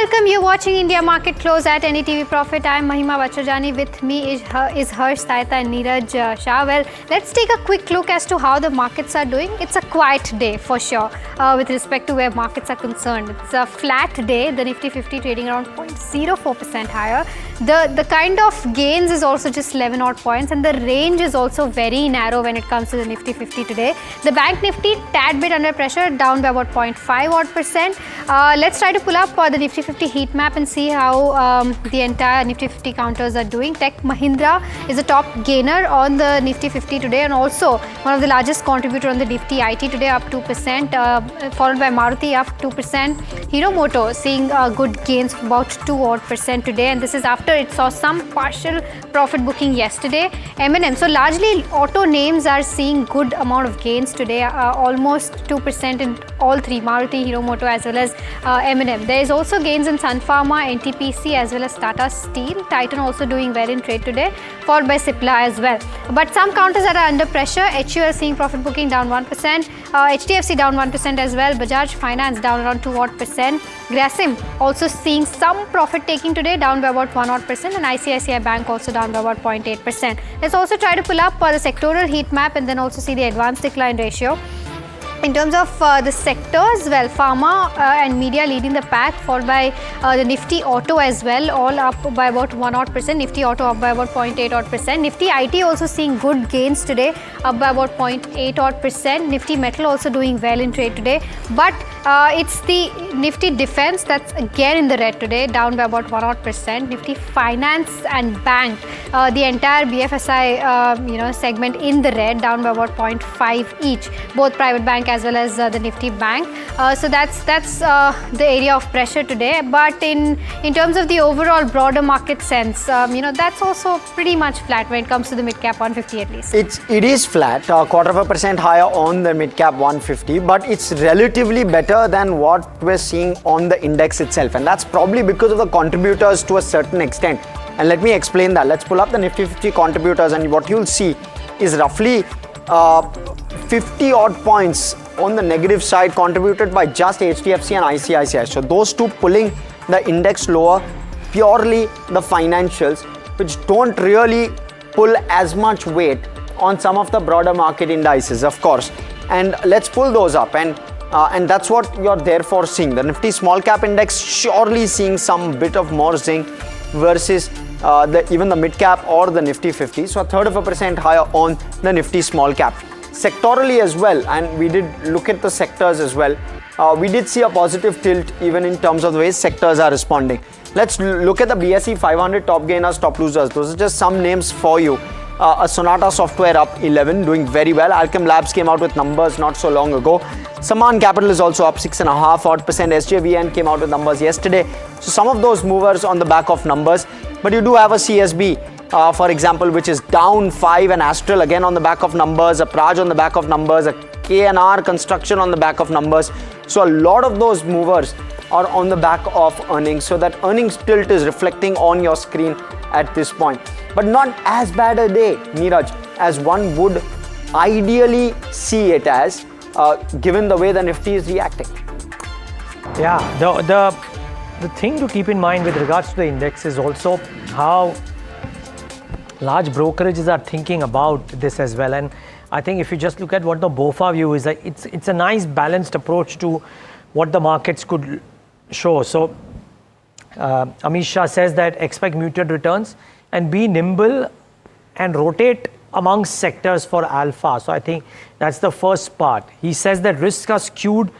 welcome. You're watching India Market Close at NDTV Profit. I'm Mahima Vachajani. With me is Harsh Saita and Neeraj Shah. Well, let's take a quick look as to how the markets are doing. It's a quiet day for sure with respect to where markets are concerned. It's a flat day. The Nifty 50 trading around 0.04% higher. The kind of gains is also just 11 odd points, and the range is also very narrow when it comes to the Nifty 50 today. The Bank Nifty tad bit under pressure, down by about 0.5 odd percent. Let's try to pull up the Nifty 50 heat map and see how the entire Nifty 50 counters are doing. Tech Mahindra is the top gainer on the Nifty 50 today, and also one of the largest contributor on the Nifty IT today, up 2%, followed by Maruti up 2%. Hero Moto seeing good gains of about 2 odd percent today, and this is after it saw some partial profit booking yesterday. M&M, so largely auto names are seeing good amount of gains today, almost 2% in all three, Maruti, Hero Moto as well as M&M. There is also gains in Sun Pharma, NTPC as well as Tata Steel. Titan also doing well in trade today, followed by Cipla as well. But some counters that are under pressure, HUL seeing profit booking down 1%, HDFC down 1% as well, Bajaj Finance down around 2 odd percent, Grasim also seeing some profit taking today, down by about 1 odd percent, and ICICI Bank also down by about 0.8%. Let's also try to pull up the sectoral heat map and then also see the advanced decline ratio. In terms of the sectors, well, Pharma and media leading the pack, followed by the Nifty Auto as well, all up by about 1 odd percent. Nifty Auto up by about 0.8 odd percent. Nifty IT also seeing good gains today, up by about 0.8 odd percent. Nifty Metal also doing well in trade today, but it's the Nifty Defense that's again in the red today, down by about 1 odd percent. Nifty Finance and Bank, the entire BFSI segment in the red, down by about 0.5 each, both private bank as well as the Nifty Bank. So that's the area of pressure today. But in terms of the overall broader market sense, that's also pretty much flat when it comes to the mid cap 150 at least. It is flat, 0.25% higher on the mid cap 150, but it's relatively better than what we're seeing on the index itself, and that's probably because of the contributors to a certain extent. And let me explain that. Let's pull up the Nifty 50 contributors, and what you'll see is roughly 50 odd points on the negative side contributed by just HDFC and ICICI. So those two pulling the index lower, purely the financials, which don't really pull as much weight on some of the broader market indices, of course. And let's pull those up, and that's what you're therefore seeing. The Nifty small cap index surely seeing some bit of more zinc versus even the mid cap or the Nifty 50. So 0.33% higher on the Nifty small cap. Sectorally as well, and we did look at the sectors as well, we did see a positive tilt even in terms of the way sectors are responding. Let's look at the BSE 500 top gainers, top losers. Those are just some names for you. A Sonata Software up 11, doing very well. Alchem Labs came out with numbers not so long ago. Saman Capital is also up 6.5 odd percent. SJVN came out with numbers yesterday. So some of those movers on the back of numbers, but you do have a CSB, for example, which is down 5, and Astral again on the back of numbers, a Praj on the back of numbers, a KNR Construction on the back of numbers. So a lot of those movers are on the back of earnings. So that earnings tilt is reflecting on your screen at this point. But not as bad a day, Neeraj, as one would ideally see it as, given the way the Nifty is reacting. Yeah, the thing to keep in mind with regards to the index is also how large brokerages are thinking about this as well. And I think if you just look at what the BOFA view is, it's a nice balanced approach to what the markets could show. So Amish Shah says that expect muted returns and be nimble and rotate amongst sectors for alpha. So I think that's the first part. He says that risks are skewed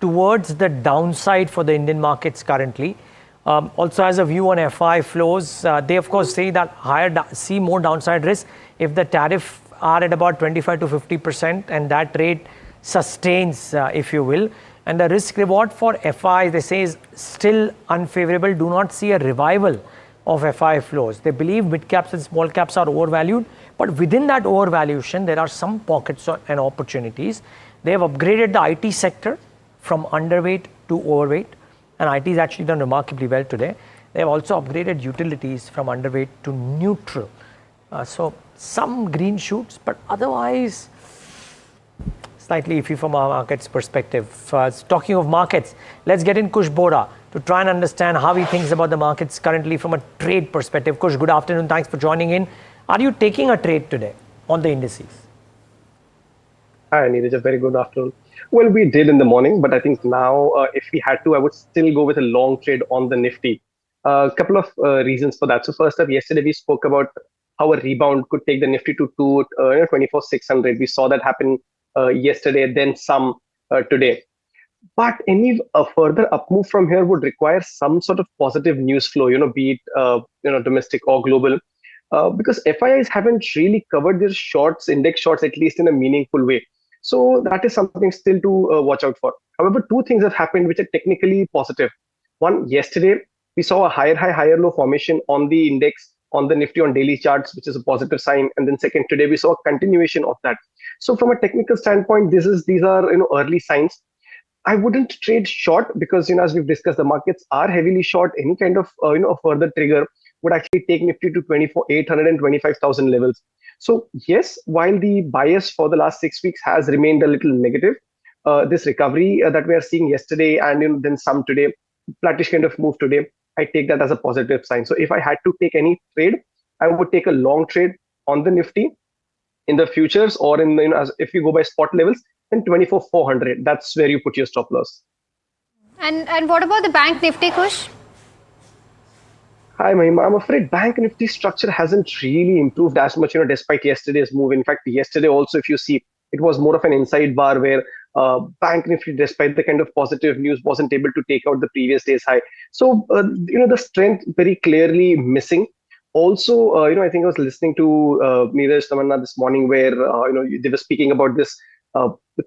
towards the downside for the Indian markets currently. Also has a view on FI flows. They of course say that see more downside risk if the tariff are at about 25 to 50% and that rate sustains, if you will. And the risk reward for FI, they say, is still unfavorable. Do not see a revival of FI flows. They believe mid caps and small caps are overvalued, but within that overvaluation, there are some pockets and opportunities. They have upgraded the IT sector from underweight to overweight, and IT has actually done remarkably well today. They have also upgraded utilities from underweight to neutral. So some green shoots, but otherwise slightly iffy from our markets perspective. Talking of markets, let's get in Kush Bora. to try and understand how he thinks about the markets currently from a trade perspective. Kush, good afternoon. Thanks for joining in. Are you taking a trade today on the indices? Hi, Neeraj. A very good afternoon. Well, we did in the morning, but I think now, if we had to, I would still go with a long trade on the Nifty. A couple of reasons for that. So first up, yesterday we spoke about how a rebound could take the Nifty to 24,600. We saw that happen yesterday, then some today. But any further up move from here would require some sort of positive news flow, be it domestic or global, because FIIs haven't really covered their shorts, index shorts, at least in a meaningful way. So that is something still to watch out for. However, two things have happened which are technically positive. One, yesterday we saw a higher high, higher low formation on the index, on the Nifty on daily charts, which is a positive sign. And then second, today we saw a continuation of that. So from a technical standpoint, these are early signs. I wouldn't trade short because as we've discussed, the markets are heavily short. Any kind of further trigger would actually take Nifty to 24,800 and 25,000 levels. So yes, while the bias for the last 6 weeks has remained a little negative, this recovery that we are seeing yesterday and then some today, flattish kind of move today, I take that as a positive sign. So if I had to take any trade, I would take a long trade on the Nifty in the futures, or in if you go by spot levels, then 24,400. That's where you put your stop loss. And what about the bank Nifty, Kush? Hi, Mahima. I'm afraid Bank Nifty structure hasn't really improved as much, despite yesterday's move. In fact, yesterday also, if you see, it was more of an inside bar where Bank Nifty, despite the kind of positive news, wasn't able to take out the previous day's high. So, the strength very clearly missing. Also, I think I was listening to Neeraj Tamanna this morning where, they were speaking about this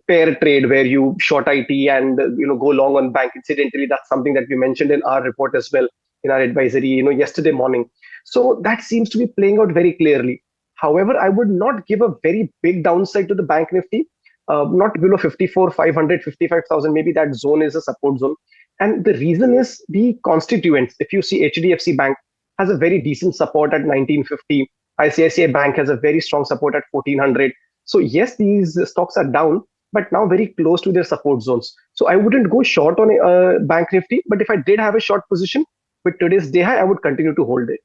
pair trade where you short IT and, go long on bank. Incidentally, that's something that we mentioned in our report as well, in our advisory, yesterday morning. So that seems to be playing out very clearly. However, I would not give a very big downside to the Bank Nifty, not below 54,500, 55,000. Maybe that zone is a support zone. And the reason is the constituents. If you see, HDFC Bank has a very decent support at 1950. ICICI Bank has a very strong support at 1400. So yes, these stocks are down, but now very close to their support zones. So I wouldn't go short on Bank Nifty, but if I did have a short position with today's day high, I would continue to hold it.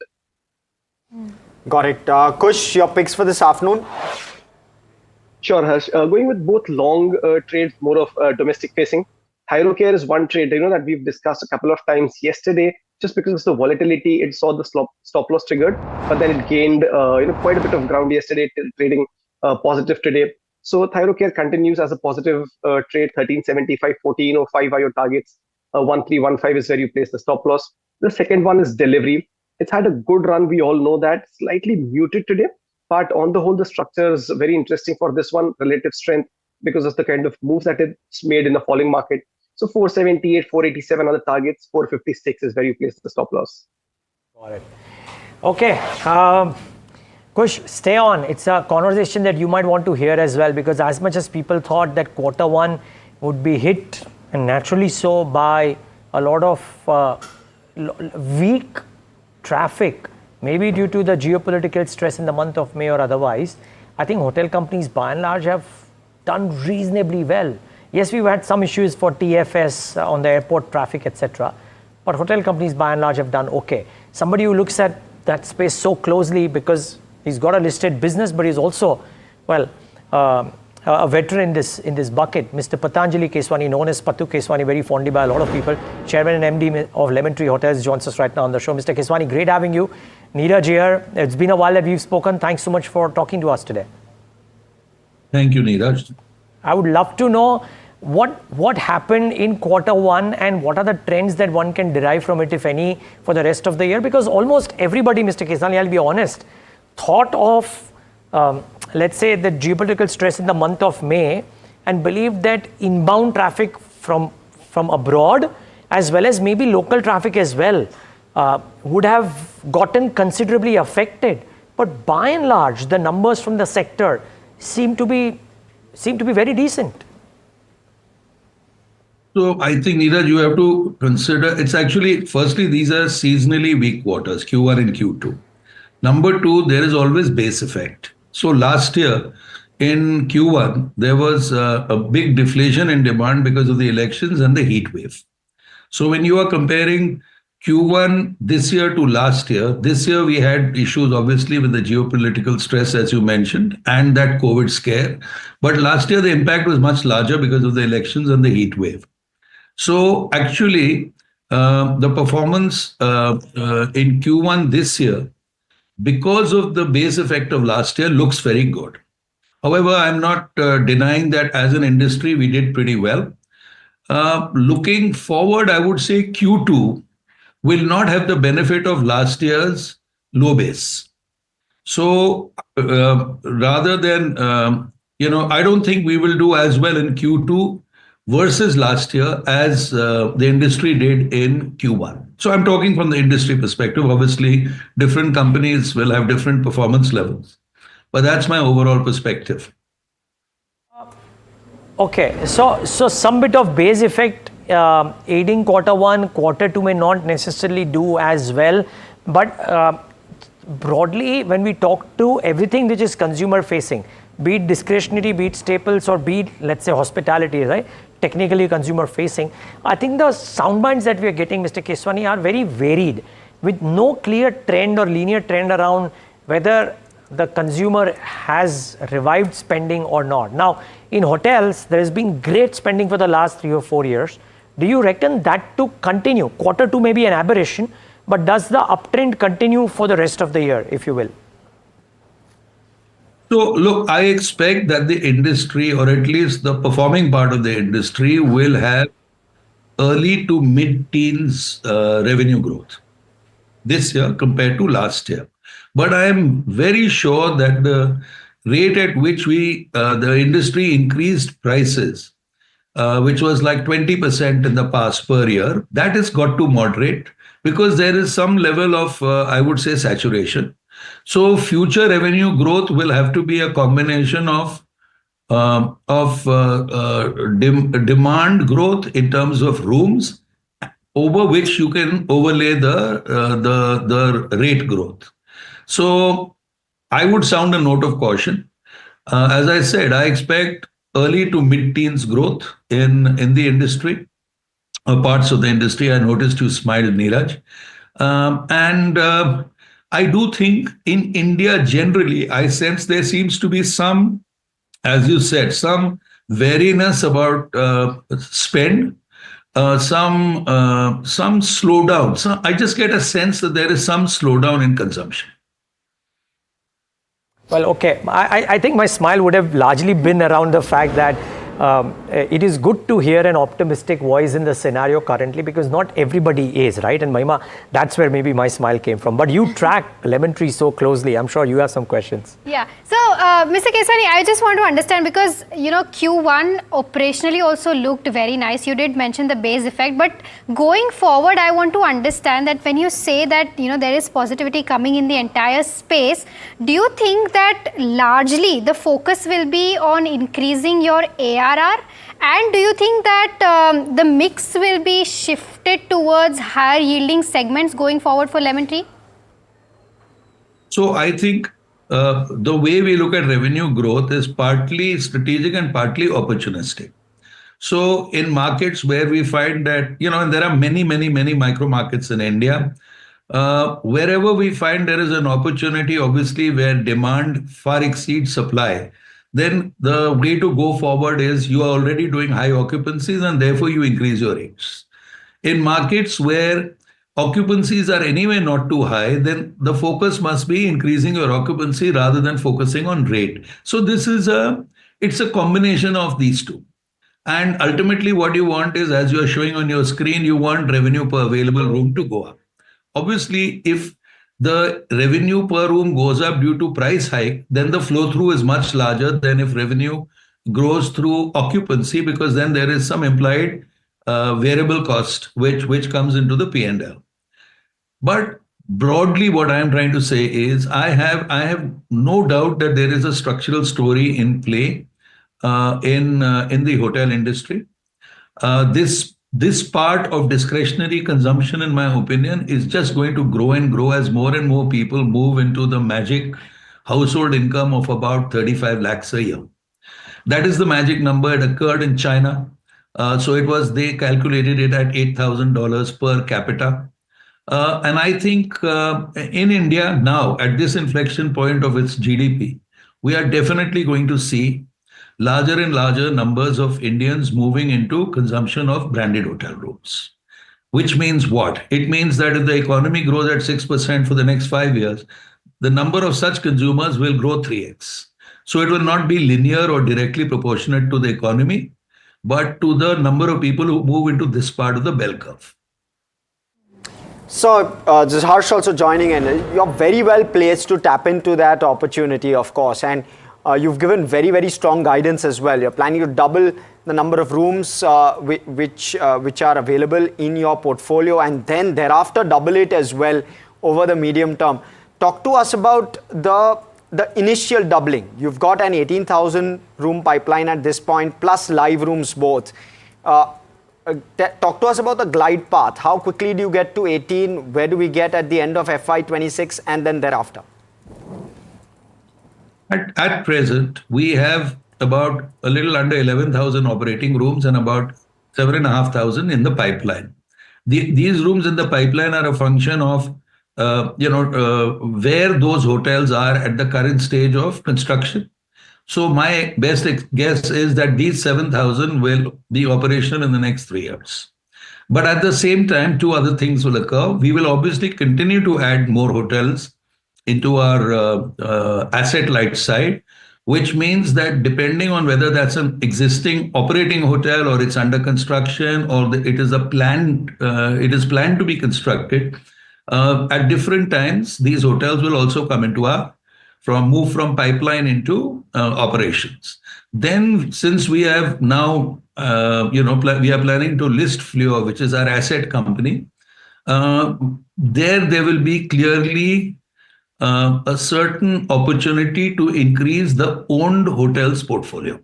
Got it. Kush, your picks for this afternoon? Sure, Harsh. Going with both long trades, more of domestic facing. Thyrocare is one trade, that we've discussed a couple of times yesterday. Just because of the volatility, it saw the stop loss triggered, but then it gained quite a bit of ground yesterday, trading positive today. So Thyrocare continues as a positive trade. 1375, 1405 are your targets. 1315 is where you place the stop loss. The second one is delivery. It's had a good run. We all know that. Slightly muted today, but on the whole, the structure is very interesting for this one. Relative strength because of the kind of moves that it's made in the falling market. So 478, 487 are the targets. 456 is where you place the stop loss. Got it. Okay. Kush, stay on. It's a conversation that you might want to hear as well, because as much as people thought that quarter one would be hit, and naturally so, by a lot of weak traffic, maybe due to the geopolitical stress in the month of May or otherwise, I think hotel companies by and large have done reasonably well. Yes, we've had some issues for TFS on the airport traffic, etc. But hotel companies by and large have done okay. Somebody who looks at that space so closely because he's got a listed business, but he's also, a veteran in this bucket, Mr. Patanjali Keswani, known as Patu Keswani, very fondly by a lot of people, Chairman and MD of Lemon Tree Hotels, joins us right now on the show. Mr. Keswani, great having you. Neeraj here. It's been a while that we've spoken. Thanks so much for talking to us today. Thank you, Neeraj. I would love to know what happened in quarter one and what are the trends that one can derive from it, if any, for the rest of the year, because almost everybody, Mr. Keswani, I'll be honest, thought of let's say the geopolitical stress in the month of May and believed that inbound traffic from abroad as well as maybe local traffic as well would have gotten considerably affected. But by and large, the numbers from the sector seem to be very decent. So I think, Neeraj, you have to consider, it's actually, firstly, these are seasonally weak quarters, Q1 and Q2. Number two, there is always base effect. So last year in Q1, there was a big deflation in demand because of the elections and the heat wave. So when you are comparing Q1 this year to last year, this year we had issues obviously with the geopolitical stress, as you mentioned, and that COVID scare. But last year the impact was much larger because of the elections and the heat wave. So actually, the performance in Q1 this year, because of the base effect of last year, looks very good. However, I'm not denying that as an industry, we did pretty well. Looking forward, I would say Q2 will not have the benefit of last year's low base. So rather than, I don't think we will do as well in Q2 versus last year as the industry did in Q1. So I'm talking from the industry perspective. Obviously, different companies will have different performance levels. But that's my overall perspective. Okay, so some bit of base effect aiding Q1, Q2 may not necessarily do as well. But broadly, when we talk to everything which is consumer facing, be it discretionary, be it staples, or be it, let's say, hospitality, right? Technically consumer facing, I think the sound bites that we are getting, Mr. Keswani, are very varied, with no clear trend or linear trend around whether the consumer has revived spending or not. Now, in hotels, there has been great spending for the last 3 or 4 years. Do you reckon that to continue? Q2 may be an aberration, but does the uptrend continue for the rest of the year, if you will? So look, I expect that the industry, or at least the performing part of the industry, will have early to mid-teens revenue growth this year compared to last year. But I am very sure that the rate at which the industry increased prices, which was like 20% in the past per year, that has got to moderate because there is some level of, I would say, saturation. So future revenue growth will have to be a combination of demand growth in terms of rooms, over which you can overlay the rate growth. So I would sound a note of caution. As I said, I expect early to mid-teens growth in the industry, or parts of the industry. I noticed you smiled, Neeraj. I do think in India generally, I sense there seems to be some, as you said, some wariness about spend, some slowdown. So I just get a sense that there is some slowdown in consumption. Well, okay. I think my smile would have largely been around the fact that it is good to hear an optimistic voice in the scenario currently, because not everybody is, right? And Mahima, that's where maybe my smile came from. But you track Lemon Tree so closely. I'm sure you have some questions. Yeah. So, Mr. Keswani, I just want to understand, because, Q1 operationally also looked very nice. You did mention the base effect. But going forward, I want to understand that when you say that, there is positivity coming in the entire space, do you think that largely the focus will be on increasing your ARR? And do you think that the mix will be shifted towards higher yielding segments going forward for Lemon Tree? So I think the way we look at revenue growth is partly strategic and partly opportunistic. So in markets where we find that, and there are many, many, many micro markets in India, wherever we find there is an opportunity, obviously, where demand far exceeds supply, then the way to go forward is you are already doing high occupancies and therefore you increase your rates. In markets where occupancies are anyway not too high, then the focus must be increasing your occupancy rather than focusing on rate. So it's a combination of these two. And ultimately what you want is, as you are showing on your screen, you want revenue per available room to go up. Obviously, if the revenue per room goes up due to price hike, then the flow through is much larger than if revenue grows through occupancy, because then there is some implied variable cost which comes into the P&L. But broadly, what I am trying to say is I have no doubt that there is a structural story in play in the hotel industry. This part of discretionary consumption, in my opinion, is just going to grow and grow as more and more people move into the magic household income of about 35 lakhs a year. That is the magic number. It occurred in China. So they calculated it at $8,000 per capita. And I think in India now, at this inflection point of its GDP, we are definitely going to see larger and larger numbers of Indians moving into consumption of branded hotel rooms. Which means what? It means that if the economy grows at 6% for the next 5 years, the number of such consumers will grow 3x. So it will not be linear or directly proportionate to the economy, but to the number of people who move into this part of the bell curve. So, this is Harsh also joining in. You're very well placed to tap into that opportunity, of course, and you've given very, very strong guidance as well. You're planning to double the number of rooms which are available in your portfolio, and then thereafter double it as well over the medium term. Talk to us about the initial doubling. You've got an 18,000 room pipeline at this point, plus live rooms both. Talk to us about the glide path. How quickly do you get to 18? Where do we get at the end of FY26 and then thereafter? At present, we have about a little under 11,000 operating rooms and about 7,500 in the pipeline. These rooms in the pipeline are a function of where those hotels are at the current stage of construction. So my best guess is that these 7,000 will be operational in the next 3 years. But at the same time, two other things will occur. We will obviously continue to add more hotels into our asset light side, which means that depending on whether that's an existing operating hotel or it's under construction or it is planned to be constructed, at different times, these hotels will also come into move from pipeline into operations. Then, since we have now, we are planning to list Fleur, which is our asset company. There will be clearly a certain opportunity to increase the owned hotels portfolio.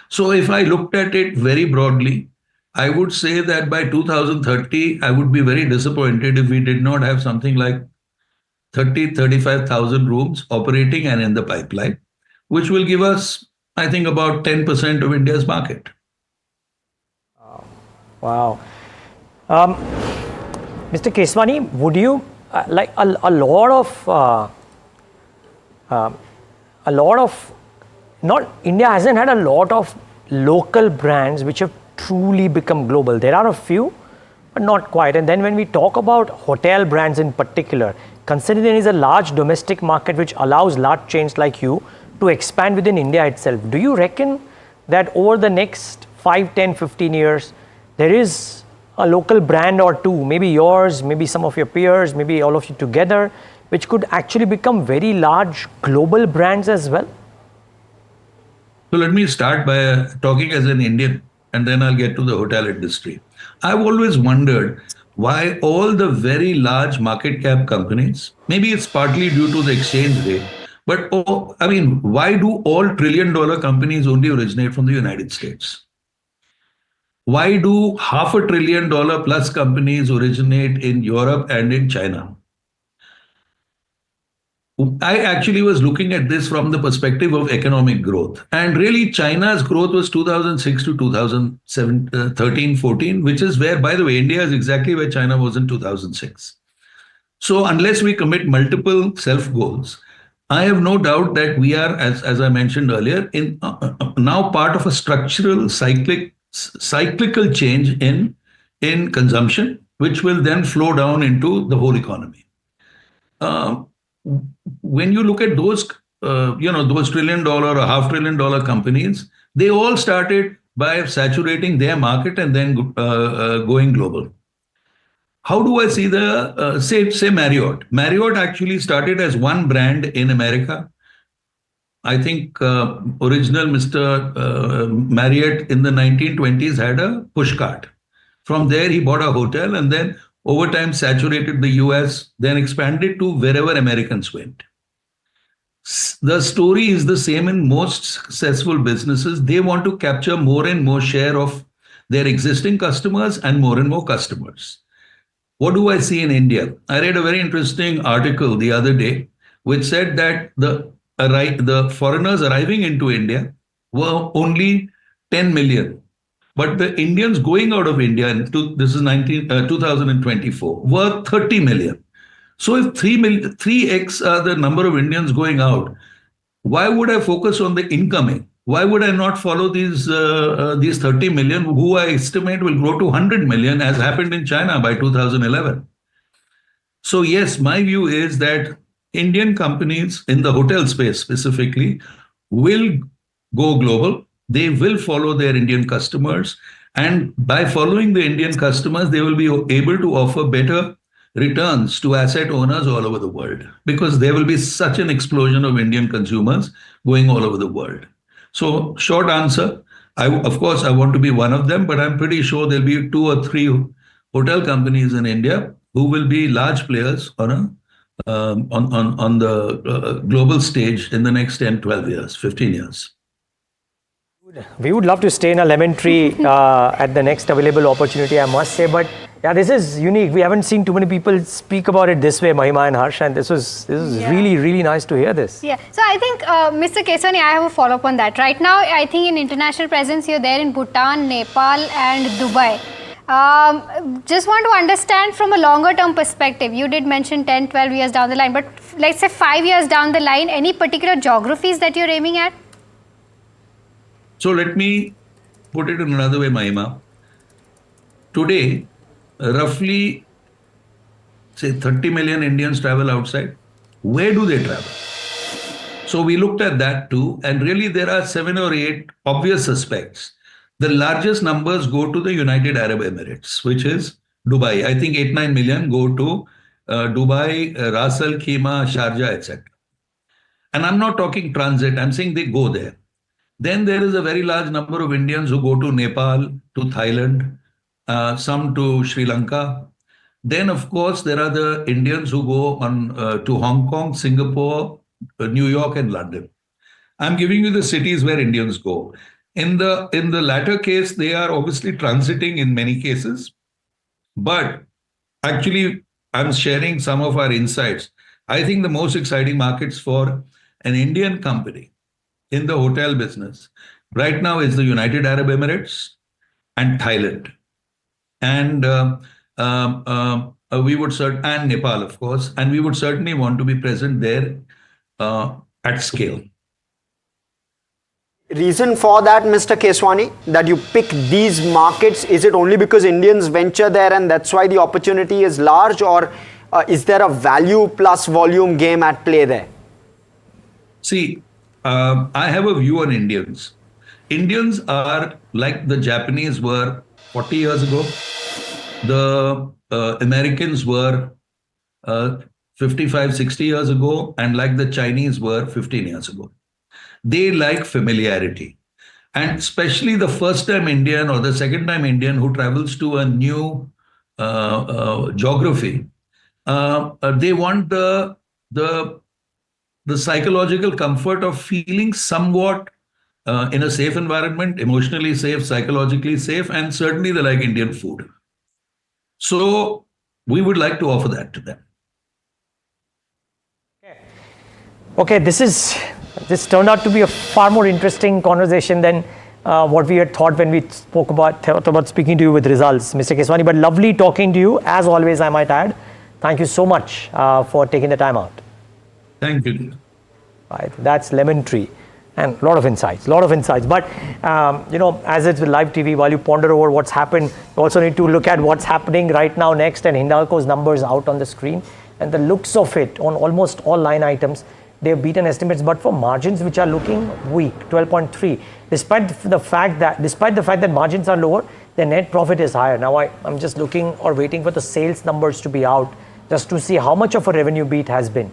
So, if I looked at it very broadly, I would say that by 2030, I would be very disappointed if we did not have something like 35,000 rooms operating and in the pipeline, which will give us, I think, about 10% of India's market. Wow. Mr. Keswani, would you like a lot of not India hasn't had a lot of local brands which have truly become global. There are a few, but not quite. And then when we talk about hotel brands in particular, considering there is a large domestic market which allows large chains like you to expand within India itself, do you reckon that over the next 5, 10, 15 years, there is a local brand or two, maybe yours, maybe some of your peers, maybe all of you together, which could actually become very large global brands as well? So let me start by talking as an Indian, and then I'll get to the hotel industry. I've always wondered why all the very large market cap companies, maybe it's partly due to the exchange rate, but why do all $1 trillion companies only originate from the United States? Why do $500 billion plus companies originate in Europe and in China? I actually was looking at this from the perspective of economic growth. And really, China's growth was 2006 to 2013-14, which is where, by the way, India is exactly where China was in 2006. So unless we commit multiple self-goals, I have no doubt that we are, as I mentioned earlier, in now part of a structural cyclical change in consumption, which will then flow down into the whole economy. When you look at those, those $1 trillion or $500 billion companies, they all started by saturating their market and then going global. How do I see the, say Marriott? Marriott actually started as one brand in America. I think original Mr. Marriott in the 1920s had a push cart. From there, he bought a hotel and then over time saturated the US, then expanded to wherever Americans went. The story is the same in most successful businesses. They want to capture more and more share of their existing customers and more customers. What do I see in India? I read a very interesting article the other day, which said that the foreigners arriving into India were only 10 million. but the Indians going out of India, this is 2024, were 30 million. So if 3x are the number of Indians going out, why would I focus on the incoming? Why would I not follow these 30 million who I estimate will grow to 100 million as happened in China by 2011? So yes, my view is that Indian companies in the hotel space specifically will go global. They will follow their Indian customers. And by following the Indian customers, they will be able to offer better returns to asset owners all over the world, because there will be such an explosion of Indian consumers going all over the world. So short answer, of course, I want to be one of them, but I'm pretty sure there'll be 2 or 3 hotel companies in India who will be large players on the global stage in the next 10, 12 years, 15 years. We would love to stay in a lemon tree at the next available opportunity, I must say. But yeah, this is unique. We haven't seen too many people speak about it this way, Mahima and Harsh, and this was really, really nice to hear this. Yeah. So I think, Mr. Keswani, I have a follow-up on that. Right now, I think in international presence, you're there in Bhutan, Nepal, and Dubai. Just want to understand from a longer term perspective, you did mention 10, 12 years down the line, but let's say 5 years down the line, any particular geographies that you're aiming at? So let me put it in another way, Mahima. Today, roughly, say 30 million Indians travel outside. Where do they travel? So we looked at that too, and really there are 7 or 8 obvious suspects. The largest numbers go to the United Arab Emirates, which is Dubai. I think 8-9 million go to Dubai, Ras Al Khaimah, Sharjah, etc. And I'm not talking transit, I'm saying they go there. Then there is a very large number of Indians who go to Nepal, to Thailand, some to Sri Lanka. Then, of course, there are the Indians who go on to Hong Kong, Singapore, New York, and London. I'm giving you the cities where Indians go. In the latter case, they are obviously transiting in many cases. But actually, I'm sharing some of our insights. I think the most exciting markets for an Indian company in the hotel business right now is the United Arab Emirates and Thailand. And we would and Nepal, of course, and we would certainly want to be present there at scale. Reason for that, Mr. Keswani, that you pick these markets, is it only because Indians venture there and that's why the opportunity is large, or is there a value plus volume game at play there? See, I have a view on Indians. Indians are like the Japanese were 40 years ago. The Americans were 55, 60 years ago, and like the Chinese were 15 years ago. They like familiarity. And especially the first time Indian or the second time Indian who travels to a new geography, they want the psychological comfort of feeling somewhat in a safe environment, emotionally safe, psychologically safe, and certainly they like Indian food. So we would like to offer that to them. Okay, this turned out to be a far more interesting conversation than what we had thought when we thought about speaking to you with results, Mr. Keswani. But lovely talking to you, as always, I might add. Thank you so much for taking the time out. Thank you. Right, that's Lemon Tree, and a lot of insights. But as it's with live TV, while you ponder over what's happened, you also need to look at what's happening right now next. And Hindalco's numbers out on the screen, and the looks of it on almost all line items, they've beaten estimates. But for margins, which are looking weak, 12.3, despite the fact that margins are lower, the net profit is higher. Now I'm just looking or waiting for the sales numbers to be out just to see how much of a revenue beat has been.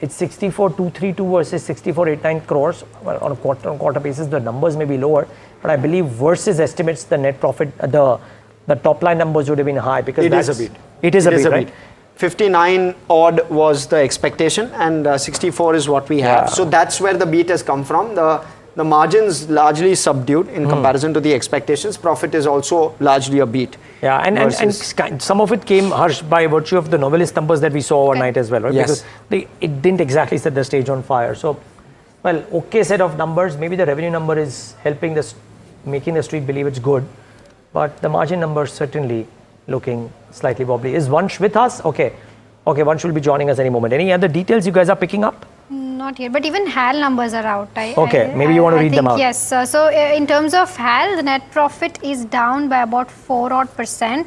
It's 64,232 versus 64,889 crores. Well, on a quarter basis, the numbers may be lower, but I believe versus estimates, the net profit, the top line numbers would have been high, because it is a beat. It is a beat, right? 59 odd was the expectation, and 64 is what we have. So that's where the beat has come from. The margins largely subdued in comparison to the expectations. Profit is also largely a beat. Yeah, and some of it came, Harsh, by virtue of the Novelis numbers that we saw overnight as well, right? Yes. Because it didn't exactly set the stage on fire. So, well, okay set of numbers. Maybe the revenue number is helping the making the street believe it's good, but the margin numbers certainly looking slightly wobbly. Is Vansh with us? Okay, Vansh will be joining us any moment. Any other details you guys are picking up? Not yet, but even HAL numbers are out. Maybe you want to read them out. Yes. So in terms of HAL, the net profit is down by about 4%.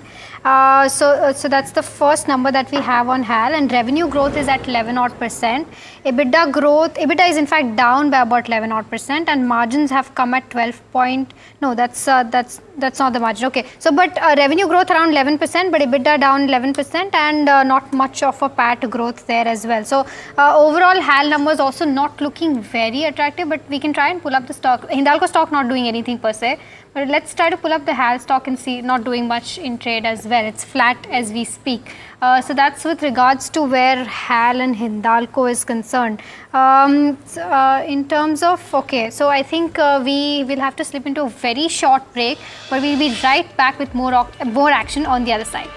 So that's the first number that we have on HAL, and revenue growth is at 11%. EBITDA is in fact down by about 11%, and margins have come at 12 point. No, that's not the margin. Okay. So but revenue growth around 11%, but EBITDA down 11%, and not much of a PAT growth there as well. So overall HAL numbers also not looking very attractive, but we can try and pull up the stock. Hindalco stock not doing anything per se, but let's try to pull up the HAL stock and see, not doing much in trade as well. It's flat as we speak. So that's with regards to where HAL and Hindalco is concerned. In terms of, so I think we will have to slip into a very short break, but we'll be right back with more action on the other side.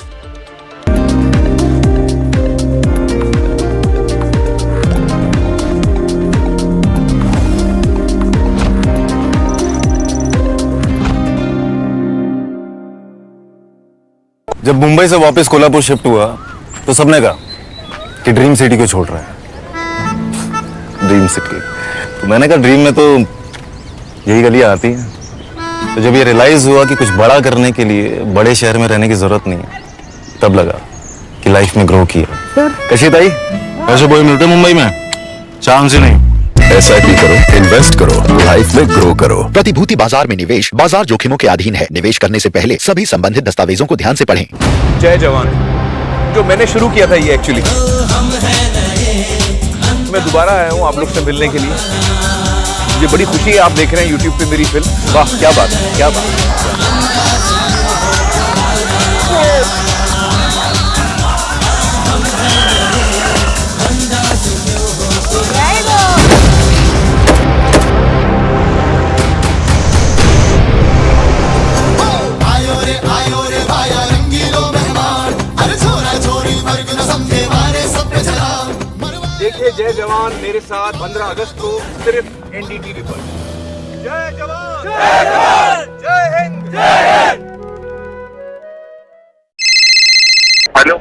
जब मुंबई से वापस Kolhapur shift हुआ तो सबने कहा कि dream city को छोड़ रहा है। ड्रीम सिटी, तो मैंने कहा ड्रीम में तो यही गलियां आती हैं। तो जब ये रियलाइज हुआ कि कुछ बड़ा करने के लिए बड़े शहर में रहने की जरूरत नहीं है, तब लगा कि लाइफ में ग्रो किया। कशी ताई, ऐसे बॉय मिलते मुंबई में? चांस ही नहीं। SIP करो, इन्वेस्ट करो, लाइफ में ग्रो करो। प्रतिभूति बाजार में निवेश बाजार जोखिमों के अधीन है। निवेश करने से पहले सभी संबंधित दस्तावेजों को ध्यान से पढ़ें। जय जवान, जो मैंने शुरू किया था ये एक्चुअली, मैं दोबारा आया हूँ आप लोग से मिलने के लिए। मुझे बड़ी खुशी है आप देख रहे हैं यूट्यूब पे मेरी फिल्म। वाह क्या बात है, क्या बात है। देखिए जय जवान मेरे साथ 15 अगस्त को सिर्फ NDTV पर। जय जवान, जय जवान, जय हिंद, जय हिंद। हेलो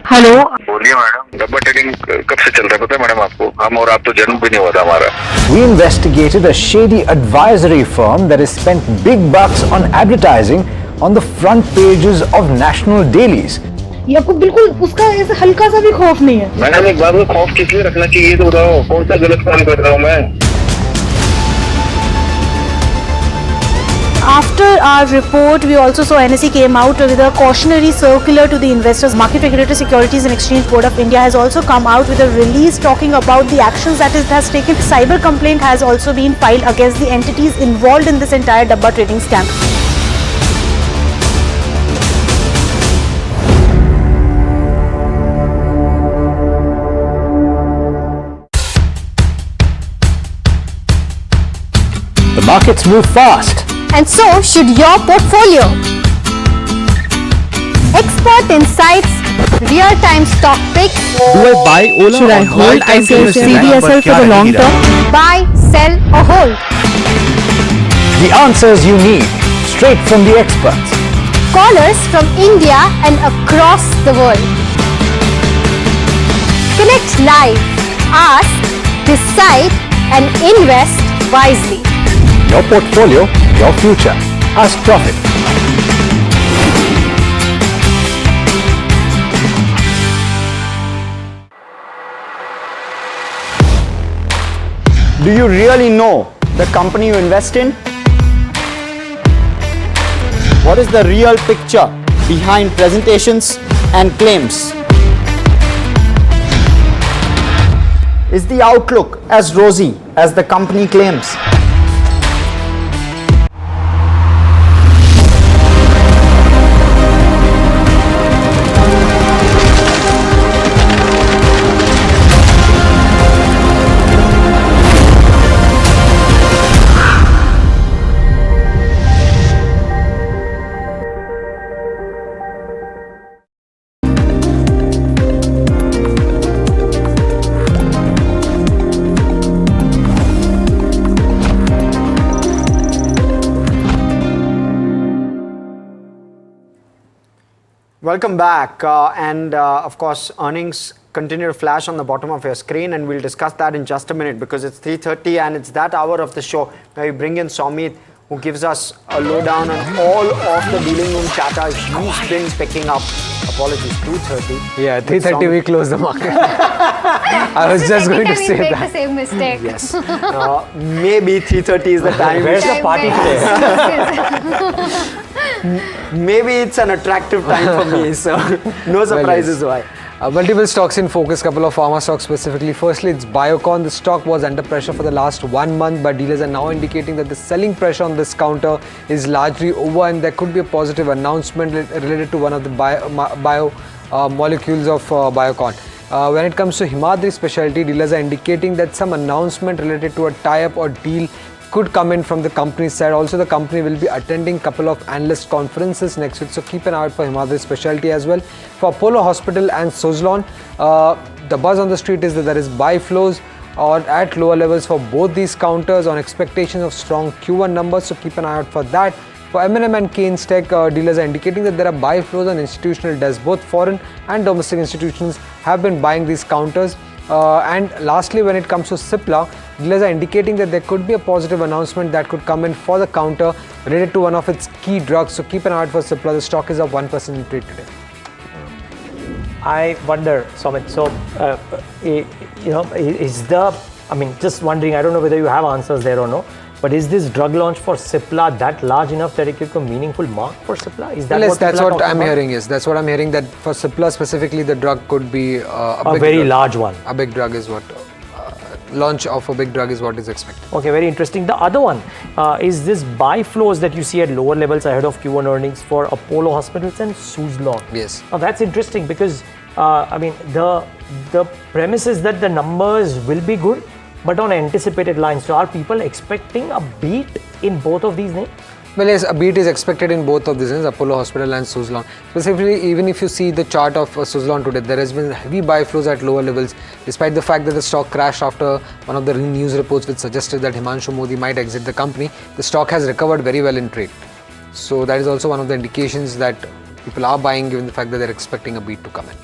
बोलिए मैडम, डब्बा ट्रेडिंग कब से चल रहा है पता है मैडम आपको? हम और आप तो जन्म भी नहीं हुआ था हमारा। We investigated a shady advisory firm that has spent big bucks on advertising on the front pages of national dailies. ये आपको बिल्कुल उसका ऐसे हल्का सा भी खौफ नहीं है? मैडम एक बात में खौफ किस लिए रखना चाहिए तो बताओ, कौन सा गलत काम कर रहा हूँ मैं? After our report, we also saw NSE came out with a cautionary circular to the investors. Market Regulator Securities and Exchange Board of India has also come out with a release talking about the actions that it has taken. Cyber complaint has also been filed against the entities involved in this entire dabba trading scam. The markets move fast. And so should your portfolio. Expert insights, real-time stock picks. Do I buy Ola? Should I hold CDSL for the long term? Buy, sell or hold. The answers you need, straight from the experts. Callers from India and across the world. Connect live, ask, decide and invest wisely. Your portfolio, your future. Ask Profit. Do you really know the company you invest in? What is the real picture behind presentations and claims? Is the outlook as rosy as the company claims? Welcome back. Of course, earnings continue to flash on the bottom of your screen, and we'll discuss that in just a minute because it's 3:30 and it's that hour of the show where we bring in Somit, who gives us a lowdown on all of the dealing room chatter he's been picking up. Apologies, 2:30. Yeah, 3:30 we close the market. I was just going to say make that. the same mistake. Yes. Maybe 3:30 is the time. Where's the party today? Maybe it's an attractive time for me, so no surprises why. Multiple stocks in focus, couple of pharma stocks specifically. Firstly, it's Biocon. The stock was under pressure for the last 1 month, but dealers are now indicating that the selling pressure on this counter is largely over, and there could be a positive announcement related to one of the bio molecules of Biocon. When it comes to Himadri Specialty, dealers are indicating that some announcement related to a tie-up or deal could come in from the company side. Also, the company will be attending a couple of analyst conferences next week, so keep an eye out for Himadri Specialty as well. For Apollo Hospital and Suzlon, the buzz on the street is that there is buy flows or at lower levels for both these counters on expectation of strong Q1 numbers, so keep an eye out for that. For M&M and Keynes Tech, dealers are indicating that there are buy flows on institutional desks. Both foreign and domestic institutions have been buying these counters. And lastly, when it comes to Cipla, dealers are indicating that there could be a positive announcement that could come in for the counter related to one of its key drugs. So keep an eye out for Cipla. The stock is up 1% in trade today. I wonder, Somit, so, just wondering, I don't know whether you have answers there or no, but is this drug launch for Cipla that large enough that it could be a meaningful mark for Cipla? Is that Yes, what that's what I'm about? hearing, yes. That's what I'm hearing, that for Cipla specifically, the drug could be a big very drug. large one. A big drug is what, launch of a big drug is what is expected. Okay, very interesting. The other one is this buy flows that you see at lower levels ahead of Q1 earnings for Apollo Hospitals and Suzlon. Yes. Now that's interesting because, the premise is that the numbers will be good, but on anticipated lines. So are people expecting a beat in both of these names? Well, yes, a beat is expected in both of these names, Apollo Hospital and Suzlon. Specifically, even if you see the chart of Suzlon today, there has been heavy buy flows at lower levels, despite the fact that the stock crashed after one of the news reports which suggested that Himanshu Modi might exit the company. The stock has recovered very well in trade. So that is also one of the indications that people are buying, given the fact that they're expecting a beat to come in.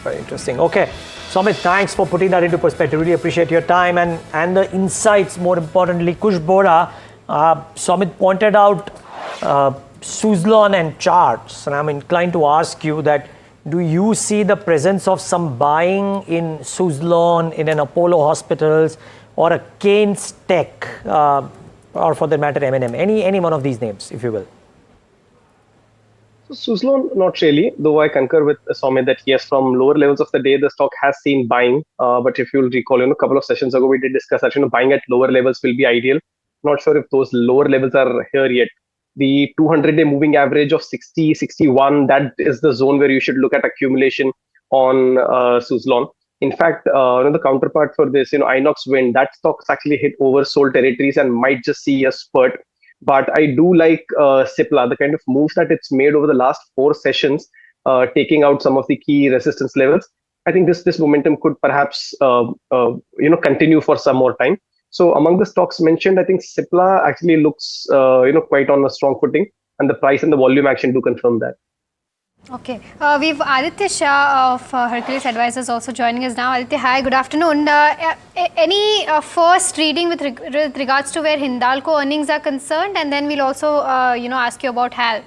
Very interesting. Okay. Somit, thanks for putting that into perspective. Really appreciate your time and the insights, more importantly. Kush Bora, Somit pointed out Suzlon and charts, and I'm inclined to ask you that, do you see the presence of some buying in Suzlon, in an Apollo Hospitals, or a Keynes Tech, or for that matter M&M, any one of these names, if you will? So Suzlon, not really, though I concur with Somit that yes, from lower levels of the day, the stock has seen buying. But if you'll recall, a couple of sessions ago, we did discuss that buying at lower levels will be ideal. Not sure if those lower levels are here yet. The 200-day moving average of 60, 61, that is the zone where you should look at accumulation on Suzlon. In fact, the counterpart for this, Inox Wind, that stock's actually hit oversold territories and might just see a spurt. But I do like Cipla, the kind of moves that it's made over the last 4 sessions, taking out some of the key resistance levels. I think this momentum could perhaps continue for some more time. So among the stocks mentioned, I think Cipla actually looks quite on a strong footing, and the price and the volume action do confirm that. Okay, we've Aditya Shah of Hercules Advisors also joining us now. Aditya, hi, good afternoon. Any first reading with regards to where Hindalco earnings are concerned, and then we'll also ask you about HAL.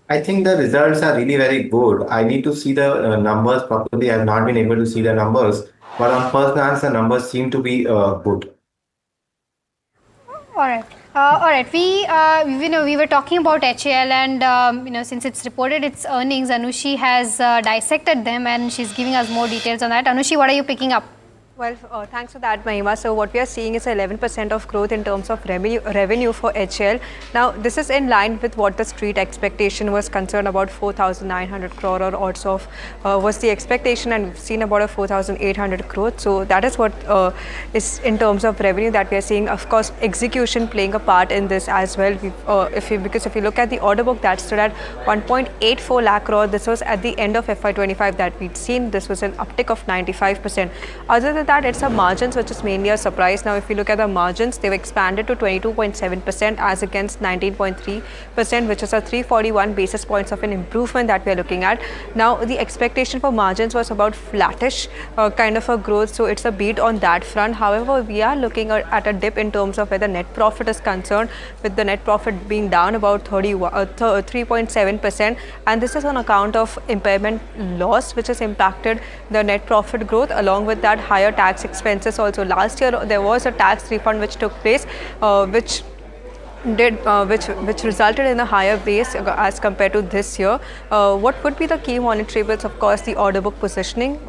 I think the results are really very good. I need to see the numbers properly. I have not been able to see the numbers, but on first glance, the numbers seem to be good. All right. We were talking about HAL, and since it's reported its earnings, Anushi has dissected them, and she's giving us more details on that. Anushi, what are you picking up? Well, thanks for that, Mahima. So what we are seeing is 11% of growth in terms of revenue for HAL. Now, this is in line with what the street expectation was concerned about. 4,900 crore or odds of was the expectation, and we've seen about a 4,800 crore. So that is what is in terms of revenue that we are seeing. Of course, execution playing a part in this as well. If you look at the order book, that stood at 1.84 lakh crore. This was at the end of FY25 that we'd seen. This was an uptick of 95%. Other than with that, it's a margins which is mainly a surprise. Now, if you look at the margins, they've expanded to 22.7% as against 19.3%, which is a 341 basis points of an improvement that we are looking at. Now, the expectation for margins was about flattish kind of a growth, so it's a beat on that front. However, we are looking at a dip in terms of where the net profit is concerned, with the net profit being down about 3.7%, and this is on account of impairment loss which has impacted the net profit growth. Along with that, higher tax expenses also. Last year there was a tax refund which took place, which resulted in a higher base as compared to this year. What would be the key monitorables? Of course, the order book positioning,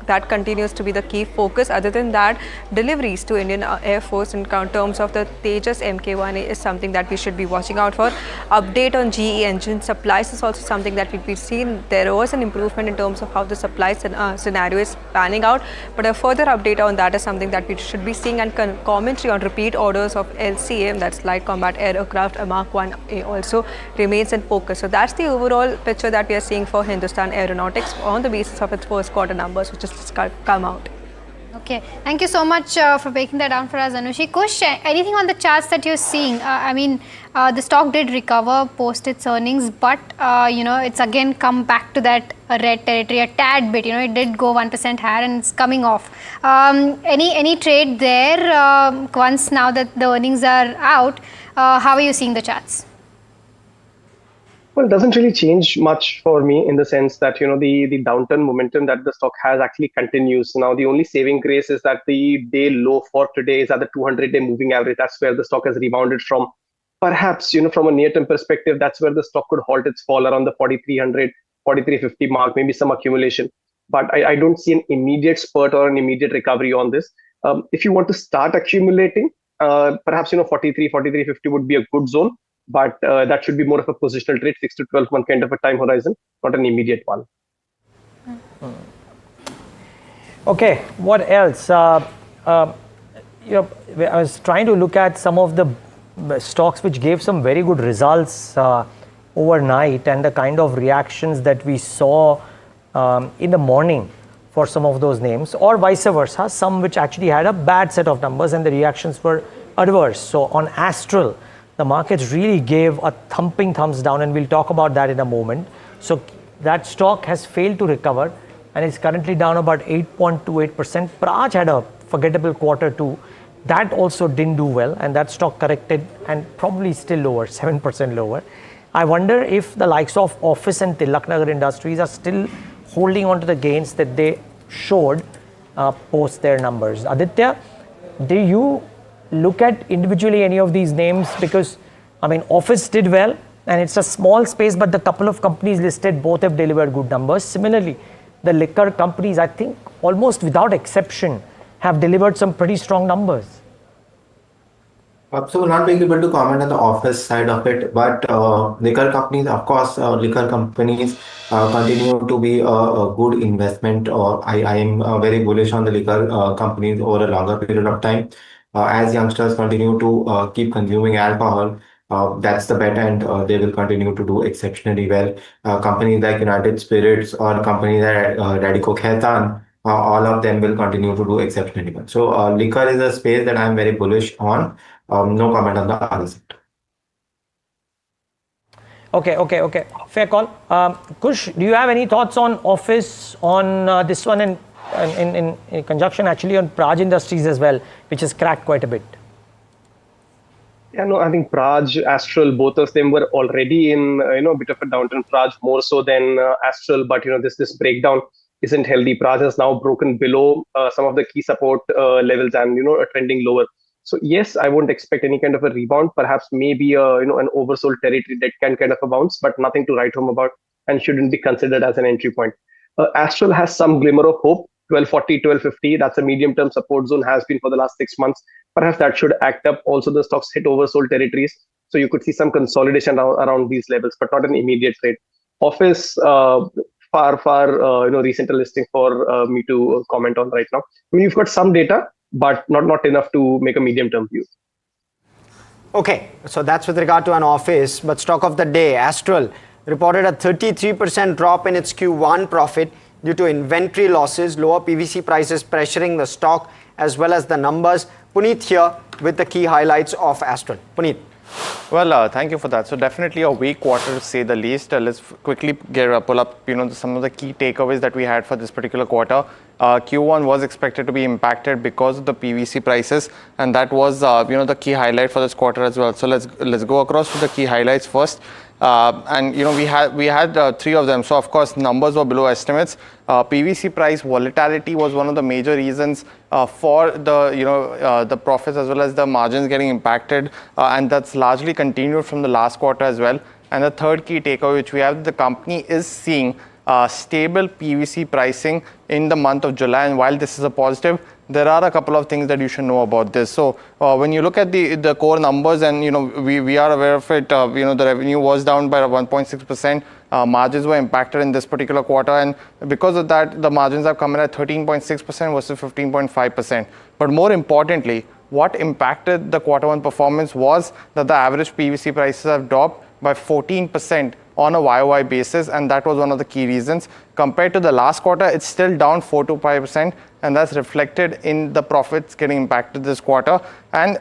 that continues to be the key focus. Other than that, deliveries to Indian Air Force in terms of the Tejas Mk1A is something that we should be watching out for. Update on GE engine supplies is also something that we've seen. There was an improvement in terms of how the supply scenario is panning out, but a further update on that is something that we should be seeing, and commentary on repeat orders of LCA, that's Light Combat Aircraft Mark 1A, also remains in focus. So that's the overall picture that we are seeing for Hindustan Aeronautics on the basis of its first quarter numbers, which has come out. Okay, thank you so much for breaking that down for us, Anushi. Kush, anything on the charts that you're seeing? The stock did recover post its earnings, but it's again come back to that red territory a tad bit. It did go 1% higher and it's coming off. Any trade there once now that the earnings are out? How are you seeing the charts? Well, it doesn't really change much for me in the sense that, the downturn momentum that the stock has actually continues. Now, the only saving grace is that the day low for today is at the 200-day moving average. That's where the stock has rebounded from. Perhaps, from a near-term perspective, that's where the stock could halt its fall around the 4,300, 4,350 mark, maybe some accumulation. But I don't see an immediate spurt or an immediate recovery on this. If you want to start accumulating, perhaps 43, 43.50 would be a good zone, but that should be more of a positional trade, 6 to 12 month kind of a time horizon, not an immediate one. Okay, what else? I was trying to look at some of the stocks which gave some very good results overnight, and the kind of reactions that we saw in the morning for some of those names, or vice versa, some which actually had a bad set of numbers and the reactions were adverse. So on Astral, the markets really gave a thumping thumbs down, and we'll talk about that in a moment. So that stock has failed to recover and is currently down about 8.28%. Praj had a forgettable quarter too. That also didn't do well, and that stock corrected and probably still lower, 7% lower. I wonder if the likes of Office and Titagarh Industries are still holding on to the gains that they showed post their numbers. Aditya, do you look at individually any of these names? Because Office did well and it's a small space, but the couple of companies listed both have delivered good numbers. Similarly, the liquor companies, I think almost without exception, have delivered some pretty strong numbers. So we're not being able to comment on the Office side of it, but liquor companies, of course, liquor companies continue to be a good investment. I am very bullish on the liquor companies over a longer period of time. As youngsters continue to keep consuming alcohol, that's the bet, and they will continue to do exceptionally well. Companies like United Spirits or companies like Radico Khaitan, all of them will continue to do exceptionally well. So liquor is a space that I'm very bullish on. No comment on the other sector. Okay. Fair call. Kush, do you have any thoughts on Office, on this one, and in conjunction actually on Praj Industries as well, which has cracked quite a bit? Yeah, no, I think Praj, Astral, both of them were already in a bit of a downturn. Praj more so than Astral, but this breakdown isn't healthy. Praj has now broken below some of the key support levels and trending lower. So yes, I won't expect any kind of a rebound. Perhaps maybe an oversold territory that can kind of a bounce, but nothing to write home about and shouldn't be considered as an entry point. Astral has some glimmer of hope. 1240, 1250, that's a medium-term support zone, has been for the last 6 months. Perhaps that should act up. Also, the stocks hit oversold territories, so you could see some consolidation around these levels, but not an immediate trade. Office, far recent listing for me to comment on right now. You've got some data, but not enough to make a medium-term view. Okay, so that's with regard to an Office, but stock of the day, Astral, reported a 33% drop in its Q1 profit, due to inventory losses, lower PVC prices pressuring the stock as well as the numbers. Puneet here with the key highlights of Astral. Puneet. Well, thank you for that. So definitely a weak quarter to say the least. Let's quickly pull up, some of the key takeaways that we had for this particular quarter. Q1 was expected to be impacted because of the PVC prices, and that was, the key highlight for this quarter as well. So let's go across to the key highlights first. And we had three of them. So of course numbers were below estimates. PVC price volatility was one of the major reasons for the profits as well as the margins getting impacted, and that's largely continued from the last quarter as well. And the third key takeaway which we have, the company is seeing stable PVC pricing in the month of July, and while this is a positive, there are a couple of things that you should know about this. So when you look at the core numbers, and we are aware of it, the revenue was down by 1.6%. Margins were impacted in this particular quarter, and because of that, the margins have come in at 13.6% versus 15.5%. But more importantly, what impacted the quarter one performance was that the average PVC prices have dropped by 14% on a YOY basis, and that was one of the key reasons. Compared to the last quarter, it's still down 4 to 5%, and that's reflected in the profits getting impacted this quarter. And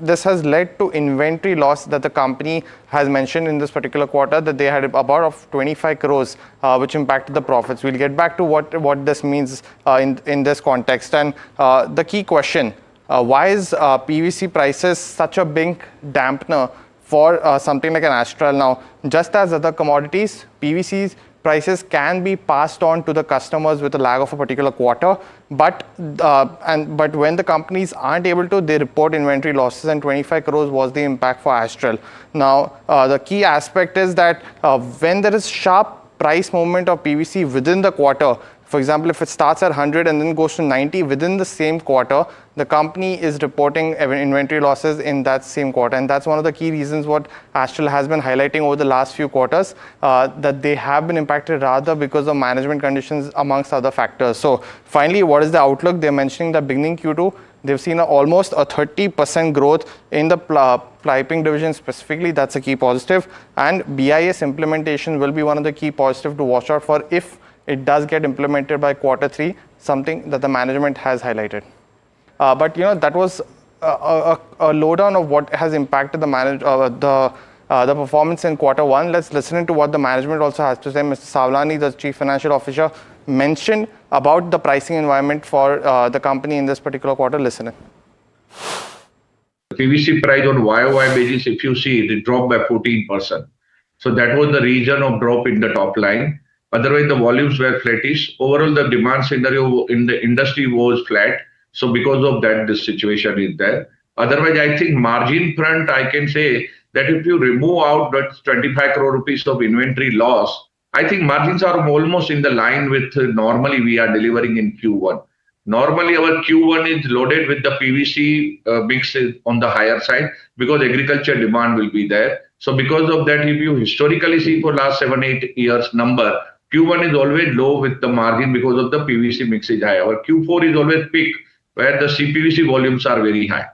this has led to inventory loss that the company has mentioned in this particular quarter, that they had about of 25 crores, which impacted the profits. We'll get back to what this means in this context. And the key question, why is PVC prices such a big dampener for something like an Astral? Now, just as other commodities, PVC's prices can be passed on to the customers with a lag of a particular quarter, but when the companies aren't able to, they report inventory losses, and 25 crores was the impact for Astral. Now, the key aspect is that when there is sharp price movement of PVC within the quarter, for example, if it starts at 100 and then goes to 90 within the same quarter, the company is reporting inventory losses in that same quarter. And that's one of the key reasons what Astral has been highlighting over the last few quarters, that they have been impacted rather because of management conditions amongst other factors. So finally, what is the outlook? They're mentioning that beginning Q2, they've seen almost a 30% growth in the piping division specifically. That's a key positive. And BIS implementation will be one of the key positive to watch out for if it does get implemented by Q3, something that the management has highlighted. But that was a lowdown of what has impacted the performance in Q1. Let's listen into what the management also has to say. Mr. Savlani, the Chief Financial Officer, mentioned about the pricing environment for the company in this particular quarter. Listen in. PVC price on YOY basis, if you see, it dropped by 14%. So that was the reason of drop in the top line. Otherwise, the volumes were flattish. Overall, the demand scenario in the industry was flat. So because of that, this situation is there. Otherwise, I think margin front, I can say that if you remove out that 25 crore rupees of inventory loss, I think margins are almost in the line with normally we are delivering in Q1. Normally, our Q1 is loaded with the PVC mix on the higher side because agriculture demand will be there. So because of that, if you historically see for last 7-8 years number, Q1 is always low with the margin because of the PVC mix is high. Our Q4 is always peak where the CPVC volumes are very high.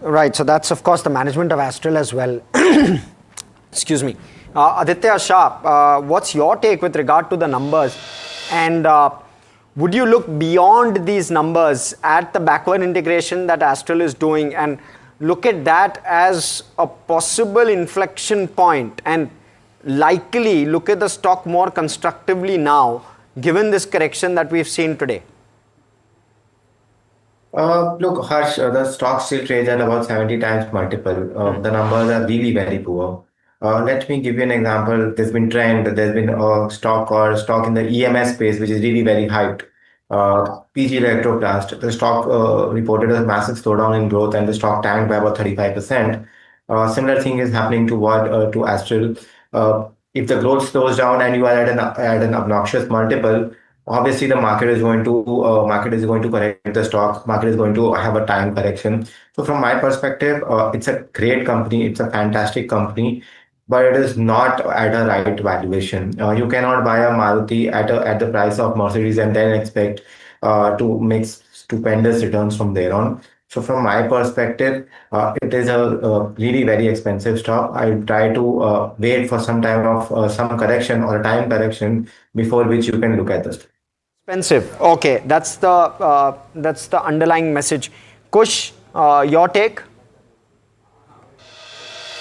Right, so that's of course the management of Astral as well. Excuse me. Aditya Shah, what's your take with regard to the numbers? And would you look beyond these numbers at the backward integration that Astral is doing and look at that as a possible inflection point and likely look at the stock more constructively now, given this correction that we've seen today? Look, Harsh, the stock still trades at about 70 times multiple. The numbers are really very poor. Let me give you an example. There's been trend. There's been a stock in the EMS space, which is really very hyped. PG Electroplast, the stock reported a massive slowdown in growth and the stock tanked by about 35%. Similar thing is happening to Astral. If the growth slows down and you are at an obnoxious multiple, obviously the market is going to correct the stock. Market is going to have a time correction. So from my perspective, it's a great company. It's a fantastic company, but it is not at a right valuation. You cannot buy a Maruti at the price of Mercedes and then expect to make stupendous returns from there on. So from my perspective, it is a really very expensive stock. I try to wait for some time of some correction or a time correction before which you can look at this. Expensive. Okay, that's the underlying message. Kush, your take?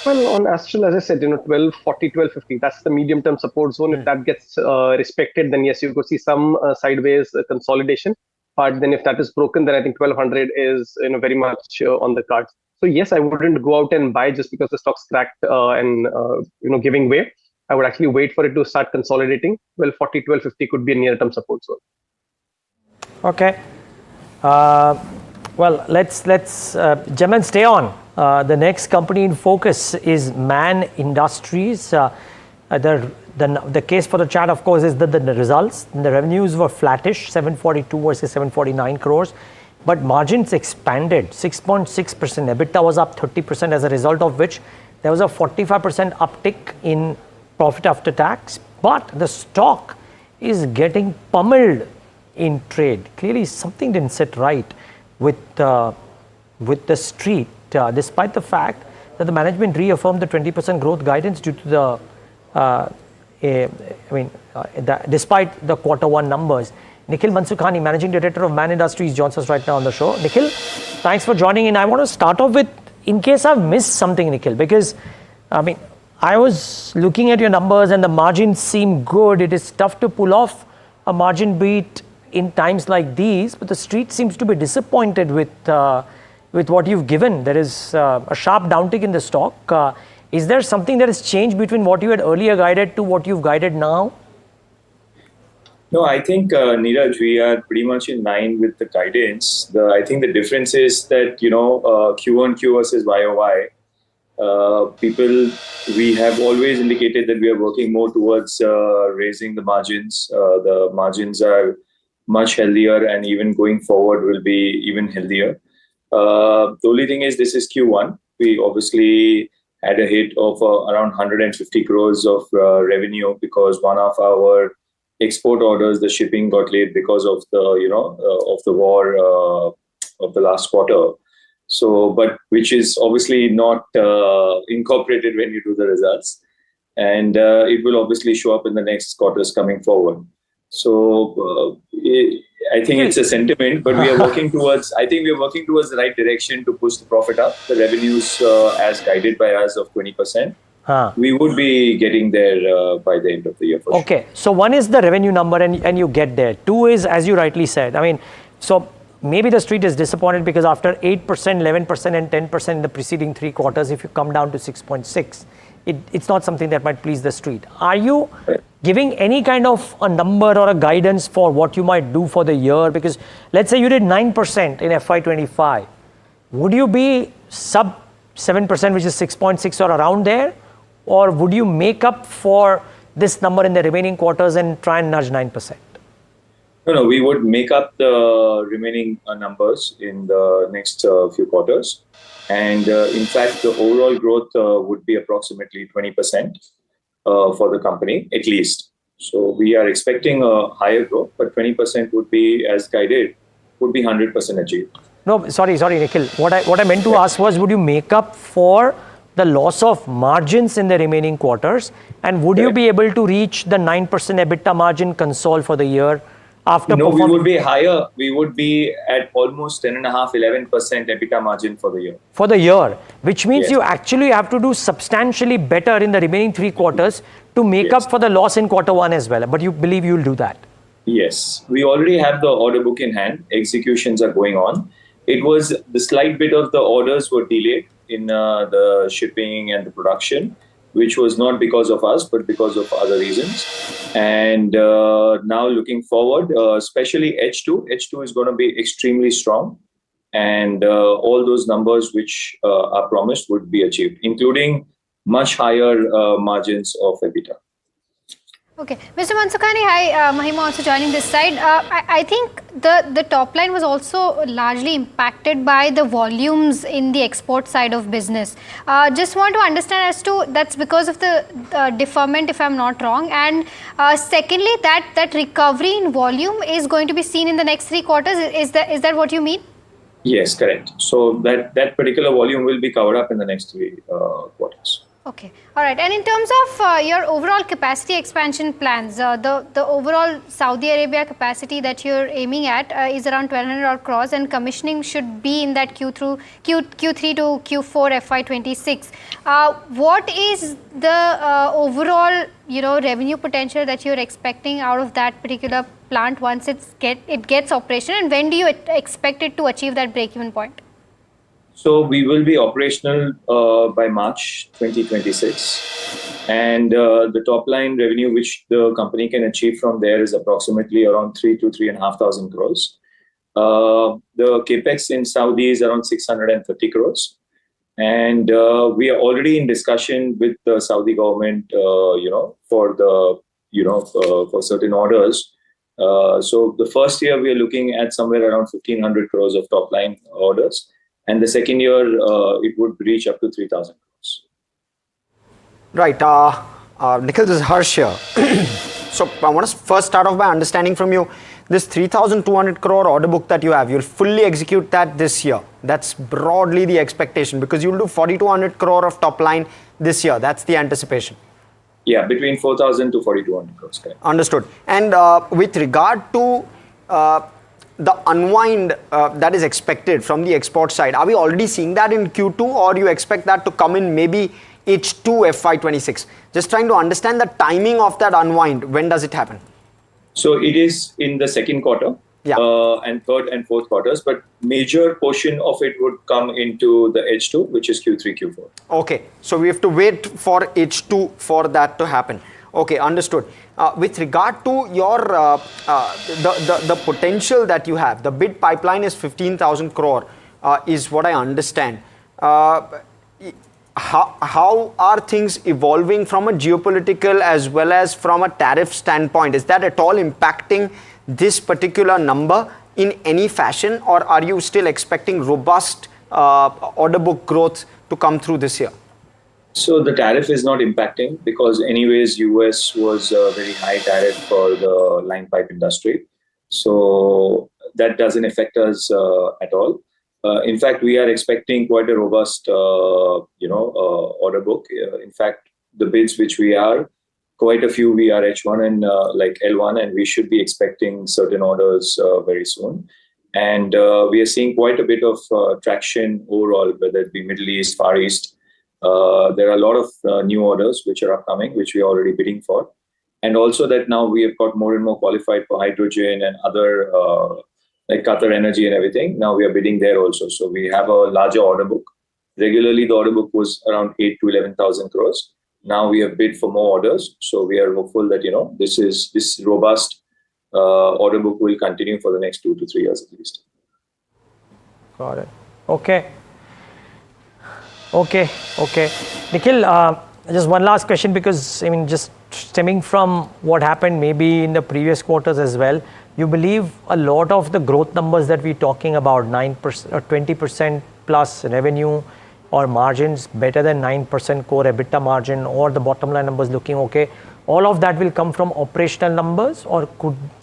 Well, on Astral, as I said, 1240, 1250, that's the medium-term support zone. If that gets respected, then yes, you could see some sideways consolidation. But then if that is broken, then I think 1200 is very much on the cards. So yes, I wouldn't go out and buy just because the stock's cracked and giving way. I would actually wait for it to start consolidating. 1240, 1250 could be a near-term support zone. Okay. Well, let's Jaman, stay on. The next company in focus is Man Industries. The case for the chart, of course, is that the results, the revenues were flattish, 742 versus 749 crores, but margins expanded 6.6%. EBITDA was up 30%, as a result of which there was a 45% uptick in profit after tax. But the stock is getting pummeled in trade. Clearly, something didn't sit right with the street, despite the fact that the management reaffirmed the 20% growth guidance due to the despite the Q1 numbers. Nikhil Mansukhani, Managing Director of Man Industries, joins us right now on the show. Nikhil, thanks for joining in. I want to start off with, in case I've missed something, Nikhil, because I was looking at your numbers and the margins seem good. It is tough to pull off a margin beat in times like these, but the street seems to be disappointed with what you've given. There is a sharp downtick in the stock. Is there something that has changed between what you had earlier guided to what you've guided now? No, I think, Neeraj, we are pretty much in line with the guidance. I think the difference is that, Q1Q versus YOY, we have always indicated that we are working more towards raising the margins. The margins are much healthier, and even going forward will be even healthier. The only thing is, this is Q1. We obviously had a hit of around 150 crores of revenue because one of our export orders, the shipping got late because of the of the war of the last quarter. So, but which is obviously not incorporated when you do the results, and it will obviously show up in the next quarters coming forward. So I think it's a sentiment, but we are working towards. I think we are working towards the right direction to push the profit up. The revenues, as guided by us, of 20%. We would be getting there by the end of the year. For okay, sure. So one is the revenue number, and you get there. Two is, as you rightly said, so maybe the street is disappointed because after 8%, 11% and 10% in the preceding 3 quarters, if you come down to 6.6, it's not something that might please the street. Are you giving any kind of a number or a guidance for what you might do for the year? Because let's say you did 9% in FY25. Would you be sub 7%, which is 6.6 or around there? Or would you make up for this number in the remaining quarters and try and nudge 9%? No, we would make up the remaining numbers in the next few quarters. And in fact, the overall growth would be approximately 20% for the company, at least. So we are expecting a higher growth, but 20% would be, as guided, would be 100% achieved. No, sorry, Nikhil. What I meant to ask was, would you make up for the loss of margins in the remaining quarters? And would you be able to reach the 9% EBITDA margin console for the year? No, we would be higher. We would be at almost 10.5%, 11% EBITDA margin for the year. For the year, which means you actually have to do substantially better in the remaining 3 quarters to make up for the loss in Q1 as well. But you believe you will do that? Yes. We already have the order book in hand. Executions are going on. It was the slight bit of the orders were delayed in the shipping and the production, which was not because of us, but because of other reasons. And now looking forward, especially H2 is going to be extremely strong. And all those numbers which are promised would be achieved, including much higher margins of EBITDA. Okay. Mr. Mansukhani, hi, Mahima also joining this side. I think the top line was also largely impacted by the volumes in the export side of business. Just want to understand as to that's because of the deferment, if I'm not wrong. And secondly, that recovery in volume is going to be seen in the next 3 quarters. Is that what you mean? Yes, correct. So that particular volume will be covered up in the next 3 quarters. Okay, all right. And in terms of your overall capacity expansion plans, the overall Saudi Arabia capacity that you're aiming at is around 1,200 crores, and commissioning should be in that Q3 to Q4 FY26. What is the overall revenue potential that you're expecting out of that particular plant once it gets operational, and when do you expect it to achieve that break-even point? So we will be operational by March 2026, and the top line revenue which the company can achieve from there is approximately around 3 to 3,500 crores. The capex in Saudi is around 630 crores, and we are already in discussion with the Saudi government, for for certain orders. So the first year we are looking at somewhere around 1,500 crores of top line orders. And the second year, it would reach up to 3,000 crores. Right. Nikhil, this is Harsh here. So I want to first start off by understanding from you, this 3,200 crore order book that you have, you'll fully execute that this year. That's broadly the expectation, because you'll do 4,200 crore of top line this year. That's the anticipation. Yeah, between 4,000 to 4,200 crores. Correct. Understood. And with regard to the unwind that is expected from the export side, are we already seeing that in Q2, or do you expect that to come in maybe H2 FY26? Just trying to understand the timing of that unwind. When does it happen? So it is in the second quarter, and third and fourth quarters, but major portion of it would come into the H2, which is Q3, Q4. Okay, so we have to wait for H2 for that to happen. Okay, understood. With regard to your the potential that you have, the bid pipeline is 15,000 crore, is what I understand. How are things evolving from a geopolitical as well as from a tariff standpoint? Is that at all impacting this particular number in any fashion, or are you still expecting robust order book growth to come through this year? So the tariff is not impacting, because anyways, US was a very high tariff for the line pipe industry. So that doesn't affect us at all. In fact, we are expecting quite a robust, order book. In fact, the bids which we are, quite a few we are H1 and like L1, and we should be expecting certain orders very soon. And we are seeing quite a bit of traction overall, whether it be Middle East, Far East. There are a lot of new orders which are upcoming, which we are already bidding for. And also that now we have got more and more qualified for hydrogen and other, like Qatar Energy and everything. Now we are bidding there also. So we have a larger order book. Regularly, the order book was around 8 to 11,000 crores. Now we have bid for more orders. So we are hopeful that, this robust order book will continue for the next 2 to 3 years at least. Got it. Okay. Nikhil, just one last question, because just stemming from what happened maybe in the previous quarters as well, you believe a lot of the growth numbers that we're talking about, 9% or 20% plus revenue or margins better than 9% core EBITDA margin, or the bottom line numbers looking okay, all of that will come from operational numbers, or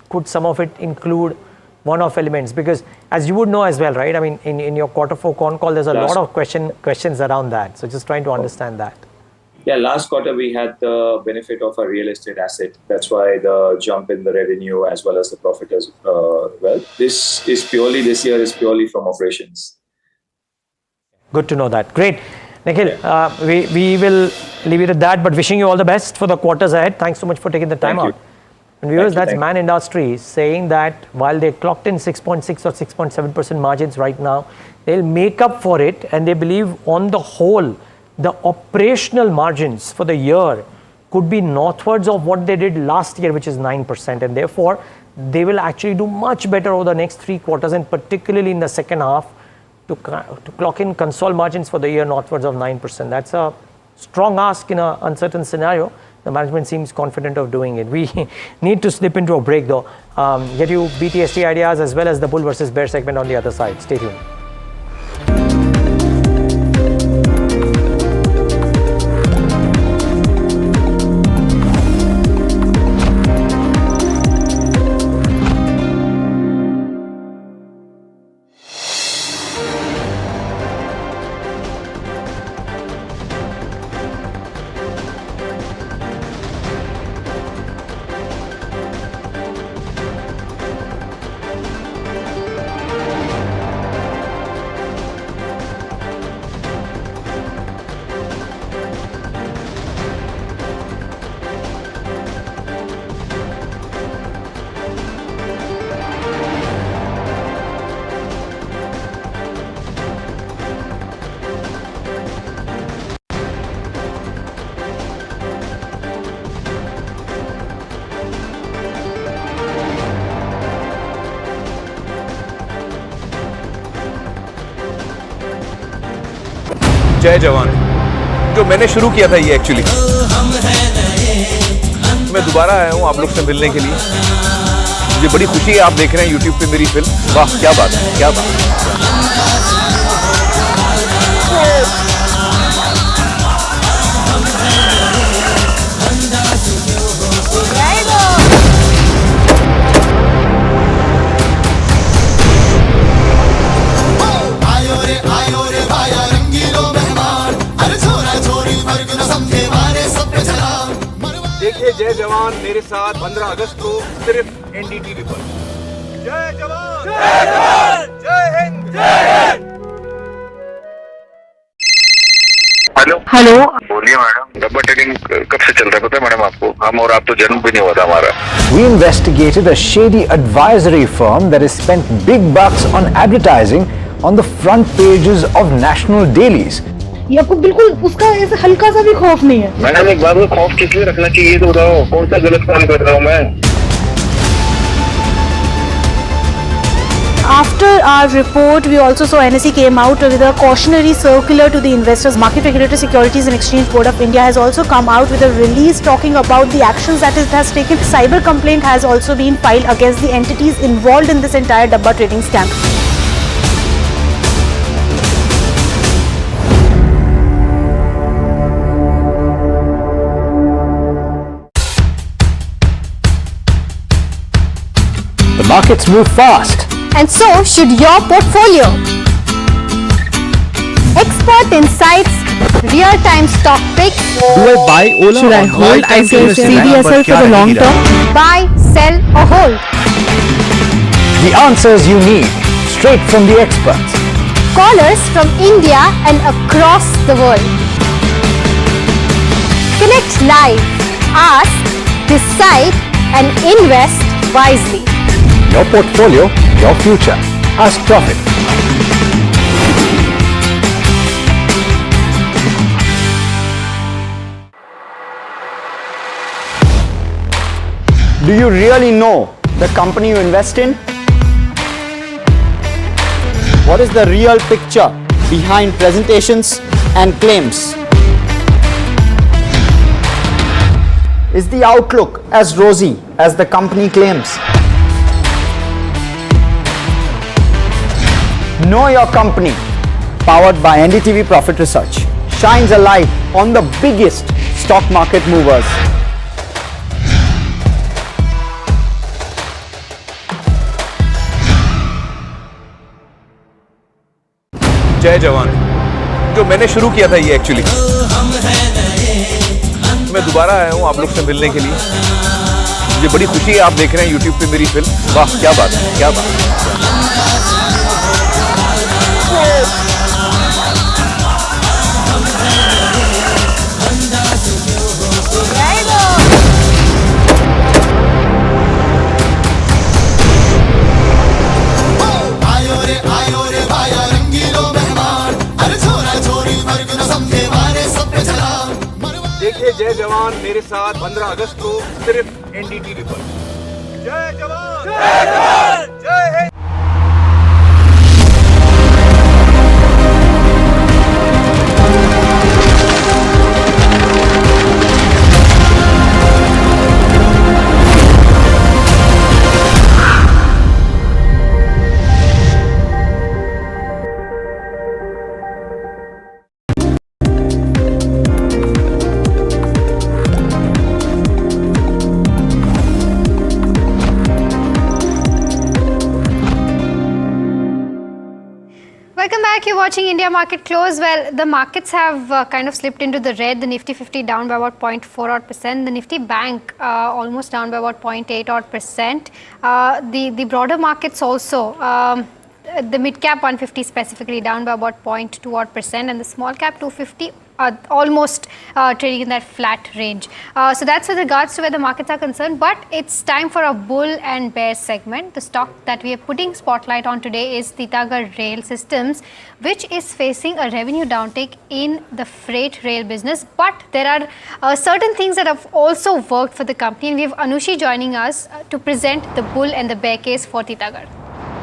could some of it include one-off elements? Because as you would know as well, right? In your quarter 4 con call, there's a lot of questions around that. So just trying to understand that. Yeah, last quarter we had the benefit of a real estate asset. That's why the jump in the revenue as well as the profit as well. This year is purely from operations. Good to know that. Great. Nikhil, we will leave it at that, but wishing you all the best for the quarters ahead. Thanks so much for taking the time out. And viewers, that's Man Industries saying that while they clocked in 6.6 or 6.7% margins right now, they'll make up for it, and they believe on the whole, the operational margins for the year could be northwards of what they did last year, which is 9%. And therefore, they will actually do much better over the next 3 quarters, and particularly in the second half, to clock in console margins for the year northwards of 9%. That's a strong ask in an uncertain scenario. The management seems confident of doing it. We need to slip into a break though. Get you BTST ideas as well as the bull versus bear segment on the other side. Stay tuned. जय जवान जो मैंने शुरू किया था ये actually मैं दोबारा आया हूँ आप लोग से मिलने के लिए मुझे बड़ी खुशी है आप देख रहे हैं YouTube पे मेरी फिल्म वाह क्या बात है क्या बात है देखिए जय जवान मेरे साथ 15 अगस्त को सिर्फ NDTV पर जय जवान जय हिंद हेलो हेलो बोलिए मैडम डब्बा ट्रेडिंग कब से चल रहा है पता है मैडम आपको हम और आप तो जन्म भी नहीं हुआ था हमारा We investigated a shady advisory firm that has spent big bucks on advertising on the front pages of national dailies. ये आपको बिल्कुल उसका ऐसे हल्का सा भी खौफ नहीं है मैडम एक बार में खौफ किस लिए रखना चाहिए तो बताओ कौन सा गलत काम कर रहा हूँ मैं After our report, we also saw NSE came out with a cautionary circular to the investors. Market Regulator Securities and Exchange Board of India has also come out with a release talking about the actions that it has taken. Cyber complaint has also been filed against the entities involved in this entire dabba trading scam. The markets move fast. And so should your portfolio. Expert insights, real-time stock picks. Do I buy Ola? Should I hold CDSL for the long term? Buy, sell or hold. The answers you need, straight from the experts. Callers from India and across the world. Connect live, ask, decide and invest wisely. Your portfolio, your future. Ask Profit. Do you really know the company you invest in? What is the real picture behind presentations and claims? Is the outlook as rosy as the company claims? Know Your Company, powered by NDTV Profit Research, shines a light on the biggest stock market movers. जय जवान जो मैंने शुरू किया था ये actually मैं दोबारा आया हूँ आप लोग से मिलने के लिए मुझे बड़ी खुशी है आप देख रहे हैं YouTube पे मेरी फिल्म वाह क्या बात है क्या बात है देखिए जय जवान मेरे साथ 15 अगस्त को सिर्फ NDTV पर जय जवान जय Hind Welcome back. You're watching India Market Close. Well, the markets have kind of slipped into the red. The Nifty 50 down by about 0.4%. The Nifty Bank almost down by about 0.8%. The broader markets also. The mid cap 150 specifically down by about 0.2%, and the small cap 250 almost trading in that flat range. So that's with regards to where the markets are concerned, but it's time for a bull and bear segment. The stock that we are putting spotlight on today is Titagarh Rail Systems, which is facing a revenue downtick in the freight rail business, but there are certain things that have also worked for the company, and we have Anushi joining us to present the bull and the bear case for Titagarh.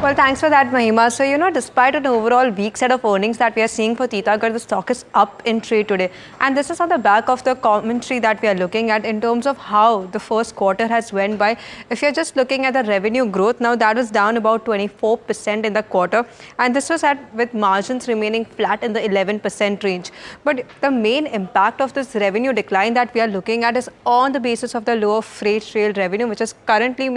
Well, thanks for that, Mahima. So, despite an overall weak set of earnings that we are seeing for Titagarh, the stock is up in trade today. And this is on the back of the commentary that we are looking at in terms of how the first quarter has went by. If you're just looking at the revenue growth, now that was down about 24% in the quarter. And this was with margins remaining flat in the 11% range. But the main impact of this revenue decline that we are looking at is on the basis of the lower freight rail revenue, which is currently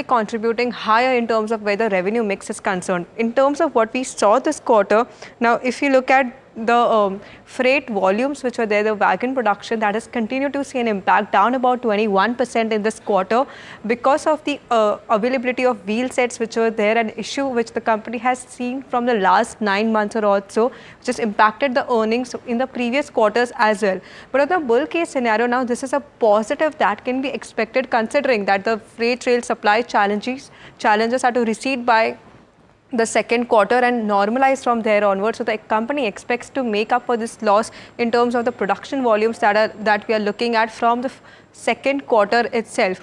contributing higher in terms of where the revenue mix is concerned. In terms of what we saw this quarter, now if you look at the freight volumes which were there, the wagon production that has continued to see an impact, down about 21% in this quarter because of the availability of wheel sets which were there, an issue which the company has seen from the last 9 months or so, which has impacted the earnings in the previous quarters as well. But on the bull case scenario, now this is a positive that can be expected considering that the freight rail supply challenges are to recede by the second quarter and normalize from there onwards. So the company expects to make up for this loss in terms of the production volumes that we are looking at from the second quarter itself,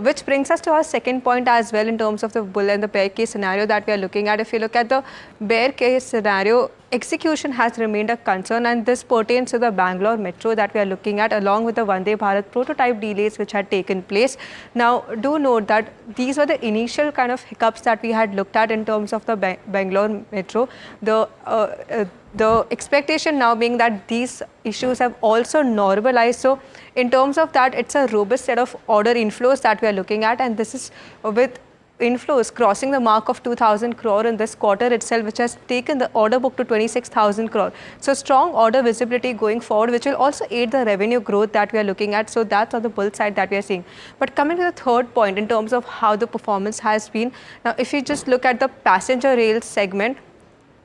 which brings us to our second point as well in terms of the bull and the bear case scenario that we are looking at. If you look at the bear case scenario, execution has remained a concern, and this pertains to the Bangalore Metro that we are looking at, along with the Vande Bharat prototype delays which had taken place. Now, do note that these were the initial kind of hiccups that we had looked at in terms of the Bangalore Metro. The expectation now being that these issues have also normalized. So, in terms of that, it's a robust set of order inflows that we are looking at, and this is with inflows crossing the mark of 2,000 crore in this quarter itself, which has taken the order book to 26,000 crore. So strong order visibility going forward, which will also aid the revenue growth that we are looking at. So that's on the bull side that we are seeing. But coming to the third point in terms of how the performance has been, now if you just look at the passenger rail segment,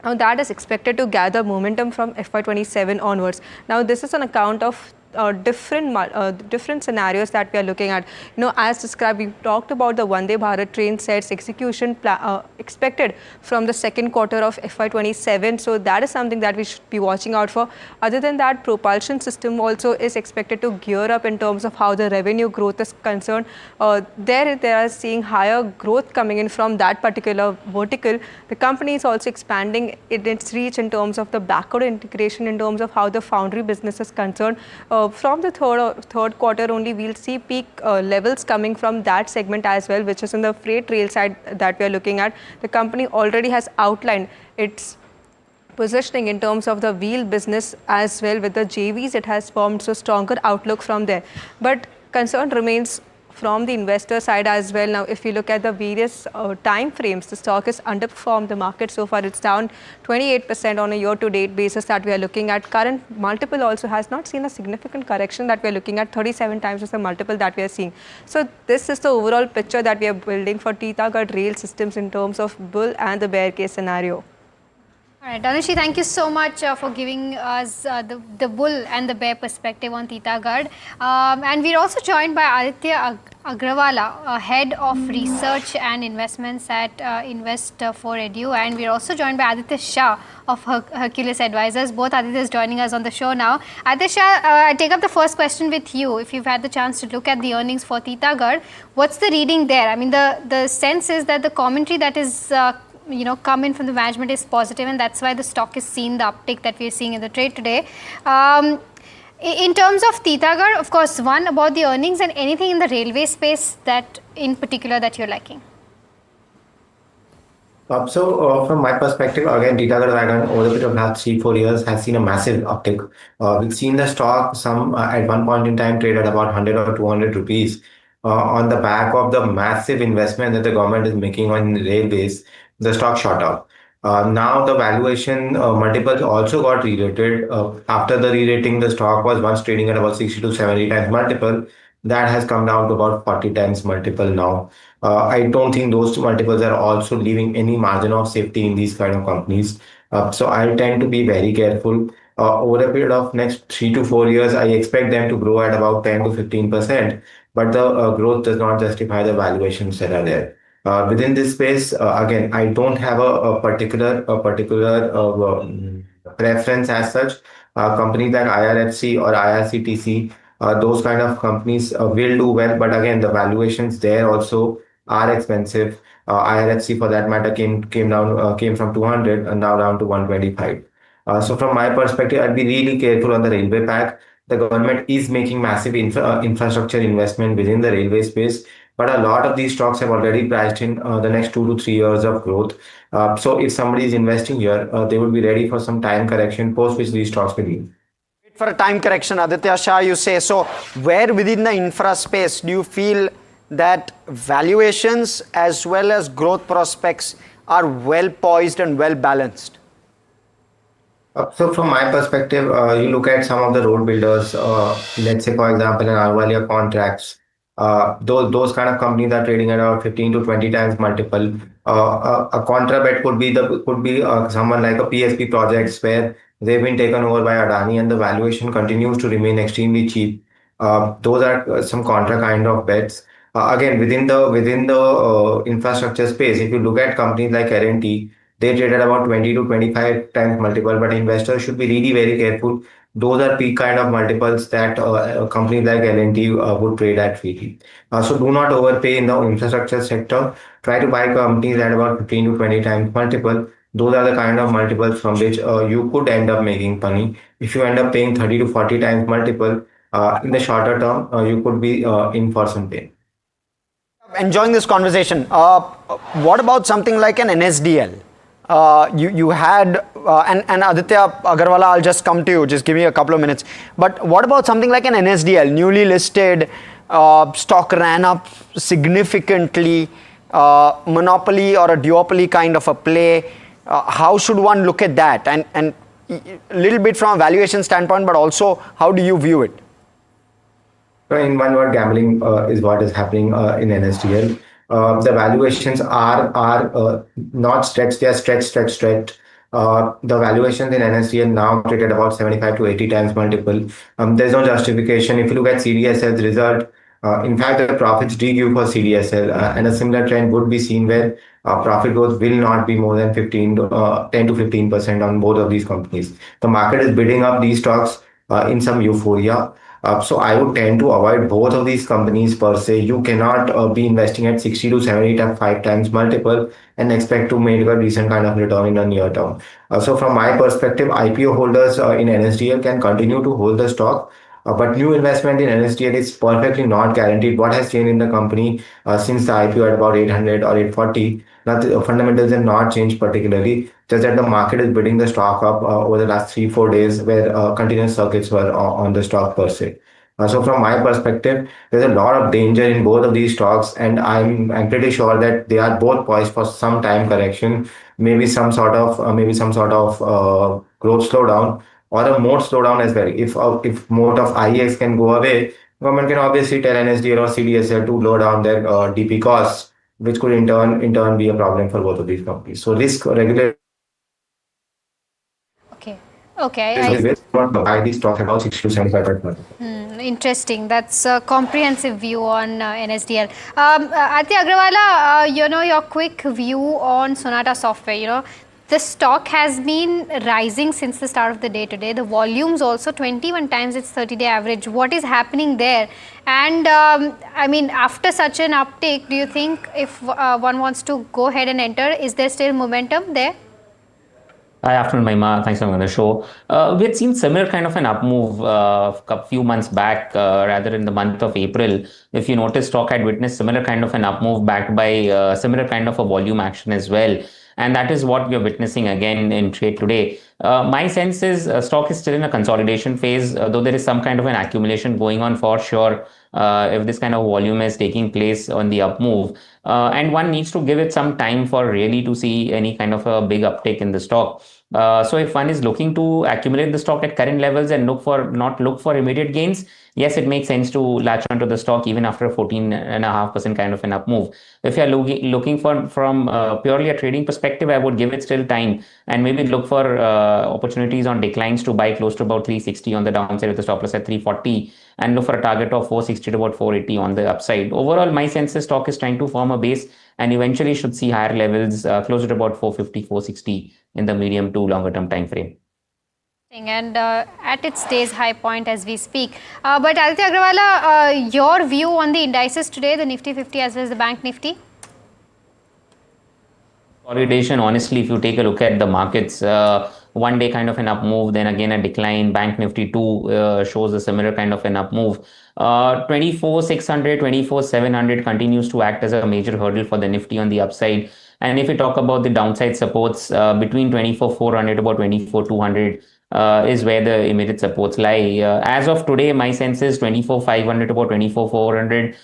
now that is expected to gather momentum from FY27 onwards. Now this is on account of different scenarios that we are looking at. As described, we talked about the Vande Bharat train sets execution expected from the second quarter of FY27. So that is something that we should be watching out for. Other than that, propulsion system also is expected to gear up in terms of how the revenue growth is concerned. They are seeing higher growth coming in from that particular vertical. The company is also expanding its reach in terms of the backward integration, in terms of how the foundry business is concerned. From the third quarter only, we'll see peak levels coming from that segment as well, which is in the freight rail side that we are looking at. The company already has outlined its positioning in terms of the wheel business as well with the JVs it has formed, so stronger outlook from there. But concern remains from the investor side as well. Now, if you look at the various time frames, the stock has underperformed the market so far. It's down 28% on a year-to-date basis that we are looking at. Current multiple also has not seen a significant correction that we are looking at. 37 times is the multiple that we are seeing. So this is the overall picture that we are building for Titagarh Rail Systems in terms of bull and the bear case scenario. All right, Dhanushi, thank you so much for giving us the bull and the bear perspective on Titagarh. And we're also joined by Aditya Agrawala, Head of Research and Investments at Invest4Edu. And we're also joined by Aditya Shah of Hercules Advisors. Both Adityas joining us on the show now. Aditya Shah, I take up the first question with you. If you've had the chance to look at the earnings for Titagarh, what's the reading there? I mean, the sense is that the commentary that is come in from the management is positive, and that's why the stock is seeing the uptick that we are seeing in the trade today. In terms of Titagarh, of course, one about the earnings and anything in the railway space that in particular that you're liking. So from my perspective, again, Titagarh Wagon over the period of last 3-4 years has seen a massive uptick. We've seen the stock at one point in time trade at about 100 or 200 rupees on the back of the massive investment that the government is making on railways. The stock shot up. Now the valuation multiples also got re-rated. After the re-rating, the stock was once trading at about 60 to 70 times multiple. That has come down to about 40 times multiple now. I don't think those two multiples are also leaving any margin of safety in these kind of companies. So I tend to be very careful. Over a period of next 3 to 4 years, I expect them to grow at about 10 to 15%. But the growth does not justify the valuations that are there. Within this space, again, I don't have a particular preference as such. Companies like IRFC or IRCTC, those kind of companies will do well. But again, the valuations there also are expensive. IRFC for that matter came from 200 and now down to 125. So from my perspective, I'd be really careful on the railway pack. The government is making massive infrastructure investment within the railway space, but a lot of these stocks have already priced in the next 2 to 3 years of growth. So if somebody is investing here, they would be ready for some time correction, post which these stocks will leave. For a time correction, Aditya Shah, you say. So where within the infra space do you feel that valuations as well as growth prospects are well poised and well balanced? So from my perspective, you look at some of the road builders, let's say for example, in Ahluwalia Contracts, those kind of companies are trading at about 15 to 20 times multiple. A contra bet could be someone like a PSP Projects where they've been taken over by Adani and the valuation continues to remain extremely cheap. Those are some contra kind of bets. Again, within the infrastructure space, if you look at companies like L&T, they trade at about 20 to 25 times multiple, but investors should be really very careful. Those are peak kind of multiples that companies like L&T would trade at freely. So do not overpay in the infrastructure sector. Try to buy companies at about 15 to 20 times multiple. Those are the kind of multiples from which you could end up making money. If you end up paying 30 to 40 times multiple, in the shorter term, you could be in for some pain. Enjoying this conversation. What about something like an NSDL? You had, and Aditya Agarwala, I'll just come to you, just give me a couple of minutes. But what about something like an NSDL, newly listed, stock ran up significantly, monopoly or a duopoly kind of a play? How should one look at that? And a little bit from a valuation standpoint, but also how do you view it? In one word, gambling is what is happening in NSDL. The valuations are not stretched, they are stretched. The valuations in NSDL now traded about 75 to 80 times multiple. There's no justification. If you look at CDSL's result, in fact, the profits degrew for CDSL, and a similar trend would be seen where profit growth will not be more than 10 to 15% on both of these companies. The market is bidding up these stocks in some euphoria. So I would tend to avoid both of these companies per se. You cannot be investing at 60 to 75 times multiple and expect to make a decent kind of return in the near term. So from my perspective, IPO holders in NSDL can continue to hold the stock. But new investment in NSDL is perfectly not guaranteed. What has changed in the company since the IPO at about 800 or 840? The fundamentals have not changed particularly. Just that the market is bidding the stock up over the last 3-4 days where continuous circuits were on the stock per se. So from my perspective, there's a lot of danger in both of these stocks, and I'm pretty sure that they are both poised for some time correction, maybe some sort of growth slowdown or a mode slowdown as well. If mode of IEX can go away, government can obviously tell NSDL or CDSL to lower down their DP costs, which could in turn be a problem for both of these companies. So risk regulation. Okay. Buy these stocks about 60 to 75%. Interesting. That's a comprehensive view on NSDL. Aditya Agarwala, your quick view on Sonata Software. The stock has been rising since the start of the day today. The volumes also 21 times its 30-day average. What is happening there? And after such an uptake, do you think if one wants to go ahead and enter, is there still momentum there? Hi, afternoon, Mahima. Thanks for coming on the show. We had seen similar kind of an up move a few months back, rather in the month of April. If you notice, stock had witnessed similar kind of an up move backed by similar kind of a volume action as well. And that is what we are witnessing again in trade today. My sense is stock is still in a consolidation phase, though there is some kind of an accumulation going on for sure. If this kind of volume is taking place on the up move, and one needs to give it some time for really to see any kind of a big uptake in the stock. So if one is looking to accumulate the stock at current levels and not look for immediate gains, yes, it makes sense to latch onto the stock even after a 14.5% kind of an up move. If you are looking from purely a trading perspective, I would give it still time and maybe look for opportunities on declines to buy close to about 360 on the downside with the stop loss at 340 and look for a target of 460 to about 480 on the upside. Overall, my sense is stock is trying to form a base and eventually should see higher levels closer to about 450, 460 in the medium to longer term time frame. And at its day's high point as we speak. But Aditya Agarwala, your view on the indices today, the Nifty 50 as well as the Bank Nifty? Consolidation, honestly, if you take a look at the markets, one day kind of an up move, then again a decline. Bank Nifty 2 shows a similar kind of an up move. 24,600, 24,700 continues to act as a major hurdle for the Nifty on the upside. And if we talk about the downside supports, between 24,400 about 24,200 is where the immediate supports lie. As of today, my sense is 24,500 about 24,400.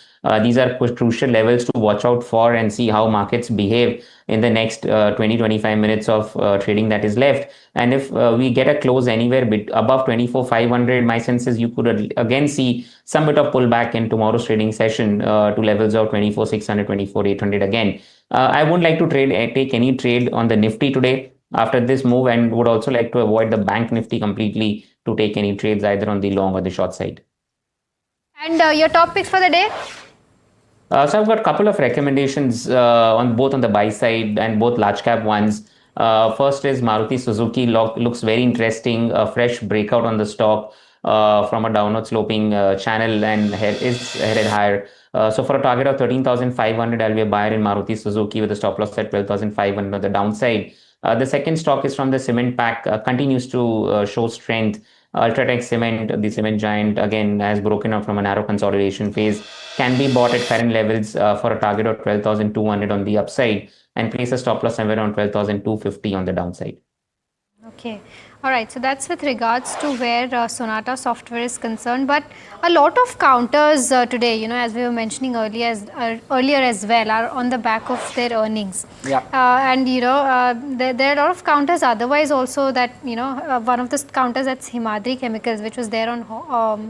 These are crucial levels to watch out for and see how markets behave in the next 20-25 minutes of trading that is left. And if we get a close anywhere above 24,500, my sense is you could again see some bit of pullback in tomorrow's trading session to levels of 24,600, 24,800 again. I wouldn't like to take any trade on the Nifty today after this move, and would also like to avoid the Bank Nifty completely to take any trades either on the long or the short side. And your top picks for the day? So I've got a couple of recommendations on both on the buy side and both large cap ones. First is Maruti Suzuki. Looks very interesting. A fresh breakout on the stock from a downward sloping channel and is headed higher. So for a target of 13,500, I'll be a buyer in Maruti Suzuki with a stop loss at 12,500 on the downside. The second stock is from the cement pack, continues to show strength. Ultratech Cement, the cement giant, again has broken up from a narrow consolidation phase, can be bought at current levels for a target of 12,200 on the upside and place a stop loss somewhere around 12,250 on the downside. Okay. All right. So that's with regards to where Sonata Software is concerned. But a lot of counters today, as we were mentioning earlier as well, are on the back of their earnings. Yeah. And, there are a lot of counters otherwise also that, one of the counters, that's Himadri Chemicals, which was there on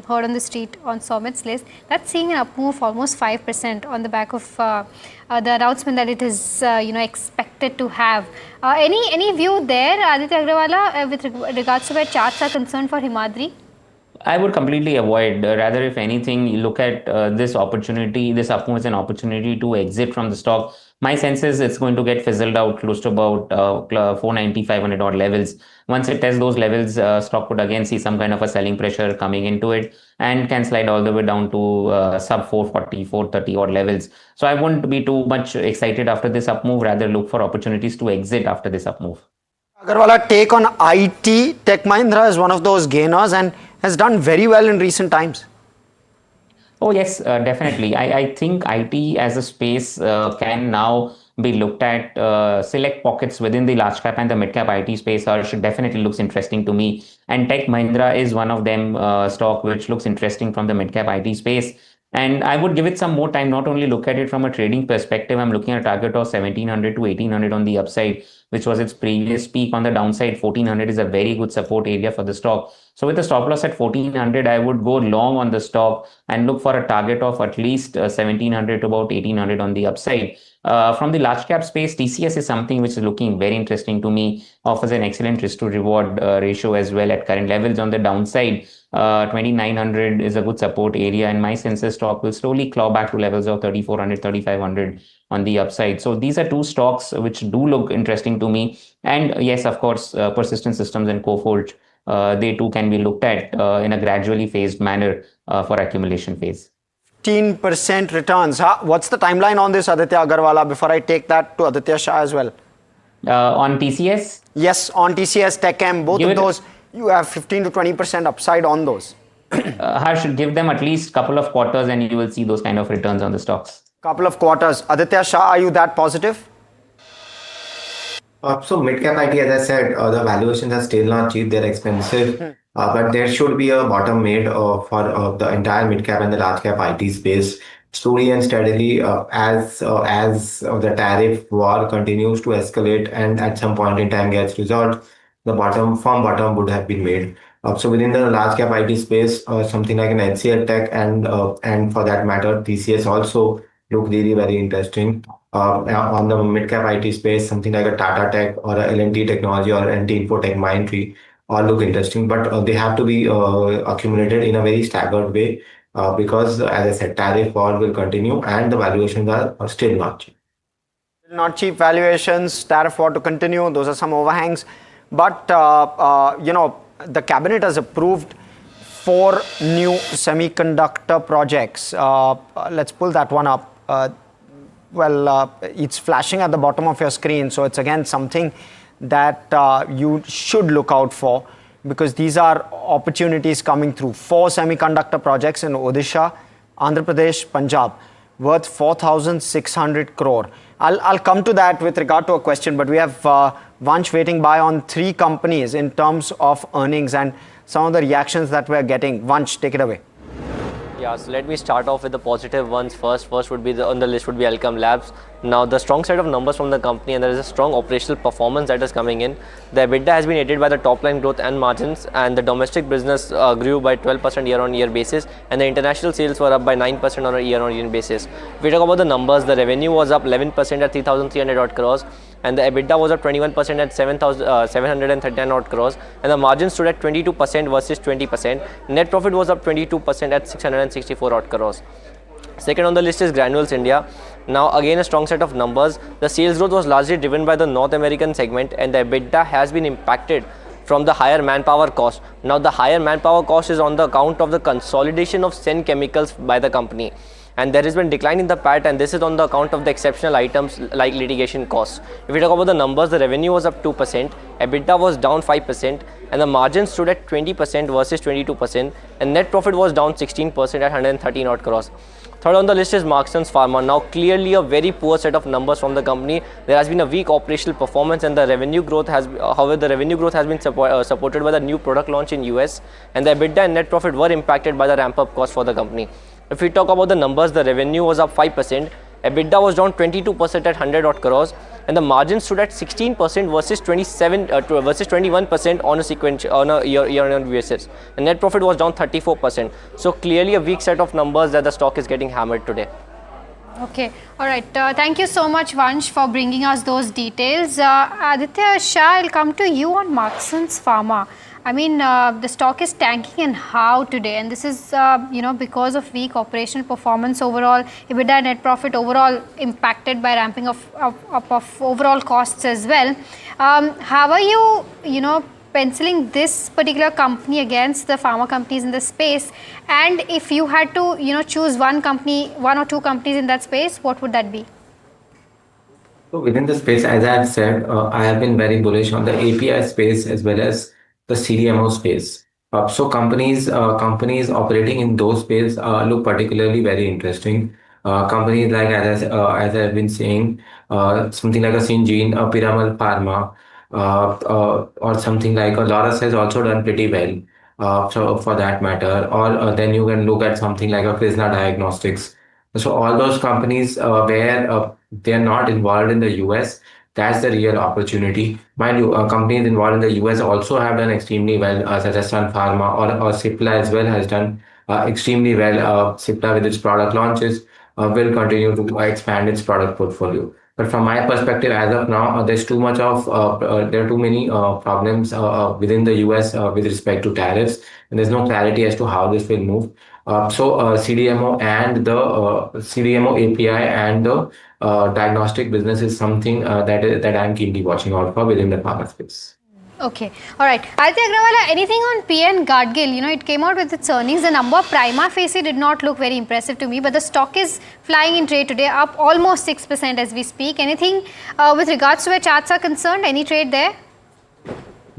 heard on the street on Somit's list. That's seeing an up move of almost 5% on the back of the announcement that it is, expected to have. Any view there, Aditya Agrawala, with regards to where charts are concerned for Himadri? I would completely avoid. Rather, if anything, you look at this opportunity, this up move is an opportunity to exit from the stock. My sense is it's going to get fizzled out close to about 490, 500 odd levels. Once it tests those levels, stock would again see some kind of a selling pressure coming into it and can slide all the way down to sub 440, 430 odd levels. So I wouldn't be too much excited after this up move. Rather, look for opportunities to exit after this up move. Agarwala, take on IT. Tech Mahindra is one of those gainers and has done very well in recent times. Oh, yes, definitely. I think IT as a space can now be looked at. Select pockets within the large cap and the mid cap IT space should definitely looks interesting to me. And Tech Mahindra is one of them stock which looks interesting from the mid cap IT space. And I would give it some more time, not only look at it from a trading perspective. I'm looking at a target of 1700 to 1800 on the upside, which was its previous peak. On the downside, 1400 is a very good support area for the stock. So with a stop loss at 1400, I would go long on the stock and look for a target of at least 1700 to about 1800 on the upside. From the large cap space, TCS is something which is looking very interesting to me, offers an excellent risk to reward ratio as well at current levels. On the downside, 2900 is a good support area, and my sense is stock will slowly claw back to levels of 3400, 3500 on the upside. So these are two stocks which do look interesting to me. And yes, of course, Persistent Systems and Coforge, they too can be looked at in a gradually phased manner for accumulation phase. 15% returns. What's the timeline on this, Aditya Agarwala, before I take that to Aditya Shah as well? On TCS? Yes, on TCS, TechM, both of those, you have 15 to 20% upside on those. Harsh, give them at least a couple of quarters and you will see those kind of returns on the stocks. Couple of quarters. Aditya Shah, are you that positive? So mid-cap IT, as I said, the valuations are still not cheap, they're expensive. But there should be a bottom made for the entire mid-cap and the large-cap IT space. Slowly and steadily, as the tariff war continues to escalate and at some point in time gets resolved, the firm bottom would have been made. So within the large-cap IT space, something like an HCL Tech and for that matter, TCS also look really very interesting. On the mid-cap IT space, something like a Tata Tech or a L&T Technology or NT Infotech Mindtree all look interesting, but they have to be accumulated in a very staggered way because, as I said, tariff war will continue and the valuations are still not cheap. Not cheap valuations, tariff war to continue, those are some overhangs. But, the cabinet has approved 4 new semiconductor projects. Let's pull that one up. it's flashing at the bottom of your screen. So it's again something that you should look out for, because these are opportunities coming through. 4 semiconductor projects in Odisha, Andhra Pradesh, Punjab, worth 4,600 crore. I'll come to that with regard to a question, but we have Vansh waiting by on 3 companies in terms of earnings and some of the reactions that we're getting. Vansh, take it away. Yeah, so let me start off with the positive ones first. First would be on the list would be Alchem Labs. Now the strong set of numbers from the company, and there is a strong operational performance that is coming in. The EBITDA has been aided by the top line growth and margins, and the domestic business grew by 12% year-on-year basis, and the international sales were up by 9% on a year-on-year basis. If we talk about the numbers, the revenue was up 11% at 3,300 odd crores, and the EBITDA was up 21% at 739 odd crores, and the margin stood at 22% versus 20%. Net profit was up 22% at 664 odd crores. Second on the list is Granules India. Now again a strong set of numbers. The sales growth was largely driven by the North American segment, and the EBITDA has been impacted from the higher manpower cost. Now the higher manpower cost is on the account of the consolidation of Sen Chemicals by the company, and there has been decline in the PAT, and this is on the account of the exceptional items like litigation costs. If we talk about the numbers, the revenue was up 2%, EBITDA was down 5%, and the margin stood at 20% versus 22%, and net profit was down 16% at 113 odd crores. Third on the list is Marksans Pharma. Now clearly a very poor set of numbers from the company. There has been a weak operational performance, and the revenue growth has, however, the revenue growth has been supported by the new product launch in US, and the EBITDA and net profit were impacted by the ramp-up cost for the company. If we talk about the numbers, the revenue was up 5%, EBITDA was down 22% at 100 odd crores, and the margin stood at 16% versus 21% on a year-on-year basis. And net profit was down 34%. So clearly a weak set of numbers that the stock is getting hammered today. Okay, all right. Thank you so much, Vansh, for bringing us those details. Aditya Shah, I'll come to you on Marksans Pharma. I mean, the stock is tanking, and how today? And this is, because of weak operational performance overall, EBITDA net profit overall impacted by ramping up of overall costs as well. How are you, penciling this particular company against the pharma companies in the space? And if you had to, choose one or two companies in that space, what would that be? So within the space, as I have said, I have been very bullish on the API space as well as the CDMO space. So companies operating in those space look particularly very interesting. Companies like, as I have been saying, something like a Syngene, a Piramal Pharma, or something like a Laurus has also done pretty well. So for that matter, or then you can look at something like a Krishna Diagnostics. So all those companies where they are not involved in the US, that's the real opportunity. Mind you, companies involved in the US also have done extremely well, such as Sun Pharma or Cipla as well has done extremely well. Cipla with its product launches will continue to expand its product portfolio. But from my perspective, as of now, there are too many problems within the US with respect to tariffs, and there's no clarity as to how this will move. So CDMO and the CDMO API and the diagnostic business is something that I'm keenly watching out for within the pharma space. Okay, all right. Aditya Agrawala, anything on PN Gadgil? It came out with its earnings. The number prima facie did not look very impressive to me, but the stock is flying in trade today, up almost 6% as we speak. Anything with regards to where charts are concerned? Any trade there?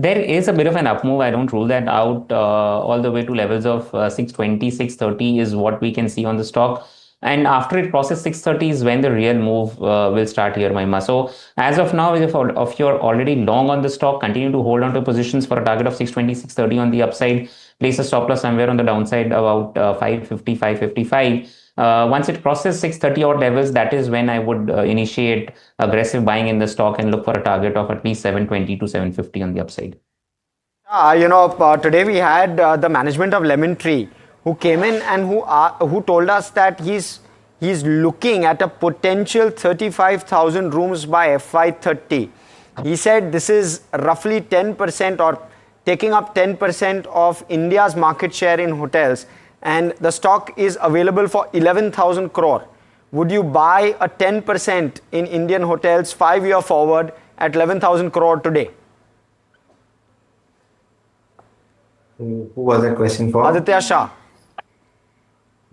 There is a bit of an up move. I don't rule that out. All the way to levels of 620, 630 is what we can see on the stock. And after it crosses 630 is when the real move will start here, Mahima. So as of now, if you're already long on the stock, continue to hold on to positions for a target of 620, 630 on the upside. Place a stop loss somewhere on the downside about 550, 555. Once it crosses 630 odd levels, that is when I would initiate aggressive buying in the stock and look for a target of at least 720 to 750 on the upside. Today we had the management of Lemon Tree, who came in and who told us that he's looking at a potential 35,000 rooms by FY30. He said this is roughly 10% or taking up 10% of India's market share in hotels, and the stock is available for 11,000 crore. Would you buy a 10% in Indian hotels 5-year forward at 11,000 crore today? Who was that question for? Aditya Shah.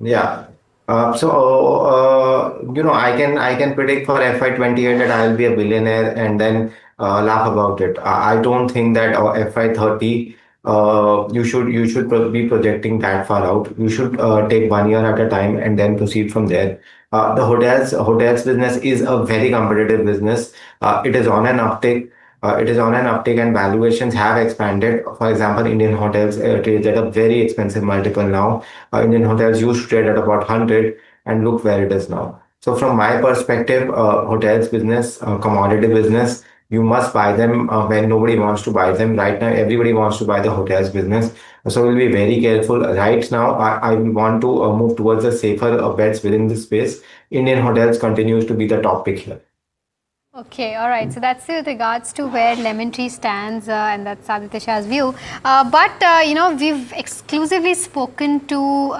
Yeah. I can predict for FY28 that I will be a billionaire and then laugh about it. I don't think that FY30 you should be projecting that far out. You should take 1 year at a time and then proceed from there. The hotels business is a very competitive business. It is on an uptick. And valuations have expanded. For example, Indian hotels trades at a very expensive multiple now. Indian hotels used to trade at about 100, and look where it is now. So from my perspective, hotels business, commodity business, you must buy them when nobody wants to buy them. Right now, everybody wants to buy the hotels business. So we'll be very careful. Right now, I want to move towards the safer bets within this space. Indian hotels continues to be the top pick here. Okay, all right. So that's with regards to where Lemon Tree stands, and that's Aditya Shah's view. But we've exclusively spoken to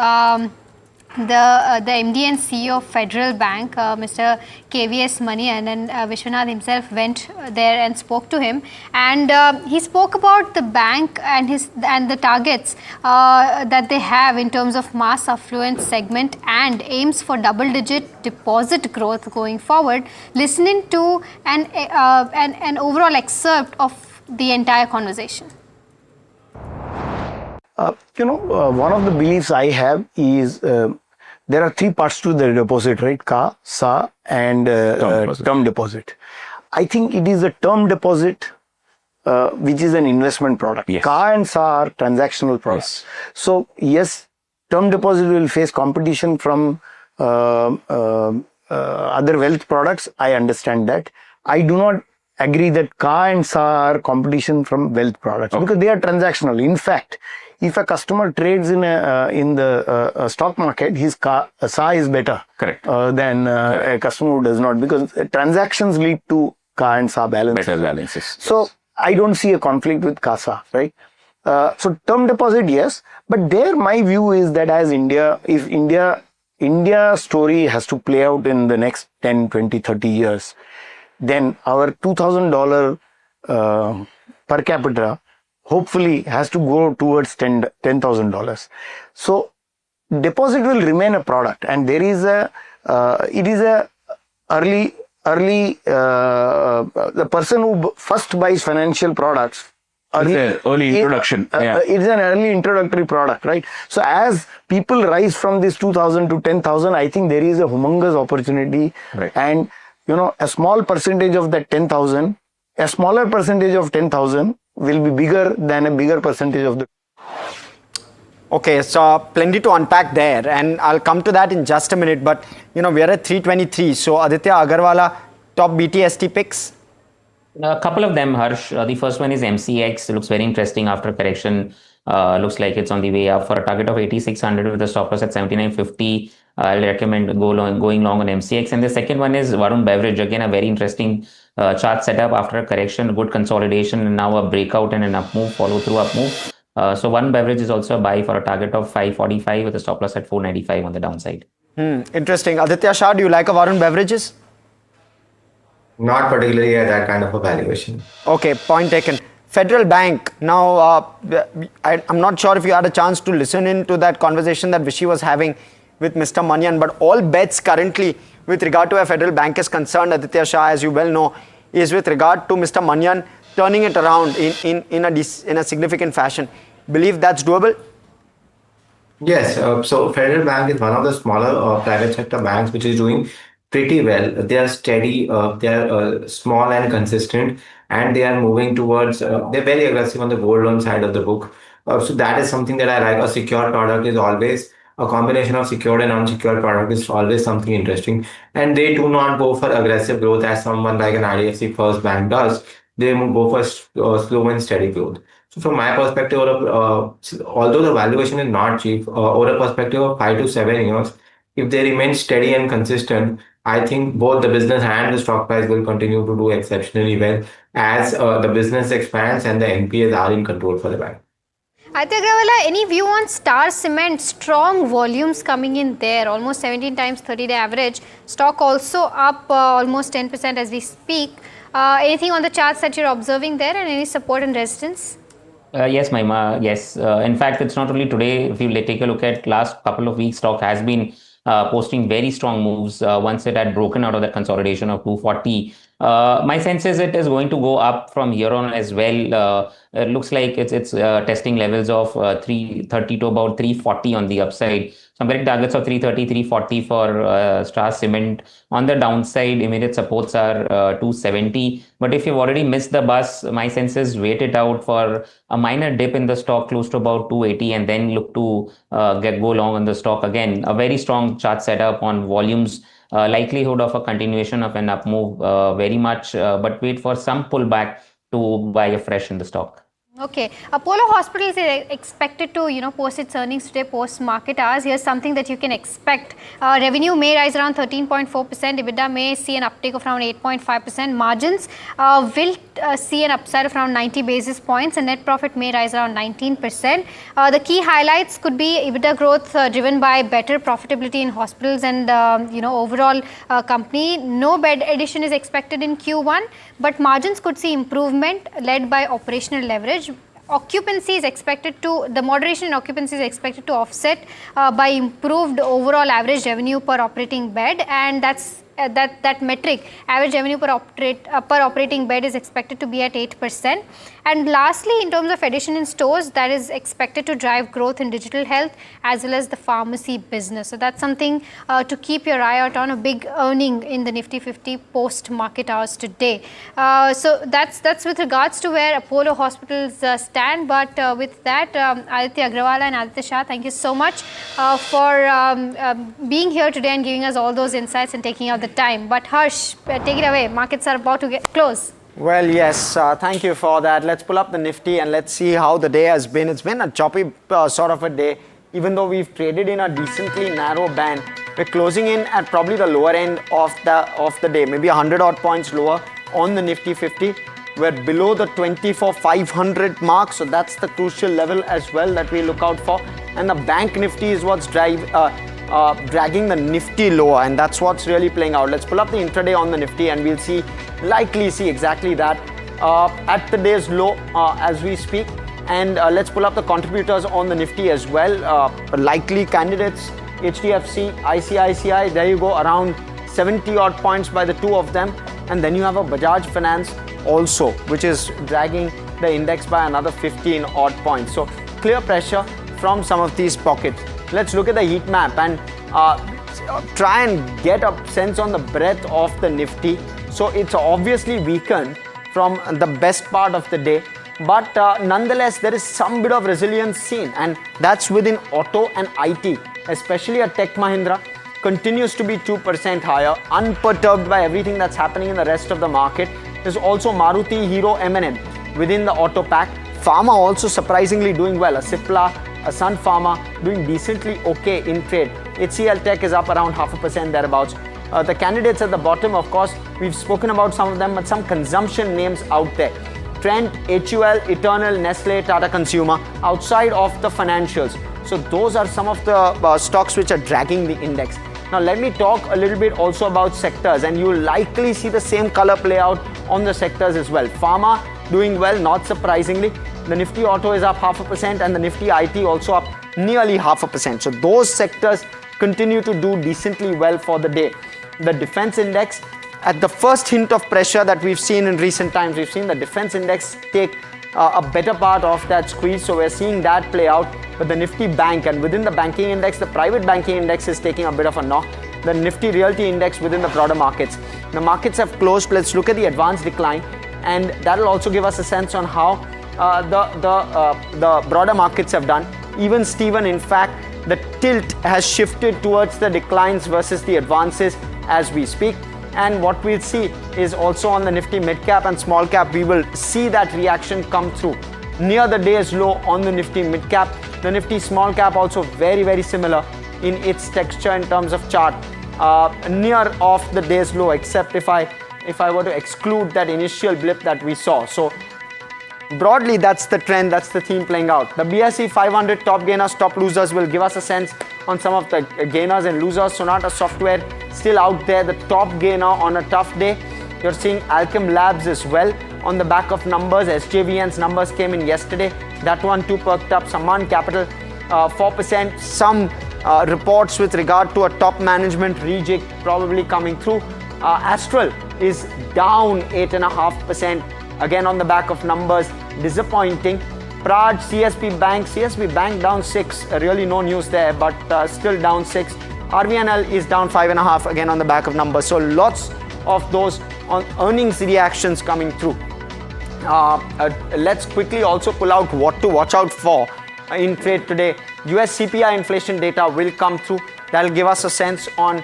the MD and CEO of Federal Bank, Mr. KVS Manian, and Vishwanath himself went there and spoke to him, and he spoke about the bank and the targets that they have in terms of mass affluent segment and aims for double-digit deposit growth going forward. Listening to an overall excerpt of the entire conversation. One of the beliefs I have is there are three parts to the deposit, right? CA, SA and term deposit. I think it is a term deposit which is an investment product. Yes. CA and SA are transactional products. Yes. So yes, term deposit will face competition from other wealth products. I understand that. I do not agree that CA and SA are competition from wealth products because they are transactional. In fact, if a customer trades in the stock market, his SA is better than a customer who does not, because transactions lead to CA and SA balances. Better balances. So I don't see a conflict with CASA, right? So term deposit, yes, but there my view is that if India story has to play out in the next 10, 20, 30 years, then our $2,000 per capita hopefully has to go towards $10,000. So deposit will remain a product, and there is it is early the person who first buys financial products. Early introduction. It's an early introductory product, right? So as people rise from this 2,000 to 10,000, I think there is a humongous opportunity, and a small percentage of that 10,000, a smaller percentage of 10,000 will be bigger than a bigger percentage of the. Okay, so plenty to unpack there, and I'll come to that in just a minute. But we are at 323. So Aditya Agarwala, top BTST picks. A couple of them, Harsh. The first one is MCX. It looks very interesting after correction. Looks like it's on the way up for a target of 8,600 with a stop loss at 7,950. I'll recommend going long on MCX. And the second one is Varun Beverage. Again, a very interesting chart setup after a correction, good consolidation, and now a breakout and an up move, follow through up move. So Varun Beverage is also a buy for a target of 545 with a stop loss at 495 on the downside. Interesting. Aditya Shah, do you like a Varun Beverages? Not particularly at that kind of a valuation. Okay, point taken. Federal Bank. Now, I'm not sure if you had a chance to listen into that conversation that Vishy was having with Mr. Manian, but all bets currently with regard to a Federal Bank is concerned, Aditya Shah, as you well know, is with regard to Mr. Manian turning it around in a significant fashion. Believe that's doable? Yes. So Federal Bank is one of the smaller private sector banks which is doing pretty well. They are steady, they are small and consistent, and they are moving towards, they're very aggressive on the gold loan side of the book. So that is something that I like. A secured product is always, a combination of secured and unsecured product is always something interesting. And they do not go for aggressive growth as someone like an IDFC First Bank does. They go for slow and steady growth. So from my perspective, although the valuation is not cheap, over a perspective of 5 to 7 years, if they remain steady and consistent, I think both the business and the stock price will continue to do exceptionally well as the business expands and the NPAs are in control for the bank. Aditya Agarwala, any view on Star Cement? Strong volumes coming in there, almost 17 times 30-day average. Stock also up almost 10% as we speak. Anything on the charts that you're observing there, and any support and resistance? Yes, Mahima. Yes. In fact, it's not only today. If you take a look at last couple of weeks, stock has been posting very strong moves once it had broken out of that consolidation of 240. My sense is it is going to go up from here on as well. It looks like it's testing levels of 330 to about 340 on the upside. So I'm getting targets of 330, 340 for Star Cement. On the downside, immediate supports are 270. But if you've already missed the bus, my sense is wait it out for a minor dip in the stock close to about 280 and then look to go long on the stock again. A very strong chart setup on volumes. Likelihood of a continuation of an up move very much, but wait for some pullback to buy afresh in the stock. Okay, Apollo Hospitals is expected to, post its earnings today post market hours. Here's something that you can expect. Revenue may rise around 13.4%. EBITDA may see an uptick of around 8.5%. Margins will see an upside of around 90 basis points, and net profit may rise around 19%. The key highlights could be EBITDA growth driven by better profitability in hospitals and overall company. No bed addition is expected in Q1, but margins could see improvement led by operational leverage. Occupancy is expected to, the moderation in occupancy is expected to offset by improved overall average revenue per operating bed, and that metric, average revenue per operating bed, is expected to be at 8%. And lastly, in terms of addition in stores, that is expected to drive growth in digital health as well as the pharmacy business. So that's something to keep your eye out on, a big earning in the Nifty 50 post market hours today. So that's with regards to where Apollo Hospitals stand. But with that, Aditya Agrawal and Aditya Shah, thank you so much for being here today and giving us all those insights and taking out the time. But Harsh, take it away. Markets are about to close. Well, yes, thank you for that. Let's pull up the Nifty and let's see how the day has been. It's been a choppy sort of a day. Even though we've traded in a decently narrow band, we're closing in at probably the lower end of the day, maybe 100 odd points lower on the Nifty 50. We're below the 24,500 mark, so that's the crucial level as well that we look out for. And the Bank Nifty is what's dragging the Nifty lower, and that's what's really playing out. Let's pull up the intraday on the Nifty and we'll likely see exactly that at the day's low as we speak. And let's pull up the contributors on the Nifty as well. Likely candidates, HDFC, ICICI, there you go, around 70 odd points by the two of them. And then you have a Bajaj Finance also, which is dragging the index by another 15 odd points. So clear pressure from some of these pockets. Let's look at the heat map and try and get a sense on the breadth of the Nifty. So it's obviously weakened from the best part of the day, but nonetheless there is some bit of resilience seen, and that's within auto and IT, especially a Tech Mahindra continues to be 2% higher, unperturbed by everything that's happening in the rest of the market. There's also Maruti, Hero, M&M within the auto pack. Pharma also surprisingly doing well. A Cipla, a Sun Pharma doing decently okay in trade. HCL Tech is up around 0.5% thereabouts. The candidates at the bottom, of course, we've spoken about some of them, but some consumption names out there. Trent, HUL, Eternal, Nestle, Tata Consumer, outside of the financials. So those are some of the stocks which are dragging the index. Now let me talk a little bit also about sectors, and you'll likely see the same color play out on the sectors as well. Pharma doing well, not surprisingly. The Nifty Auto is up 0.5% and the Nifty IT also up nearly 0.5%. So those sectors continue to do decently well for the day. The defense index, at the first hint of pressure that we've seen in recent times, we've seen the defense index take a better part of that squeeze. So we're seeing that play out. But the Nifty Bank, and within the banking index, the private banking index is taking a bit of a knock. The Nifty Realty Index within the broader markets. The markets have closed. Let's look at the advanced decline, and that'll also give us a sense on how the broader markets have done. Even Steven, in fact, the tilt has shifted towards the declines versus the advances as we speak. And what we'll see is also on the Nifty mid cap and small cap, we will see that reaction come through near the day's low on the Nifty mid cap. The Nifty small cap also very, very similar in its texture in terms of chart, near off the day's low, except if I were to exclude that initial blip that we saw. So broadly, that's the trend, that's the theme playing out. The BSE 500 top gainers, top losers will give us a sense on some of the gainers and losers. Sonata Software still out there, the top gainer on a tough day. You're seeing Alchem Labs as well on the back of numbers. SJVN's numbers came in yesterday. That one too perked up. Samman Capital 4%. Some reports with regard to a top management rejig probably coming through. Astral is down 8.5%, again on the back of numbers, disappointing. Praj, CSB Bank down 6, really no news there, but still down 6. RVNL is down 5.5, again on the back of numbers. So lots of those on earnings reactions coming through. Let's quickly also pull out what to watch out for in trade today. US CPI inflation data will come through. That will give us a sense on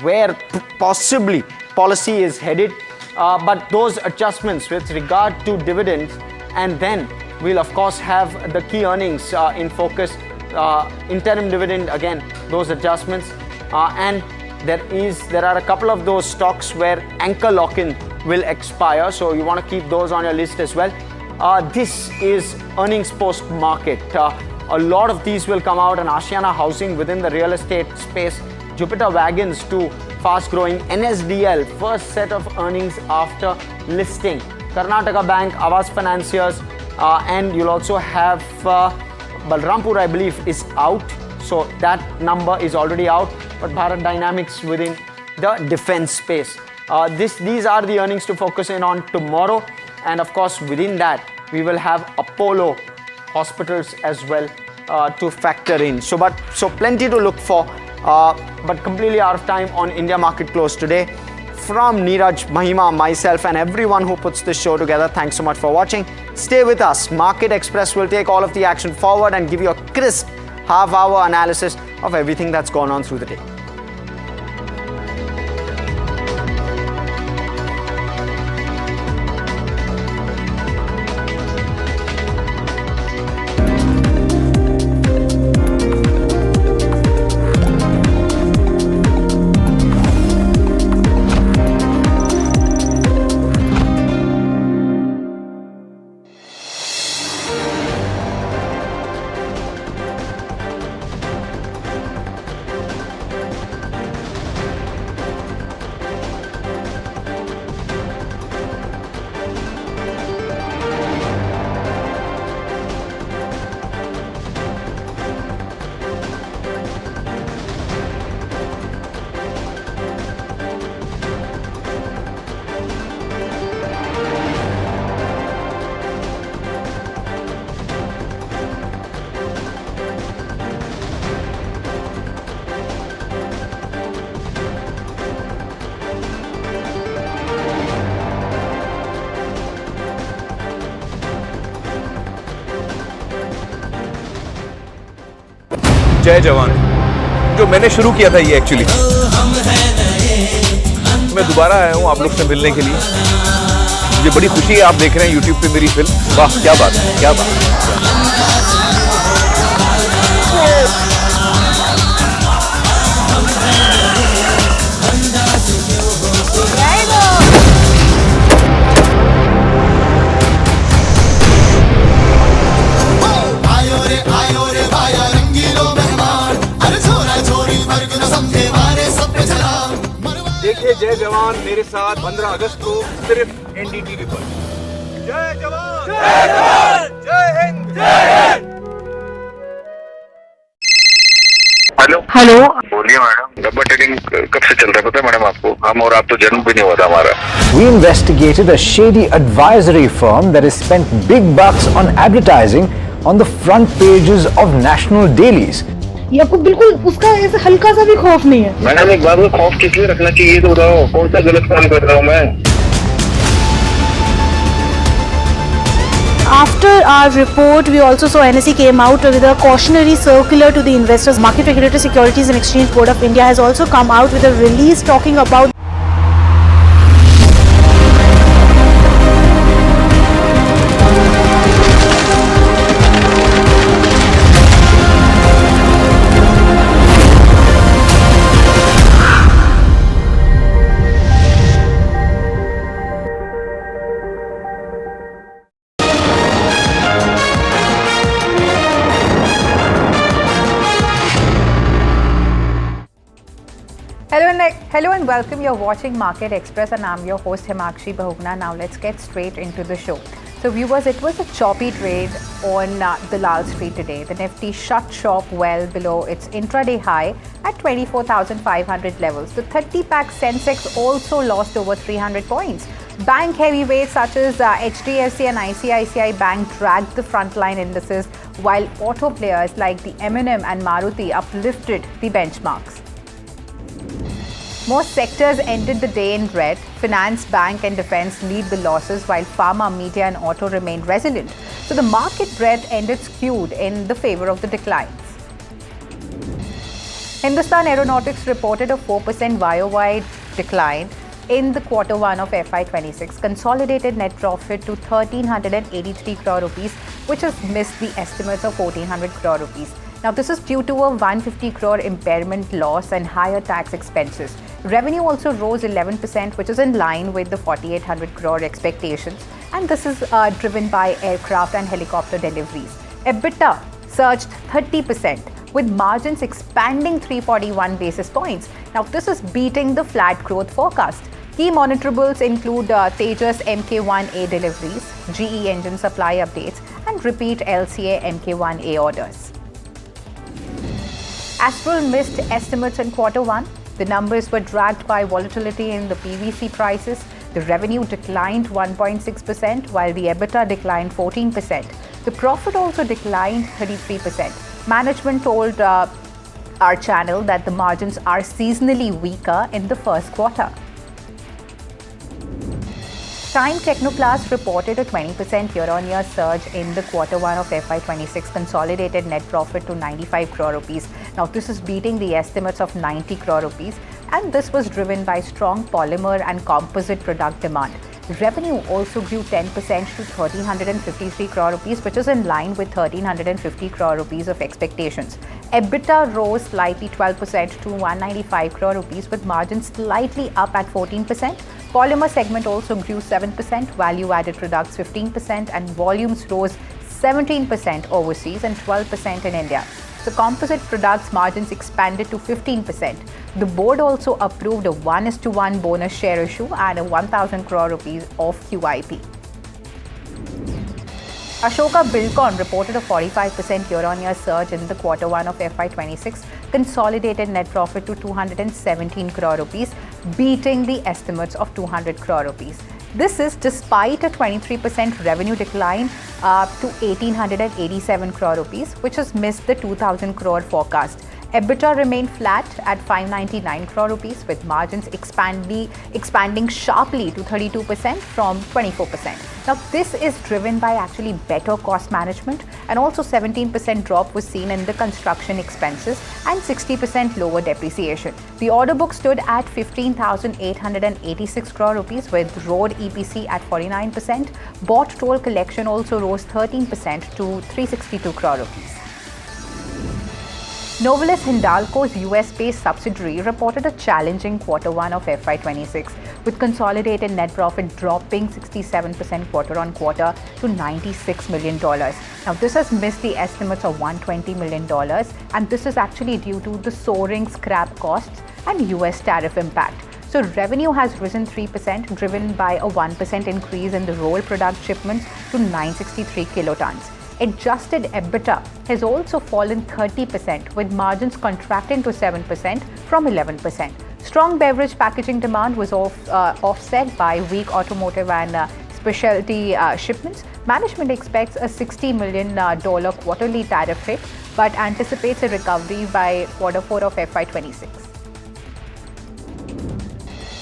where possibly policy is headed. But those adjustments with regard to dividends, and then we'll of course have the key earnings in focus. Interim dividend, again, those adjustments. And there are a couple of those stocks where anchor lock-in will expire, so you want to keep those on your list as well. This is earnings post market. A lot of these will come out, and Ashiana Housing within the real estate space, Jupiter Wagons too, fast growing, NSDL first set of earnings after listing, Karnataka Bank, Awas Financiers, and you'll also have Balrampur, I believe, is out, so that number is already out. But Bharat Dynamics within the defense space. These are the earnings to focus in on tomorrow, and of course within that we will have Apollo Hospitals as well to factor in. So plenty to look for, but completely out of time on India market close today. From Neeraj, Mahima, myself and everyone who puts this show together, thanks so much for watching. Stay with us. Market Express will take all of the action forward and give you a crisp half-hour analysis of everything that's gone on through the day. जय जवान, जो मैंने शुरू किया था ये actually, मैं दोबारा आया हूँ आप लोग से मिलने के लिए। मुझे बड़ी खुशी है आप देख रहे हैं YouTube पे मेरी फिल्म। वाह क्या बात है, क्या बात है। देखिए जय जवान मेरे साथ 15 अगस्त को सिर्फ NDTV पर। जय जवान, जय जवान, जय हिंद, जय हिंद। हेलो बोलिए मैडम, डब्बा ट्रेडिंग कब से चल रहा है पता है मैडम आपको? हम और आप तो जन्म भी नहीं हुआ था हमारा। We investigated a shady advisory firm that has spent big bucks on advertising on the front pages of national dailies. ये आपको बिल्कुल उसका ऐसा हल्का सा भी खौफ नहीं है। मैडम एक बात को खौफ किस लिए रखना चाहिए तो बताओ, कौन सा गलत काम कर रहा हूँ मैं? After our report, we also saw NSE came out with a cautionary circular to the investors. Market Regulator Securities and Exchange Board of India has also come out with a release talking about Hello and welcome. You're watching Market Express and I'm your host Himakshi Bahugna. Now let's get straight into the show. So viewers, it was a choppy trade on the Lal Street today. The Nifty shut shop well below its intraday high at 24,500 levels. The 30-pack Sensex also lost over 300 points. Bank heavyweights such as HDFC and ICICI Bank dragged the frontline indices, while auto players like the M&M and Maruti uplifted the benchmarks. Most sectors ended the day in red. Finance, bank and defense lead the losses, while pharma, media and auto remained resilient. So the market breadth ended skewed in the favor of the declines. Hindustan Aeronautics reported a 4% YOY decline in the Q1 of FY26. Consolidated net profit to 1,383 crore rupees, which has missed the estimates of 1,400 crore rupees. Now, this is due to a 150 crore impairment loss and higher tax expenses. Revenue also rose 11%, which is in line with the 4,800 crore expectations. And this is driven by aircraft and helicopter deliveries. EBITDA surged 30%, with margins expanding 341 basis points. Now, this is beating the flat growth forecast. Key monitorables include Tejas Mk1A deliveries, GE engine supply updates, and repeat LCA Mk1A orders. Astral missed estimates in Q1. The numbers were dragged by volatility in the PVC prices. The revenue declined 1.6%, while the EBITDA declined 14%. The profit also declined 33%. Management told our channel that the margins are seasonally weaker in the first quarter. Time Technoplast reported a 20% year-on-year surge in the Q1 of FY26 consolidated net profit to 95 crore rupees. Now, this is beating the estimates of 90 crore rupees, and this was driven by strong polymer and composite product demand. Revenue also grew 10% to 1,353 crore rupees, which is in line with 1,350 crore rupees of expectations. EBITDA rose slightly 12% to 195 crore rupees, with margins slightly up at 14%. Polymer segment also grew 7%, value-added products 15%, and volumes rose 17% overseas and 12% in India. The composite products margins expanded to 15%. The board also approved a 1:1 bonus share issue and a 1,000 crore rupees of QIP. Ashoka Buildcon reported a 45% year-on-year surge in the Q1 of FY26, consolidated net profit to 217 crore rupees, beating the estimates of 200 crore rupees. This is despite a 23% revenue decline to 1,887 crore rupees, which has missed the 2,000 crore forecast. EBITDA remained flat at 599 crore rupees, with margins expanding sharply to 32% from 24%. Now, this is driven by actually better cost management, and also 17% drop was seen in the construction expenses and 60% lower depreciation. The order book stood at 15,886 crore rupees, with road EPC at 49%. Bought toll collection also rose 13% to 362 crore rupees. Novelis Hindalco's US-based subsidiary reported a challenging Q1 of FY26, with consolidated net profit dropping 67% quarter-on-quarter to $96 million. Now, this has missed the estimates of $120 million, and this is actually due to the soaring scrap costs and US tariff impact. So, revenue has risen 3%, driven by a 1% increase in the roll product shipments to 963 kilotons. Adjusted EBITDA has also fallen 30%, with margins contracting to 7% from 11%. Strong beverage packaging demand was offset by weak automotive and specialty shipments. Management expects a $60 million quarterly tariff hit, but anticipates a recovery by Q4 of FY26.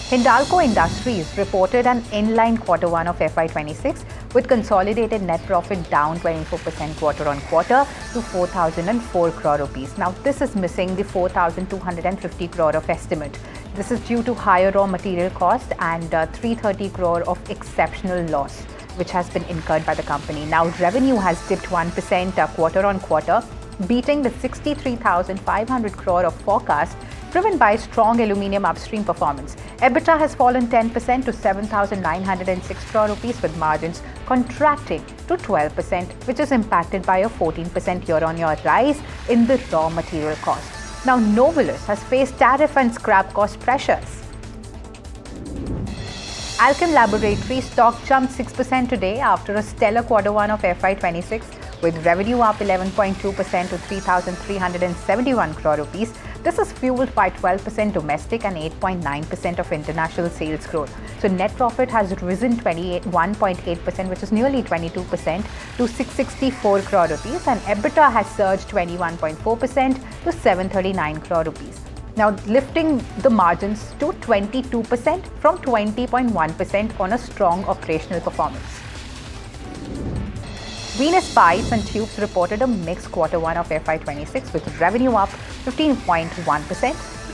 Hindalco Industries reported an inline Q1 of FY26, with consolidated net profit down 24% quarter-on-quarter to 4,004 crore rupees. Now, this is missing the 4,250 crore of estimate. This is due to higher raw material cost and 330 crore of exceptional loss, which has been incurred by the company. Now, revenue has dipped 1% quarter-on-quarter, beating the 63,500 crore of forecast, driven by strong aluminium upstream performance. EBITDA has fallen 10% to 7,906 crore rupees, with margins contracting to 12%, which is impacted by a 14% year-on-year rise in the raw material cost. Now, Novelis has faced tariff and scrap cost pressures. Alchem Laboratories stock jumped 6% today after a stellar Q1 of FY26 with revenue up 11.2% to 3,371 crore rupees. This is fueled by 12% domestic and 8.9% of international sales growth. So net profit has risen 1.8%, which is nearly 22% to 664 crore rupees, and EBITDA has surged 21.4% to 739 crore rupees. Now lifting the margins to 22% from 20.1% on a strong operational performance. Venus Pipes and Tubes reported a mixed Q1 of FY26 with revenue up 15.1% to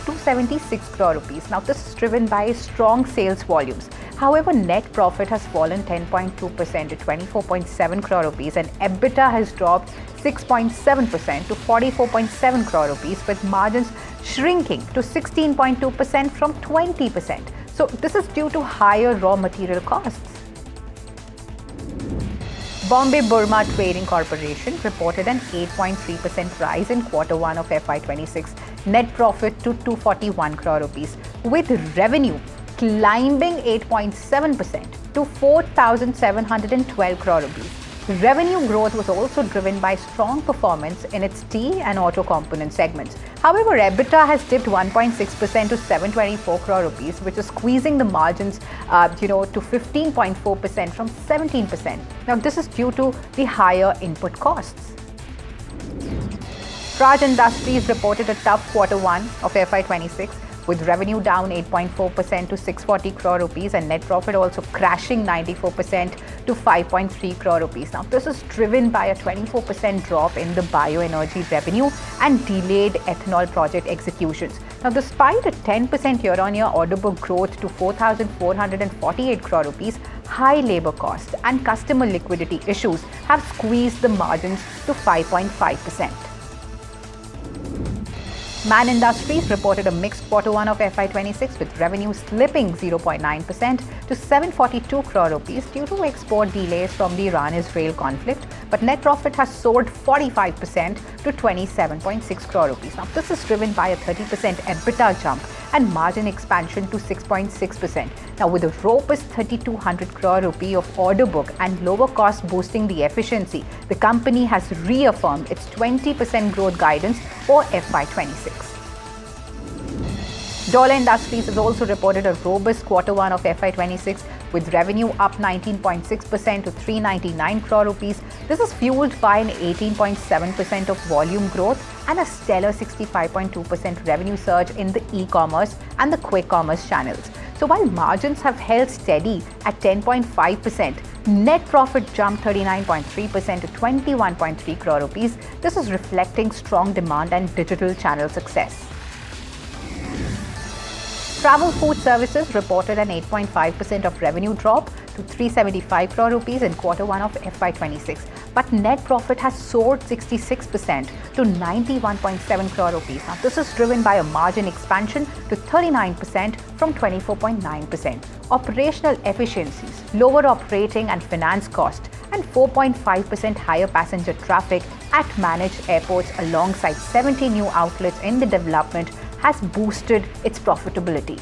276 crore rupees. Now this is driven by strong sales volumes. However, net profit has fallen 10.2% to 24.7 crore rupees, and EBITDA has dropped 6.7% to 44.7 crore rupees, with margins shrinking to 16.2% from 20%. So this is due to higher raw material costs. Bombay Burma Trading Corporation reported an 8.3% rise in Q1 of FY26 net profit to 241 crore rupees, with revenue climbing 8.7% to 4,712 crore rupees. Revenue growth was also driven by strong performance in its tea and auto component segments. However, EBITDA has dipped 1.6% to 724 crore rupees, which is squeezing the margins, to 15.4% from 17%. Now, this is due to the higher input costs. Praj Industries reported a tough Q1 of FY26, with revenue down 8.4% to 640 crore rupees and net profit also crashing 94% to 5.3 crore rupees. Now, this is driven by a 24% drop in the bioenergy revenue and delayed ethanol project executions. Now, despite a 10% year-on-year order book growth to 4,448 crore rupees, high labor costs and customer liquidity issues have squeezed the margins to 5.5%. Man Industries reported a mixed Q1 of FY26 with revenue slipping 0.9% to 742 crore rupees due to export delays from the Iran-Israel conflict, but net profit has soared 45% to 27.6 crore rupees. Now, this is driven by a 30% EBITDA jump and margin expansion to 6.6%. Now, with a robust 3,200 crore rupee of order book and lower cost boosting the efficiency, the company has reaffirmed its 20% growth guidance for FY26. Dollar Industries has also reported a robust Q1 of FY26 with revenue up 19.6% to 399 crore rupees. This is fueled by an 18.7% of volume growth and a stellar 65.2% revenue surge in the e-commerce and the quick commerce channels. So while margins have held steady at 10.5%, net profit jumped 39.3% to 21.3 crore rupees. This is reflecting strong demand and digital channel success. Travel Food Services reported an 8.5% of revenue drop to 375 crore rupees in Q1 of FY26, but net profit has soared 66% to 91.7 crore rupees. Now, this is driven by a margin expansion to 39% from 24.9%. Operational efficiencies, lower operating and finance cost, and 4.5% higher passenger traffic at managed airports alongside 70 new outlets in the development has boosted its profitability.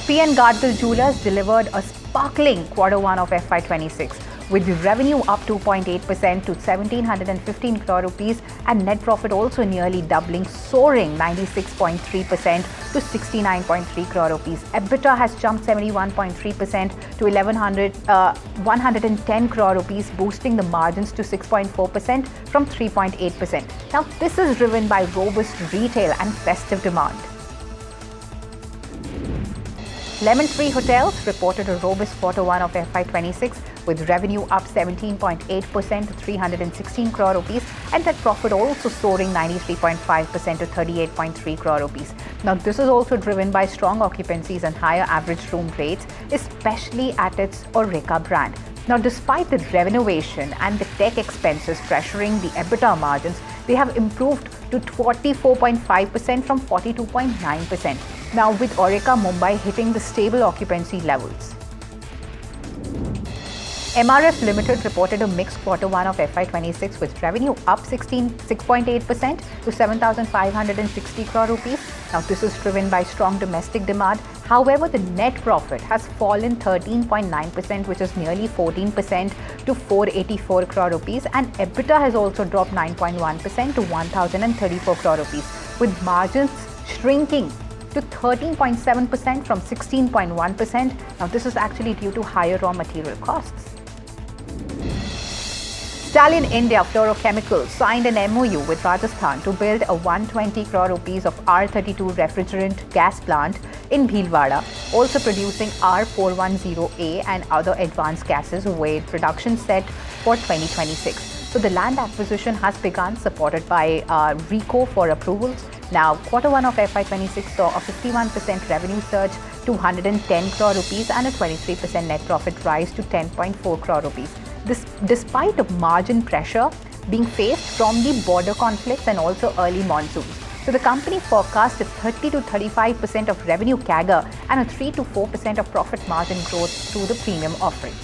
P.N. Gadgil Jewellers delivered a sparkling Q1 of FY26 with revenue up 2.8% to 1,715 crore rupees and net profit also nearly doubling, soaring 96.3% to 69.3 crore rupees. EBITDA has jumped 71.3% to 110 crore rupees, boosting the margins to 6.4% from 3.8%. Now, this is driven by robust retail and festive demand. Lemon Tree Hotels reported a robust Q1 of FY26 with revenue up 17.8% to 316 crore rupees and net profit also soaring 93.5% to 38.3 crore rupees. Now, this is also driven by strong occupancies and higher average room rates, especially at its Aureka brand. Now, despite the renovation and the tech expenses pressuring the EBITDA margins, they have improved to 44.5% from 42.9%. Now, with Aureka Mumbai hitting the stable occupancy levels. MRF Limited reported a mixed Q1 of FY26 with revenue up 6.8% to 7,560 crore rupees. Now, this is driven by strong domestic demand, However, the net profit has fallen 13.9%, which is nearly 14% to 484 crore rupees, and EBITDA has also dropped 9.1% to 1034 crore rupees, with margins shrinking to 13.7% from 16.1%. Now, this is actually due to higher raw material costs. Stallion India Fluorochemicals signed an MOU with Rajasthan to build a 120 crore rupees of R32 refrigerant gas plant in Bhilwara, also producing R410A and other advanced gases, with production set for 2026. So the land acquisition has begun, supported by RECO for approvals. Now, Q1 of FY26 saw a 51% revenue surge to 110 crore rupees and a 23% net profit rise to 10.4 crore rupees. This despite of margin pressure being faced from the border conflicts and also early monsoons. So the company forecast a 30 to 35% of revenue CAGR and a 3 to 4% of profit margin growth through the premium offerings.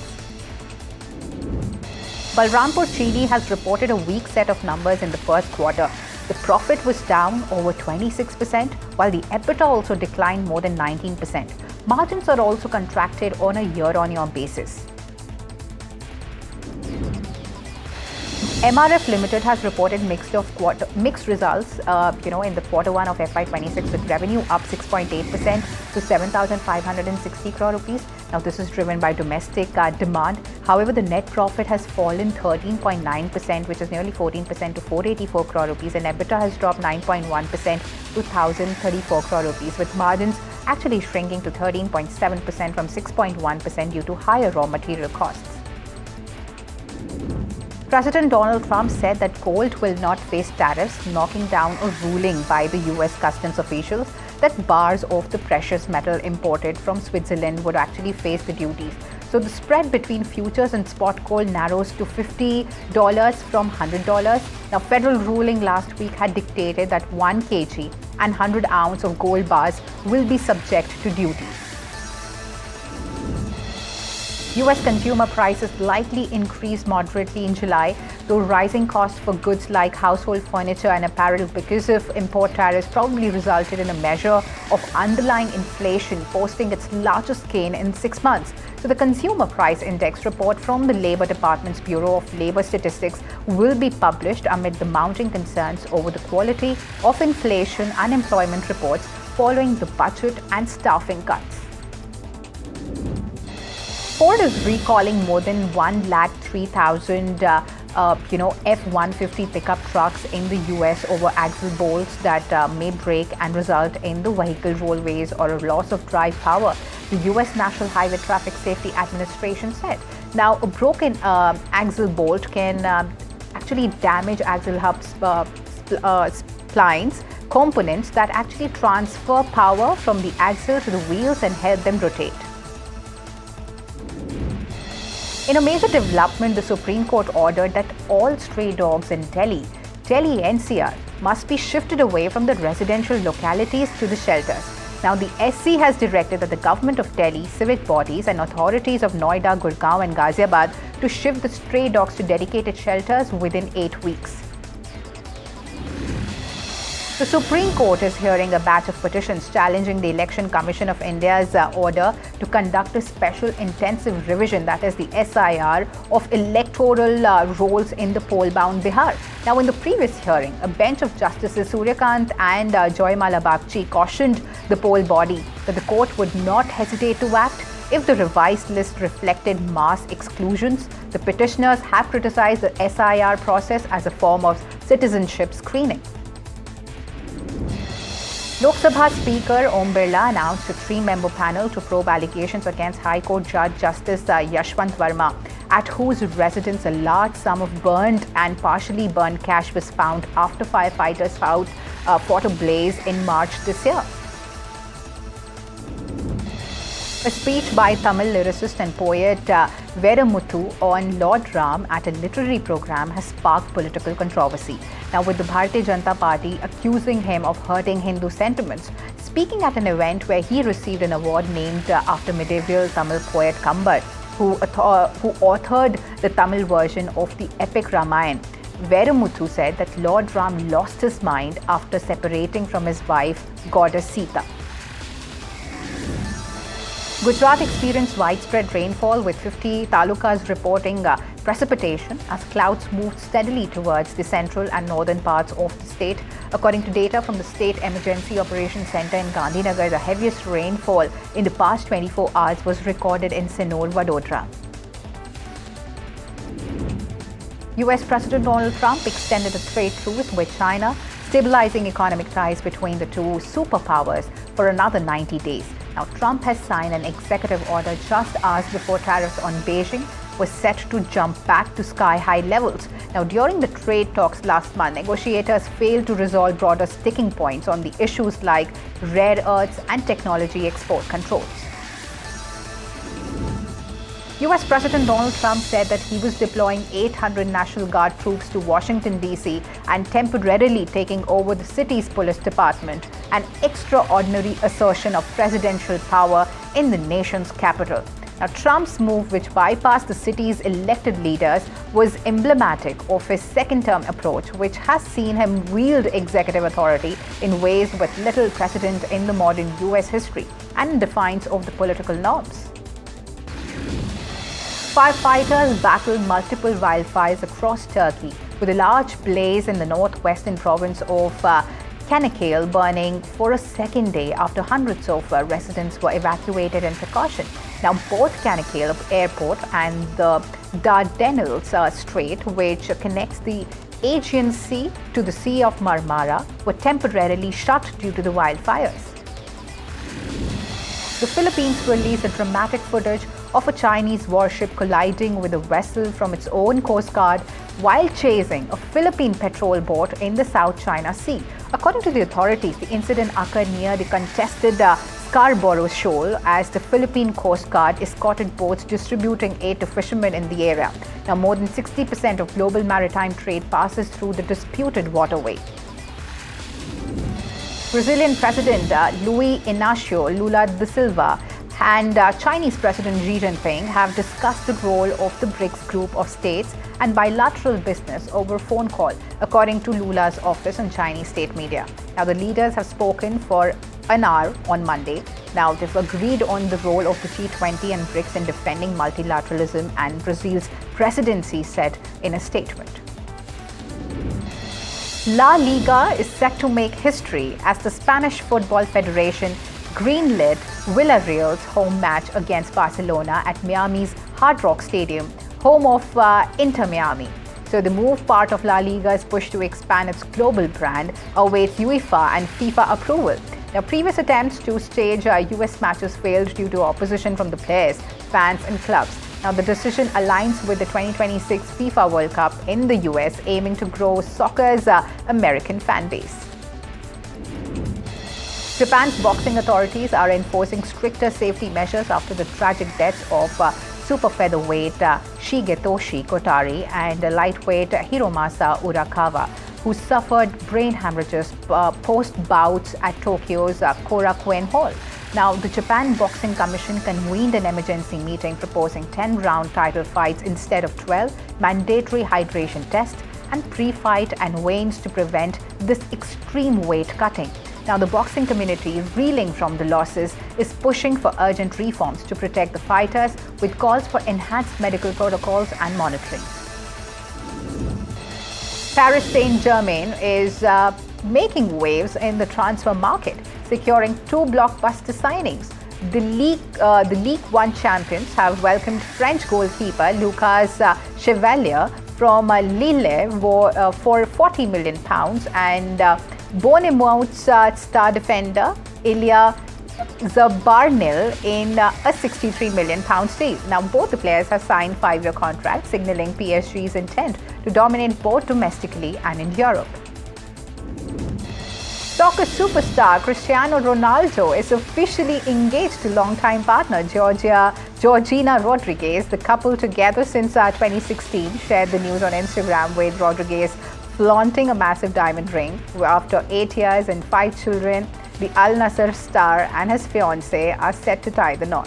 Balrampur Chini has reported a weak set of numbers in the first quarter. The profit was down over 26%, while the EBITDA also declined more than 19%. Margins are also contracted on a year-on-year basis. MRF Limited has reported mixed results, in the Q1 of FY26, with revenue up 6.8% to 7,560 crore rupees. Now, this is driven by domestic demand. However, the net profit has fallen 13.9%, which is nearly 14% to 484 crore rupees, and EBITDA has dropped 9.1% to 1,034 crore rupees, with margins actually shrinking to 13.7% from 6.1% due to higher raw material costs. President Donald Trump said that gold will not face tariffs, knocking down a ruling by the US customs officials that bars off the precious metal imported from Switzerland would actually face the duties. So the spread between futures and spot gold narrows to $50 from $100. Now, federal ruling last week had dictated that 1 kg and 100 ounce of gold bars will be subject to duties. US consumer prices likely increased moderately in July, though rising costs for goods like household furniture and apparel because of import tariffs probably resulted in a measure of underlying inflation posting its largest gain in 6 months. So the Consumer Price Index report from the Labour Department's Bureau of Labour Statistics will be published amid the mounting concerns over the quality of inflation unemployment reports following the budget and staffing cuts. Ford is recalling more than 103,000 F-150 pickup trucks in the US over axle bolts that may break and result in the vehicle rollways or a loss of drive power, the US National Highway Traffic Safety Administration said. Now, a broken axle bolt can actually damage axle hubs, splines, components that actually transfer power from the axle to the wheels and help them rotate. In a major development, the Supreme Court ordered that all stray dogs in Delhi NCR, must be shifted away from the residential localities to the shelters. Now, the SC has directed that the government of Delhi, civic bodies and authorities of Noida, Gurgaon and Ghaziabad to shift the stray dogs to dedicated shelters within 8 weeks. The Supreme Court is hearing a batch of petitions challenging the Election Commission of India's order to conduct a special intensive revision, that is the SIR, of electoral rolls in the poll-bound Bihar. Now, in the previous hearing, a bench of Justices Suryakant and Joymala Bagchi cautioned the poll body that the court would not hesitate to act if the revised list reflected mass exclusions. The petitioners have criticized the SIR process as a form of citizenship screening. Lok Sabha Speaker Om Birla announced a 3-member panel to probe allegations against High Court Judge Justice Yashwant Verma, at whose residence a large sum of burned and partially burned cash was found after firefighters fought a blaze in March this year. A speech by Tamil lyricist and poet Veramuthu on Lord Ram at a literary program has sparked political controversy. Now, with the Bharatiya Janata Party accusing him of hurting Hindu sentiments, speaking at an event where he received an award named after medieval Tamil poet Kambar, who authored the Tamil version of the epic Ramayana, Veramuthu said that Lord Ram lost his mind after separating from his wife, goddess Sita. Gujarat experienced widespread rainfall with 50 talukas reporting precipitation as clouds moved steadily towards the central and northern parts of the state. According to data from the State Emergency Operations Centre in Gandhinagar, the heaviest rainfall in the past 24 hours was recorded in Sinor, Vadodara. US President Donald Trump extended a trade truce with China, stabilizing economic ties between the two superpowers for another 90 days. Now, Trump has signed an executive order just hours before tariffs on Beijing was set to jump back to sky-high levels. Now, during the trade talks last month, negotiators failed to resolve broader sticking points on the issues like rare earths and technology export controls. US President Donald Trump said that he was deploying 800 National Guard troops to Washington, D.C. and temporarily taking over the city's police department, an extraordinary assertion of presidential power in the nation's capital. Now, Trump's move, which bypassed the city's elected leaders, was emblematic of his second-term approach, which has seen him wield executive authority in ways with little precedent in the modern US history and in defiance of the political norms. Firefighters battled multiple wildfires across Turkey, with a large blaze in the northwestern province of Çanakkale burning for a second day after hundreds of residents were evacuated in precaution. Now, both Çanakkale Airport and the Dardanelles Strait, which connects the Aegean Sea to the Sea of Marmara, were temporarily shut due to the wildfires. The Philippines released a dramatic footage of a Chinese warship colliding with a vessel from its own Coast Guard while chasing a Philippine patrol boat in the South China Sea. According to the authorities, the incident occurred near the contested Scarborough Shoal as the Philippine Coast Guard escorted boats distributing aid to fishermen in the area. Now, more than 60% of global maritime trade passes through the disputed waterway. Brazilian President Luiz Inácio Lula da Silva and Chinese President Xi Jinping have discussed the role of the BRICS group of states and bilateral business over phone call, according to Lula's office and Chinese state media. Now, the leaders have spoken for an hour on Monday. Now, they've agreed on the role of the G20 and BRICS in defending multilateralism, and Brazil's presidency said in a statement. La Liga is set to make history as the Spanish Football Federation greenlit Villarreal's home match against Barcelona at Miami's Hard Rock Stadium, home of Inter Miami. So the move, part of La Liga's push to expand its global brand, awaits UEFA and FIFA approval. Now, previous attempts to stage US matches failed due to opposition from the players, fans and clubs. Now, the decision aligns with the 2026 FIFA World Cup in the US, aiming to grow soccer's American fan base. Japan's boxing authorities are enforcing stricter safety measures after the tragic deaths of super featherweight Shigetoshi Kotari and lightweight Hiromasa Urakawa, who suffered brain hemorrhages post-bouts at Tokyo's Korakuen Hall. Now, the Japan Boxing Commission convened an emergency meeting proposing 10-round title fights instead of 12, mandatory hydration tests, and pre-fight and weigh-ins to prevent this extreme weight cutting. Now, the boxing community, reeling from the losses, is pushing for urgent reforms to protect the fighters, with calls for enhanced medical protocols and monitoring. Paris Saint-Germain is making waves in the transfer market, securing 2 blockbuster signings. The League One champions have welcomed French goalkeeper Lucas Chevalier from Lille for £40 million and Bournemouth's star defender Ilya Zabarnil in a £63 million deal. Now, both the players have signed 5-year contracts, signaling PSG's intent to dominate both domestically and in Europe. Soccer superstar Cristiano Ronaldo is officially engaged to longtime partner Georgina Rodriguez. The couple, together since 2016, shared the news on Instagram, with Rodriguez flaunting a massive diamond ring. After 8 years and 5 children, the Al Nassr star and his fiancée are set to tie the knot.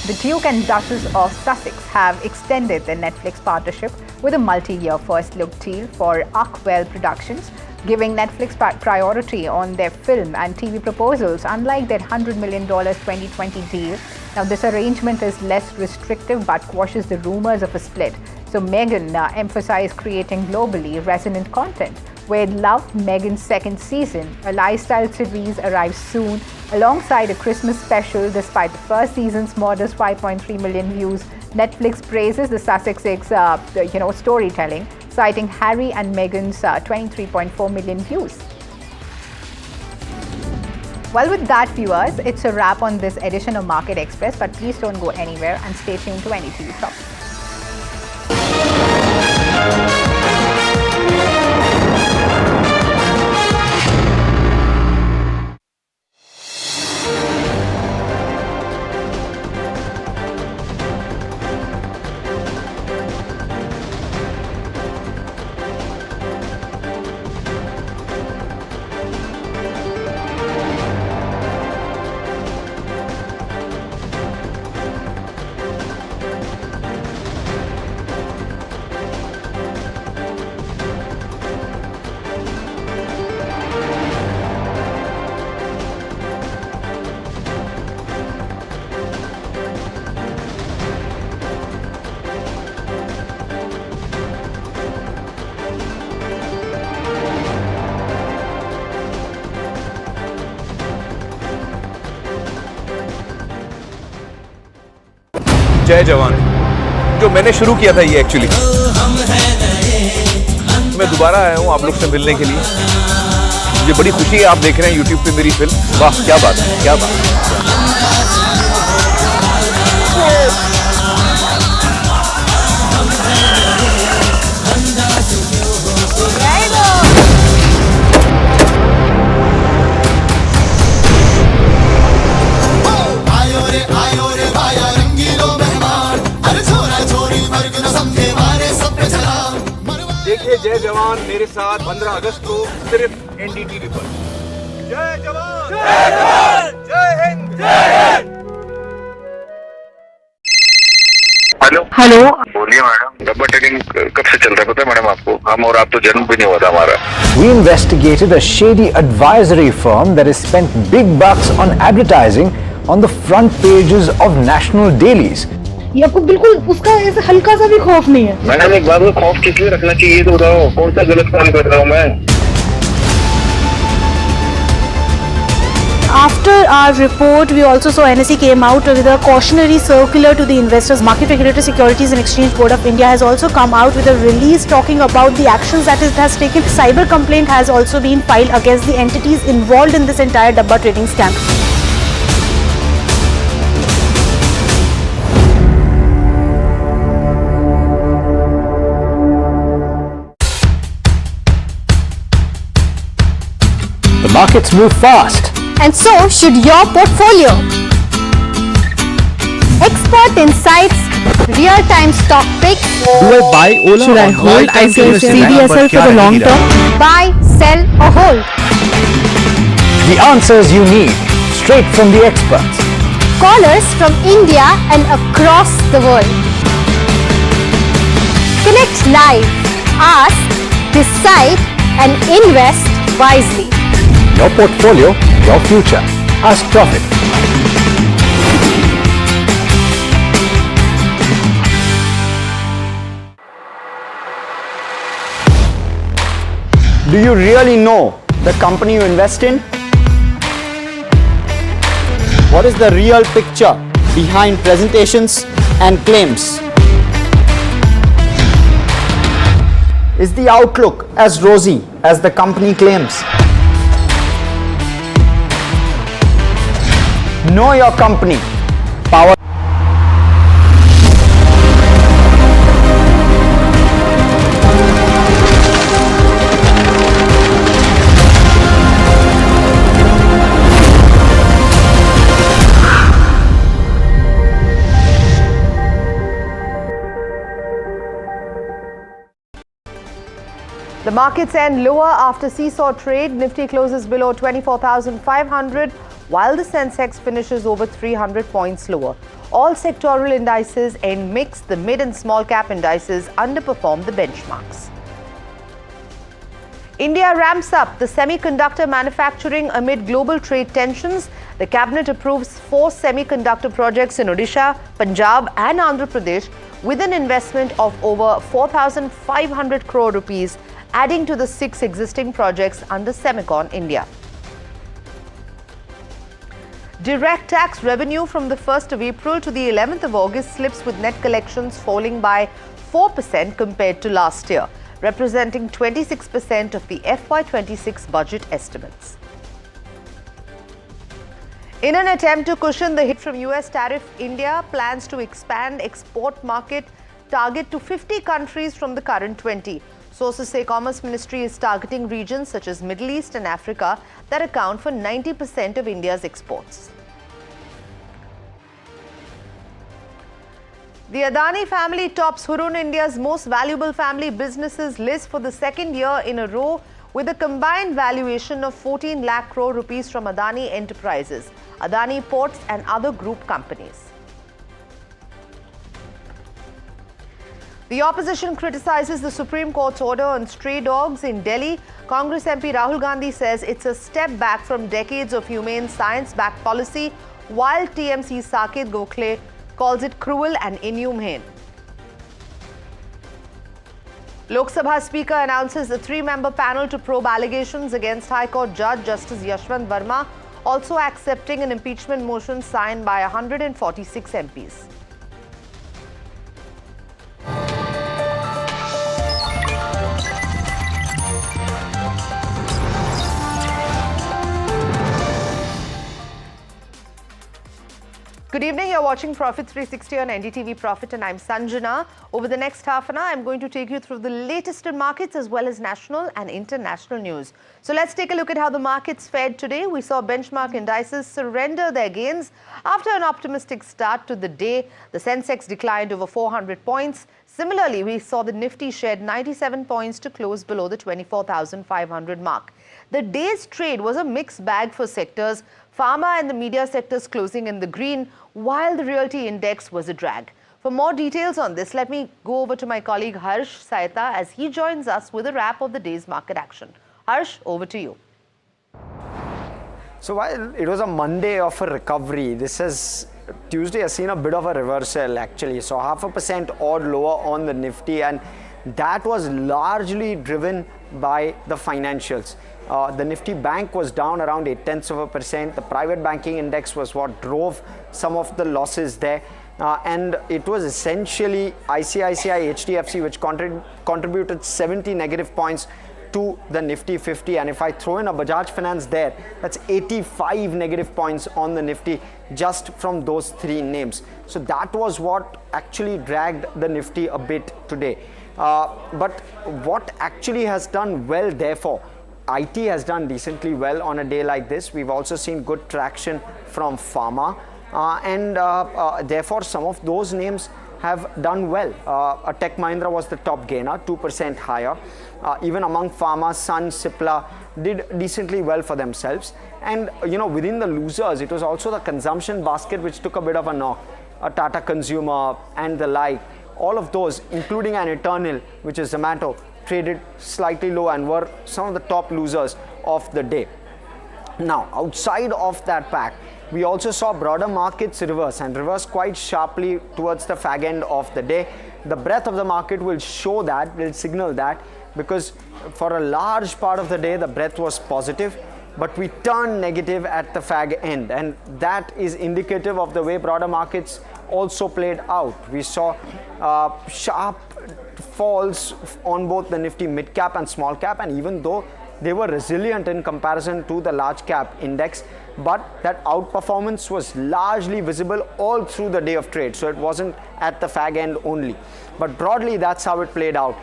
The Duke and Duchess of Sussex have extended their Netflix partnership with a multi-year first-look deal for Arkwell Productions. giving Netflix priority on their film and TV proposals, unlike their $100 million 2020 deal. Now, this arrangement is less restrictive but quashes the rumors of a split. So, Meghan emphasized creating globally resonant content. We'd love Meghan's second season. A lifestyle series arrives soon alongside a Christmas special. Despite the first season's modest 5.3 million views, Netflix praises the Sussex's storytelling, citing Harry and Meghan's 23.4 million views. Well, with that, viewers, it's a wrap on this edition of Market Express, but please don't go anywhere and stay tuned to NDTV Profit. जय जवान जो मैंने शुरू किया था ये actually मैं दोबारा आया हूँ आप लोग से मिलने के लिए मुझे बड़ी खुशी है आप देख रहे हैं YouTube पे मेरी फिल्म वाह क्या बात है क्या बात है देखिए जय जवान मेरे साथ 15 अगस्त को सिर्फ NDTV पर जय जवान जय जवान जय हिंद जय हिंद हेलो बोलिए मैडम डब्बा ट्रेडिंग कब से चल रहा है पता है मैडम आपको हम और आप तो जन्म भी नहीं हुआ था हमारा We investigated a shady advisory firm that has spent big bucks on advertising on the front pages of national dailies. ये आपको बिल्कुल उसका ऐसे हल्का सा भी खौफ नहीं है। मैडम एक बात में खौफ किस लिए रखना चाहिए तो बताओ कौन सा गलत काम कर रहा हूँ मैं After our report, we also saw NSE came out with a cautionary circular to the investors. Market Regulator Securities and Exchange Board of India has also come out with a release talking about the actions that it has taken. Cyber complaint has also been filed against the entities involved in this entire Dabba trading scam. The markets move fast. And so should your portfolio. Expert insights, real-time stock picks. Do I buy Ola? Should I hold CDSL for the long term? Buy, sell or hold. The answers you need, straight from the experts. Callers from India and across the world. Connect live, ask, decide and invest wisely. Your portfolio, your future. Ask Profit. Do you really know the company you invest in? What is the real picture behind presentations and claims? Is the outlook as rosy as the company claims? Know your company. Power. The markets end lower after seesaw trade. Nifty closes below 24,500, while the Sensex finishes over 300 points lower. All sectoral indices end mixed. The mid and small cap indices underperform the benchmarks. India ramps up the semiconductor manufacturing amid global trade tensions. The cabinet approves 4 semiconductor projects in Odisha, Punjab and Andhra Pradesh with an investment of over 4,500 crore rupees, adding to the 6 existing projects under Semicon India. Direct tax revenue from the 1st of April to the 11th of August slips with net collections falling by 4% compared to last year, representing 26% of the FY26 budget estimates. In an attempt to cushion the hit from US tariff, India plans to expand export market target to 50 countries from the current 20. Sources say Commerce Ministry is targeting regions such as Middle East and Africa that account for 90% of India's exports. The Adani family tops Hurun India's most valuable family businesses list for the second year in a row with a combined valuation of 14 lakh crore rupees from Adani Enterprises, Adani Ports and other group companies. The opposition criticizes the Supreme Court's order on stray dogs in Delhi. Congress MP Rahul Gandhi says it's a step back from decades of humane science-backed policy, while TMC Saket Gokhale calls it cruel and inhumane. Lok Sabha Speaker announces a 3-member panel to probe allegations against High Court Judge Justice Yashwant Verma, also accepting an impeachment motion signed by 146 MPs. Good evening, you're watching Profit 360 on NDTV Profit and I'm Sanjana. Over the next half an hour, I'm going to take you through the latest in markets as well as national and international news. So let's take a look at how the markets fared today. We saw benchmark indices surrender their gains after an optimistic start to the day. The Sensex declined over 400 points. Similarly, we saw the Nifty shed 97 points to close below the 24,500 mark. The day's trade was a mixed bag for sectors. Pharma and the media sectors closing in the green, while the realty index was a drag. For more details on this, let me go over to my colleague Harsh Saita as he joins us with a wrap of the day's market action. Harsh, over to you. So while it was a Monday of a recovery, Tuesday has seen a bit of a reversal actually. So 0.5% odd lower on the Nifty, and that was largely driven by the financials. The Nifty Bank was down around 0.8%. The private banking index was what drove some of the losses there. And it was essentially ICICI HDFC which contributed 70 negative points to the Nifty 50. And if I throw in a Bajaj Finance there, that's 85 negative points on the Nifty just from those 3 names. So that was what actually dragged the Nifty a bit today. But what actually has done well, therefore, IT has done decently well on a day like this. We've also seen good traction from Pharma, and therefore some of those names have done well. Tech Mahindra was the top gainer, 2% higher. Even among Pharma, Sun, Cipla did decently well for themselves. And within the losers, it was also the consumption basket which took a bit of a knock. Tata Consumer and the like, all of those, including an Eternal, which is Zomato, traded slightly low and were some of the top losers of the day. Now, outside of that pack, we also saw broader markets reverse quite sharply towards the fag end of the day. The breadth of the market will show that, will signal that, because for a large part of the day, the breadth was positive, but we turned negative at the fag end, and that is indicative of the way broader markets also played out. We saw sharp falls on both the Nifty mid cap and small cap, and even though they were resilient in comparison to the large cap index, but that outperformance was largely visible all through the day of trade, so it wasn't at the fag end only. But broadly, that's how it played out.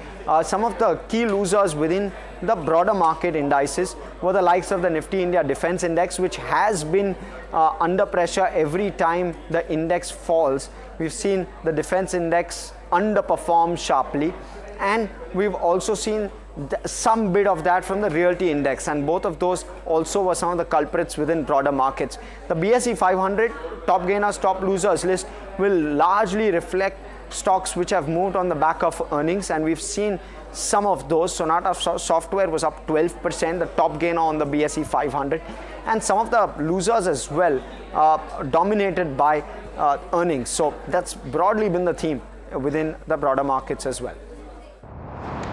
Some of the key losers within the broader market indices were the likes of the Nifty India Defence Index, which has been under pressure every time the index falls. We've seen the Defence Index underperform sharply, and we've also seen some bit of that from the realty index, and both of those also were some of the culprits within broader markets. The BSE 500 top gainers, top losers list will largely reflect stocks which have moved on the back of earnings, and we've seen some of those. Sonata Software was up 12%, the top gainer on the BSE 500, and some of the losers as well, dominated by earnings. So that's broadly been the theme within the broader markets as well.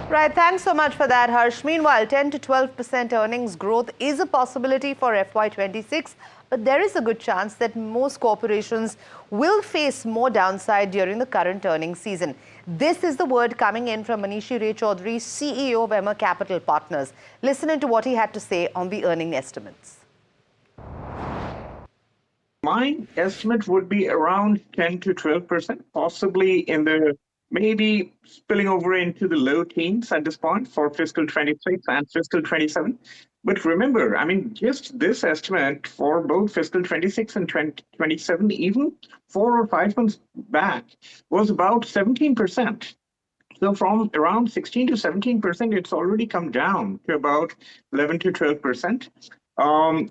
Right, thanks so much for that, Harsh. Meanwhile, 10 to 12% earnings growth is a possibility for FY26, but there is a good chance that most corporations will face more downside during the current earnings season. This is the word coming in from Manishi Ray Chaudhary, CEO of Emma Capital Partners. Listen into what he had to say on the earning estimates. My estimate would be around 10 to 12%, possibly in the maybe spilling over into the low teens at this point for fiscal 26 and fiscal 27. But remember, I mean, just this estimate for both fiscal 26 and 2027, even 4 or 5 months back, was about 17%. So from around 16 to 17%, it's already come down to about 11 to 12%.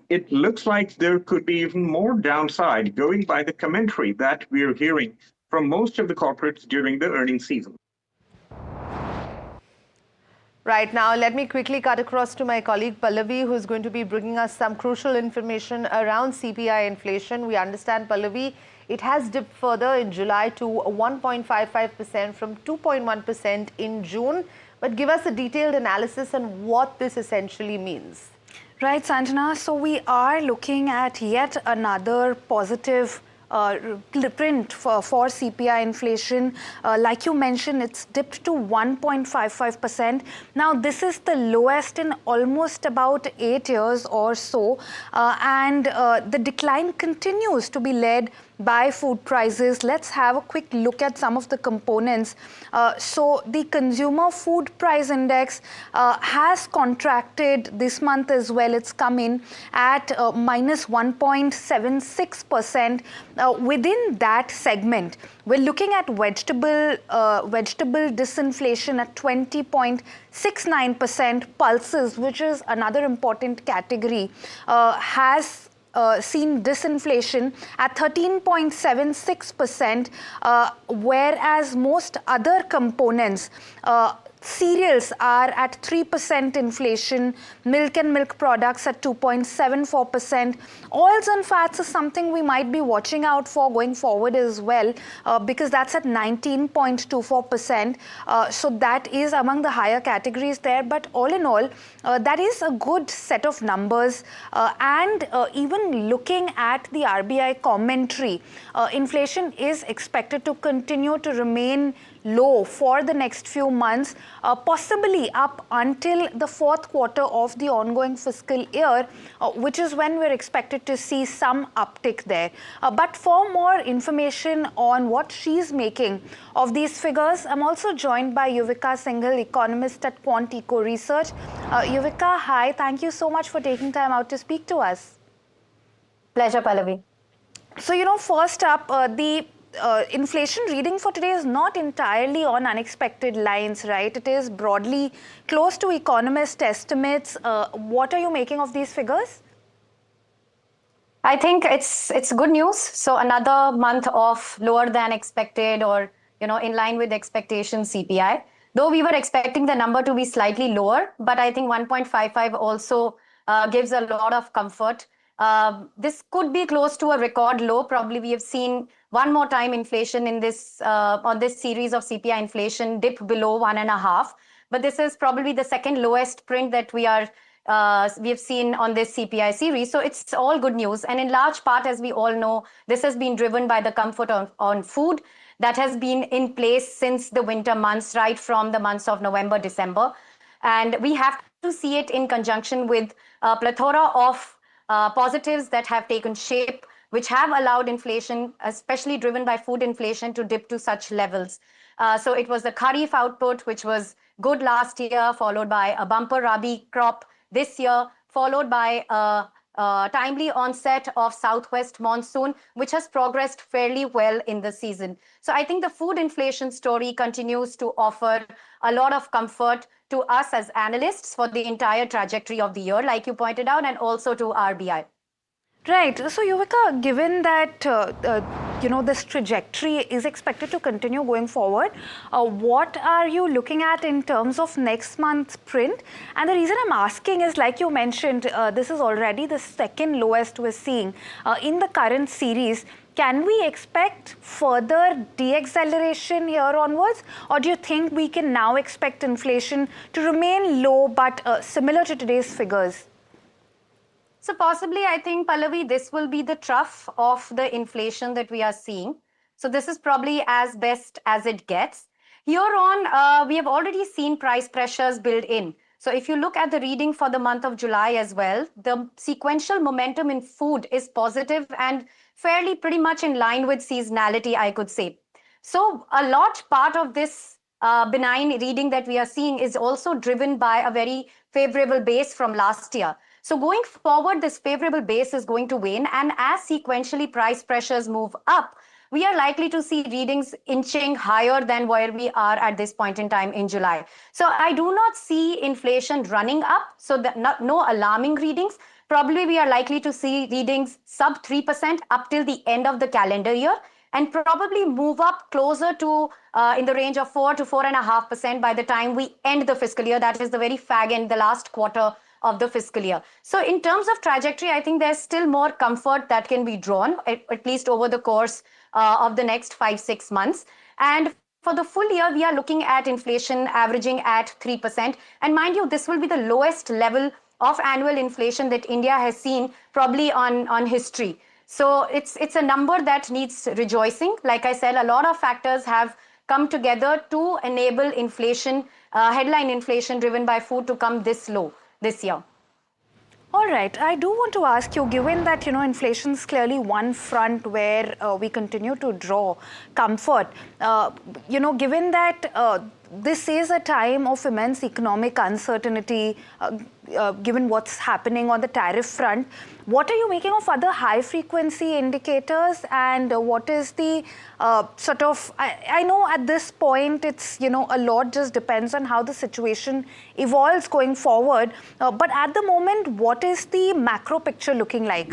It looks like there could be even more downside going by the commentary that we're hearing from most of the corporates during the earnings season. Right, now let me quickly cut across to my colleague Pallavi, who's going to be bringing us some crucial information around CPI inflation. We understand, Pallavi, it has dipped further in July to 1.55% from 2.1% in June. But give us a detailed analysis on what this essentially means. Right, Sanjana. So we are looking at yet another positive print for CPI inflation. Like you mentioned, it's dipped to 1.55%. Now, this is the lowest in almost about 8 years or so. And the decline continues to be led by food prices. Let's have a quick look at some of the components. So the consumer food price index has contracted this month as well. It's come in at minus 1.76%. Within that segment, we're looking at vegetable disinflation at 20.69%. Pulses, which is another important category, has seen disinflation at 13.76%, whereas most other components, cereals are at 3% inflation, milk and milk products at 2.74%. Oils and fats is something we might be watching out for going forward as well, because that's at 19.24%. So that is among the higher categories there. But all in all, that is a good set of numbers. And even looking at the RBI commentary, inflation is expected to continue to remain low for the next few months, possibly up until the fourth quarter of the ongoing fiscal year, which is when we're expected to see some uptick there. But for more information on what she's making of these figures, I'm also joined by Yuvika Singhal, economist at Quant Eco Research. Yuvika, hi, thank you so much for taking time out to speak to us. Pleasure, Pallavi. So, first up, the inflation reading for today is not entirely on unexpected lines, right? It is broadly close to economist estimates. What are you making of these figures? I think it's good news. So another month of lower than expected, or in line with expectations CPI. Though we were expecting the number to be slightly lower, but I think 1.55 also gives a lot of comfort. This could be close to a record low. Probably we have seen one more time inflation in this on this series of CPI inflation dip below 1.5. But this is probably the second lowest print that we have seen on this CPI series. So it's all good news. And in large part, as we all know, this has been driven by the comfort on food that has been in place since the winter months, right from the months of November, December. And we have to see it in conjunction with a plethora of positives that have taken shape, which have allowed inflation, especially driven by food inflation, to dip to such levels. So it was the Kharif output, which was good last year, followed by a bumper Rabi crop this year, followed by a timely onset of southwest monsoon, which has progressed fairly well in the season. So I think the food inflation story continues to offer a lot of comfort to us as analysts for the entire trajectory of the year, like you pointed out, and also to RBI. Right. So, Yuvika, given that this trajectory is expected to continue going forward, what are you looking at in terms of next month's print? And the reason I'm asking is, like you mentioned, this is already the second lowest we're seeing in the current series. Can we expect further deacceleration here onwards, or do you think we can now expect inflation to remain low but similar to today's figures? So possibly, I think, Pallavi, this will be the trough of the inflation that we are seeing. So this is probably as best as it gets. Here on, we have already seen price pressures build in. So if you look at the reading for the month of July as well, the sequential momentum in food is positive and fairly pretty much in line with seasonality, I could say. So a large part of this benign reading that we are seeing is also driven by a very favorable base from last year. So going forward, this favorable base is going to wane, and as sequentially price pressures move up, we are likely to see readings inching higher than where we are at this point in time in July. So I do not see inflation running up, so no alarming readings. Probably we are likely to see readings sub 3% up till the end of the calendar year, and probably move up closer to in the range of 4 to 4.5% by the time we end the fiscal year. That is the very fag end, the last quarter of the fiscal year. So in terms of trajectory, I think there's still more comfort that can be drawn, at least over the course of the next 5-6 months. And for the full year, we are looking at inflation averaging at 3%. And mind you, this will be the lowest level of annual inflation that India has seen probably on history. So it's a number that needs rejoicing. Like I said, a lot of factors have come together to enable inflation, headline inflation driven by food to come this low this year. All right. I do want to ask you, given that, inflation is clearly one front where we continue to draw comfort, given that this is a time of immense economic uncertainty, given what's happening on the tariff front, what are you making of other high frequency indicators, and what is the sort of, I know at this point it's, a lot just depends on how the situation evolves going forward, but at the moment, what is the macro picture looking like?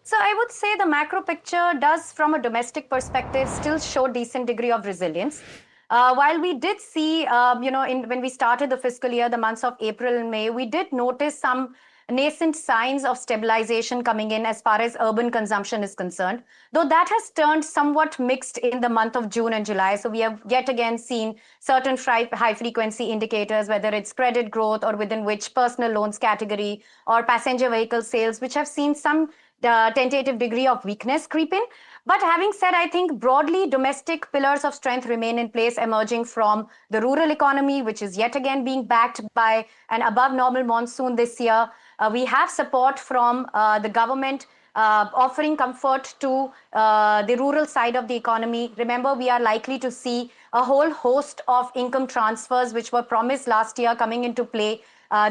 So I would say the macro picture does, from a domestic perspective, still show decent degree of resilience. While we did see, when we started the fiscal year, the months of April and May, we did notice some nascent signs of stabilization coming in as far as urban consumption is concerned, though that has turned somewhat mixed in the month of June and July. So we have yet again seen certain high frequency indicators, whether it's credit growth or within which personal loans category or passenger vehicle sales, which have seen some tentative degree of weakness creep in. But having said, I think broadly domestic pillars of strength remain in place, emerging from the rural economy, which is yet again being backed by an above normal monsoon this year. We have support from the government offering comfort to the rural side of the economy. Remember, we are likely to see a whole host of income transfers which were promised last year coming into play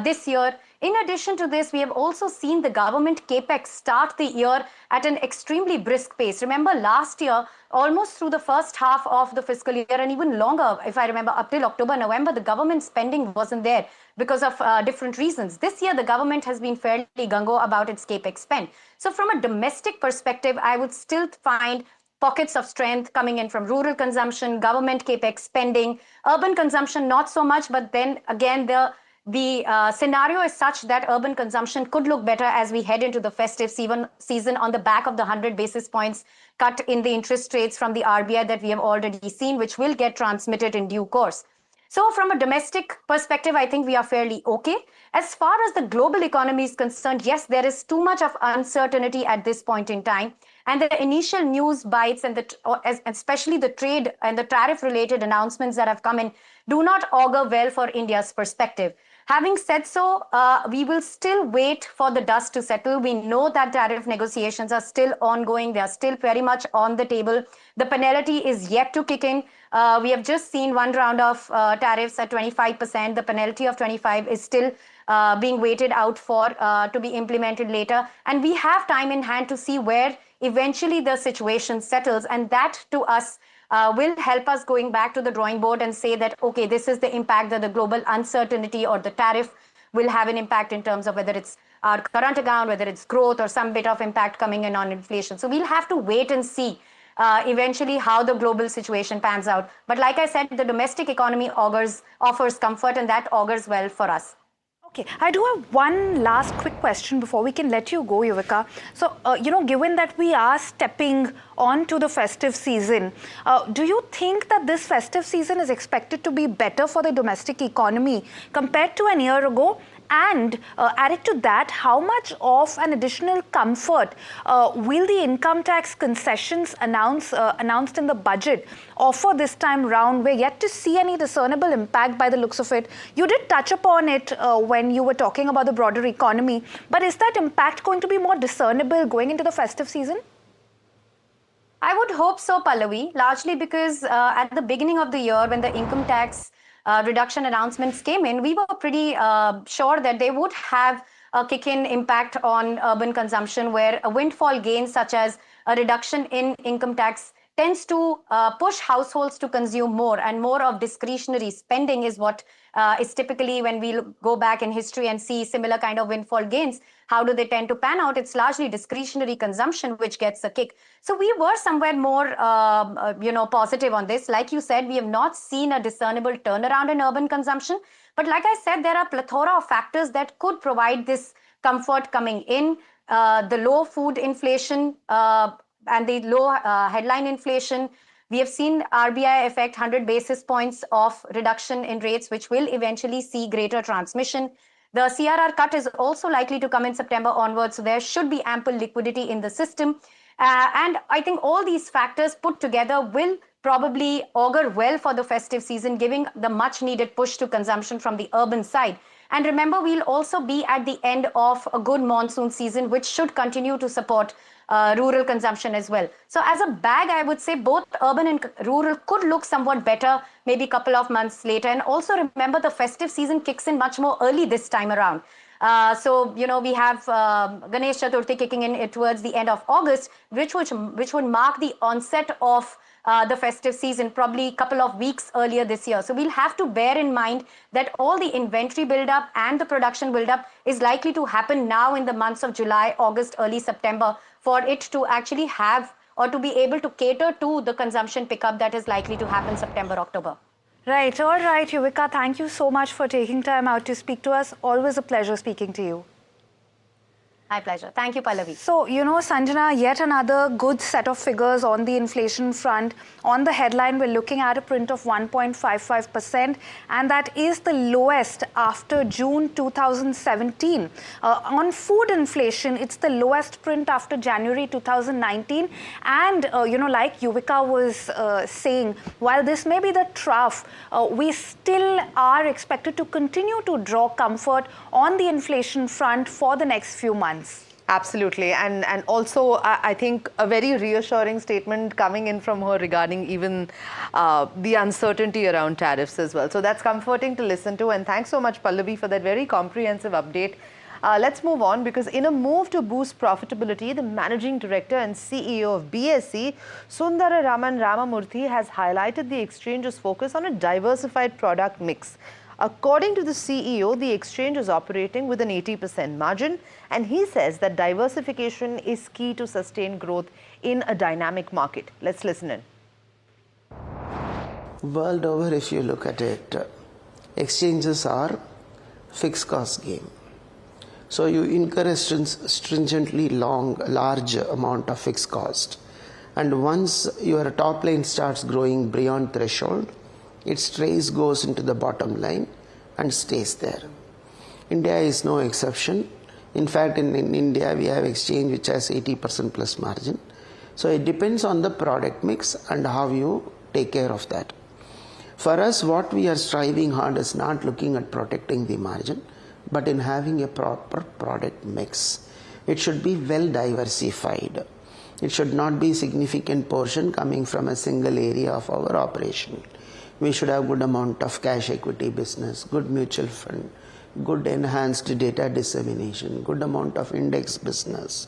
this year. In addition to this, we have also seen the government capex start the year at an extremely brisk pace. Remember, last year, almost through the first half of the fiscal year and even longer, if I remember, up till October, November, the government spending wasn't there because of different reasons. This year, the government has been fairly gung-ho about its capex spend. So from a domestic perspective, I would still find pockets of strength coming in from rural consumption, government capex spending, urban consumption, not so much, but then again, the scenario is such that urban consumption could look better as we head into the festive season on the back of the 100 basis points cut in the interest rates from the RBI that we have already seen, which will get transmitted in due course. So from a domestic perspective, I think we are fairly okay. As far as the global economy is concerned, yes, there is too much of uncertainty at this point in time. And the initial news bites and especially the trade and the tariff related announcements that have come in do not augur well for India's perspective. Having said so, we will still wait for the dust to settle. We know that tariff negotiations are still ongoing. They are still very much on the table. The penalty is yet to kick in. We have just seen one round of tariffs at 25%. The penalty of 25 is still being waited out for to be implemented later. And we have time in hand to see where eventually the situation settles. And that to us will help us going back to the drawing board and say that, okay, this is the impact that the global uncertainty or the tariff will have an impact in terms of whether it's our current account, whether it's growth or some bit of impact coming in on inflation. So we'll have to wait and see eventually how the global situation pans out. But like I said, the domestic economy offers comfort, and that augurs well for us. Okay, I do have one last quick question before we can let you go, Yuvika. So, given that we are stepping on to the festive season, do you think that this festive season is expected to be better for the domestic economy compared to an year ago? And added to that, how much of an additional comfort will the income tax concessions announced in the budget offer this time round? We're yet to see any discernible impact by the looks of it. You did touch upon it when you were talking about the broader economy, but is that impact going to be more discernible going into the festive season? I would hope so, Pallavi, largely because at the beginning of the year, when the income tax reduction announcements came in, we were pretty sure that they would have a kick-in impact on urban consumption, where a windfall gain such as a reduction in income tax tends to push households to consume more, and more of discretionary spending is what is typically, when we go back in history and see similar kind of windfall gains, how do they tend to pan out? It's largely discretionary consumption which gets a kick. So we were somewhere more, positive on this. Like you said, we have not seen a discernible turnaround in urban consumption. But like I said, there are a plethora of factors that could provide this comfort coming in. The low food inflation and the low headline inflation. We have seen RBI effect 100 basis points of reduction in rates, which will eventually see greater transmission. The CRR cut is also likely to come in September onwards, so there should be ample liquidity in the system. And I think all these factors put together will probably augur well for the festive season, giving the much needed push to consumption from the urban side. And remember, we'll also be at the end of a good monsoon season, which should continue to support rural consumption as well. So as a bag, I would say both urban and rural could look somewhat better, maybe a couple of months later. And also remember, the festive season kicks in much more early this time around. We have Ganesh Chaturthi kicking in towards the end of August, which would mark the onset of the festive season, probably a couple of weeks earlier this year. So we'll have to bear in mind that all the inventory buildup and the production buildup is likely to happen now in the months of July, August, early September, for it to actually have or to be able to cater to the consumption pickup that is likely to happen September, October. Right, all right, Yuvika, thank you so much for taking time out to speak to us. Always a pleasure speaking to you. My pleasure. Thank you, Pallavi. So, Sanjana, yet another good set of figures on the inflation front. On the headline, we're looking at a print of 1.55%, and that is the lowest after June 2017. On food inflation, it's the lowest print after January 2019. And, like Yuvika was saying, while this may be the trough, we still are expected to continue to draw comfort on the inflation front for the next few months. Absolutely. And also, I think a very reassuring statement coming in from her regarding even the uncertainty around tariffs as well. So that's comforting to listen to. And thanks so much, Pallavi, for that very comprehensive update. Let's move on, because in a move to boost profitability, the Managing Director and CEO of BSE, Sundara Raman Ramamurthy, has highlighted the exchange's focus on a diversified product mix. According to the CEO, the exchange is operating with an 80% margin, and he says that diversification is key to sustain growth in a dynamic market. Let's listen in. World over, if you look at it, exchanges are fixed cost game. So you incur a stringently large amount of fixed cost. And once your top line starts growing beyond threshold, its trace goes into the bottom line and stays there. India is no exception. In fact, in India, we have exchange which has 80% plus margin. So it depends on the product mix and how you take care of that. For us, what we are striving hard is not looking at protecting the margin, but in having a proper product mix. It should be well diversified. It should not be significant portion coming from a single area of our operation. We should have good amount of cash equity business, good mutual fund, good enhanced data dissemination, good amount of index business,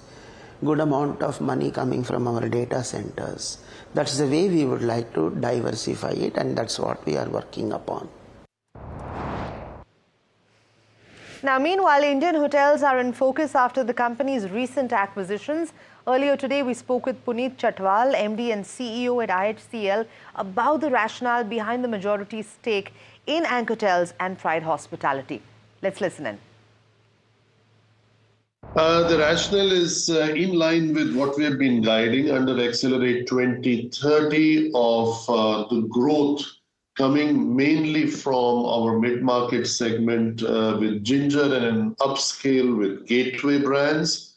good amount of money coming from our data centers. That's the way we would like to diversify it, and that's what we are working upon. Now, meanwhile, Indian hotels are in focus after the company's recent acquisitions. Earlier today, we spoke with Puneet Chatwal, MD and CEO at IHCL, about the rationale behind the majority stake in Anchortels and Pride Hospitality. Let's listen in. The rationale is in line with what we have been guiding under Accelerate 2030 of the growth coming mainly from our mid-market segment with Ginger and an upscale with gateway brands,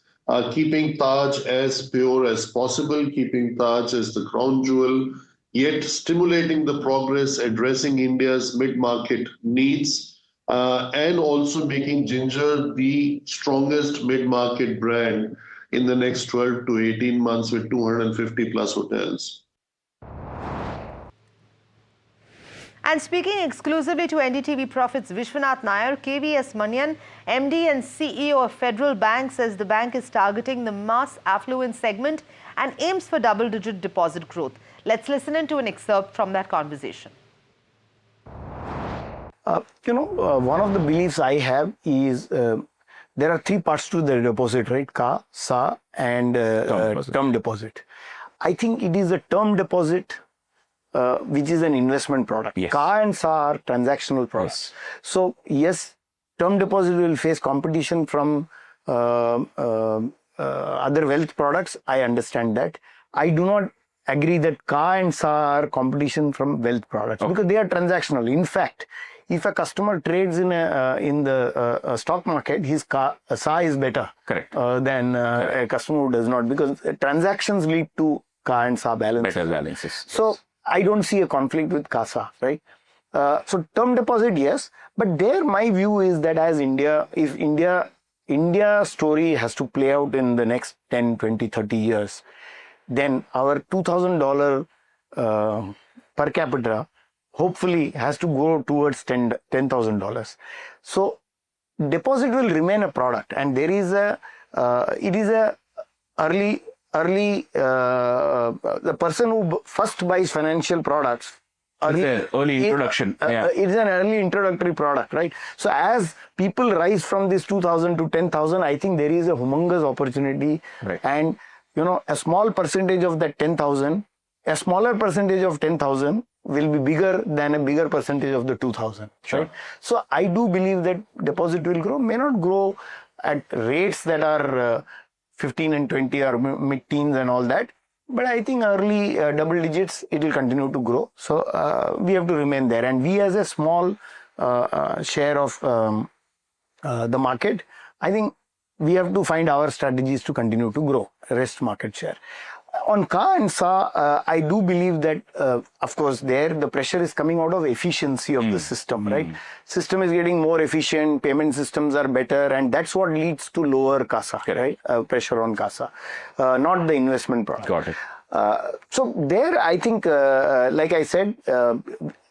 keeping Taj as pure as possible, keeping Taj as the crown jewel, yet stimulating the progress, addressing India's mid-market needs, and also making Ginger the strongest mid-market brand in the next 12 to 18 months with 250 plus hotels. And speaking exclusively to NDTV Profit's Vishwanath Nair, KVS Manian, MD and CEO of Federal Bank, says the bank is targeting the mass affluent segment and aims for double-digit deposit growth. Let's listen in to an excerpt from that conversation. One of the beliefs I have is there are three parts to the deposit, right? CA, SA and term deposit. I think it is a term deposit which is an investment product. Yes. CA and SA are transactional products. Yes. So yes, term deposit will face competition from other wealth products. I understand that. I do not agree that CA and SA are competition from wealth products because they are transactional. In fact, if a customer trades in the stock market, his SA is better than a customer who does not, because transactions lead to CA and SA balances. Better balances. So I don't see a conflict with CASA, right? So term deposit, yes, but there my view is that as if India story has to play out in the next 10, 20, 30 years, then our $2,000 per capita hopefully has to go towards $10,000. So deposit will remain a product, and there is it is a early the person who first buys financial products. Early introduction. It's an early introductory product, right? So as people rise from this 2,000 to 10,000, I think there is a humongous opportunity. Right. And a small percentage of that 10,000, a smaller percentage of 10,000 will be bigger than a bigger percentage of the 2,000. Sure. Right? So I do believe that deposit will grow, may not grow at rates that are 15 and 20 or mid-teens and all that. But I think early double digits, it will continue to grow. So we have to remain there. And we as a small share of the market, I think we have to find our strategies to continue to grow, rest market share. On CA and SA, I do believe that, of course, the pressure is coming out of efficiency of the system, right? System is getting more efficient, payment systems are better, and that's what leads to lower CASA, right? Pressure on CASA, not the investment product. Got it. So there, I think, like I said,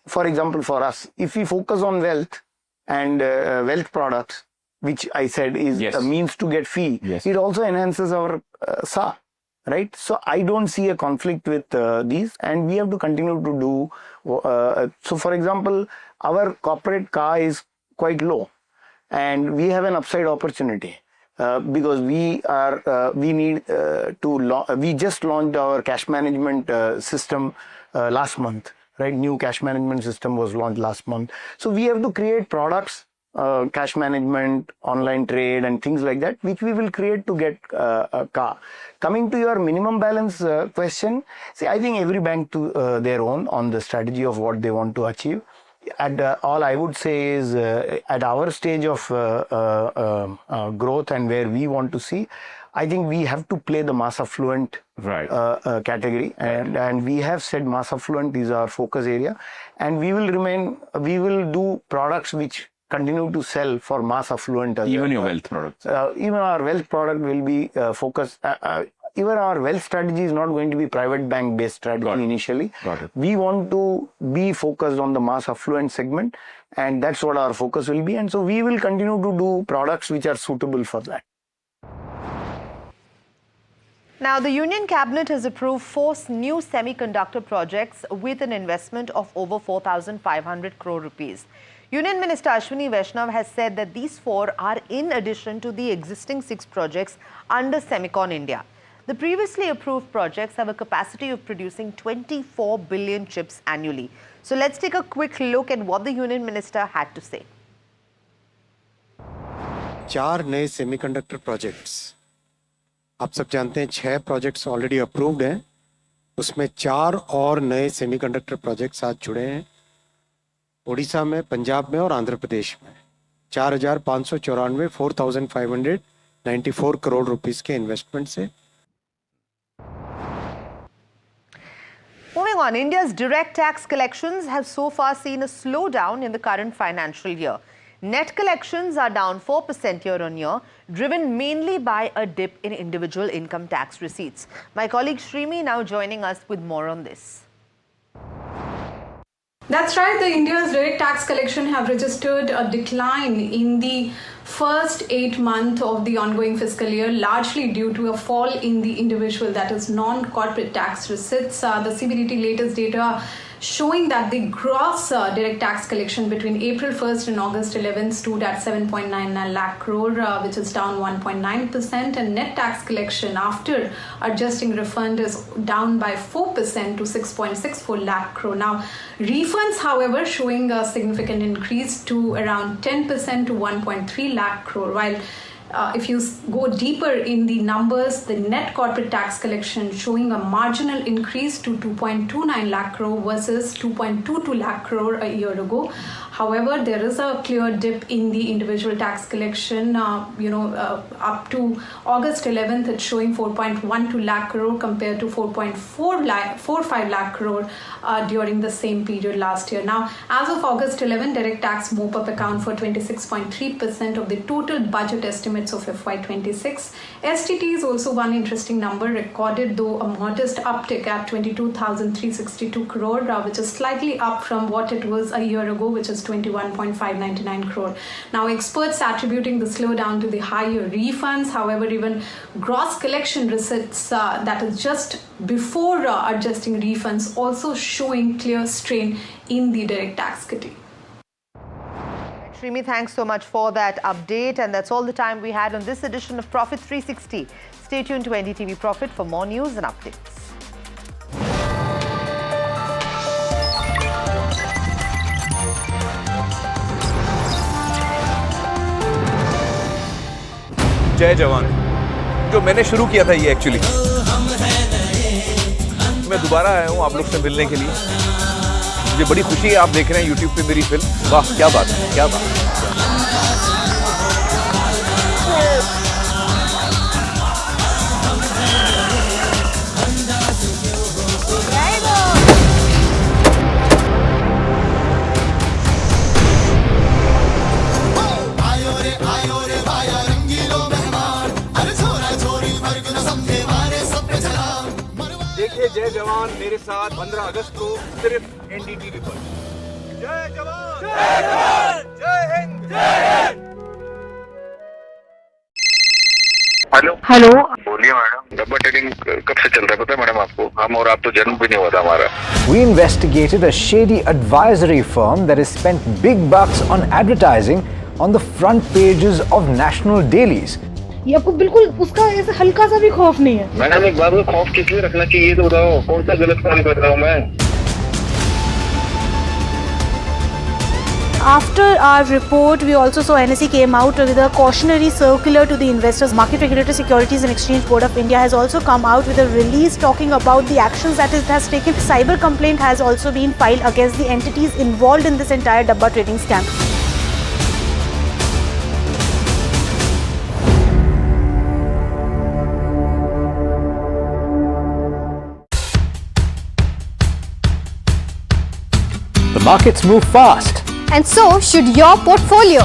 for example, for us, if we focus on wealth and wealth products, which I said is a means to get fee, it also enhances our SA. Right, so I don't see a conflict with these, and we have to continue to do. So, for example, our corporate CA is quite low, and we have an upside opportunity because we just launched our cash management system last month. Right, new cash management system was launched last month. So we have to create products. Cash management, online trade and things like that, which we will create to get a car. Coming to your minimum balance question, see, I think every bank to their own on the strategy of what they want to achieve. And all I would say is at our stage of growth and where we want to see, I think we have to play the mass affluent category, and we have said mass affluent is our focus area, and we will do products which continue to sell for mass affluent. Even your wealth products. Even our wealth product will be focused. Even our wealth strategy is not going to be private bank based strategy initially. Got it. We want to be focused on the mass affluent segment, and that's what our focus will be. And so we will continue to do products which are suitable for that. Now, the Union Cabinet has approved 4 new semiconductor projects with an investment of over 4,500 crore rupees. Union Minister Ashwini Vaishnav has said that these 4 are in addition to the existing 6 projects under Semicon India. The previously approved projects have a capacity of producing 24 billion chips annually. So let's take a quick look at what the Union Minister had to say. 4 नए semiconductor projects, आप सब जानते हैं 6 projects already approved हैं, उसमें 4 और नए semiconductor projects आज जुड़े हैं उड़ीसा में, पंजाब में और आंध्र प्रदेश में। 4,594 4,594 करोड़ रुपीस के इन्वेस्टमेंट से। Moving on, India's direct tax collections have so far seen a slowdown in the current financial year. Net collections are down 4% year-on-year, driven mainly by a dip in individual income tax receipts. My colleague Shrimi now joining us with more on this. That's right, the India's direct tax collection have registered a decline in the first 8 months of the ongoing fiscal year, largely due to a fall in the individual, that is non-corporate tax receipts. The CBDT latest data showing that the gross direct tax collection between April 1st and August 11th stood at 7.99 lakh crore, which is down 1.9%, and net tax collection after adjusting refund is down by 4% to 6.64 lakh crore. Now, refunds, however, showing a significant increase to around 10% to 1.3 lakh crore, while if you go deeper in the numbers, the net corporate tax collection showing a marginal increase to 2.29 lakh crore versus 2.22 lakh crore a year ago. However, there is a clear dip in the individual tax collection. Up to August 11th, it's showing 4.12 lakh crore compared to 4.45 lakh crore during the same period last year. Now, as of August 11, direct tax mop-up account for 26.3% of the total budget estimates of FY26. STT is also one interesting number, recorded though a modest uptick at 22,362 crore, which is slightly up from what it was a year ago, which is 21.599 crore. Now, experts attributing the slowdown to the higher refunds. However, even gross collection receipts, that is just before adjusting refunds, also showing clear strain in the direct tax kitty. Shrimi, thanks so much for that update. And that's all the time we had on this edition of Profit 360. Stay tuned to NDTV Profit for more news and updates. जय जवान, जो मैंने शुरू किया था ये actually, मैं दोबारा आया हूँ आप लोग से मिलने के लिए। मुझे बड़ी खुशी है आप देख रहे हैं YouTube पे मेरी फिल्म। वाह, क्या बात है, क्या बात है। जय जवान मेरे साथ 15 अगस्त को सिर्फ NDTV पर। जय जवान, जय जवान, जय हिंद, जय हिंद। हेलो, बोलिए मैडम, डब्बा ट्रेडिंग कब से चल रहा है पता है मैडम आपको? हम और आप तो जन्म भी नहीं हुआ था हमारा। We investigated a shady advisory firm that has spent big bucks on advertising on the front pages of national dailies. ये आपको बिल्कुल उसका ऐसा हल्का सा भी खौफ नहीं है। मैडम, एक बात को खौफ किस लिए रखना चाहिए तो बताओ, कौन सा गलत काम कर रहा हूँ मैं? After our report, we also saw NSE came out with a cautionary circular to the investors. Market Regulator Securities and Exchange Board of India has also come out with a release talking about the actions that it has taken. Cyber complaint has also been filed against the entities involved in this entire Dabba trading scam. The markets move fast. And so should your portfolio.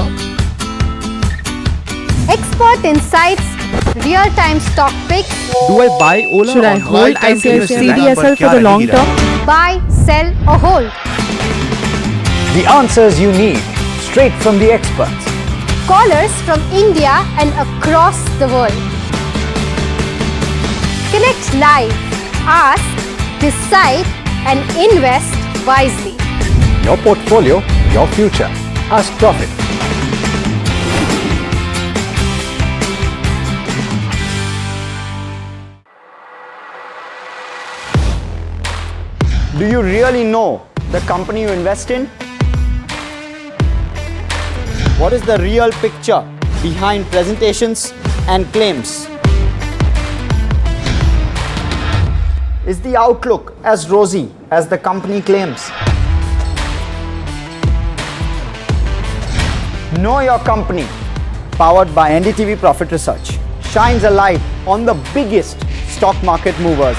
Expert insights, real-time stock picks. Do I buy Ola? Should I hold ICICI CDSL for the long term? Buy, sell or hold. The answers you need, straight from the experts. Callers from India and across the world. Connect live, ask, decide and invest wisely. Your portfolio, your future. Ask Profit. Do you really know the company you invest in? What is the real picture behind presentations and claims? Is the outlook as rosy as the company claims? Know Your Company, powered by NDTV Profit Research, shines a light on the biggest stock market movers.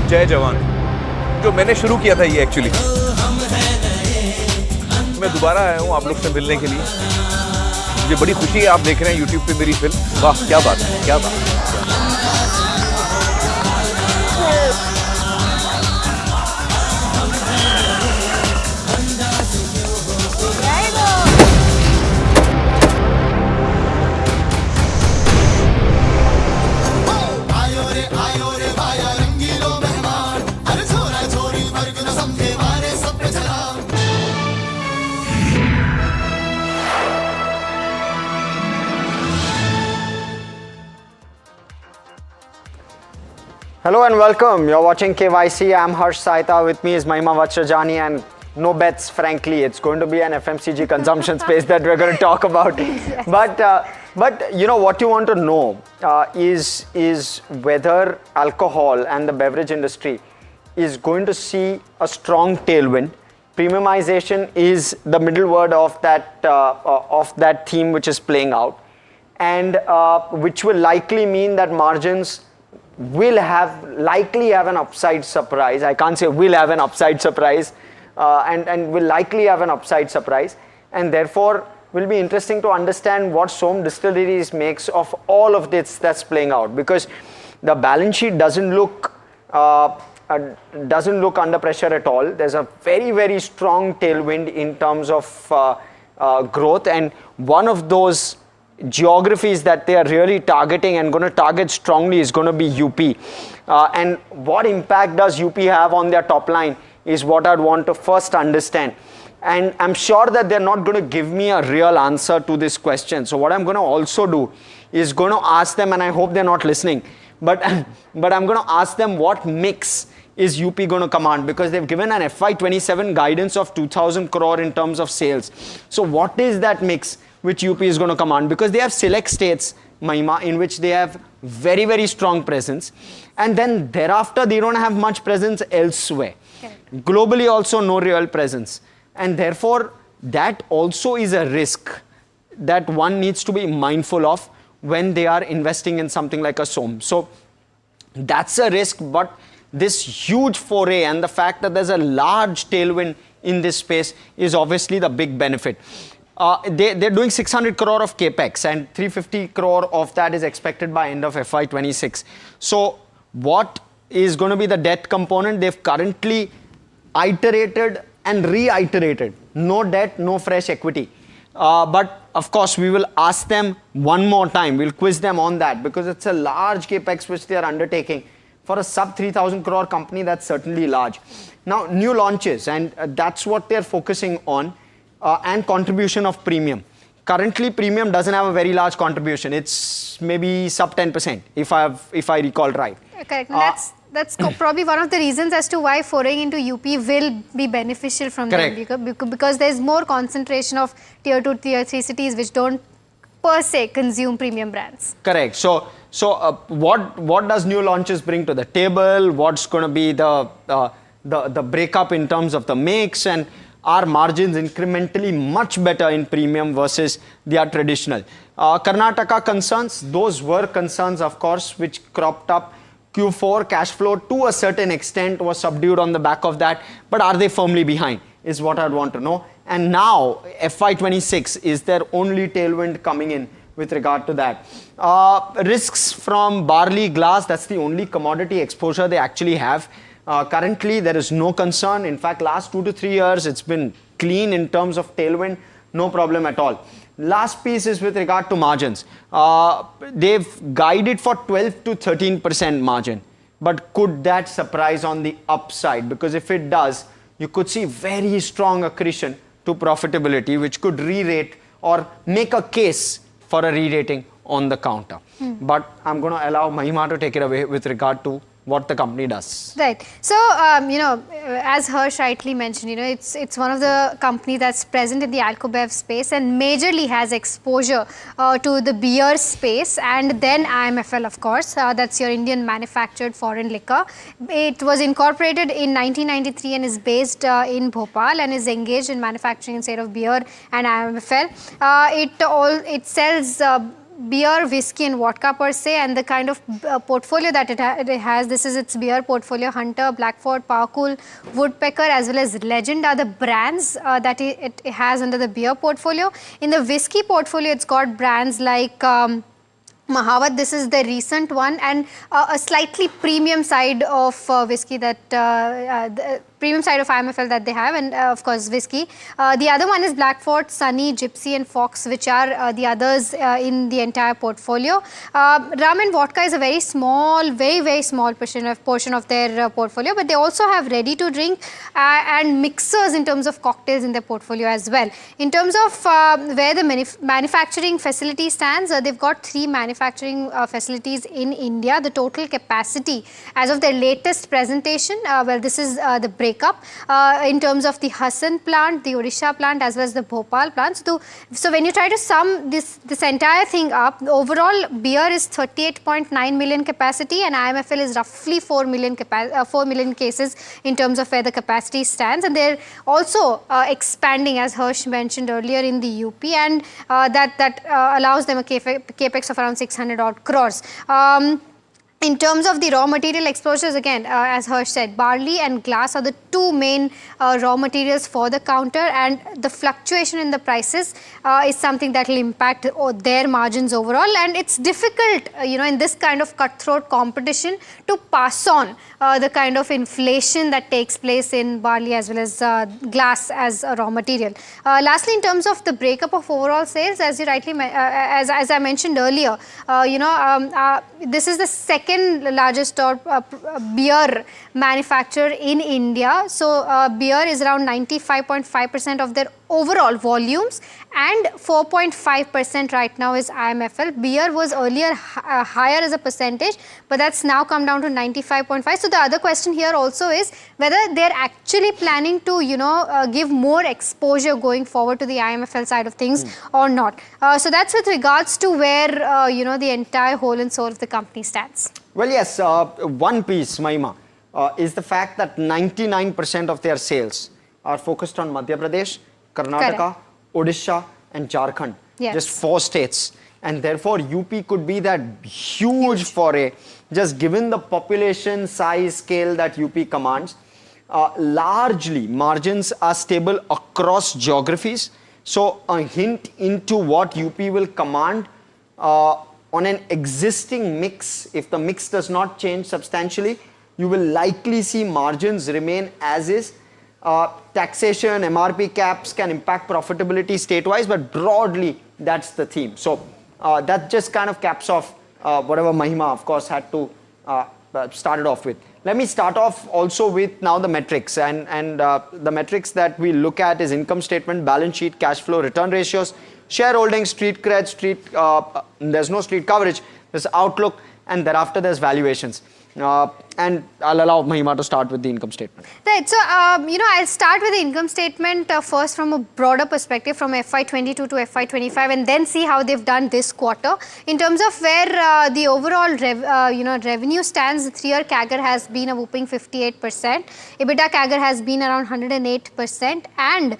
जय जवान, जो मैंने शुरू किया था ये actually, मैं दोबारा आया हूँ आप लोग से मिलने के लिए। मुझे बड़ी खुशी है आप देख रहे हैं YouTube पे मेरी फिल्म। वाह क्या बात है, क्या बात है। Hello and welcome. You're watching KYC. I'm Harsh Saita. With me is Mahima Vachhrajani, and no bets, frankly. It's going to be an FMCG consumption space that we're going to talk about. Yes. But you know what you want to know is whether alcohol and the beverage industry is going to see a strong tailwind. Premiumization is the middle word of that theme which is playing out, and which will likely mean that margins will likely have an upside surprise. I can't say will have an upside surprise, and will likely have an upside surprise, and therefore will be interesting to understand what Som Distilleries makes of all of this that's playing out, because the balance sheet doesn't look under pressure at all. There's a very, very strong tailwind in terms of growth, and one of those geographies that they are really targeting and going to target strongly is going to be UP. And what impact does UP have on their top line is what I'd want to first understand. And I'm sure that they're not going to give me a real answer to this question. So what I'm going to also do is going to ask them, and I hope they're not listening, but I'm going to ask them what mix is UP going to command, because they've given an FY27 guidance of 2,000 crore in terms of sales. So what is that mix which UP is going to command? Because they have select states, Mahima, in which they have very, very strong presence, and then thereafter they don't have much presence elsewhere. Okay. Globally also no real presence, and therefore that also is a risk that one needs to be mindful of when they are investing in something like a Som. So that's a risk, but this huge foray and the fact that there's a large tailwind in this space is obviously the big benefit. They're doing 600 crore of capex, and 350 crore of that is expected by end of FY26. So what is going to be the debt component? They've currently iterated and reiterated no debt, no fresh equity. But of course we will ask them one more time. We'll quiz them on that, because it's a large capex which they are undertaking. For a sub 3,000 crore company, that's certainly large. Now, new launches, and that's what they're focusing on. And contribution of premium. Currently, premium doesn't have a very large contribution. It's maybe sub 10%, if I recall right. Correct. That's probably one of the reasons as to why foraying into UP will be beneficial from them, because there's more concentration of tier 2, tier 3 cities which don't per se consume premium brands. Correct. So what does new launches bring to the table? What's going to be the breakup in terms of the mix, and are margins incrementally much better in premium versus their traditional? Karnataka concerns, those were concerns, of course, which cropped up. Q4 cash flow to a certain extent was subdued on the back of that, but are they firmly behind is what I'd want to know. And now FY26 is their only tailwind coming in with regard to that. Risks from barley, glass, that's the only commodity exposure they actually have. Currently, there is no concern. In fact, last 2 to 3 years, it's been clean in terms of tailwind. no problem at all. Last piece is with regard to margins. They've guided for 12 to 13% margin, but could that surprise on the upside? Because if it does, you could see very strong accretion to profitability, which could re-rate or make a case for a re-rating on the counter. But I'm going to allow Mahima to take it away with regard to what the company does. Right. So, as Harsh rightly mentioned, it's one of the company that's present in the alcobev space and majorly has exposure to the beer space, and then IMFL, of course, that's your Indian manufactured foreign liquor. It was incorporated in 1993 and is based in Bhopal and is engaged in manufacturing and sale of beer and IMFL. It sells beer, whiskey and vodka per se, and the kind of portfolio that it has, this is its beer portfolio. Hunter, Blackford, Powercool, Woodpecker as well as Legend are the brands that it has under the beer portfolio. In the whiskey portfolio, it's got brands like Mahawat, this is the recent one, and a slightly premium side of whiskey that the premium side of IMFL that they have, and of course whiskey. The other one is Blackford, Sunny, Gypsy and Fox, which are the others in the entire portfolio. Rum and vodka is a very small, very small portion of their portfolio, but they also have ready to drink and mixers in terms of cocktails in their portfolio as well. In terms of where the manufacturing facility stands, they've got 3 manufacturing facilities in India. The total capacity as of their latest presentation, well, this is the breakup in terms of the Hassan plant, the Odisha plant as well as the Bhopal plant. So when you try to sum this entire thing up, overall beer is 38.9 million capacity and IMFL is roughly 4 million cases in terms of where the capacity stands, and they're also expanding, as Harsh mentioned earlier, in the UP, and that allows them a capex of around 600 odd crores. In terms of the raw material exposures, again, as Harsh said, barley and glass are the 2 main raw materials for the counter, and the fluctuation in the prices is something that will impact their margins overall. And it's difficult, in this kind of cutthroat competition to pass on the kind of inflation that takes place in barley as well as glass as a raw material. Lastly, in terms of the breakup of overall sales, as you rightly, as I mentioned earlier, this is the second largest beer manufacturer in India. So beer is around 95.5% of their overall volumes, and 4.5% right now is IMFL. Beer was earlier higher as a percentage, but that's now come down to 95.5. So the other question here also is whether they're actually planning to give more exposure going forward to the IMFL side of things or not. So that's with regards to where the entire whole and soul of the company stands. Well, yes, one piece, Mahima, is the fact that 99% of their sales are focused on Madhya Pradesh, Karnataka, Odisha and Jharkhand, just 4 states, and therefore UP could be that huge foray, just given the population size scale that UP commands. Largely margins are stable across geographies, so a hint into what UP will command on an existing mix. If the mix does not change substantially, you will likely see margins remain as is. Taxation, MRP caps can impact profitability state-wise, but broadly that's the theme. So that just kind of caps off whatever Mahima, of course, had to start it off with. Let me start off also with now the metrics, and the metrics that we look at is income statement, balance sheet, cash flow, return ratios, shareholding, street cred, there's no street coverage, there's outlook, and thereafter there's valuations. And I'll allow Mahima to start with the income statement. Right. So, I'll start with the income statement first from a broader perspective, from FY22 to FY25, and then see how they've done this quarter. In terms of where the overall revenue stands, the 3-year CAGR has been a whooping 58%. EBITDA CAGR has been around 108%, and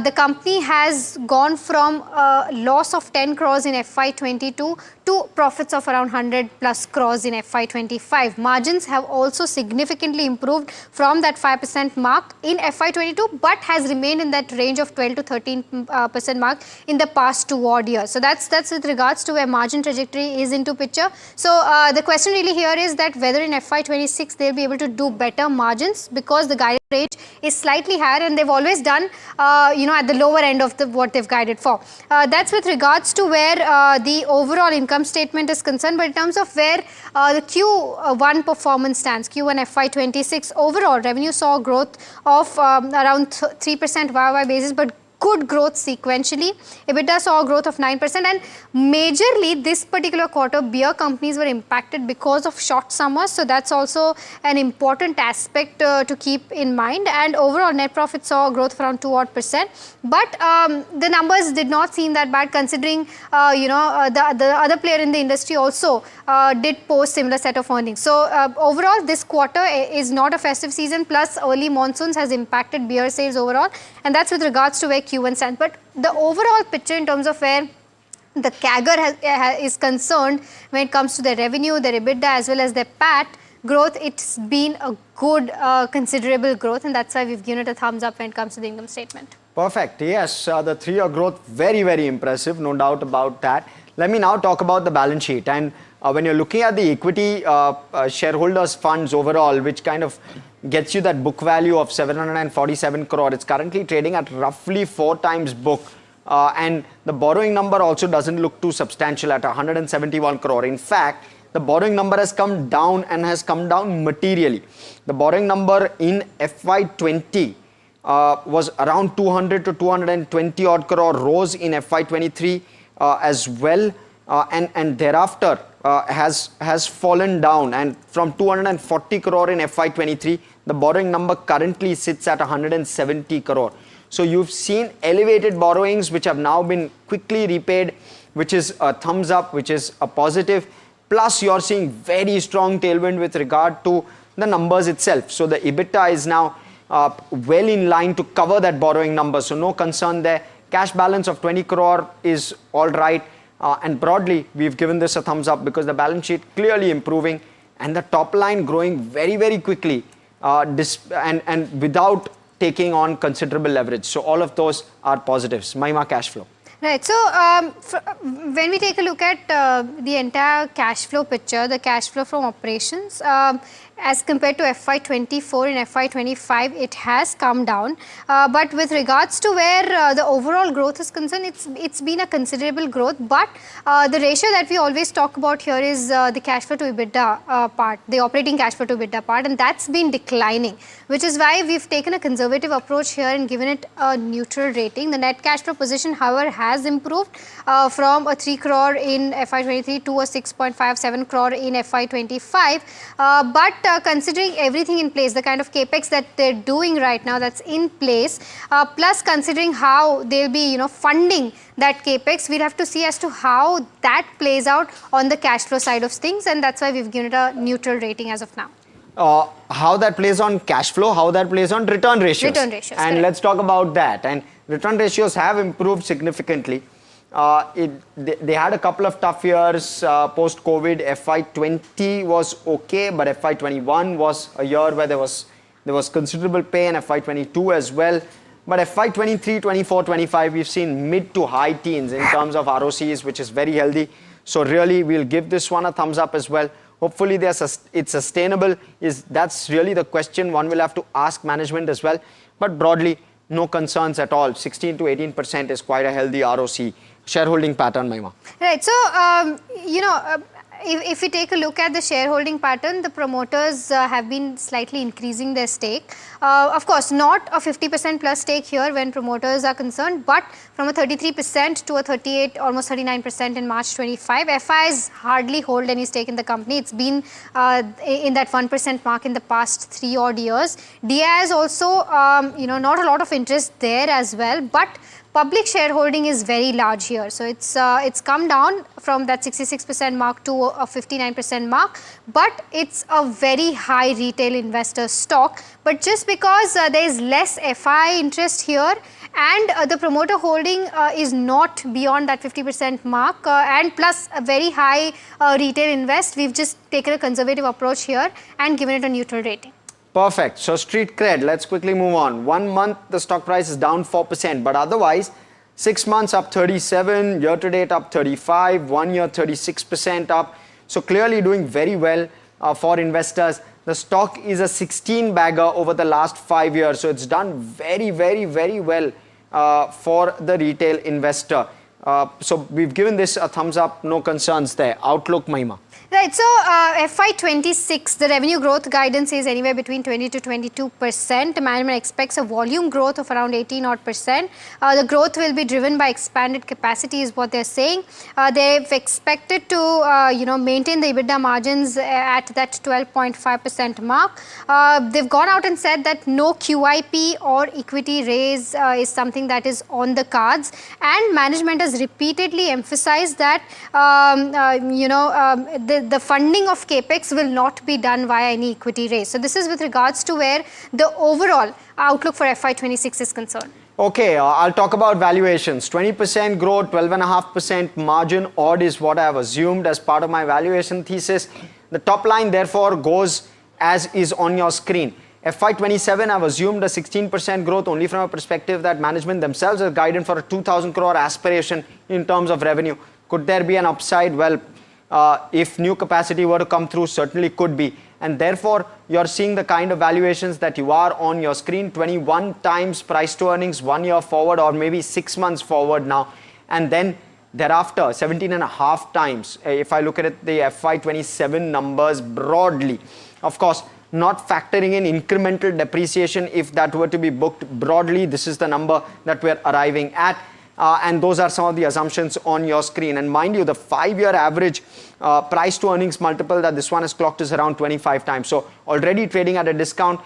the company has gone from a loss of 10 crores in FY22 to profits of around 100 plus crores in FY25. Margins have also significantly improved from that 5% mark in FY22, but has remained in that range of 12 to 13% mark in the past 2 odd years. So that's with regards to where margin trajectory is into picture. So the question really here is that whether in FY26 they'll be able to do better margins, because the guidance range is slightly higher, and they've always done at the lower end of what they've guided for. That's with regards to where the overall income statement is concerned. But in terms of where the Q1 performance stands, Q1 FY26 overall revenue saw growth of around 3% YOY basis, but good growth sequentially. EBITDA saw a growth of 9%, and majorly this particular quarter beer companies were impacted because of short summers, so that's also an important aspect to keep in mind. And overall net profit saw a growth of around 2%, but the numbers did not seem that bad considering the other player in the industry also did post similar set of earnings. So overall this quarter is not a festive season, plus early monsoons has impacted beer sales overall, and that's with regards to where Q1 stands. But the overall picture in terms of where the CAGR is concerned when it comes to their revenue, their EBITDA as well as their PAT growth, it's been a good considerable growth, and that's why we've given it a thumbs up when it comes to the income statement. Perfect. Yes, the 3-year growth, very, very impressive, no doubt about that. Let me now talk about the balance sheet. And when you're looking at the equity shareholders funds overall, which kind of gets you that book value of 747 crore, it's currently trading at roughly 4 times book. And the borrowing number also doesn't look too substantial at 171 crore. In fact, the borrowing number has come down, and has come down materially. The borrowing number in FY20 was around 200 to 220 odd crore, rose in FY23 as well, and thereafter has fallen down, and from 240 crore in FY23, the borrowing number currently sits at 170 crore. So you've seen elevated borrowings which have now been quickly repaid, which is a thumbs up, which is a positive. Plus you're seeing very strong tailwind with regard to the numbers itself. So the EBITDA is now well in line to cover that borrowing number, so no concern there. Cash balance of 20 crore is all right, and broadly we've given this a thumbs up because the balance sheet clearly improving and the top line growing very, very quickly, and without taking on considerable leverage. So all of those are positives. Mahima, cash flow. Right. So when we take a look at the entire cash flow picture, the cash flow from operations, as compared to FY24 and FY25, it has come down. But with regards to where the overall growth is concerned, it's been a considerable growth. But the ratio that we always talk about here is the cash flow to EBITDA part, the operating cash flow to EBITDA part, and that's been declining, which is why we've taken a conservative approach here and given it a neutral rating. The net cash flow position, however, has improved from a 3 crore in FY23 to a 6.57 crore in FY25. But considering everything in place, the kind of capex that they're doing right now that's in place, plus considering how they'll be funding that capex, we'll have to see as to how that plays out on the cash flow side of things, and that's why we've given it a neutral rating as of now. How that plays on cash flow, how that plays on return ratios. Return ratios, and correct. Let's talk about that. And return ratios have improved significantly. They had a couple of tough years post-COVID. FY20 was okay, but FY21 was a year where there was considerable pain, FY22 as well. But FY23, 24, 25, we've seen mid to high teens in terms of ROCs, which is very healthy. So really, we'll give this one a thumbs up as well. Hopefully, it's sustainable. That's really the question one will have to ask management as well. But broadly, no concerns at all. 16 to 18% is quite a healthy ROC. Shareholding pattern, Mahima. Right. So, if we take a look at the shareholding pattern, the promoters have been slightly increasing their stake. Of course, not a 50% plus stake here when promoters are concerned, but from a 33% to a 38, almost 39% in March 25. FIs hardly hold any stake in the company. It's been in that 1% mark in the past 3 odd years. DIs also, not a lot of interest there as well, but public shareholding is very large here. So it's come down from that 66% mark to a 59% mark, but it's a very high retail investor stock. But just because there is less FI interest here and the promoter holding is not beyond that 50% mark and plus a very high retail invest, we've just taken a conservative approach here and given it a neutral rating. Perfect. So street cred, let's quickly move on. 1 month, the stock price is down 4%, but otherwise, 6 months up 37, year to date up 35, 1 year 36% up. So clearly doing very well for investors. The stock is a 16 bagger over the last 5 years. So it's done very, very, very well for the retail investor. So we've given this a thumbs up, no concerns there. Outlook, Mahima. Right, so FY26, the revenue growth guidance is anywhere between 20 to 22%. The management expects a volume growth of around 18%. The growth will be driven by expanded capacity is what they're saying. They've expected to, maintain the EBITDA margins at that 12.5% mark. They've gone out and said that no QIP or equity raise is something that is on the cards. And management has repeatedly emphasized that, the funding of capex will not be done via any equity raise. So this is with regards to where the overall outlook for FY26 is concerned. Okay, I'll talk about valuations. 20% growth, 12.5% margin odd is what I have assumed as part of my valuation thesis. The top line therefore goes as is on your screen. FY27, I've assumed a 16% growth only from a perspective that management themselves are guided for a 2,000 crore aspiration in terms of revenue. Could there be an upside? Well, if new capacity were to come through, certainly could be. And therefore, you're seeing the kind of valuations that you are on your screen, 21 times price to earnings 1 year forward or maybe 6 months forward now. And then thereafter, 17.5 times, if I look at it, the FY27 numbers broadly. Of course, not factoring in incremental depreciation if that were to be booked broadly. This is the number that we're arriving at. And those are some of the assumptions on your screen. And mind you, the 5-year average price to earnings multiple that this one has clocked is around 25 times. So already trading at a discount.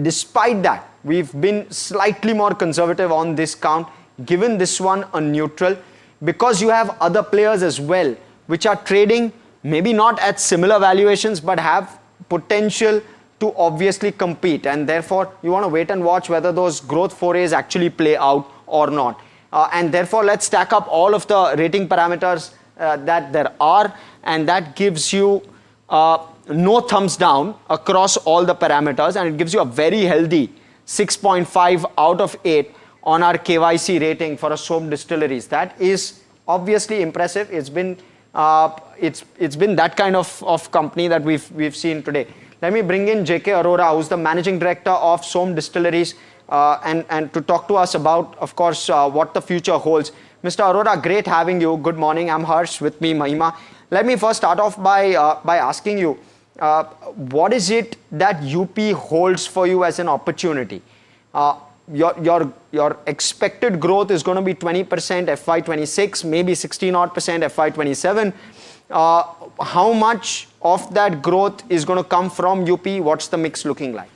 Despite that, we've been slightly more conservative on this count, given this one a neutral, because you have other players as well, which are trading maybe not at similar valuations, but have potential to obviously compete. And therefore, you want to wait and watch whether those growth forays actually play out or not. And therefore, let's stack up all of the rating parameters that there are, and that gives you no thumbs down across all the parameters, and it gives you a very healthy 6.5 out of 8 on our KYC rating for a soap distilleries. That is obviously impressive. It's been that kind of company that we've seen today. Let me bring in JK Arora, who's the managing director of Soam Distilleries, and to talk to us about, of course, what the future holds. Mr. Arora, great having you. Good morning. I'm Harsh, with me Mahima. Let me first start off by asking you, what is it that UP holds for you as an opportunity? Your expected growth is going to be 20% FY26, maybe 16% FY27. How much of that growth is going to come from UP? What's the mix looking like?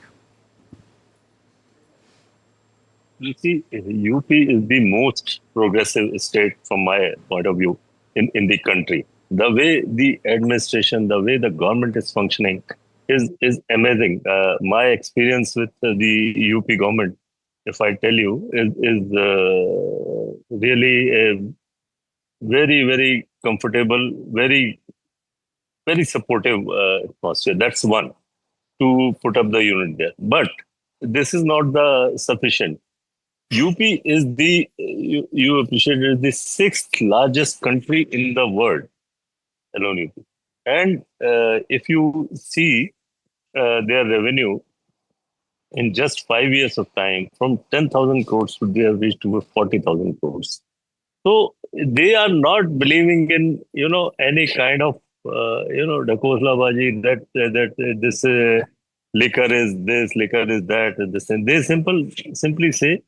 You see, UP is the most progressive state from my point of view in the country. The way the administration, the way the government is functioning is amazing. My experience with the UP government, if I tell you, is really a very, very comfortable, very, very supportive atmosphere. That's one, to put up the unit there. But this is not the sufficient. UP is you appreciate it, the 6th largest country in the world, alone UP. And if you see their revenue in just 5 years of time, from 10,000 crores to they have reached over 40,000 crores. So they are not believing in, any kind of, Dakoslabaji, that this liquor is this, liquor is that, this. And they simply say,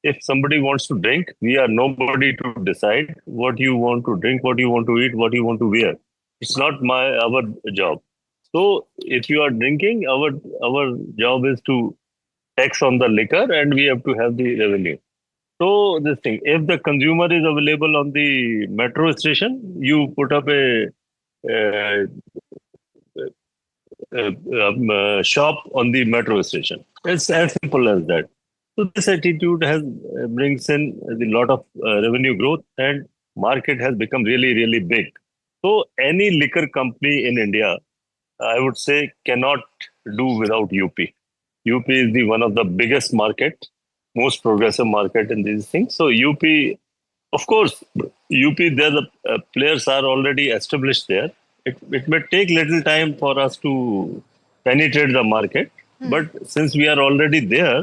if somebody wants to drink, we are nobody to decide what you want to drink, what you want to eat, what you want to wear. It's not our job. So if you are drinking, our job is to tax on the liquor, and we have to have the revenue. So this thing, if the consumer is available on the metro station, you put up a shop on the metro station. It's as simple as that. So this attitude brings in a lot of revenue growth, and market has become really, really big. So any liquor company in India, I would say, cannot do without UP. UP is one of the biggest market, most progressive market in these things. So UP, of course, UP, the players are already established there. It may take little time for us to penetrate the market. But since we are already there,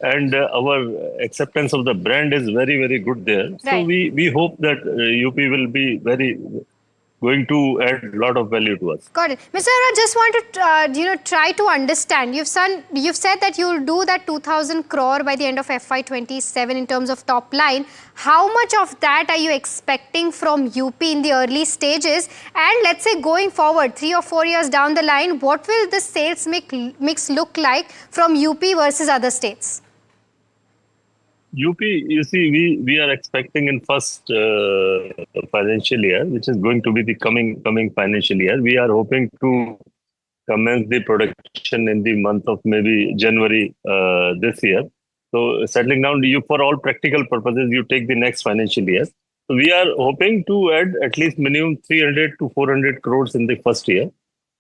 and our acceptance of the brand is very, very good there. So Right. we hope that UP will be going to add a lot of value to us. Got it. Mr. Arora, just want to try to understand. You've said that you'll do that 2,000 crore by the end of FY27 in terms of top line. How much of that are you expecting from UP in the early stages? And let's say going forward, 3 or 4 years down the line, what will the sales mix look like from UP versus other states? UP, you see, we are expecting in first financial year, which is going to be the coming financial year. We are hoping to commence the production in the month of maybe January this year. So settling down, for all practical purposes, you take the next financial year. So we are hoping to add at least minimum 300 to 400 crores in the first year,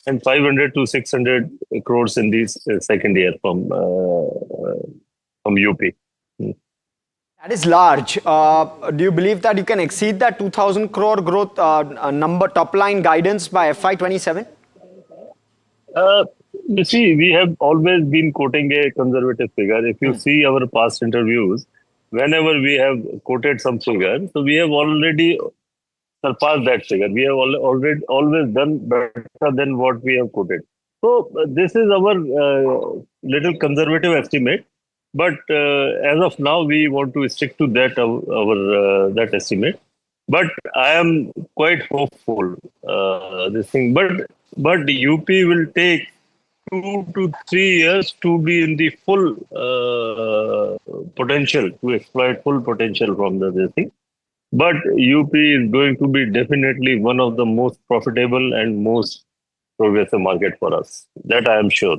and 500 to 600 crores in the second year from UP. That is large. Do you believe that you can exceed that 2,000 crore growth number top line guidance by FY27? You see, we have always been quoting a conservative figure. If you see our past interviews, whenever we have quoted some figure, so we have already surpassed that figure. We have always done better than what we have quoted. So this is our little conservative estimate. But as of now, we want to stick to that that estimate. But I am quite hopeful. But UP will take 2 to 3 years to be in the full potential, to exploit full potential from this thing. But UP is going to be definitely one of the most profitable and most progressive market for us. That I am sure.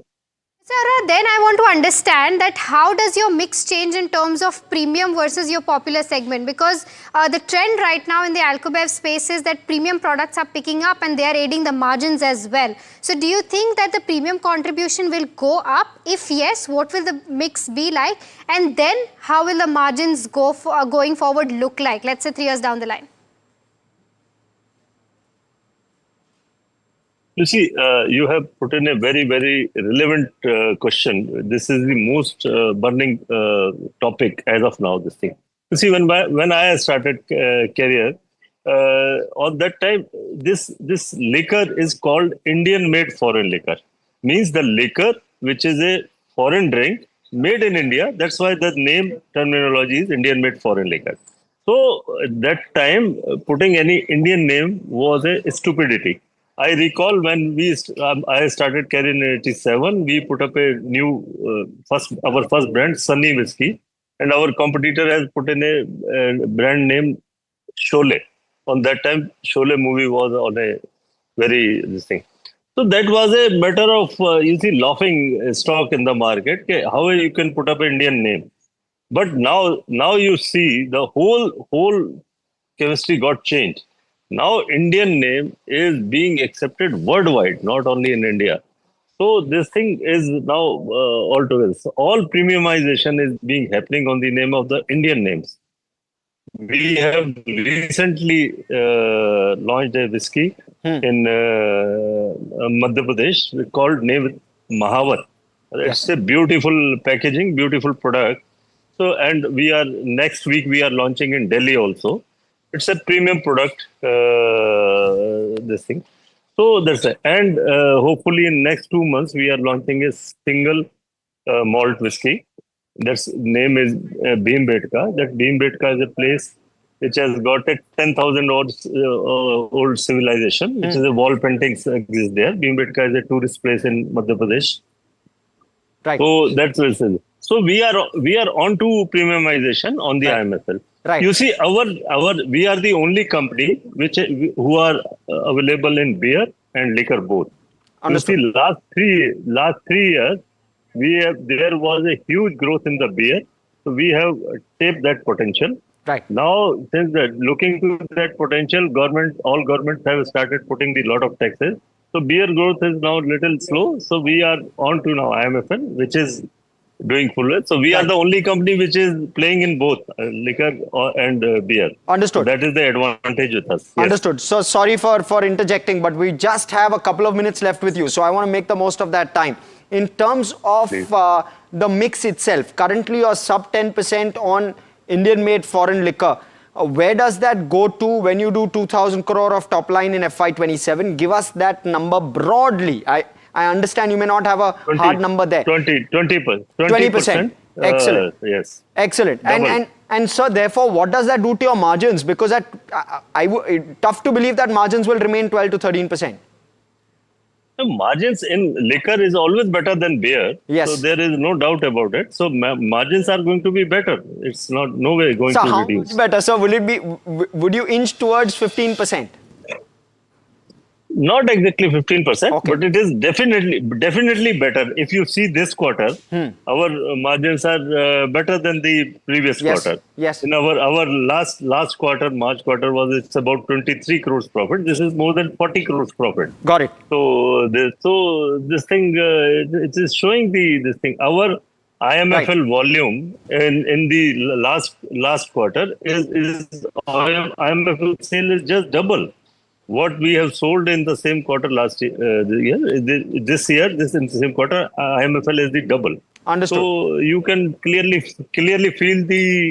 Sarah, then I want to understand that how does your mix change in terms of premium versus your popular segment? Because the trend right now in the Alcobev space is that premium products are picking up and they are aiding the margins as well. So do you think that the premium contribution will go up? If yes, what will the mix be like? And then how will the margins going forward look like, let's say 3 years down the line? You see, you have put in a very, very relevant question. This is the most burning topic as of now, this thing. You see, when I started career, on that time, this liquor is called Indian-made foreign liquor. Means the liquor, which is a foreign drink, made in India. That's why the name terminology is Indian-made foreign liquor. So at that time, putting any Indian name was a stupidity. I recall when I started career in 87, we put up a new our first brand, Sunny Whiskey, and our competitor has put in a brand name Sholay. On that time, Sholay movie was on a this thing. So that was a matter of laughing stock in the market. How you can put up an Indian name, but now you see the whole chemistry got changed. Now Indian name is being accepted worldwide, not only in India. So this thing is now altogether. So all premiumization is being happening on the name of the Indian names. We have recently launched a whiskey in Madhya Pradesh called name Mahavat. It's a beautiful packaging, beautiful product. So, and next week we are launching in Delhi also. It's a premium product, this thing. So that's it. And hopefully in next 2 months, we are launching a single malt whiskey. That's name is Bhimbetka. That Bhimbetka is a place which has got a 10,000 old civilization, which is a wall paintings exist there. Bhimbetka is a tourist place in Madhya Pradesh. Right. So that's what it is. So we are on to premiumization on the IMFL. Right. You see, we are the only company who are available in beer and liquor both. Understood. You see, last three years, there was a huge growth in the beer. So we have tapped that potential. Right. Now, since looking to that potential, all governments have started putting a lot of taxes. So beer growth is now a little slow. So we are on to now IMFL, which is doing full well. So we are the only company which is playing in both liquor and beer. Understood. So that is the advantage with us. Yes. Understood. So sorry for interjecting, but we just have a couple of minutes left with you. So I want to make the most of that time. In terms of the mix itself, currently you're sub 10% on Indian-made foreign liquor. Where does that go to when you do 2,000 crore of top line in FY27? Give us that number broadly. I understand you may not have a hard number there. 20%. Excellent. Yes. Excellent. And so therefore, what does that do to your margins? Because tough to believe that margins will remain 12 to 13%. The margins in liquor is always better than beer. Yes. So there is no doubt about it. So margins are going to be better. It's not no way going so to how reduce. Much better? So would you inch towards 15%? Not exactly 15%, but it is definitely better. If you see this quarter, our margins are better than the previous quarter. Yes. In our last quarter, March quarter it's about 23 crores profit. This is more than 40 crores profit. Got it. So this thing it is showing this thing. Our IMFL volume in the last quarter is IMFL sale is just double what we have sold in the same quarter last year. This in the same quarter, IMFL is the double. Understood. So you can clearly feel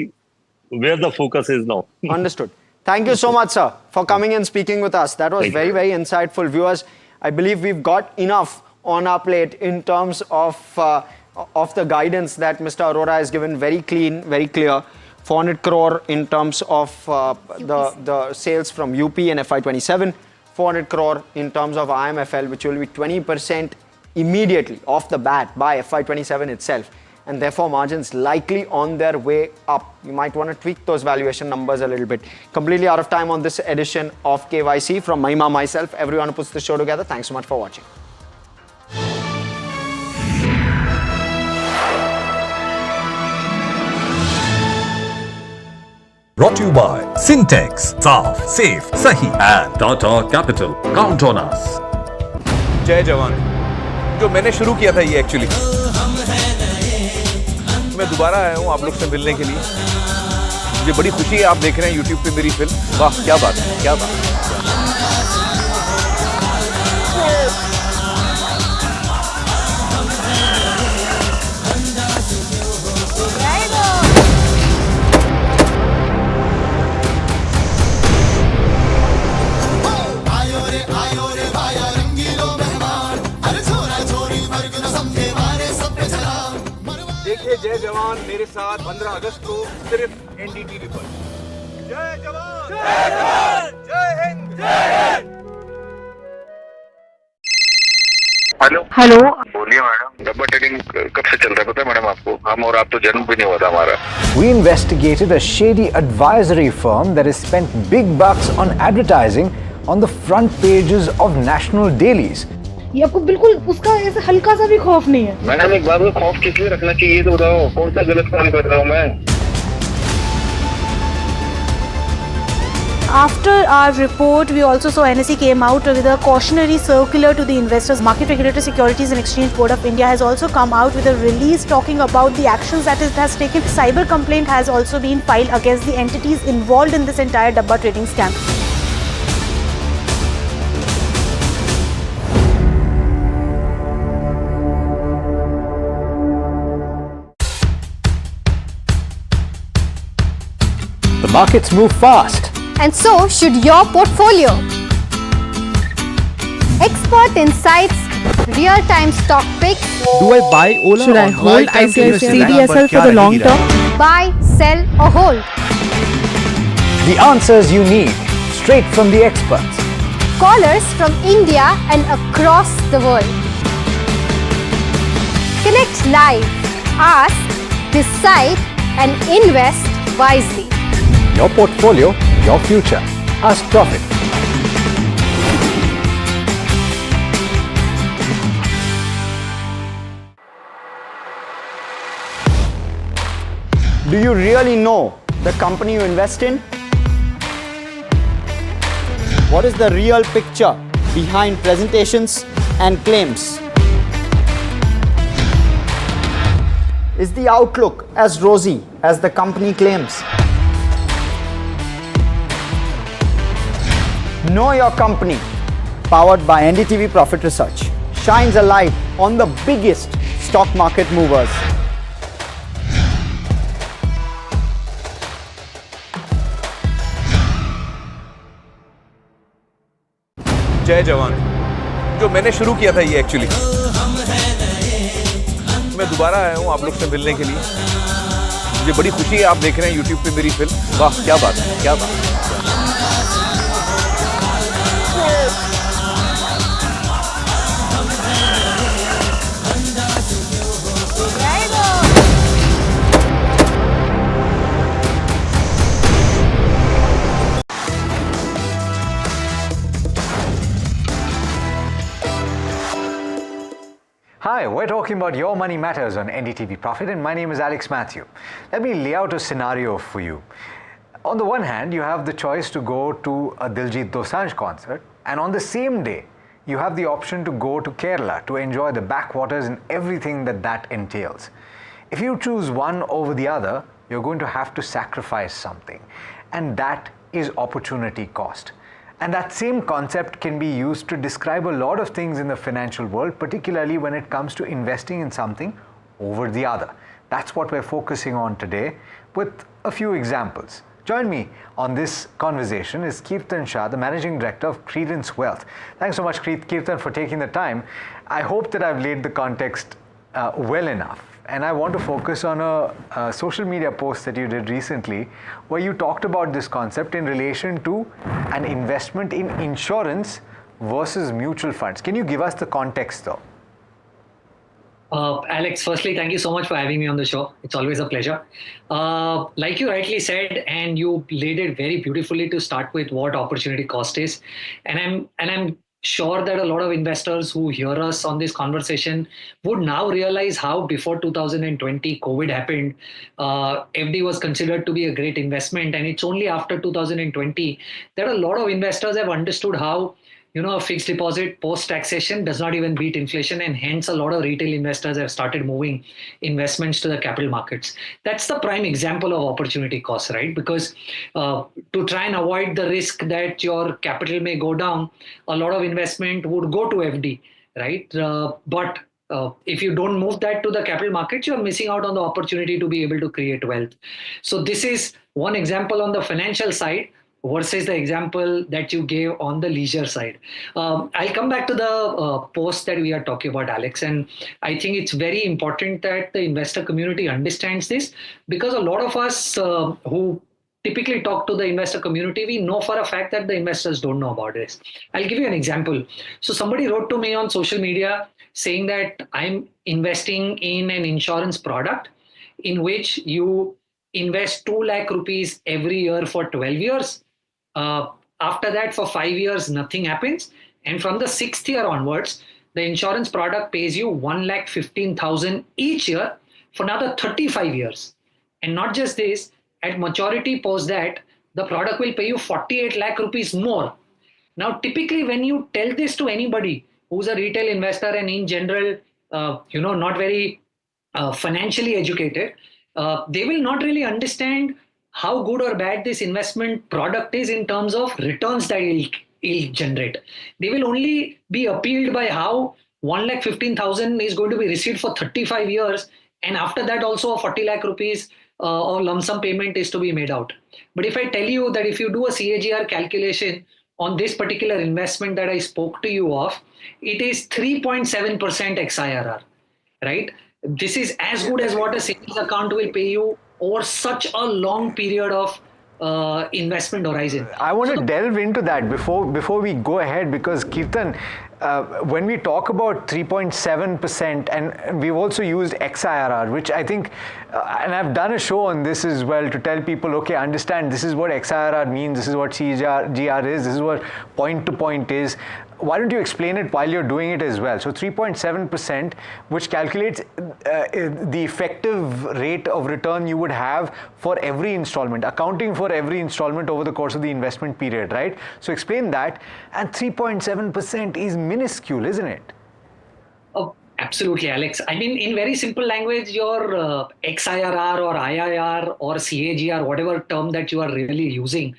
where the focus is now. Understood. Thank you so much, sir, for coming and speaking with us. That was very insightful. Viewers, I believe we've got enough on our plate in terms of the guidance that Mr. Arora has given. Very clean, very clear. 400 crore in terms of the sales from UP in FY27, 400 crore in terms of IMFL, which will be 20% immediately off the bat by FY27 itself, and therefore margins likely on their way up. You might want to tweak those valuation numbers a little bit. Completely out of time on this edition of KYC. From Mahima, myself, everyone who puts the show together, thanks so much for watching. Brought to you by Syntex, Saaf, Safe, Sahi and Tata Capital. Count on us. जय जवान जो मैंने शुरू किया था ये actually मैं दोबारा आया हूँ आप लोग से मिलने के लिए मुझे बड़ी खुशी है आप देख रहे हैं YouTube पे मेरी फिल्म वाह क्या बात है क्या बात है जय जवान मेरे साथ 15 अगस्त को सिर्फ NDTV पर जय जवान जय जवान जय हिंद जय हिंद हेलो बोलिए मैडम डब्बा ट्रेडिंग कब से चल रहा है पता है मैडम आपको हम और आप तो जन्म भी नहीं हुआ था हमारा We investigated a shady advisory firm that has spent big bucks on advertising on the front pages of national dailies. ये आपको बिल्कुल उसका ऐसे हल्का सा भी खौफ नहीं है मैडम एक बात को खौफ किस लिए रखना चाहिए तो बताओ कौन सा गलत काम कर रहा हूँ मैं After our report, we also saw NSE came out with a cautionary circular to the investors. Market Regulator Securities and Exchange Board of India has also come out with a release talking about the actions that it has taken. Cyber complaint has also been filed against the entities involved in this entire Dabba trading scam. The markets move fast. And so should your portfolio. Expert insights, real-time stock picks. Do I buy Ola? Should I hold CDSL for the long term? Buy, sell or hold. The answers you need, straight from the experts. Callers from India and across the world. Connect live, ask, decide and invest wisely. Your portfolio, your future. Ask Profit. Do you really know the company you invest in? What is the real picture behind presentations and claims? Is the outlook as rosy as the company claims? Know Your Company, powered by NDTV Profit Research, shines a light on the biggest stock market movers. जय जवान, जो मैंने शुरू किया था ये actually, मैं दोबारा आया हूँ आप लोग से मिलने के लिए। मुझे बड़ी खुशी है आप देख रहे हैं YouTube पे मेरी फिल्म। वाह क्या बात है, क्या बात है। Hi, we're talking about Your Money Matters on NDTV Profit, and my name is Alex Matthew. Let me lay out a scenario for you. On the one hand, you have the choice to go to a Diljit Dosanjh concert, and on the same day, you have the option to go to Kerala to enjoy the backwaters and everything that entails. If you choose one over the other, you're going to have to sacrifice something, and that is opportunity cost. And that same concept can be used to describe a lot of things in the financial world, particularly when it comes to investing in something over the other. That's what we're focusing on today with a few examples. Join me on this conversation is Kirtan Shah, the Managing Director of Credence Wealth. Thanks so much, Kirtan, for taking the time. I hope that I've laid the context well enough. And I want to focus on a social media post that you did recently where you talked about this concept in relation to an investment in insurance versus mutual funds. Can you give us the context though? Alex, firstly, thank you so much for having me on the show. It's always a pleasure. Like you rightly said, and you laid it very beautifully to start with what opportunity cost is. And I'm sure that a lot of investors who hear us on this conversation would now realize how before 2020 COVID happened, FD was considered to be a great investment. And it's only after 2020 that a lot of investors have understood how a fixed deposit post-taxation does not even beat inflation, and hence a lot of retail investors have started moving investments to the capital markets. That's the prime example of opportunity cost, right? Because to try and avoid the risk that your capital may go down, a lot of investment would go to FD, right? But if you don't move that to the capital markets, you're missing out on the opportunity to be able to create wealth. So this is one example on the financial side versus the example that you gave on the leisure side. I'll come back to the post that we are talking about, Alex. And I think it's very important that the investor community understands this, because a lot of us who typically talk to the investor community, we know for a fact that the investors don't know about this. I'll give you an example. So somebody wrote to me on social media saying that I'm investing in an insurance product in which you invest 2 lakh rupees every year for 12 years. After that, for 5 years, nothing happens. And from the 6th year onwards, the insurance product pays you 1,15,000 each year for another 35 years. And not just this, at maturity post that, the product will pay you 48 lakh rupees more. Now, typically, when you tell this to anybody who's a retail investor and in general, not very financially educated, they will not really understand how good or bad this investment product is in terms of returns that it'll generate. They will only be appealed by how 1,15,000 is going to be received for 35 years. And after that also 40 lakh rupees or lump sum payment is to be made out. But if I tell you that if you do a CAGR calculation on this particular investment that I spoke to you of, it is 3.7% XIRR, right? This is as good as what a savings account will pay you over such a long period of investment horizon. I want to delve into that before we go ahead, because Kirtan, when we talk about 3.7%, and we've also used XIRR, which I think, and I've done a show on this as well to tell people, okay, understand this is what XIRR means, this is what CGR is, this is what point to point is. Why don't you explain it while you're doing it as well? So 3.7%, which calculates the effective rate of return you would have for every installment, accounting for every installment over the course of the investment period, right? So explain that. And 3.7% is minuscule, isn't it? Absolutely, Alex. I mean, in very simple language, your XIRR or IIR or CAGR, whatever term that you are really using,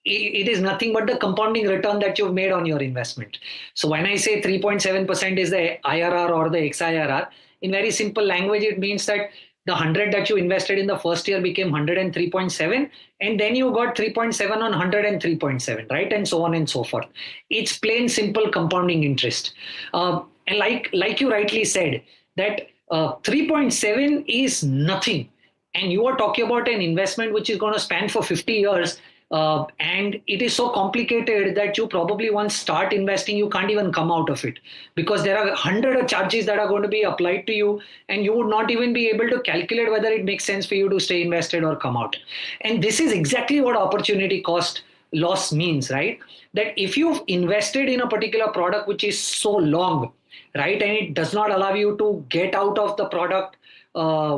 it is nothing but the compounding return that you've made on your investment. So when I say 3.7% is the IRR or the XIRR, in very simple language, it means that the 100 that you invested in the first year became 103.7, and then you got 3.7 on 103.7, right? And so on and so forth. It's plain simple compounding interest. And like you rightly said, that 3.7 is nothing. And you are talking about an investment which is going to span for 50 years. And it is so complicated that you probably once start investing, you can't even come out of it because there are 100 of charges that are going to be applied to you, and you would not even be able to calculate whether it makes sense for you to stay invested or come out. And this is exactly what opportunity cost loss means, right? That if you've invested in a particular product which is so long, right, and it does not allow you to get out of the product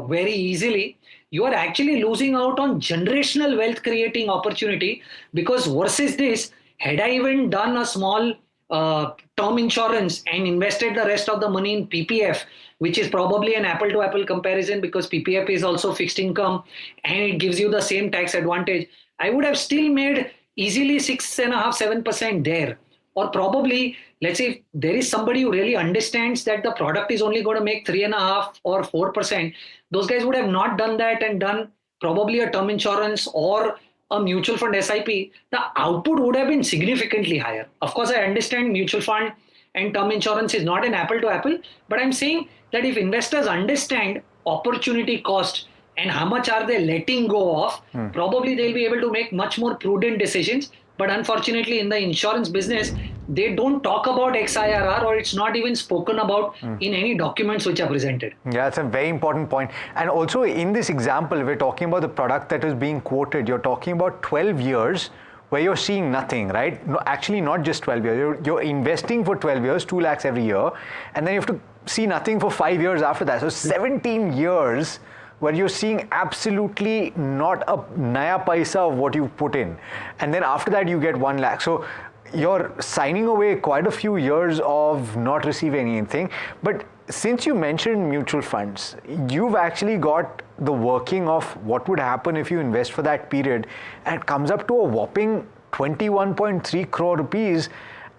very easily, you are actually losing out on generational wealth creating opportunity, because versus this, had I even done a small term insurance and invested the rest of the money in PPF, which is probably an apple to apple comparison because PPF is also fixed income and it gives you the same tax advantage, I would have still made easily 6.5-7% there. Or probably, let's say, if there is somebody who really understands that the product is only going to make 3.5 or 4%, those guys would have not done that and done probably a term insurance or a mutual fund SIP. The output would have been significantly higher. Of course, I understand mutual fund and term insurance is not an apple to apple, but I'm saying that if investors understand opportunity cost and how much are they letting go of, probably they'll be able to make much more prudent decisions. But unfortunately, in the insurance business, they don't talk about XIRR, or it's not even spoken about in any documents which are presented. Yeah, that's a very important point. And also in this example, we're talking about the product that is being quoted. You're talking about 12 years where you're seeing nothing, right? No, actually, not just 12 years. You're investing for 12 years, 2 lakhs every year, and then you have to see nothing for 5 years after that. So 17 years where you're seeing absolutely not a naya paisa of what you've put in. And then after that, you get 1 lakh. So you're signing away quite a few years of not receiving anything. But since you mentioned mutual funds, you've actually got the working of what would happen if you invest for that period. And it comes up to a whopping 21.3 crore rupees.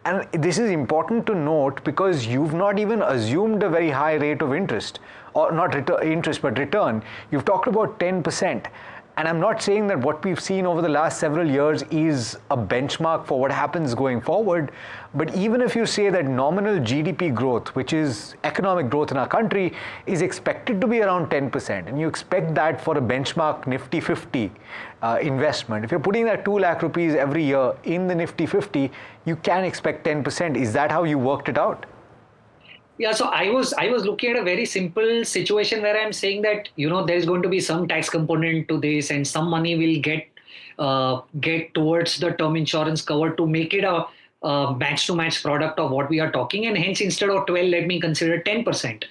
And this is important to note because you've not even assumed a very high rate of interest, or not interest, but return. You've talked about 10%. And I'm not saying that what we've seen over the last several years is a benchmark for what happens going forward. But even if you say that nominal GDP growth, which is economic growth in our country, is expected to be around 10%, and you expect that for a benchmark Nifty 50 investment, if you're putting that 2 lakh rupees every year in the Nifty 50, you can expect 10%. Is that how you worked it out? Yeah, so I was looking at a very simple situation where I'm saying that, you know, there's going to be some tax component to this and some money will get towards the term insurance cover to make it a match to match product of what we are talking, and hence instead of 12, let me consider 10%.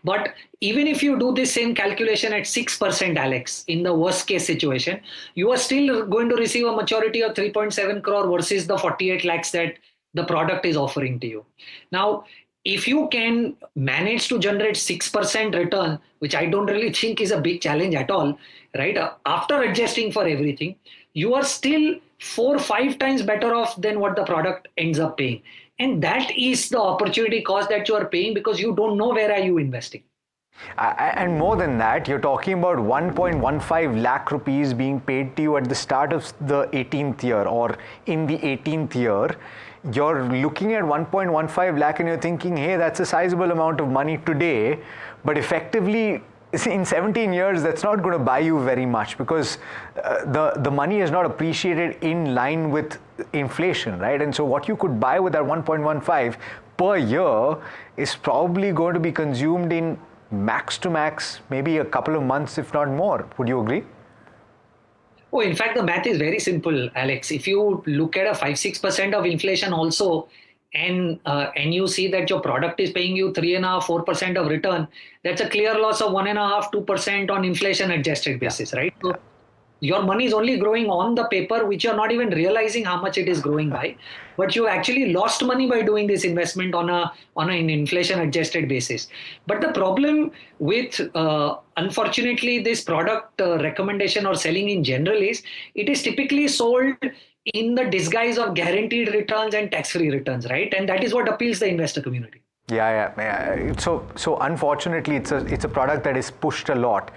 But even if you do this same calculation at 6%, Alex, in the worst case situation, you are still going to receive a maturity of 3.7 crore versus the 48 lakhs that the product is offering to you. Now, if you can manage to generate 6% return, which I don't really think is a big challenge at all, right? After adjusting for everything, you are still 4 or 5 times better off than what the product ends up paying. And that is the opportunity cost that you are paying because you don't know where are you investing. And more than that, you're talking about 1.15 lakh rupees being paid to you at the start of the 18th year or in the 18th year. You're looking at 1.15 lakh and you're thinking, hey, that's a sizable amount of money today, but effectively in 17 years, that's not going to buy you very much because the money is not appreciated in line with inflation, right? And so what you could buy with that 1.15 per year is probably going to be consumed in max to max, maybe a couple of months, if not more. Would you agree? Oh, in fact, the math is very simple, Alex. If you look at a 5-6% of inflation also, and you see that your product is paying you 3.5-4% of return, that's a clear loss of 1.5-2% on inflation adjusted basis, right? So your money is only growing on the paper, which you're not even realizing how much it is growing by, but you actually lost money by doing this investment on an inflation adjusted basis. But the problem with unfortunately this product recommendation or selling in general is it is typically sold in the disguise of guaranteed returns and tax-free returns, right? And that is what appeals the investor community. Yeah. So unfortunately, it's a product that is pushed a lot.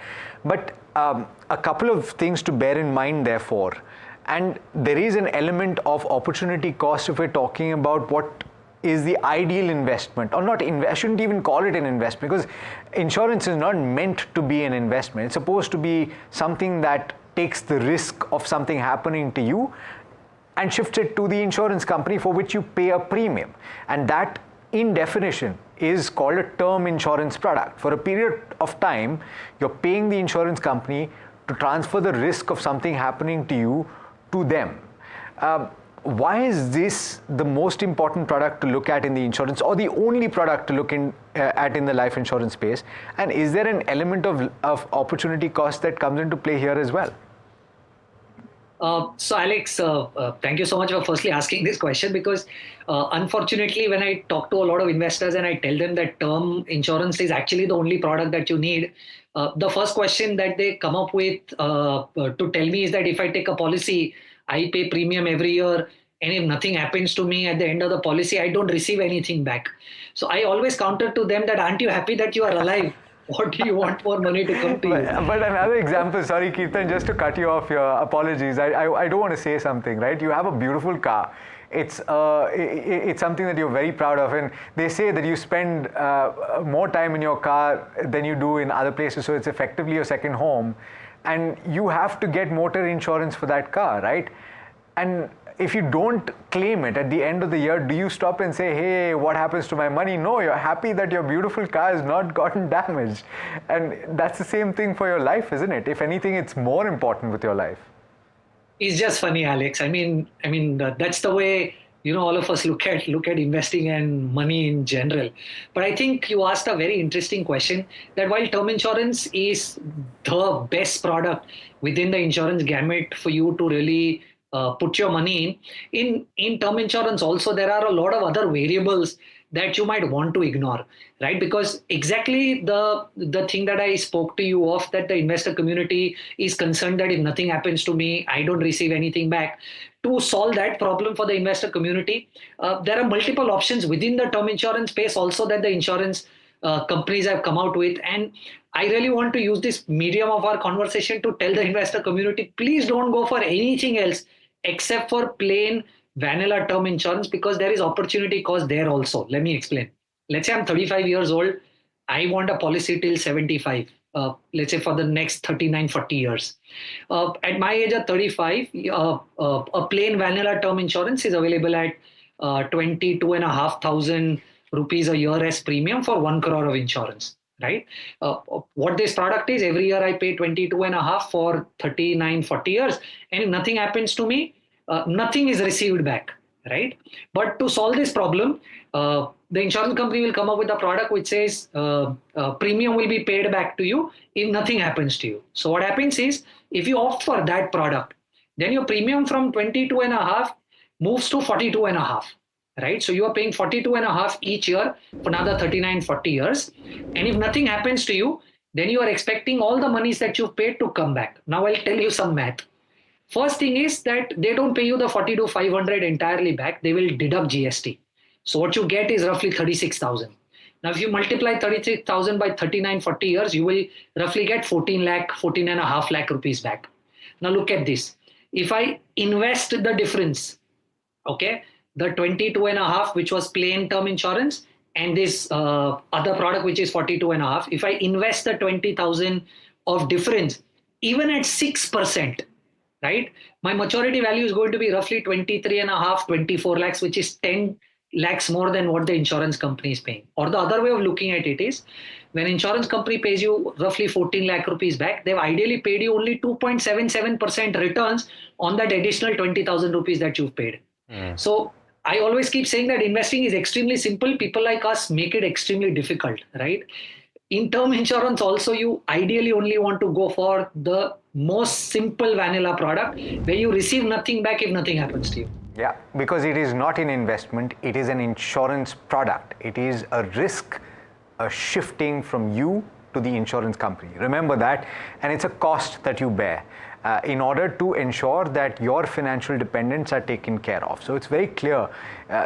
But a couple of things to bear in mind, therefore, and there is an element of opportunity cost if we're talking about what is the ideal investment, or not. I shouldn't even call it an investment, because insurance is not meant to be an investment. It's supposed to be something that takes the risk of something happening to you and shifts it to the insurance company, for which you pay a premium, and that, in definition, is called a term insurance product. For a period of time, you're paying the insurance company to transfer the risk of something happening to you to them. Why is this the most important product to look at in the insurance, or the only product to look at in the life insurance space? And is there an element of opportunity cost that comes into play here as well? So Alex, thank you so much for firstly asking this question, because unfortunately, when I talk to a lot of investors and I tell them that term insurance is actually the only product that you need, the first question that they come up with to tell me is that if I take a policy, I pay premium every year, and if nothing happens to me at the end of the policy, I don't receive anything back. So I always counter to them that, aren't you happy that you are alive? What do you want more money to come to you? But another example, sorry Kirtan, just to cut you off here, apologies. I don't want to say something, right? You have a beautiful car. It's something that you're very proud of, and they say that you spend more time in your car than you do in other places, so it's effectively your second home, and you have to get motor insurance for that car, right? And if you don't claim it at the end of the year, do you stop and say, hey, what happens to my money? No, you're happy that your beautiful car has not gotten damaged. And that's the same thing for your life, isn't it? If anything, it's more important with your life. It's just funny, Alex. I mean, that's the way, all of us look at investing and money in general. But I think you asked a very interesting question, that while term insurance is the best product within the insurance gamut for you to really put your money in term insurance, also there are a lot of other variables that you might want to ignore, right? Because exactly the thing that I spoke to you of, that the investor community is concerned that if nothing happens to me, I don't receive anything back. To solve that problem for the investor community, there are multiple options within the term insurance space also that the insurance companies have come out with. And I really want to use this medium of our conversation to tell the investor community, please don't go for anything else except for plain vanilla term insurance, because there is opportunity cost there also. Let me explain. Let's say I'm 35 years old. I want a policy till 75. Let's say for the next 39, 40 years. At my age of 35, a plain vanilla term insurance is available at 22,500 rupees a year as premium for 1 crore of insurance, right? What this product is, every year I pay 22.5 for 39, 40 years. And if nothing happens to me, nothing is received back, right? But to solve this problem, the insurance company will come up with a product which says premium will be paid back to you if nothing happens to you. So what happens is, if you opt for that product, then your premium from 22.5 moves to 42.5. Right? So you are paying 42.5 each year for another 39, 40 years. And if nothing happens to you, then you are expecting all the monies that you've paid to come back. Now I'll tell you some math. First thing is that they don't pay you the 42,500 entirely back. They will deduct GST. So what you get is roughly 36,000. Now, if you multiply 36,000 by 39, 40 years, you will roughly get 14.5 lakh rupees back. Now look at this. If I invest the difference, okay, the 22.5, which was plain term insurance, and this other product, which is 42.5, if I invest the 20,000 of difference, even at 6%, right, my maturity value is going to be roughly 23.5, 24 lakhs, which is 10 lakhs more than what the insurance company is paying. Or the other way of looking at it is, when insurance company pays you roughly 14 lakh rupees back, they've ideally paid you only 2.77% returns on that additional 20,000 rupees that you've paid. So I always keep saying that investing is extremely simple. People like us make it extremely difficult, right? in term insurance also, you ideally only want to go for the most simple vanilla product where you receive nothing back if nothing happens to you. Yeah, because it is not an investment, it is an insurance product. It is a risk shifting from you to the insurance company. Remember that, and it's a cost that you bear in order to ensure that your financial dependents are taken care of. So it's very clear.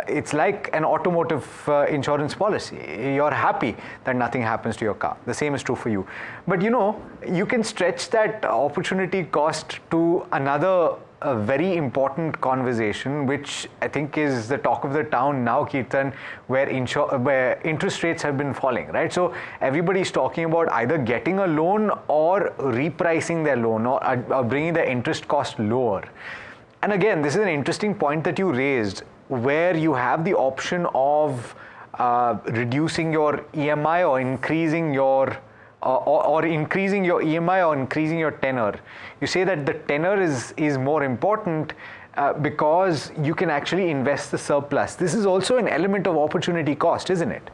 It's like an automotive insurance policy. You're happy that nothing happens to your car. The same is true for you. But you know, you can stretch that opportunity cost to another a very important conversation, which I think is the talk of the town now, Kirtan, where interest rates have been falling, right? So everybody's talking about either getting a loan or repricing their loan or bringing the interest cost lower. And again, this is an interesting point that you raised, where you have the option of reducing your EMI or increasing your increasing your EMI or increasing your tenor. You say that the tenor is more important because you can actually invest the surplus. This is also an element of opportunity cost, isn't it?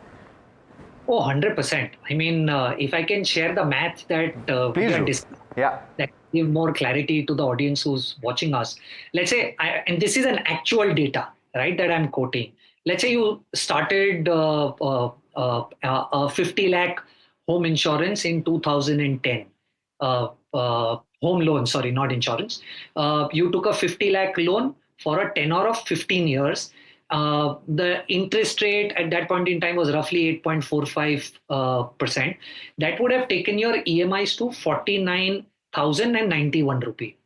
Oh, 100%. I mean, if I can share the math that Please do. Yeah. That give more clarity to the audience who's watching us. Let's say, and this is an actual data, right, that I'm quoting. Let's say you started a 50 lakh home insurance in 2010. Home loan, sorry, not insurance. You took a 50 lakh loan for a tenor of 15 years. The interest rate at that point in time was roughly 8.45%. That would have taken your EMIs to 49,091 rupee.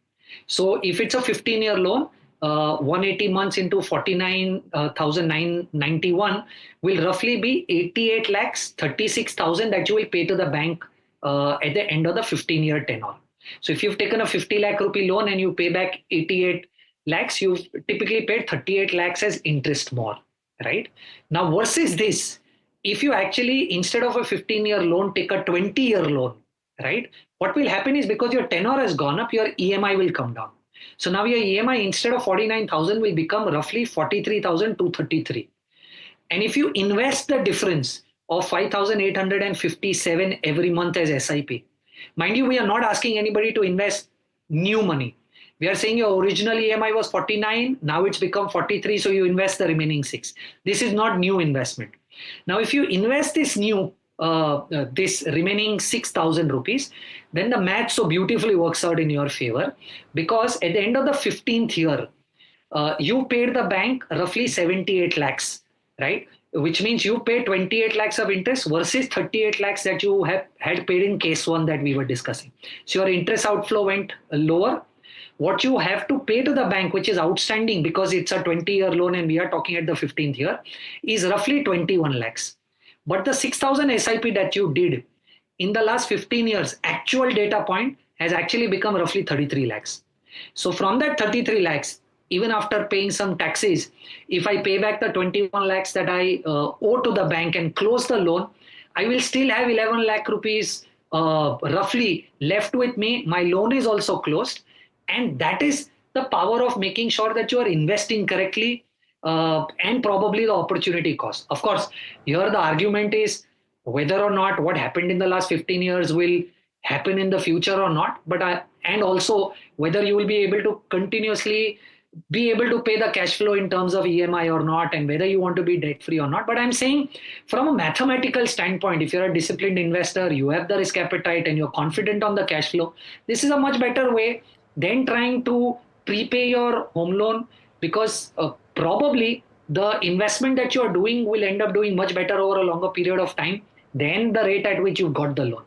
So if it's a 15-year loan, 180 months into 49,991 will roughly be 88 lakhs 36,000 that you will pay to the bank at the end of the 15-year tenure. So if you've taken a 50 lakh rupee loan and you pay back 88 lakhs, you've typically paid 38 lakhs as interest more, right? Now versus this, if you actually, instead of a 15-year loan, take a 20-year loan, right? What will happen is, because your tenor has gone up, your EMI will come down. So now your EMI, instead of 49,000, will become roughly 43,233. And if you invest the difference of 5,857 every month as SIP, mind you, we are not asking anybody to invest new money. We are saying your original EMI was 49, now it's become 43, so you invest the remaining 6. This is not new investment. Now, if you invest this new, this remaining 6,000 rupees, then the math so beautifully works out in your favor, because at the end of the 15th year, you paid the bank roughly 78 lakhs, right? Which means you pay 28 lakhs of interest versus 38 lakhs that you had paid in case 1 that we were discussing. So your interest outflow went lower. What you have to pay to the bank, which is outstanding because it's a 20-year loan and we are talking at the 15th year, is roughly 21 lakhs. But the 6,000 SIP that you did in the last 15 years, actual data point has actually become roughly 33 lakhs. So from that 33 lakhs, even after paying some taxes, if I pay back the 21 lakhs that I owe to the bank and close the loan, I will still have 11 lakh rupees roughly left with me. My loan is also closed. And that is the power of making sure that you are investing correctly and probably the opportunity cost. Of course, here the argument is whether or not what happened in the last 15 years will happen in the future or not, and also whether you will be able to continuously be able to pay the cash flow in terms of EMI or not, and whether you want to be debt free or not. But I'm saying from a mathematical standpoint, if you're a disciplined investor, you have the risk appetite and you're confident on the cash flow, this is a much better way than trying to prepay your home loan, because probably the investment that you're doing will end up doing much better over a longer period of time than the rate at which you got the loan.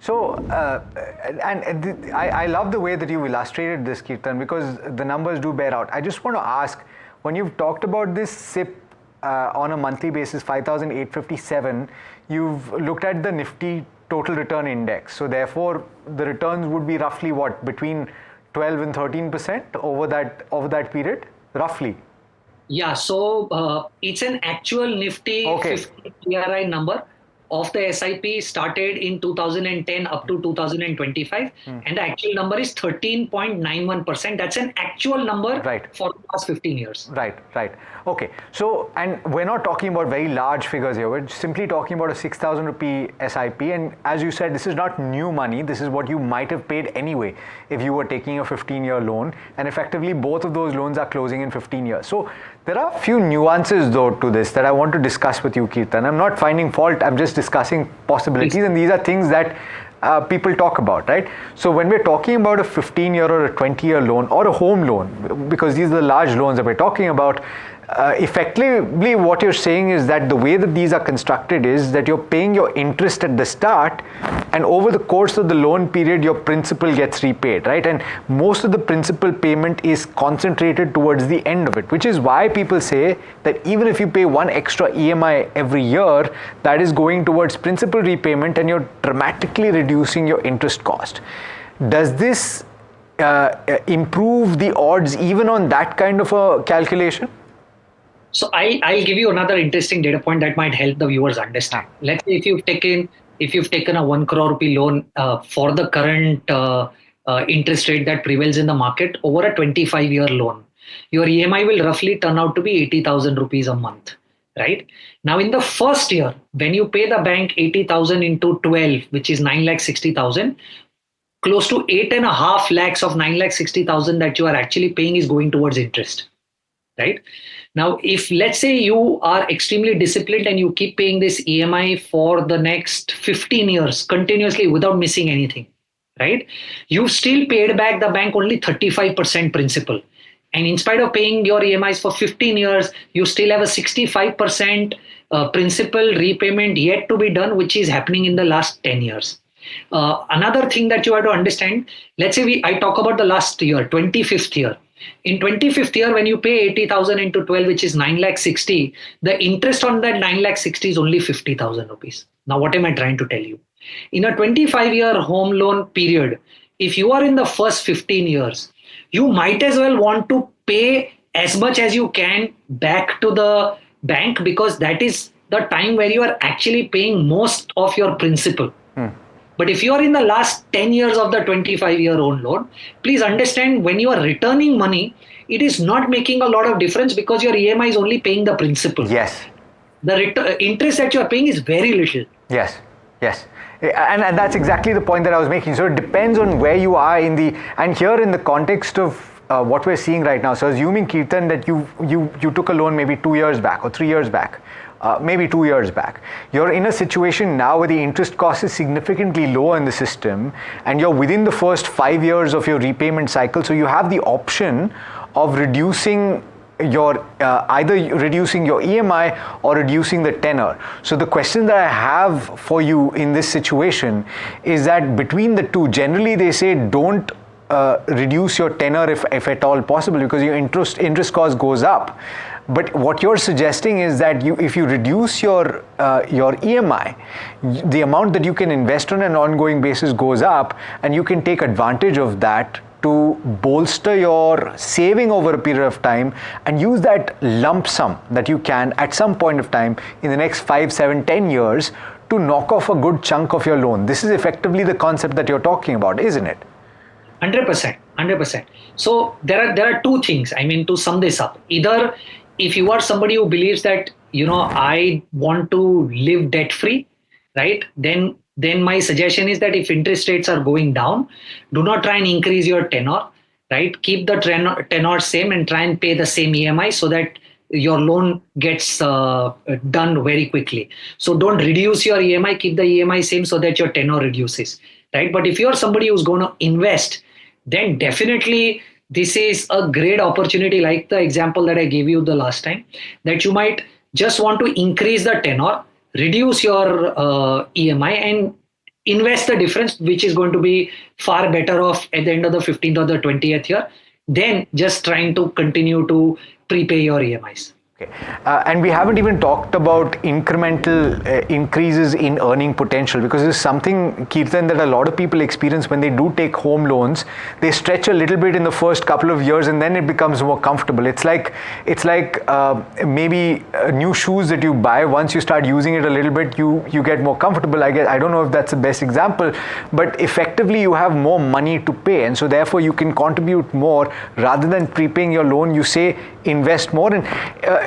So, I love the way that you illustrated this, Kirtan, because the numbers do bear out. I just want to ask, when you've talked about this SIP on a monthly basis, 5,857, you've looked at the Nifty total return index. So therefore, the returns would be roughly what, between 12 and 13% over that period, roughly? Yeah, so it's an actual Nifty 50 PRI number of the SIP started in 2010 up to 2025, and the actual number is 13.91%. That's an actual number for the past 15 years. Right. Okay. So, and we're not talking about very large figures here. We're simply talking about a 6,000 rupee SIP. And as you said, this is not new money. This is what you might have paid anyway if you were taking a 15-year loan. And effectively, both of those loans are closing in 15 years. So there are a few nuances, though, to this that I want to discuss with you, Kirtan. I'm not finding fault. I'm just discussing possibilities. And these are things that people talk about, right? So when we're talking about a 15-year or a 20-year loan or a home loan, because these are the large loans that we're talking about, effectively what you're saying is that the way that these are constructed is that you're paying your interest at the start, and over the course of the loan period your principal gets repaid, right? And most of the principal payment is concentrated towards the end of it, which is why people say that even if you pay one extra EMI every year, that is going towards principal repayment and you're dramatically reducing your interest cost. Does this improve the odds even on that kind of a calculation? So I'll give you another interesting data point that might help the viewers understand. Let's say if you've taken a 1 crore rupee loan for the current interest rate that prevails in the market over a 25-year loan, your EMI will roughly turn out to be 80,000 rupees a month, right? Now in the first year, when you pay the bank 80,000 into 12, which is 9,60,000, close to 8.5 lakhs of 9,60,000 that you are actually paying is going towards interest, right? Now, if let's say you are extremely disciplined and you keep paying this EMI for the next 15 years continuously without missing anything, right? You've still paid back the bank only 35% principal. And in spite of paying your EMIs for 15 years, you still have a 65% principal repayment yet to be done, which is happening in the last 10 years. Another thing that you have to understand, let's say I talk about the last year, 25th year. In 25th year, when you pay 80,000 into 12, which is 9,60,000, the interest on that 9,60,000 is only 50,000 rupees. Now, what am I trying to tell you? In a 25-year home loan period, if you are in the first 15 years, you might as well want to pay as much as you can back to the bank, because that is the time where you are actually paying most of your principal. But if you are in the last 10 years of the 25-year home loan, please understand when you are returning money, it is not making a lot of difference because your EMI is only paying the principal. Yes. The interest that you are paying is very little. Yes. And that's exactly the point that I was making. So it depends on where you are and here in the context of what we're seeing right now. So assuming, Kirtan, that you took a loan maybe 2 years back or 3 years back, maybe 2 years back. You're in a situation now where the interest cost is significantly lower in the system and you're within the first 5 years of your repayment cycle. So you have the option of reducing your either reducing your EMI or reducing the tenor. So the question that I have for you in this situation is that between the two, generally they say don't reduce your tenor if at all possible, because your interest cost goes up. But what you're suggesting is that if you reduce your EMI, the amount that you can invest on an ongoing basis goes up, and you can take advantage of that to bolster your saving over a period of time and use that lump sum that you can at some point of time in the next 5, 7, 10 years to knock off a good chunk of your loan. This is effectively the concept that you're talking about, isn't it? 100%. So there are two things. I mean, to sum this up, either if you are somebody who believes that, I want to live debt free, right? Then my suggestion is that if interest rates are going down, do not try and increase your tenor, right? Keep the tenor same and try and pay the same EMI so that your loan gets done very quickly. So don't reduce your EMI, keep the EMI same so that your tenor reduces, right? But if you're somebody who's going to invest, then definitely this is a great opportunity, like the example that I gave you the last time, that you might just want to increase the tenor, reduce your EMI and invest the difference, which is going to be far better off at the end of the 15th or the 20th year than just trying to continue to prepay your EMIs. Okay. And we haven't even talked about incremental increases in earning potential, because this is something, Kirtan, that a lot of people experience when they do take home loans. They stretch a little bit in the first couple of years and then it becomes more comfortable. It's like maybe new shoes that you buy. Once you start using it a little bit, you get more comfortable. I don't know if that's the best example, but effectively you have more money to pay, and so therefore you can contribute more rather than prepaying your loan. You say invest more, and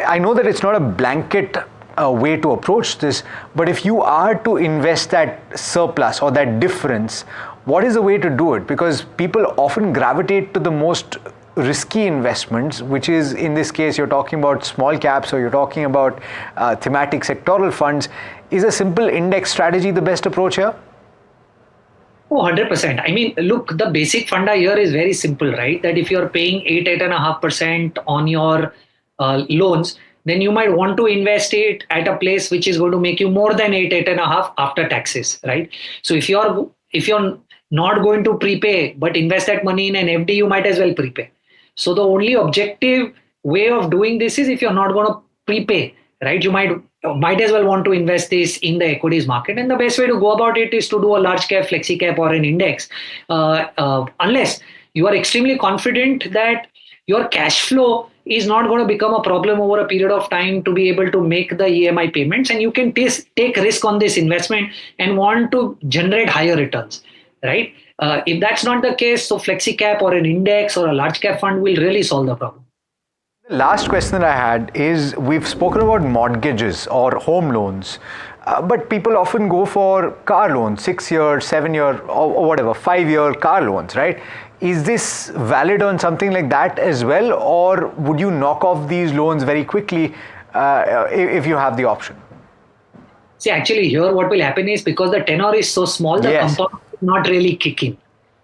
I know that it's not a blanket way to approach this, but if you are to invest that surplus or that difference, what is the way to do it? Because people often gravitate to the most risky investments, which is, in this case, you're talking about small caps or you're talking about thematic sectoral funds. Is a simple index strategy the best approach here? Oh, 100%. I mean, look, the basic funda here is very simple, right? That if you're paying 8.5% on your loans, then you might want to invest it at a place which is going to make you more than 8.5 after taxes, right? So if you're not going to prepay but invest that money in an FD, you might as well prepay. So the only objective way of doing this is, if you're not going to prepay, right, you might as well want to invest this in the equities market. And the best way to go about it is to do a large cap, flexi cap, or an index, unless you are extremely confident that your cash flow is not going to become a problem over a period of time to be able to make the EMI payments, and you can take risk on this investment and want to generate higher returns, right? If that's not the case, so flexi cap or an index or a large cap fund will really solve the problem. The last question that I had is, we've spoken about mortgages or home loans, but people often go for car loans, 6-year, 7-year, or whatever, 5-year car loans, right? Is this valid on something like that as well, or would you knock off these loans very quickly if you have the option? See, actually here what will happen is, because the tenor is so small, the compound is not really kicking,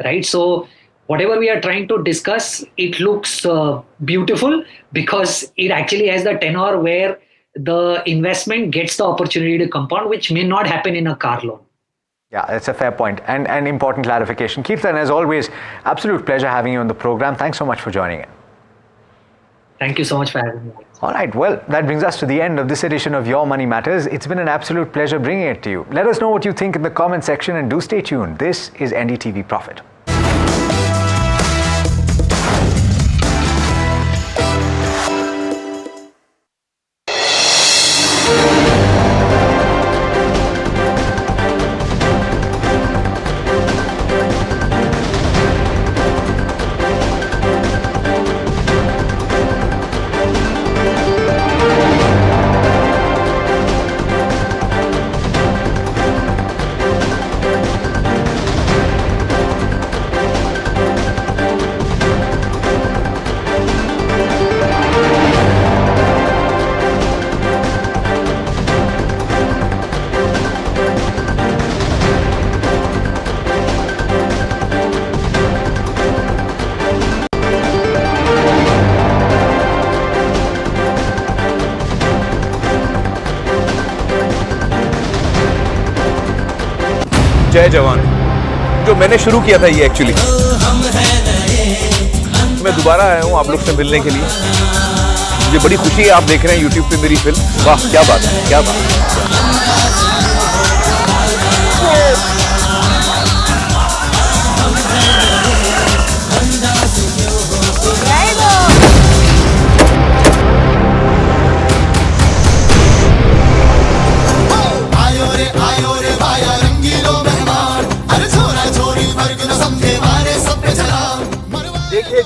right? So whatever we are trying to discuss, it looks beautiful because it actually has the tenor where the investment gets the opportunity to compound, which may not happen in a car loan. Yeah, that's a fair point and an important clarification. Kirtan, as always, absolute pleasure having you on the program. Thanks so much for joining in. Thank you so much for having me. All right, well, that brings us to the end of this edition of Your Money Matters. It's been an absolute pleasure bringing it to you. Let us know what you think in the comment section, and do stay tuned. This is NDTV Profit. जय जवान, जो मैंने शुरू किया था ये actually, मैं दोबारा आया हूँ आप लोग से मिलने के लिए। मुझे बड़ी खुशी है, आप देख रहे हैं YouTube पे मेरी फिल्म। वाह, क्या बात है, क्या बात है।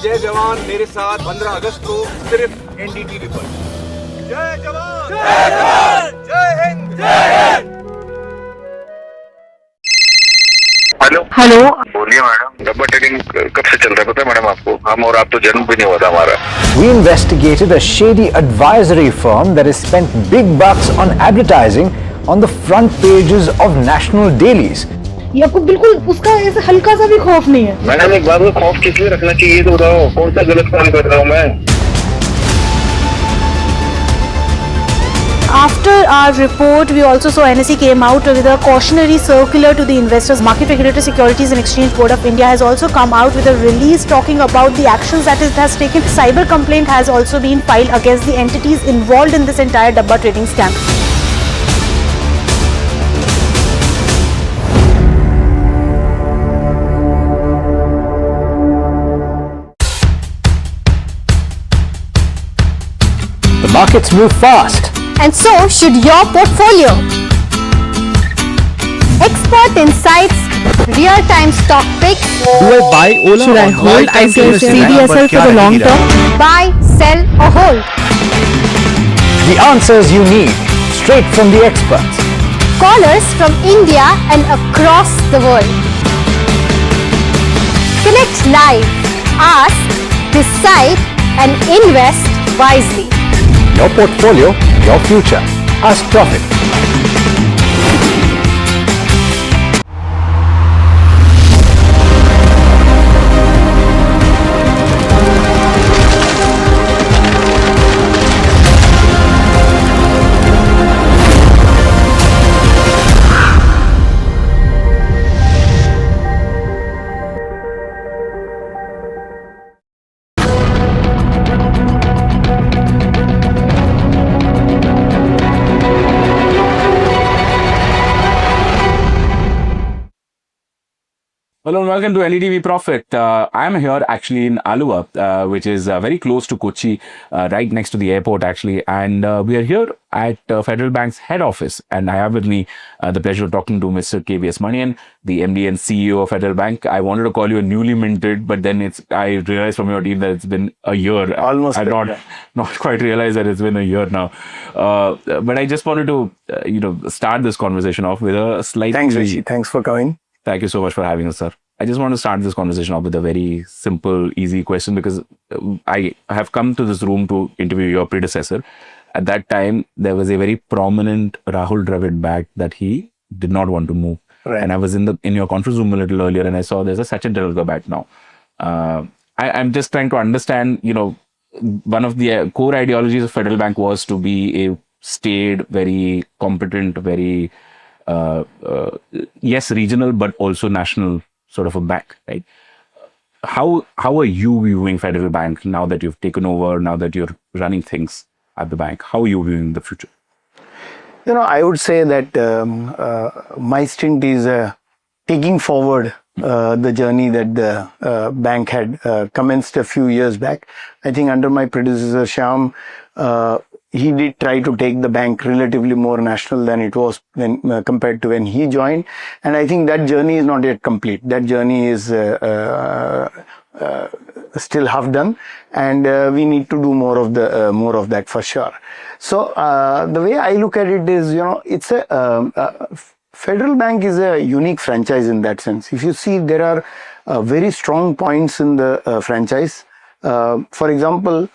जय जवान मेरे साथ 15 अगस्त को सिर्फ NDTV पर। जय जवान, जय जवान, जय हिंद, जय हिंद। हेलो, बोलिए मैडम। डब्बा ट्रेडिंग कब से चल रहा है पता है मैडम आपको? हम और आप तो जन्म भी नहीं हुआ था हमारा। We investigated a shady advisory firm that has spent big bucks on advertising on the front pages of national dailies. ये आपको बिल्कुल उसका ऐसे हल्का सा भी खौफ नहीं है। मैडम एक बात को खौफ किस लिए रखना चाहिए तो बताओ, कौन सा गलत काम कर रहा हूँ मैं? After our our report, we also saw NSE came out with a cautionary circular to the investors. Market Regulator Securities and Exchange Board of India has also come out with a release talking about the actions that it has taken. Cyber complaint has also been filed against the entities involved in this entire Dabba trading scam. The markets move fast. And so should your portfolio. Expert insights, real-time stock picks. Do I buy Ola? Should I hold CDSL for the long term? Buy, sell or hold. The answers you need, straight from the experts. Callers from India and across the world. Connect live, ask, decide and invest wisely. Your portfolio, your future. Ask Profit. Hello and welcome to NDTV Profit. I'm here actually in Alua, which is very close to Kochi, right next to the airport actually. And we are here at Federal Bank's head office. And I have with me the pleasure of talking to Mr. KVS Manian, the MD and CEO of Federal Bank. I wanted to call you a newly minted, but then I realized from your team that it's been a year. Almost. I not quite realized that it's been a year now. But I just wanted to, start this conversation off with a slight... Thanks, Rishi. Thanks for coming. Thank you so much for having us, sir. I just want to start this conversation off with a very simple, easy question because I have come to this room to interview your predecessor. At that time, there was a very prominent Rahul Dravid back that he did not want to move. Right. And I was in your conference room a little earlier and I saw there's a Sachin Tendulkar bat now. I'm just trying to understand, one of the core ideologies of Federal Bank was to be a staid, very competent, very yes, regional, but also national sort of a bank, right? How are you viewing Federal Bank now that you've taken over, now that you're running things at the bank? How are you viewing the future? I would say that my stint is taking forward the journey that the bank had commenced a few years back. I think under my predecessor, Shyam, he did try to take the bank relatively more national than it was when compared to when he joined. And I think that journey is not yet complete. That journey is still half done, and we need to do more of that for sure. So the way I look at it is, it's Federal Bank is a unique franchise in that sense. If you see, there are very strong points in the franchise. For example,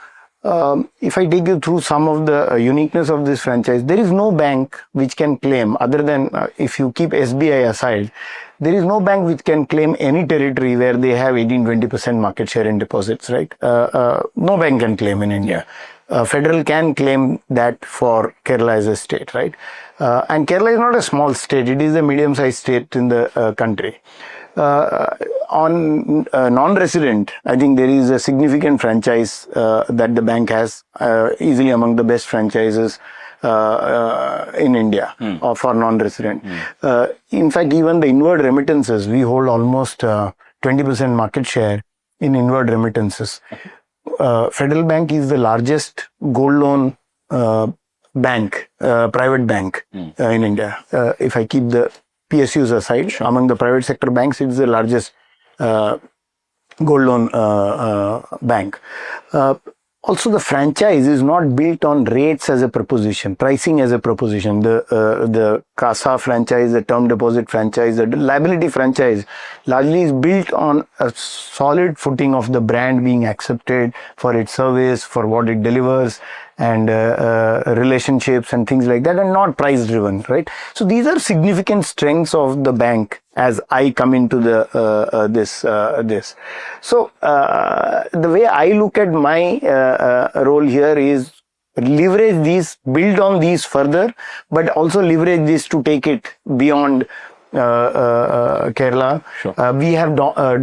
if I take you through some of the uniqueness of this franchise, there is no bank which can claim, other than if you keep SBI aside, there is no bank which can claim any territory where they have 18-20% market share in deposits, right? No bank can claim in India. Federal can claim that for Kerala as a state, right? And Kerala is not a small state, it is a medium-sized state in the country. On non-resident, I think there is a significant franchise that the bank has, easily among the best franchises in India for non-resident. In fact, even the inward remittances, we hold almost 20% market share in inward remittances. Federal Bank is the largest gold loan bank, private bank in India. If I keep the PSUs aside, among the private sector banks, it is the largest gold loan bank. Also, the franchise is not built on rates as a proposition, pricing as a proposition. The CASA franchise, the term deposit franchise, the liability franchise largely is built on a solid footing of the brand being accepted for its service, for what it delivers, and relationships and things like that, and not price driven, right? So these are significant strengths of the bank as I come into the this. So the way I look at my role here is leverage these, build on these further, but also leverage this to take it beyond Kerala. Sure. We have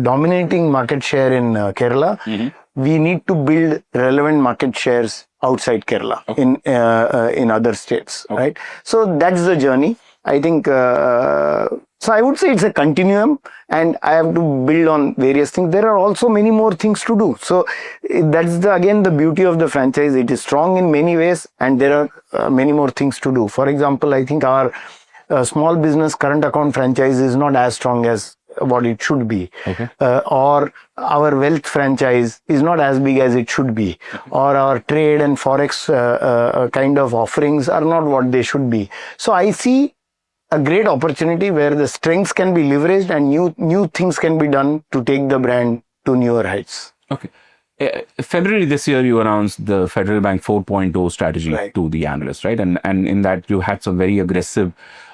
dominating market share in Kerala. We need to build relevant market shares outside Kerala in other states, right? So that's the journey. I think, so I would say it's a continuum, and I have to build on various things. There are also many more things to do. So that's again the beauty of the franchise. It is strong in many ways, and there are many more things to do. For example, I think our small business current account franchise is not as strong as what it should be, or our wealth franchise is not as big as it should be, or our trade and forex kind of offerings are not what they should be. So I see a great opportunity where the strengths can be leveraged and new things can be done to take the brand to newer heights. Okay. February this year, you announced the Federal Bank 4.0 strategy to the analysts, right? And in that, you had some very aggressive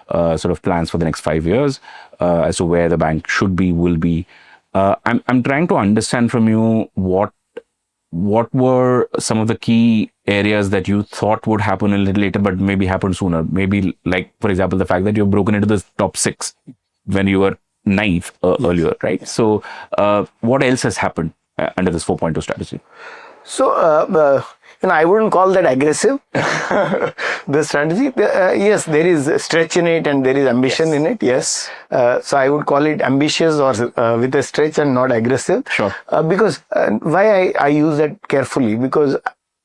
sort of plans for the next 5 years as to where the bank should be, will be. I'm trying to understand from you what were some of the key areas that you thought would happen a little later, but maybe happen sooner. Maybe, like, for example, the fact that you've broken into the top 6 when you were 9th earlier, right? So what else has happened under this 4.0 strategy? So, I wouldn't call that aggressive, the strategy. Yes, there is stretch in it and there is ambition in it, yes. So, I would call it ambitious or with a stretch and not aggressive. Sure. Because why I use that carefully, because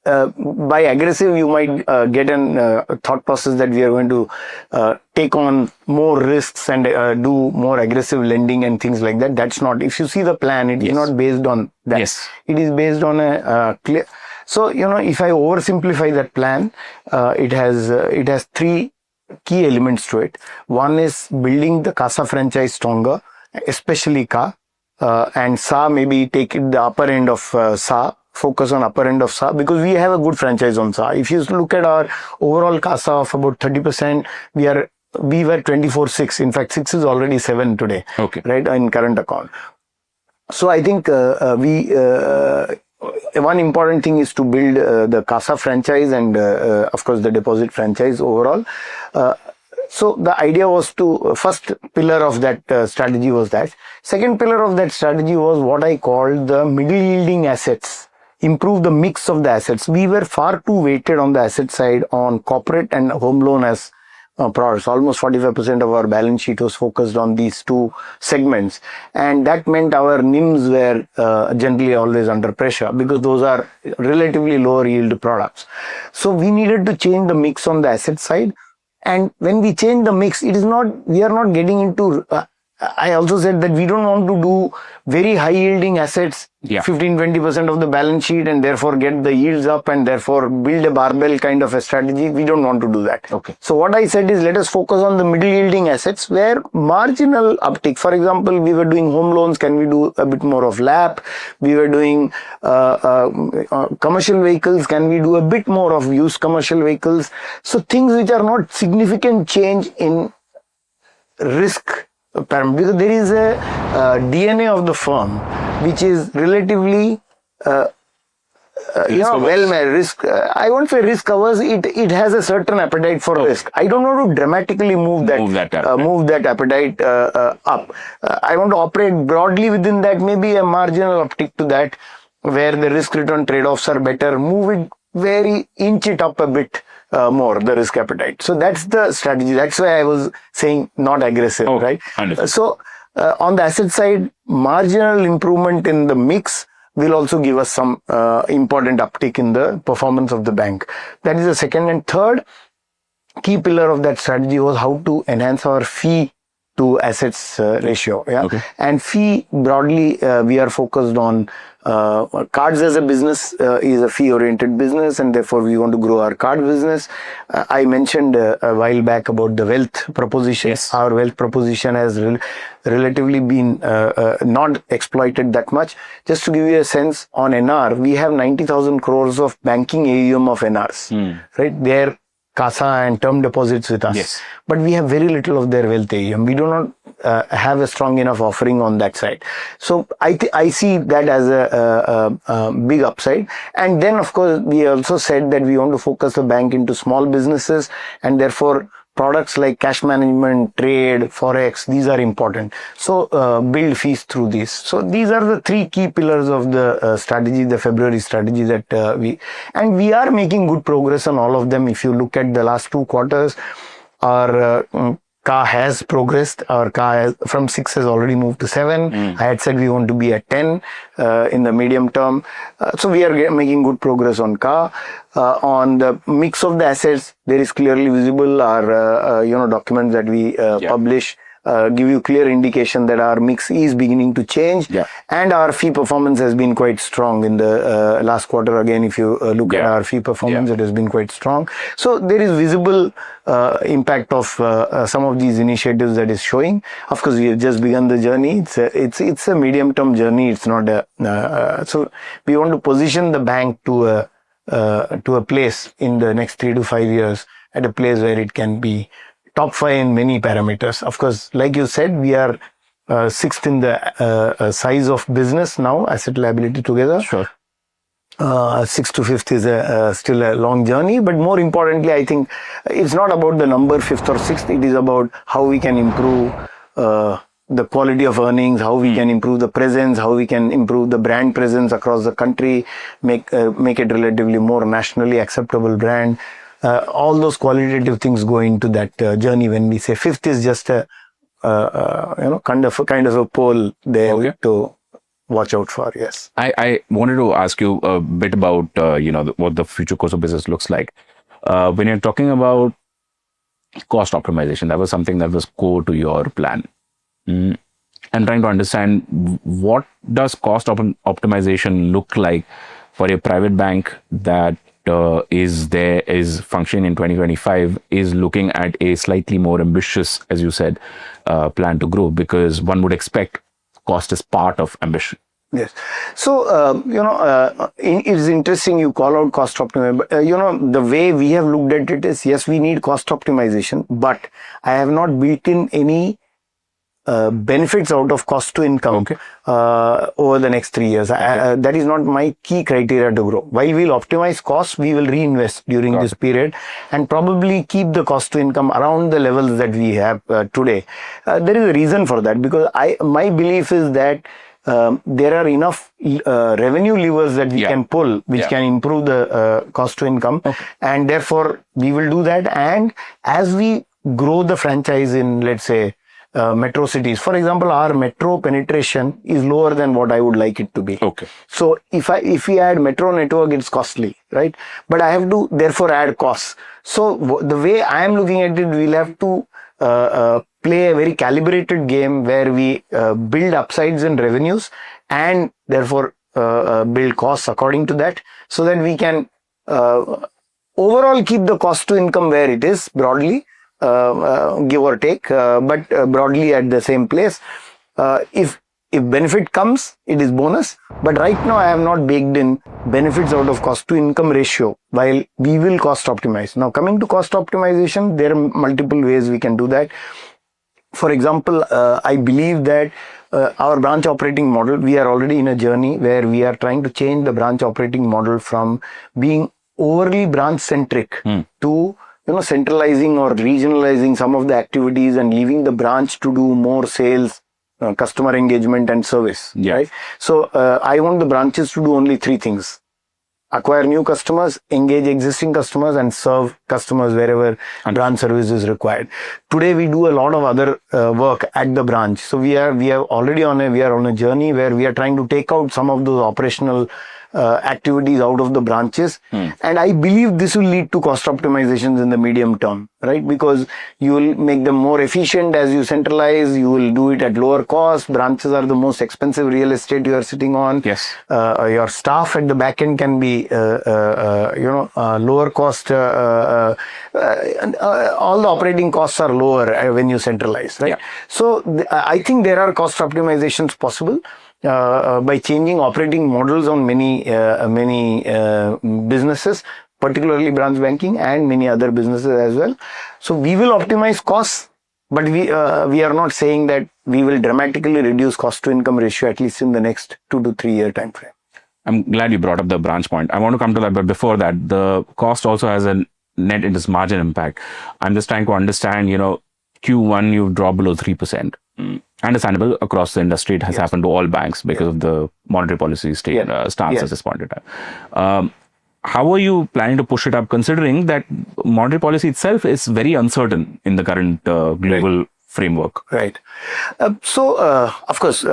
by aggressive, you might get a thought process that we are going to take on more risks and do more aggressive lending and things like that. That's not, if you see the plan, it is not based on that. Yes. It is based on a clear. So, if I oversimplify that plan, it has 3 key elements to it. One is building the CASA franchise stronger, especially CA, and SA, maybe take it the upper end of SA, focus on upper end of SA, because we have a good franchise on SA. If you look at our overall CASA of about 30%, we were 24/6. In fact, 6 is already 7 today, right, in current account. So I think one important thing is to build the CASA franchise and of course the deposit franchise overall. So the idea was to, first pillar of that strategy was that. Second pillar of that strategy was what I called the middle yielding assets. Improve the mix of the assets. We were far too weighted on the asset side on corporate and home loan as products. Almost 45% of our balance sheet was focused on these 2 segments, and that meant our NIMs were generally always under pressure because those are relatively lower yield products. So we needed to change the mix on the asset side, and when we change the mix, we are not getting into I also said that we don't want to do very high yielding assets, 15-20% of the balance sheet, and therefore get the yields up and therefore build a barbell kind of a strategy. We don't want to do that. So what I said is, let us focus on the middle yielding assets where marginal uptick. For example, we were doing home loans. Can we do a bit more of LAP? We were doing commercial vehicles. Can we do a bit more of used commercial vehicles? So things which are not significant change in risk. Because there is a DNA of the firm which is relatively risk. I won't say risk averse. It has a certain appetite for risk. I don't want to dramatically move that appetite up. I want to operate broadly within that. Maybe a marginal uptick to that, where the risk return trade-offs are better. Move it inch it up a bit. More the risk appetite. So that's the strategy. That's why I was saying not aggressive, right? So on the asset side, marginal improvement in the mix will also give us some important uptick in the performance of the bank. That is the second. And third key pillar of that strategy was how to enhance our fee to assets ratio. And fee broadly, we are focused on cards as a business is a fee oriented business, and therefore we want to grow our card business. I mentioned a while back about the wealth proposition. Our wealth proposition has relatively been not exploited that much. Just to give you a sense, on NR, we have 90,000 crores of banking AUM of NRs, right? Their CASA and term deposits with us. Yes. But we have very little of their wealth AUM. We do not have a strong enough offering on that side. So I see that as a big upside. And then, of course, we also said that we want to focus the bank into small businesses, and therefore products like cash management, trade, forex, these are important. So build fees through these. So these are the three key pillars of the strategy, the February strategy that we are making good progress on all of them. If you look at the last 2 quarters, our CA has progressed. Our CA from 6 has already moved to 7. I had said we want to be at 10 in the medium term. So we are making good progress on CA. On the mix of the assets, there is clearly visible. Our documents that we publish give you clear indication that our mix is beginning to change, and our fee performance has been quite strong in the last quarter. Again, if you look at our fee performance, it has been quite strong. So there is visible impact of some of these initiatives that is showing. Of course, we have just begun the journey. It's a medium term journey. It's not a so we want to position the bank to a place in the next 3 to 5 years, at a place where it can be top 5 in many parameters. Of course, like you said, we are 6th in the size of business now, asset liability together. Sure. 6th to 5th is still a long journey, but more importantly, I think it's not about the number 5th or 6th. It is about how we can improve the quality of earnings, how we can improve the presence, how we can improve the brand presence across the country, make it relatively more nationally acceptable brand. All those qualitative things go into that journey. When we say 5th is just a kind of a pole there to watch out for. Yes. I wanted to ask you a bit about what the future course of business looks like. When you're talking about cost optimization, that was something that was core to your plan. I'm trying to understand, what does cost optimization look like for a private bank that is functioning in 2025, is looking at a slightly more ambitious, as you said, plan to grow, because one would expect cost is part of ambition. Yes. So, it's interesting you call out cost optimization. The way we have looked at it is, yes, we need cost optimization, but I have not built in any benefits out of cost to income over the next 3 years. That is not my key criteria to grow. While we'll optimize costs, we will reinvest during this period and probably keep the cost to income around the levels that we have today. There is a reason for that, because my belief is that there are enough revenue levers that we can pull, which can improve the cost to income, and therefore we will do that. And as we grow the franchise in, let's say, metro cities, for example, our metro penetration is lower than what I would like it to be. So if we add metro network, it's costly, right? But I have to therefore add costs. So the way I am looking at it, we'll have to play a very calibrated game where we build upsides in revenues and therefore build costs according to that, so that we can overall keep the cost to income where it is broadly, give or take, but broadly at the same place. If benefit comes, it is bonus. But right now I have not baked in benefits out of cost to income ratio, while we will cost optimize. Now, coming to cost optimization, there are multiple ways we can do that. For example, I believe that our branch operating model, we are already in a journey where we are trying to change the branch operating model from being overly branch centric to centralizing or regionalizing some of the activities and leaving the branch to do more sales, customer engagement and service. Right? So I want the branches to do only 3 things: acquire new customers, engage existing customers, and serve customers wherever branch service is required. Today we do a lot of other work at the branch. So we are already on a journey where we are trying to take out some of those operational activities out of the branches, and I believe this will lead to cost optimizations in the medium term, right? Because you will make them more efficient as you centralize. You will do it at lower cost. Branches are the most expensive real estate you are sitting on. Yes. Your staff at the back end can be lower cost. All the operating costs are lower when you centralize, right? So I think there are cost optimizations possible by changing operating models on many businesses. particularly branch banking and many other businesses as well. So we will optimize costs, but we are not saying that we will dramatically reduce cost to income ratio, at least in the next 2 to 3 year time frame. I'm glad you brought up the branch point. I want to come to that, but before that, the cost also has a net interest margin impact. I'm just trying to understand, Q1 you've dropped below 3%. Understandable, across the industry it has happened to all banks because of the monetary policy stance at this point in time. How are you planning to push it up, considering that monetary policy itself is very uncertain in the current global framework? Right. Of course,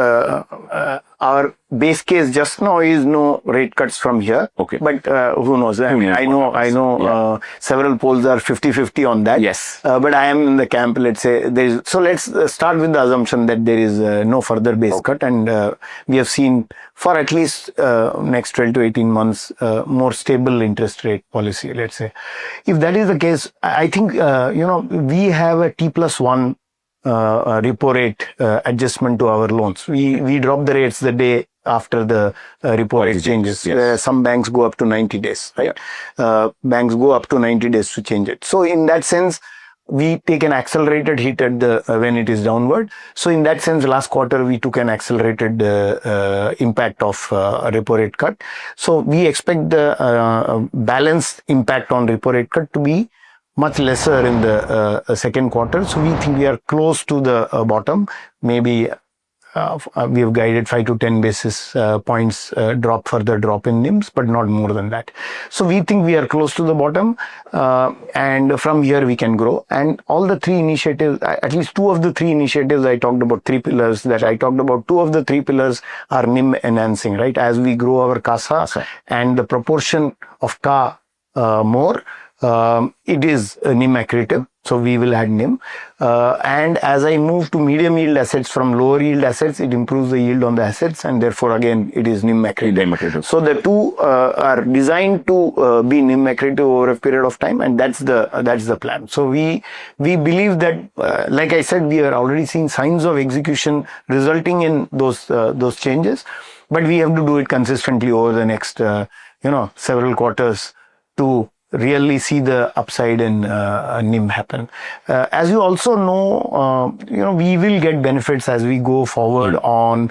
our base case just now is no rate cuts from here. Okay. But who knows? I mean, I know several polls are 50-50 on that. Yes. But I am in the camp, let's say, so let's start with the assumption that there is no further base cut, and we have seen for at least next 12 to 18 months more stable interest rate policy, let's say. If that is the case, I think, we have a T+1 repo rate adjustment to our loans. We drop the rates the day after the repo rate changes. Yes. Some banks go up to 90 days, right? Banks go up to 90 days to change it. So in that sense, we take an accelerated hit at the when it is downward. So in that sense, last quarter we took an accelerated impact of repo rate cut. So we expect the balanced impact on repo rate cut to be much lesser in the second quarter. So we think we are close to the bottom. Maybe we have guided 5 to 10 basis points further drop in NIMs, but not more than that. So we think we are close to the bottom, and from here we can grow. And all the three initiatives, at least two of the three initiatives I talked about, three pillars that I talked about, two of the three pillars are NIM enhancing, right? As we grow our CASA and the proportion of CA more, it is NIM accretive, so we will add NIM. And as I move to medium yield assets from lower yield assets, it improves the yield on the assets, and therefore again it is NIM accretive. So the two are designed to be NIM accretive over a period of time, and that's the plan. So we believe that, like I said, we are already seeing signs of execution resulting in those changes, but we have to do it consistently over the next several quarters to really see the upside in NIM happen. As you also know, we will get benefits as we go forward on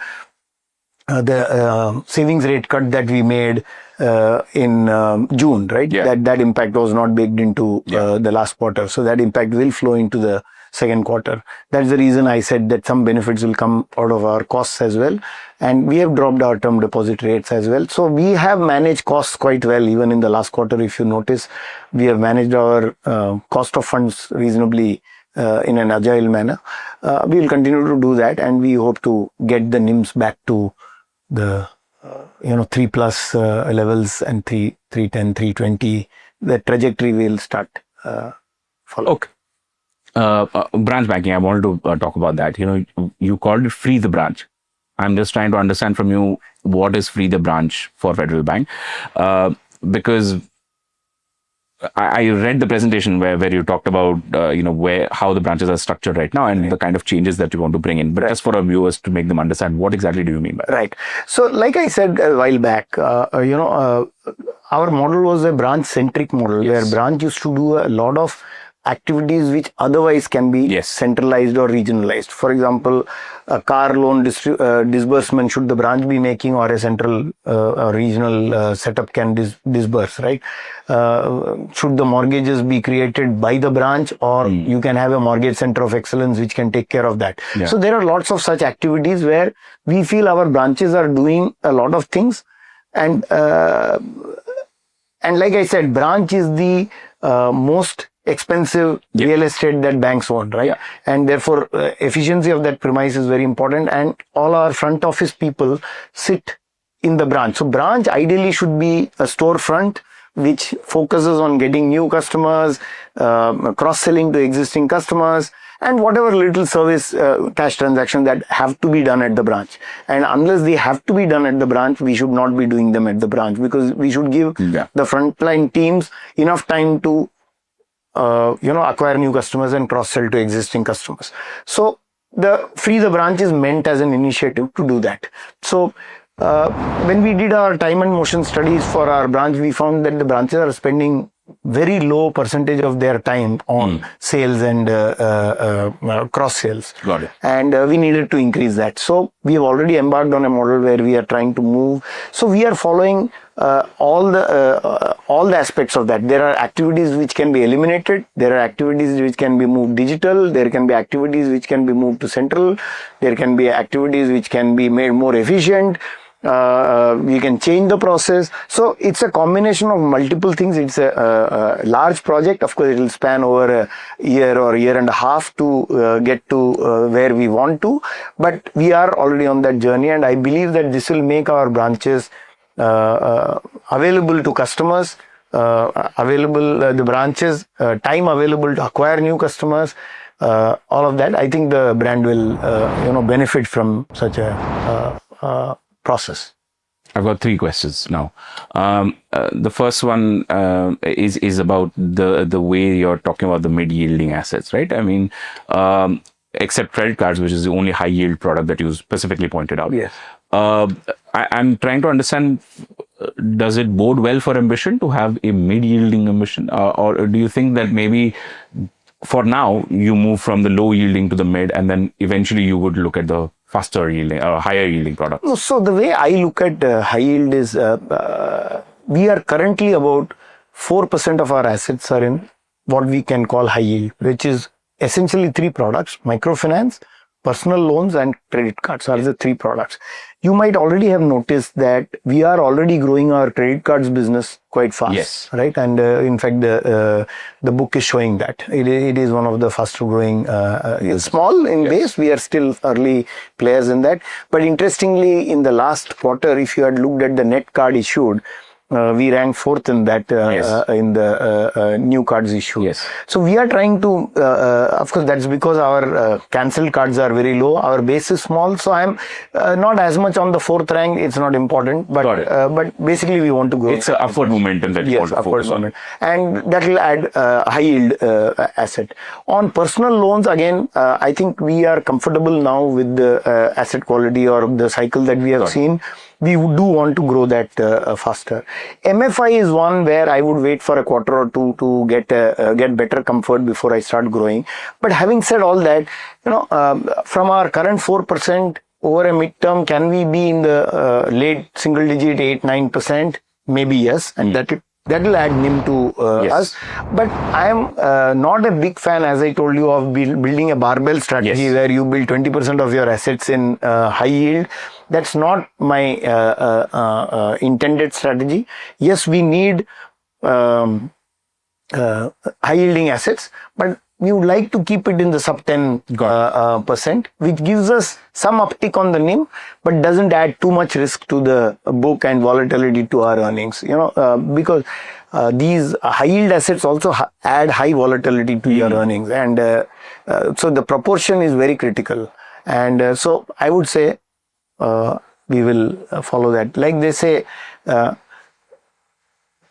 the savings rate cut that we made in June, right? That impact was not baked into the last quarter. So that impact will flow into the second quarter. That's the reason I said that some benefits will come out of our costs as well. And we have dropped our term deposit rates as well. So we have managed costs quite well. Even in the last quarter, if you notice, we have managed our cost of funds reasonably in an agile manner. We will continue to do that, and we hope to get the NIMs back to the 3 plus levels and 310, 320. The trajectory will start following. Okay. Branch banking, I wanted to talk about that. You called it free the branch. I'm just trying to understand from you, what is free the branch for Federal Bank? Because I read the presentation where you talked about how the branches are structured right now and the kind of changes that you want to bring in. But just for our viewers, to make them understand, what exactly do you mean by that? Right. So like I said a while back, our model was a branch-centric model where branch used to do a lot of activities which otherwise can be centralized or regionalized. For example, a car loan disbursement should the branch be making, or a central or regional setup can disburse, right? Should the mortgages be created by the branch, or you can have a mortgage center of excellence which can take care of that. So there are lots of such activities where we feel our branches are doing a lot of things, and like I said, branch is the most expensive real estate that banks own, right? And therefore efficiency of that premise is very important, and all our front office people sit in the branch. So branch ideally should be a storefront which focuses on getting new customers, cross-selling to existing customers, and whatever little service cash transactions that have to be done at the branch. And unless they have to be done at the branch, we should not be doing them at the branch, because we should give the frontline teams enough time to acquire new customers and cross-sell to existing customers. So the free the branch is meant as an initiative to do that. So When we did our time and motion studies for our branch, we found that the branches are spending very low percentage of their time on sales and cross sales. Got it. And we needed to increase that. So we have already embarked on a model where we are trying to move. So we are following all the aspects of that. There are activities which can be eliminated. There are activities which can be moved digital. There can be activities which can be moved to central. There can be activities which can be made more efficient. We can change the process. So it's a combination of multiple things. It's a large project. Of course, it will span over a year or year and a half to get to where we want to. But we are already on that journey, and I believe that this will make our branches available to customers, the branches, time available to acquire new customers. All of that, I think the brand will benefit from such a process. I've got 3 questions now. The first one is about the way you're talking about the mid-yielding assets, right? I mean, except credit cards, which is the only high-yield product that you specifically pointed out. Yes. I'm trying to understand, does it bode well for ambition to have a mid-yielding ambition? Or do you think that maybe for now you move from the low-yielding to the mid, and then eventually you would look at the faster yielding or higher yielding products? No, so the way I look at high yield is we are currently about 4% of our assets are in what we can call high yield, which is essentially 3 products: microfinance, personal loans, and credit cards are the 3 products. You might already have noticed that we are already growing our credit cards business quite fast, yes, right? And in fact, the book is showing that it is one of the faster growing. It's small in base. We are still early players in that. But interestingly, in the last quarter, if you had looked at the net card issued, we ranked 4th in that in the new cards issue. Yes. So we are trying to, of course, that's because our cancelled cards are very low. Our base is small, so I'm not as much on the 4th rank. It's not important, but basically we want to grow. It's an upward momentum that you want to focus on, and that will add high yield asset. On personal loans, again, I think we are comfortable now with the asset quality or the cycle that we have seen. We do want to grow that faster. MFI is one where I would wait for a quarter or 2 to get better comfort before I start growing. But having said all that, from our current 4% over a midterm, can we be in the late single digit 8-9%? Maybe yes, and that will add NIM to us. But I am not a big fan, as I told you, of building a barbell strategy where you build 20% of your assets in high yield. That's not my intended strategy. Yes, we need high yielding assets, but we would like to keep it in the sub 10%, which gives us some uptick on the NIM, but doesn't add too much risk to the book and volatility to our earnings. Because these high yield assets also add high volatility to your earnings, and so the proportion is very critical. And so I would say we will follow that. Like they say,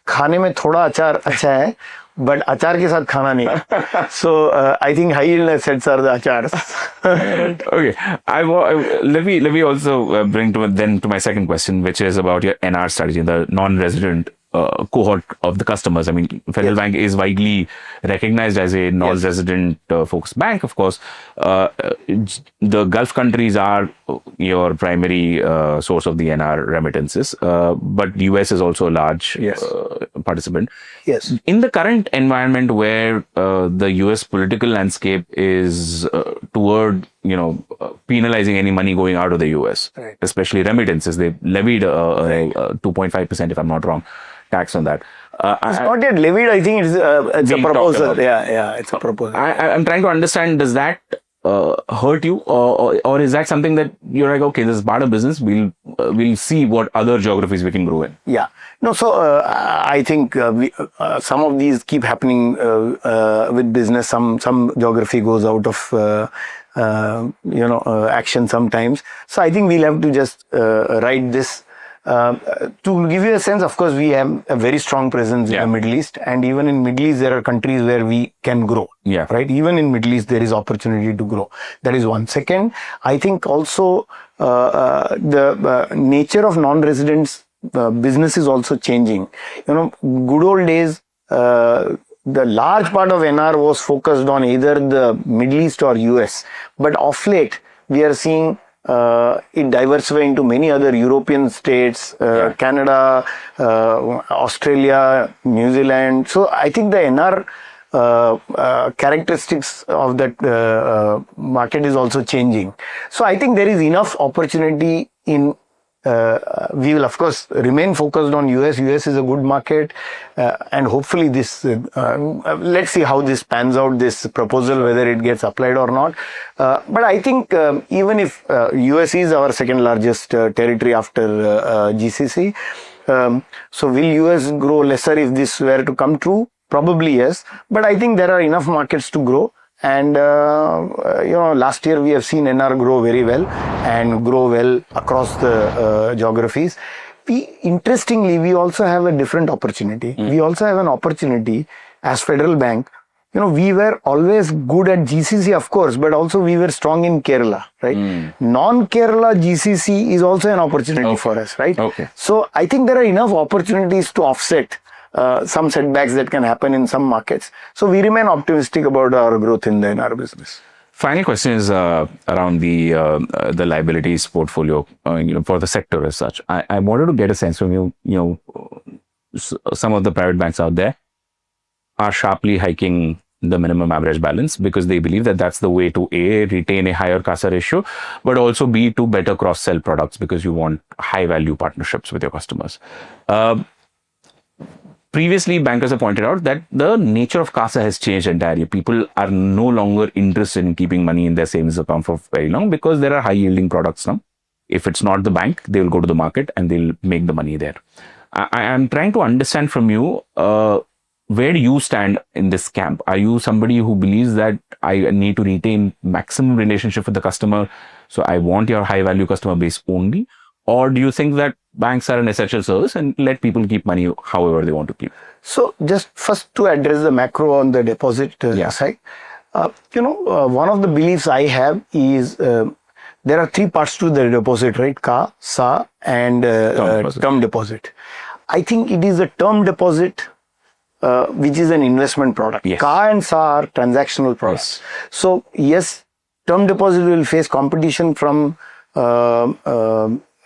खाने में थोड़ा अचार अच्छा है, but अचार के साथ खाना नहीं. So I think high yield assets are the achars. Okay, let me also bring to my second question, which is about your NR strategy, the non-resident cohort of the customers. I mean, Federal Bank is widely recognized as a non-resident focused bank. Of course, the Gulf countries are your primary source of the NR remittances, but US is also a large participant. Yes. In the current environment where the US political landscape is toward penalizing any money going out of the US, especially remittances, they levied 2.5%, if I'm not wrong, tax on that. It's not yet levied. I think it's a proposal. Yeah, it's a proposal. I'm trying to understand, does that hurt you, or is that something that you're like, okay, this is part of business, we'll see what other geographies we can grow in? Yeah. No, so I think some of these keep happening with business. Some geography goes out of action sometimes. So I think we'll have to just ride this To give you a sense, of course, we have a very strong presence in the Middle East, and even in Middle East, there are countries where we can grow. Yeah. Right. Even in Middle East, there is opportunity to grow. That is one. Second, I think also the nature of non-residents business is also changing. Good old days, the large part of NR was focused on either the Middle East or US. But of late, we are seeing it diversifying to many other European states, Canada, Australia, New Zealand. So I think the NR characteristics of that market is also changing. So I think there is enough opportunity in we will of course remain focused on US. US is a good market, and hopefully this let's see how this pans out, this proposal, whether it gets applied or not. But I think even if US is our second largest territory after GCC, so will US grow lesser if this were to come true? Probably yes, but I think there are enough markets to grow. And last year we have seen NR grow very well and grow well across the geographies. Interestingly, we also have a different opportunity. We also have an opportunity as Federal Bank. We were always good at GCC, of course, but also we were strong in Kerala, right? Non-Kerala GCC is also an opportunity for us, right? So I think there are enough opportunities to offset some setbacks that can happen in some markets. So we remain optimistic about our growth in the NR business. Final question is around the liabilities portfolio, for the sector as such. I wanted to get a sense from you. Some of the private banks out there are sharply hiking the minimum average balance because they believe that that's the way to A, retain a higher CASA ratio, but also B, to better cross-sell products because you want high-value partnerships with your customers. Previously, bankers have pointed out that the nature of CASA has changed entirely. People are no longer interested in keeping money in their savings account for very long because there are high-yielding products now. If it's not the bank, they will go to the market and they'll make the money there. I am trying to understand from you, where do you stand in this camp? Are you somebody who believes that I need to retain maximum relationship with the customer, so I want your high-value customer base only? Or do you think that banks are an essential service and let people keep money however they want to keep? So just first to address the macro on the deposit side, one of the beliefs I have is there are three parts to the deposit, right? CA, SA and term deposit. I think it is a term deposit which is an investment product. CA and SA are transactional products. So yes, term deposit will face competition from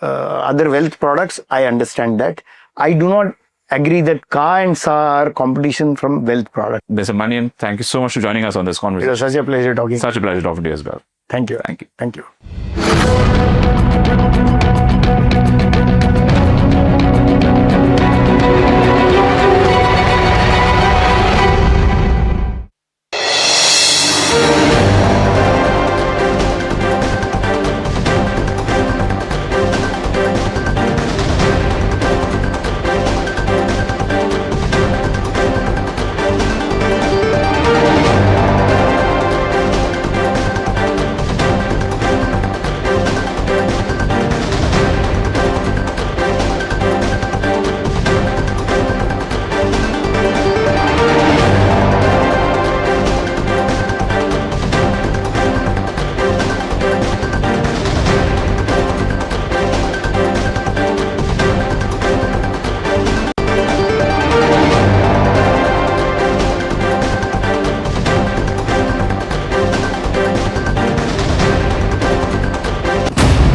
other wealth products. I understand that. I do not agree that CA and SA are competition from wealth products. Mr. Manian, thank you so much for joining us on this conversation. It was such a pleasure talking. Such a pleasure talking to you as well. Thank you. Thank you. Thank you.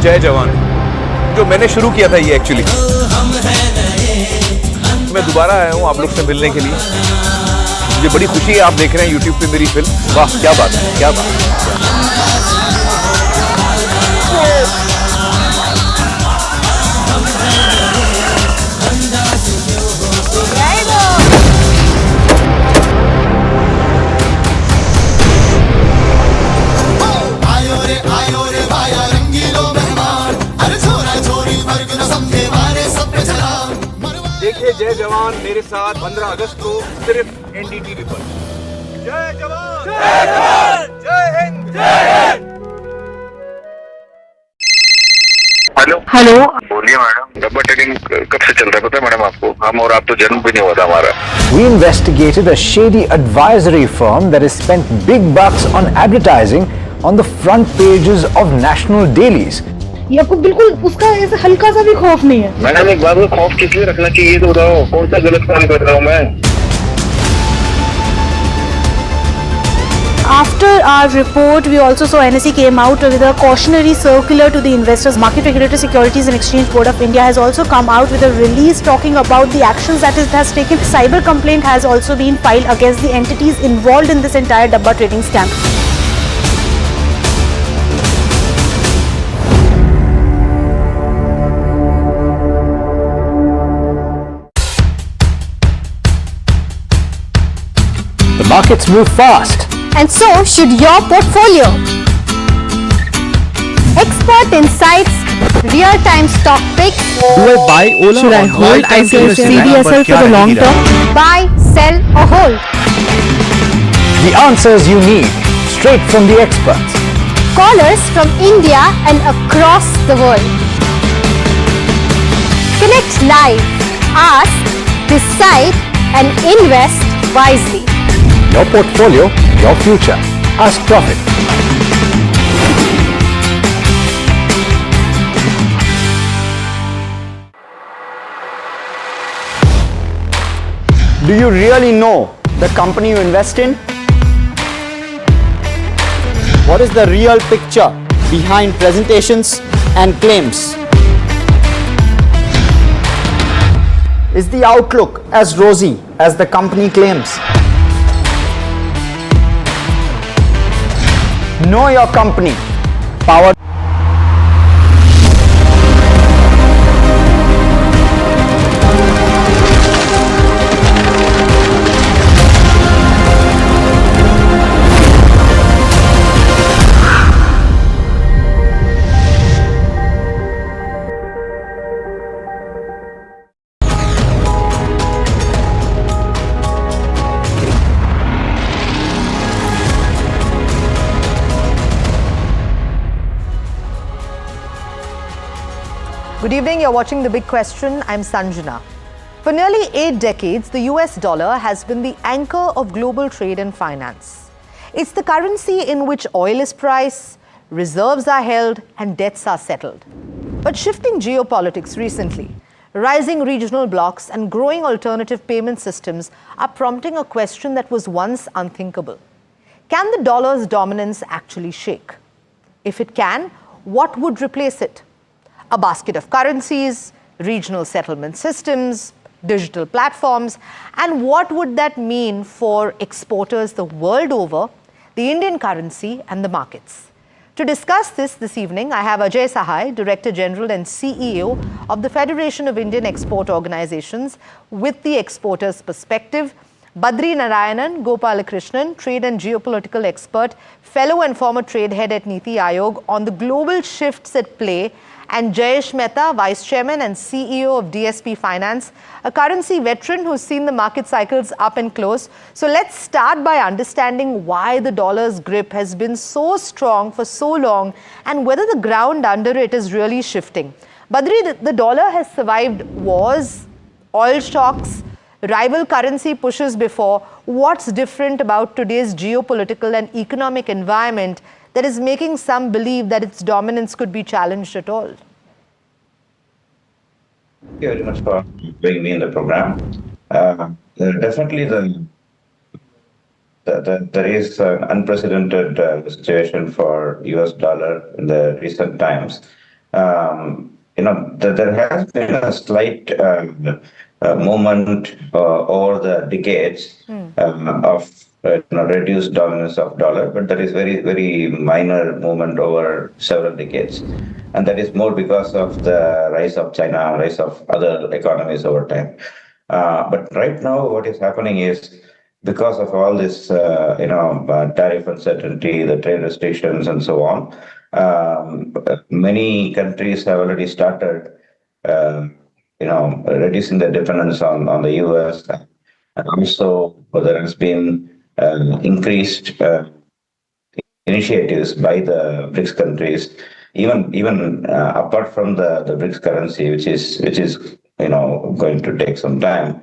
जय जवान, जो मैंने शुरू किया था ये actually, मैं दोबारा आया हूँ आप लोग से मिलने के लिए। मुझे बड़ी खुशी है आप देख रहे हैं YouTube पे मेरी फिल्म। वाह क्या बात है, क्या बात है। देखिए जय जवान मेरे साथ 15 अगस्त को सिर्फ NDTV पर। जय जवान, जय जवान, जय हिंद, जय हिंद। हेलो, बोलिए मैडम। डब्बा ट्रेडिंग कब से चल रहा है पता है मैडम आपको? हम और आप तो जन्म भी नहीं हुआ था हमारा। We investigated a shady advisory firm that has spent big bucks on advertising on the front pages of national dailies. ये आपको बिल्कुल उसका ऐसा हल्का सा भी खौफ नहीं है। मैडम एक बात को खौफ किस लिए रखना चाहिए तो बताओ, कौन सा गलत काम कर रहा हूँ मैं? After our report, we also saw NSE came out with a cautionary circular to the investors. Market Regulator Securities and Exchange Board of India has also come out with a release talking about the actions that it has taken. Cyber complaint has also been filed against the entities involved in this entire Dabba trading scam. The markets move fast. And so should your portfolio. Expert insights, real-time stock picks. Do I buy Ola? Should I hold CDSL for the long term? Buy, sell or hold. The answers you need, straight from the experts. Callers from India and across the world. Connect live, ask, decide and invest wisely. Your portfolio, your future. Ask Profit. Do you really know the company you invest in? What is the real picture behind presentations and claims? Is the outlook as rosy as the company claims? Know your company. Powered. Good evening, you're watching The Big Question. I'm Sanjana. For nearly 8 decades, the US dollar has been the anchor of global trade and finance. It's the currency in which oil is priced, reserves are held, and debts are settled. But shifting geopolitics recently, rising regional blocs and growing alternative payment systems are prompting a question that was once unthinkable. Can the dollar's dominance actually shake? If it can, what would replace it? A basket of currencies, regional settlement systems, digital platforms, and what would that mean for exporters the world over, the Indian currency and the markets? To discuss this evening, I have Ajay Sahai, Director General and CEO of the Federation of Indian Export Organizations with the exporter's perspective, Badri Narayanan Gopalakrishnan, trade and geopolitical expert, fellow and former trade head at Niti Aayog on the global shifts at play, and Jayesh Mehta, Vice Chairman and CEO of DSP Finance, a currency veteran who's seen the market cycles up and close. So let's start by understanding why the dollar's grip has been so strong for so long and whether the ground under it is really shifting. Badri, the dollar has survived wars, oil shocks, rival currency pushes before. What's different about today's geopolitical and economic environment that is making some believe that its dominance could be challenged at all? Thank you very much for bringing me in the program. Definitely, there is an unprecedented situation for US dollar in the recent times. There has been a slight movement over the decades of reduced dominance of dollar, but that is very, very minor movement over several decades. And that is more because of the rise of China, rise of other economies over time. But right now, what is happening is because of all this, tariff uncertainty, the trade restrictions, and so on, many countries have already started, reducing their dependence on the US. And also, there has been increased initiatives by the BRICS countries even apart from the BRICS currency, which is going to take some time.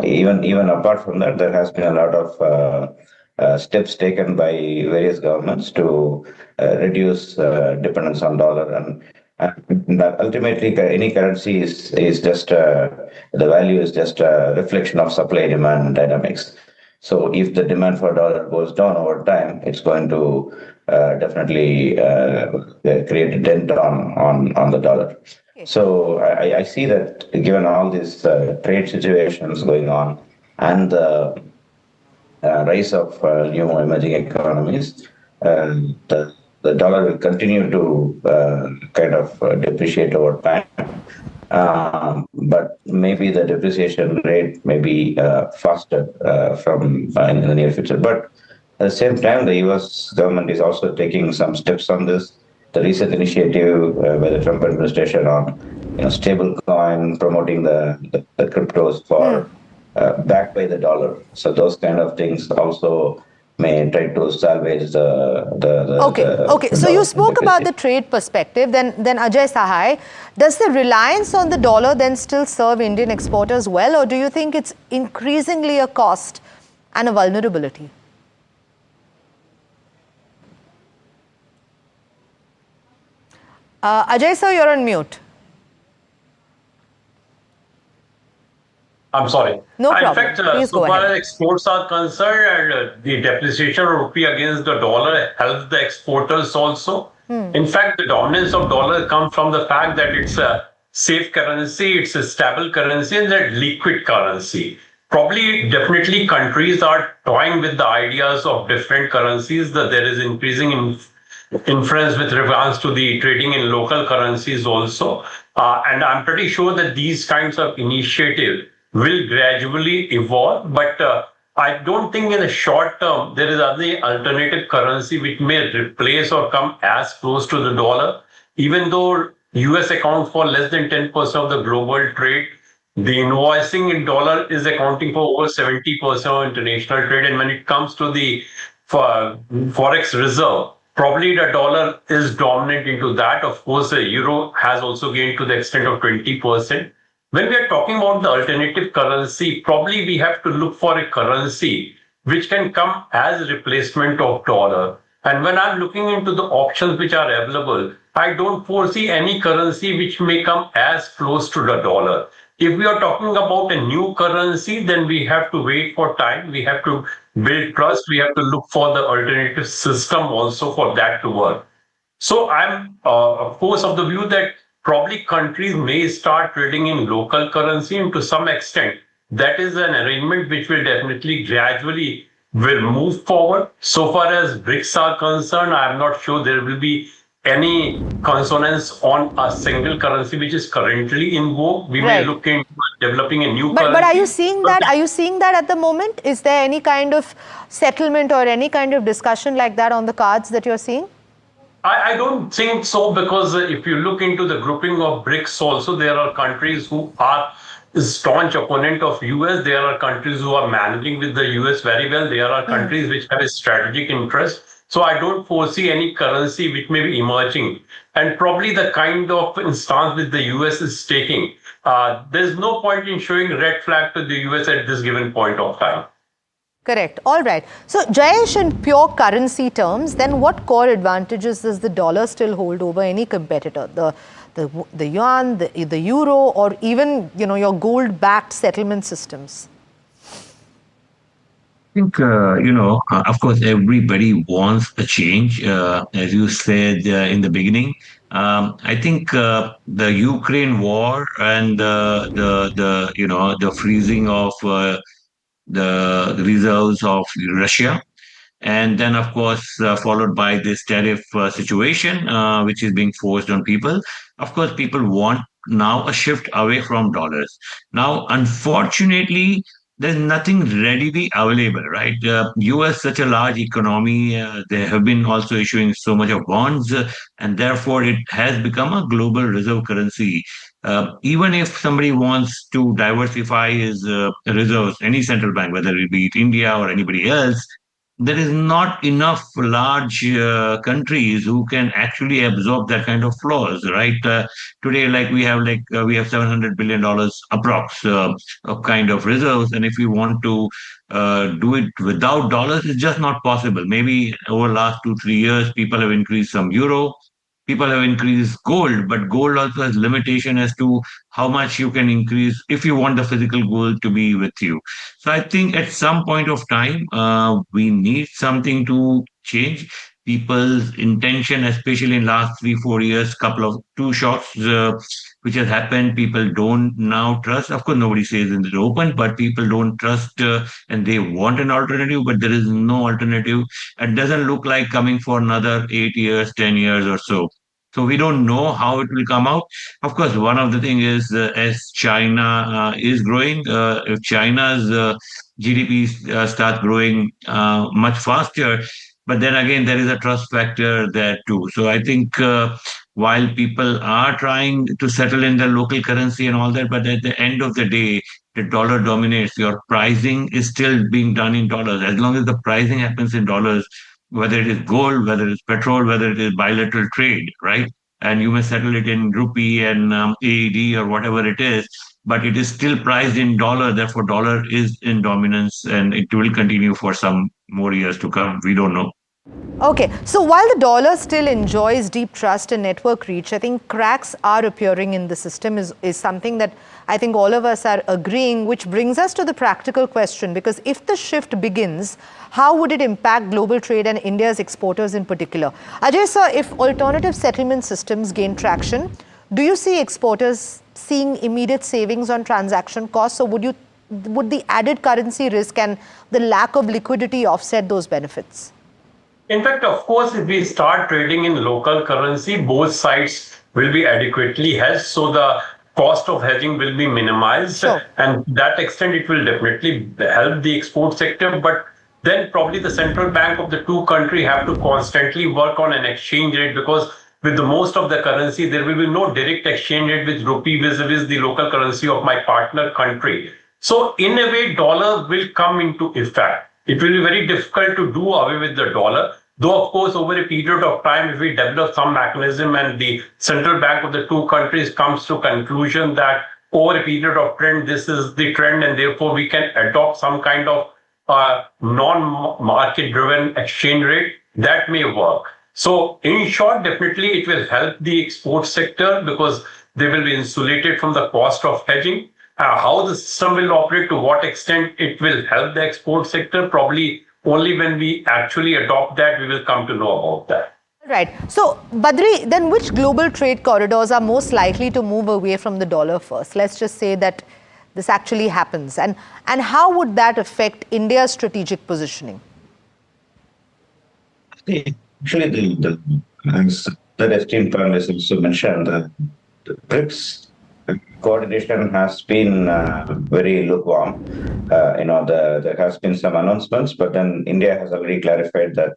Even apart from that, there has been a lot of steps taken by various governments to reduce dependence on dollar, and ultimately any currency is just the value is just a reflection of supply demand dynamics. So if the demand for dollar goes down over time, it's going to definitely create a dent on the dollar. So I see that given all these trade situations going on and the rise of new emerging economies, the dollar will continue to kind of depreciate over time. But maybe the depreciation rate may be faster from in the near future. But at the same time, the US government is also taking some steps on this. The recent initiative by the Trump administration on stable coin, promoting the cryptos for backed by the dollar. So those kind of things also may try to salvage the Okay. So you spoke about the trade perspective. Then Ajay Sahai, does the reliance on the dollar then still serve Indian exporters well, or do you think it's increasingly a cost and a vulnerability? Ajay sir, you're on mute. I'm sorry. No problem. In fact, Please so go far ahead. as exports are concerned, and the depreciation of rupee against the dollar helps the exporters also. In fact, the dominance of dollar comes from the fact that it's a safe currency, it's a stable currency, and a liquid currency. Probably, definitely, countries are toying with the ideas of different currencies. That there is increasing influence with regards to the trading in local currencies also. And I'm pretty sure that these kinds of initiatives will gradually evolve, but I don't think in the short term there is any alternative currency which may replace or come as close to the dollar. Even though US accounts for less than 10% of the global trade, the invoicing in dollar is accounting for over 70% of international trade. And when it comes to the forex reserve, probably the dollar is dominant into that. Of course, the euro has also gained to the extent of 20%. When we are talking about the alternative currency, probably we have to look for a currency which can come as a replacement of dollar. And when I'm looking into the options which are available, I don't foresee any currency which may come as close to the dollar. If we are talking about a new currency, then we have to wait for time. We have to build trust. We have to look for the alternative system also for that to work. So I'm, of course, of the view that probably countries may start trading in local currency, and to some extent, that is an arrangement which will definitely gradually will move forward. So far as BRICS are concerned, I'm not sure there will be any consonance on a single currency which is currently in vogue. We may look into developing a new currency. But are you seeing that? Are you seeing that at the moment? Is there any kind of settlement or any kind of discussion like that on the cards that you're seeing? I don't think so, because if you look into the grouping of BRICS also, there are countries who are staunch opponent of US. There are countries who are managing with the US very well. There are countries which have a strategic interest. So I don't foresee any currency which may be emerging. And probably the kind of stance that the US is taking, there's no point in showing red flag to the US at this given point of time. Correct. All right. So, Jayesh, in pure currency terms, then what core advantages does the dollar still hold over any competitor? The yuan, the euro, or even your gold-backed settlement systems? I think, of course, everybody wants a change, as you said in the beginning. I think the Ukraine war and the freezing of the reserves of Russia, and then, of course, followed by this tariff situation, which is being forced on people. Of course, people want now a shift away from dollars. Now, unfortunately, there's nothing readily available, right? US, such a large economy, they have been also issuing so much of bonds, and therefore it has become a global reserve currency. Even if somebody wants to diversify his reserves, any central bank, whether it be India or anybody else, there is not enough large countries who can actually absorb that kind of flaws, right? Today, we have $700 billion approx of kind of reserves, and if we want to do it without dollars, it's just not possible. Maybe over the last 2-3 years, people have increased some euro, people have increased gold, but gold also has limitation as to how much you can increase if you want the physical gold to be with you. So I think at some point of time, we need something to change people's intention, especially in last 3-4 years, couple of two shocks which has happened. People don't now trust. Of course, nobody says in the open, but people don't trust and they want an alternative, but there is no alternative. It doesn't look like coming for another 8 years, 10 years or so. So we don't know how it will come out. Of course, one of the things is as China is growing, if China's GDP starts growing much faster, but then again, there is a trust factor there too. So I think while people are trying to settle in their local currency and all that, but at the end of the day, the dollar dominates. Your pricing is still being done in dollars. As long as the pricing happens in dollars, whether it is gold, whether it's petrol, whether it is bilateral trade, right? And you may settle it in rupee and AED or whatever it is, but it is still priced in dollar. Therefore, dollar is in dominance, and it will continue for some more years to come. We don't know. Okay, so while the dollar still enjoys deep trust and network reach, I think cracks are appearing in the system is something that I think all of us are agreeing, which brings us to the practical question, because if the shift begins, how would it impact global trade and India's exporters in particular? Ajay sir, if alternative settlement systems gain traction, do you see exporters seeing immediate savings on transaction costs, or would the added currency risk and the lack of liquidity offset those benefits? In fact, of course, if we start trading in local currency, both sides will be adequately hedged. So the cost of hedging will be minimized. Sure. And to that extent, it will definitely help the export sector. But then probably the central bank of the two countries have to constantly work on an exchange rate, because with the most of the currency, there will be no direct exchange rate with rupee vis-a-vis the local currency of my partner country. So in a way, dollar will come into effect. It will be very difficult to do away with the dollar, though, of course, over a period of time, if we develop some mechanism and the central bank of the two countries comes to conclusion that over a period of trend, this is the trend, and therefore we can adopt some kind of non-market driven exchange rate, that may work. So in short, definitely it will help the export sector because they will be insulated from the cost of hedging. How the system will operate, to what extent it will help the export sector, probably only when we actually adopt that, we will come to know about that. Right. So, Badri, then which global trade corridors are most likely to move away from the dollar first? Let's just say that this actually happens. And how would that affect India's strategic positioning? Actually, as the esteemed panelists also mentioned, the BRICS coordination has been very lukewarm. There has been some announcements, but then India has already clarified that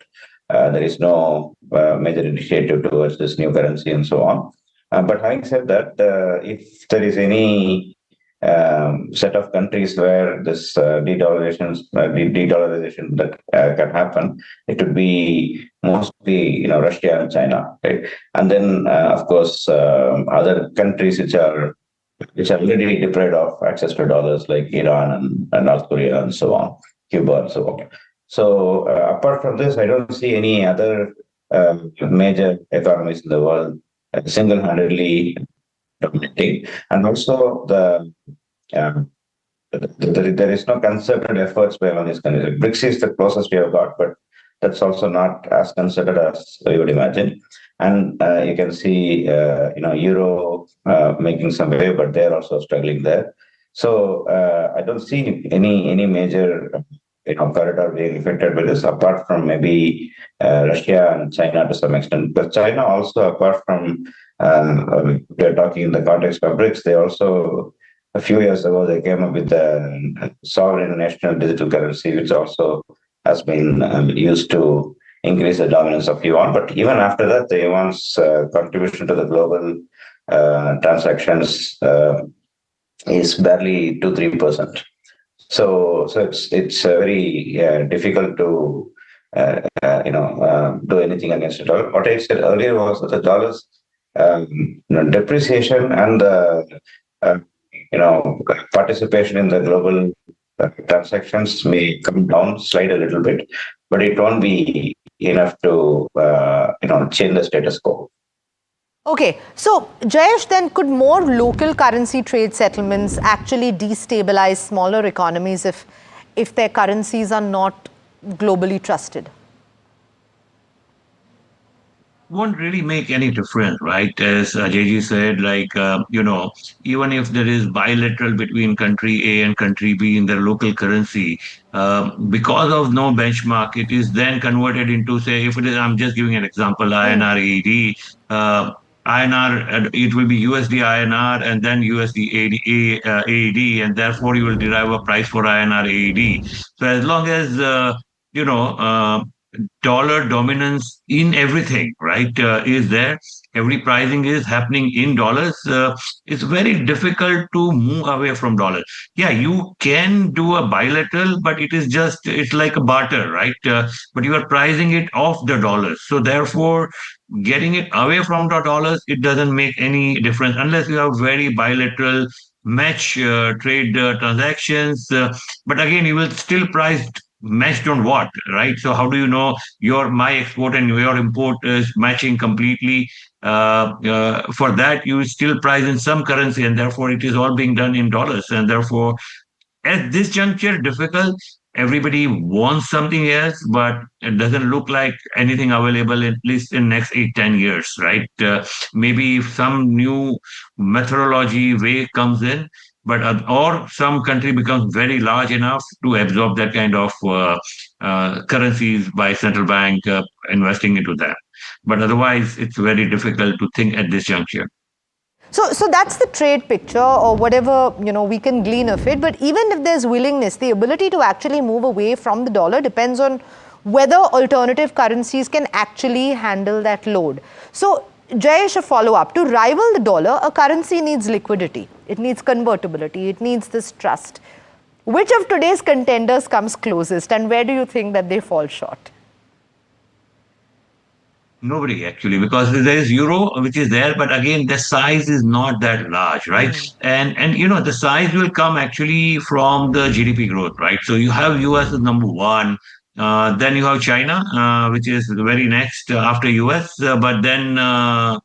there is no major initiative towards this new currency and so on. But having said that, if there is any set of countries where this de-dollarization that can happen, it would be mostly Russia and China, right? And then of course other countries which are already deprived of access to dollars, like Iran and North Korea and so on, Cuba and so on. So apart from this, I don't see any other major economies in the world single-handedly dominating. And also there is no concerted efforts by all these countries. BRICS is the closest we have got, but that's also not as considered as you would imagine. And you can see, Euro making some way, but they're also struggling there. So I don't see any major corridor being affected by this, apart from maybe Russia and China to some extent. But China also, apart from we're talking in the context of BRICS, they also, a few years ago, they came up with the sovereign national digital currency, which also has been used to increase the dominance of yuan. But even after that, the yuan's contribution to the global transactions is barely 2-3%. So it's very difficult to do anything against the dollar. What I said earlier was that the dollar's depreciation and the participation in the global transactions may come down, slide a little bit, but it won't be enough to change the status quo. Okay, so Jayesh, then could more local currency trade settlements actually destabilize smaller economies if their currencies are not globally trusted? Won't really make any difference, right? As Ajayji said, even if there is bilateral between country A and country B in their local currency, because of no benchmark, it is then converted into, say, if it is, I'm just giving an example, INR AED, INR, it will be USD INR and then USD AED, and therefore you will derive a price for INR AED. So as long as, dollar dominance in everything, right, is there, every pricing is happening in dollars, it's very difficult to move away from dollars. Yeah, you can do a bilateral, but it's like a barter, right? But you are pricing it off the dollars. So therefore, getting it away from the dollars, it doesn't make any difference unless you have very bilateral match trade transactions. But again, you will still price matched on what, right? So how do you know my export and your import is matching completely? For that, you still price in some currency, and therefore it is all being done in dollars. And therefore, at this juncture, difficult. Everybody wants something else, but it doesn't look like anything available, at least in next 8-10 years, right? Maybe if some new methodology way comes in, but or some country becomes very large enough to absorb that kind of currencies by central bank investing into that. But otherwise, it's very difficult to think at this juncture. So that's the trade picture, or whatever we can glean of it. But even if there's willingness, the ability to actually move away from the dollar depends on whether alternative currencies can actually handle that load. So Jayesh, a follow-up. To rival the dollar, a currency needs liquidity. It needs convertibility. It needs this trust. Which of today's contenders comes closest, and where do you think that they fall short? Nobody, actually, because there is euro, which is there, but again, the size is not that large, right? And the size will come actually from the GDP growth, right? So you have US as number one, then you have China, which is the very next after US, but then I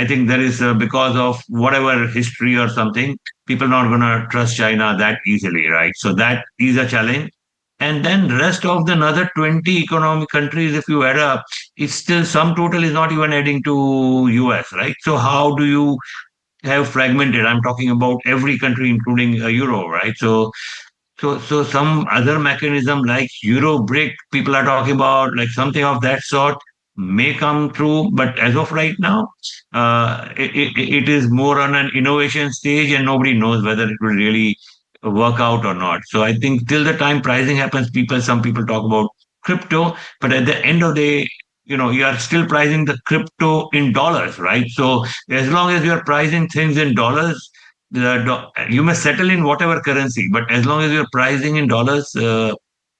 think there is because of whatever history or something, people are not going to trust China that easily, right? So that is a challenge. And then rest of the another 20 economic countries, if you add up, it's still some total is not even adding to US, right? So how do you have fragmented? I'm talking about every country, including euro, right? So some other mechanism like Euro brick, people are talking about, like something of that sort may come through. But as of right now, it is more on an innovation stage, and nobody knows whether it will really work out or not. So I think till the time pricing happens, some people talk about crypto, but at the end of the day, you are still pricing the crypto in dollars, right? So as long as you are pricing things in dollars, you may settle in whatever currency, but as long as you're pricing in dollars,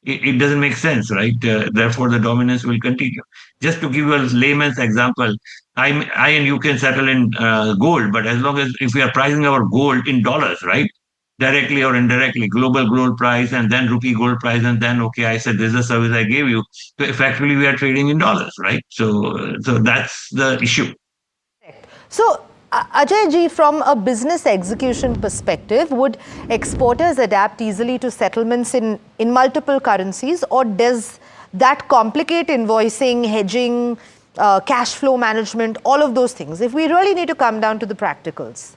it doesn't make sense, right? Therefore, the dominance will continue. Just to give you a layman's example, I and you can settle in gold, but as long as if we are pricing our gold in dollars, right? Directly or indirectly, global gold price and then rupee gold price, and then, okay, I said, this is a service I gave you. So effectively, we are trading in dollars, right? So that's the issue. So, Ajay ji, from a business execution perspective, would exporters adapt easily to settlements in multiple currencies, or does that complicate invoicing, hedging, cash flow management, all of those things, if we really need to come down to the practicals?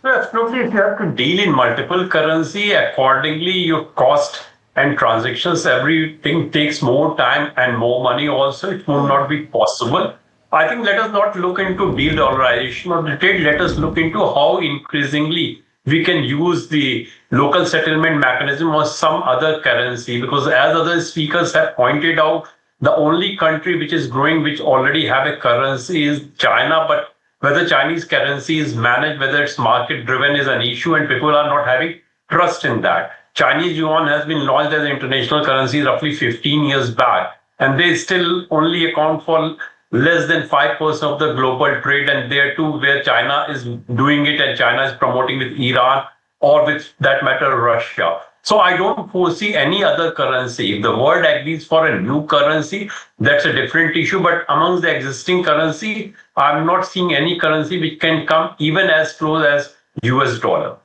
Absolutely, if you have to deal in multiple currency, accordingly your cost and transactions, everything takes more time and more money also. It will not be possible. I think let us not look into de-dollarization of the trade. Let us look into how increasingly we can use the local settlement mechanism or some other currency, because as other speakers have pointed out, the only country which is growing, which already have a currency, is China. But whether Chinese currency is managed, whether it's market driven, is an issue, and people are not having trust in that. Chinese yuan has been launched as an international currency roughly 15 years back, and they still only account for less than 5% of the global trade, and there too where China is doing it and China is promoting with Iran or with that matter Russia. So I don't foresee any other currency. If the world agrees for a new currency, that's a different issue. But amongst the existing currency, I'm not seeing any currency which can come even as close as US dollar.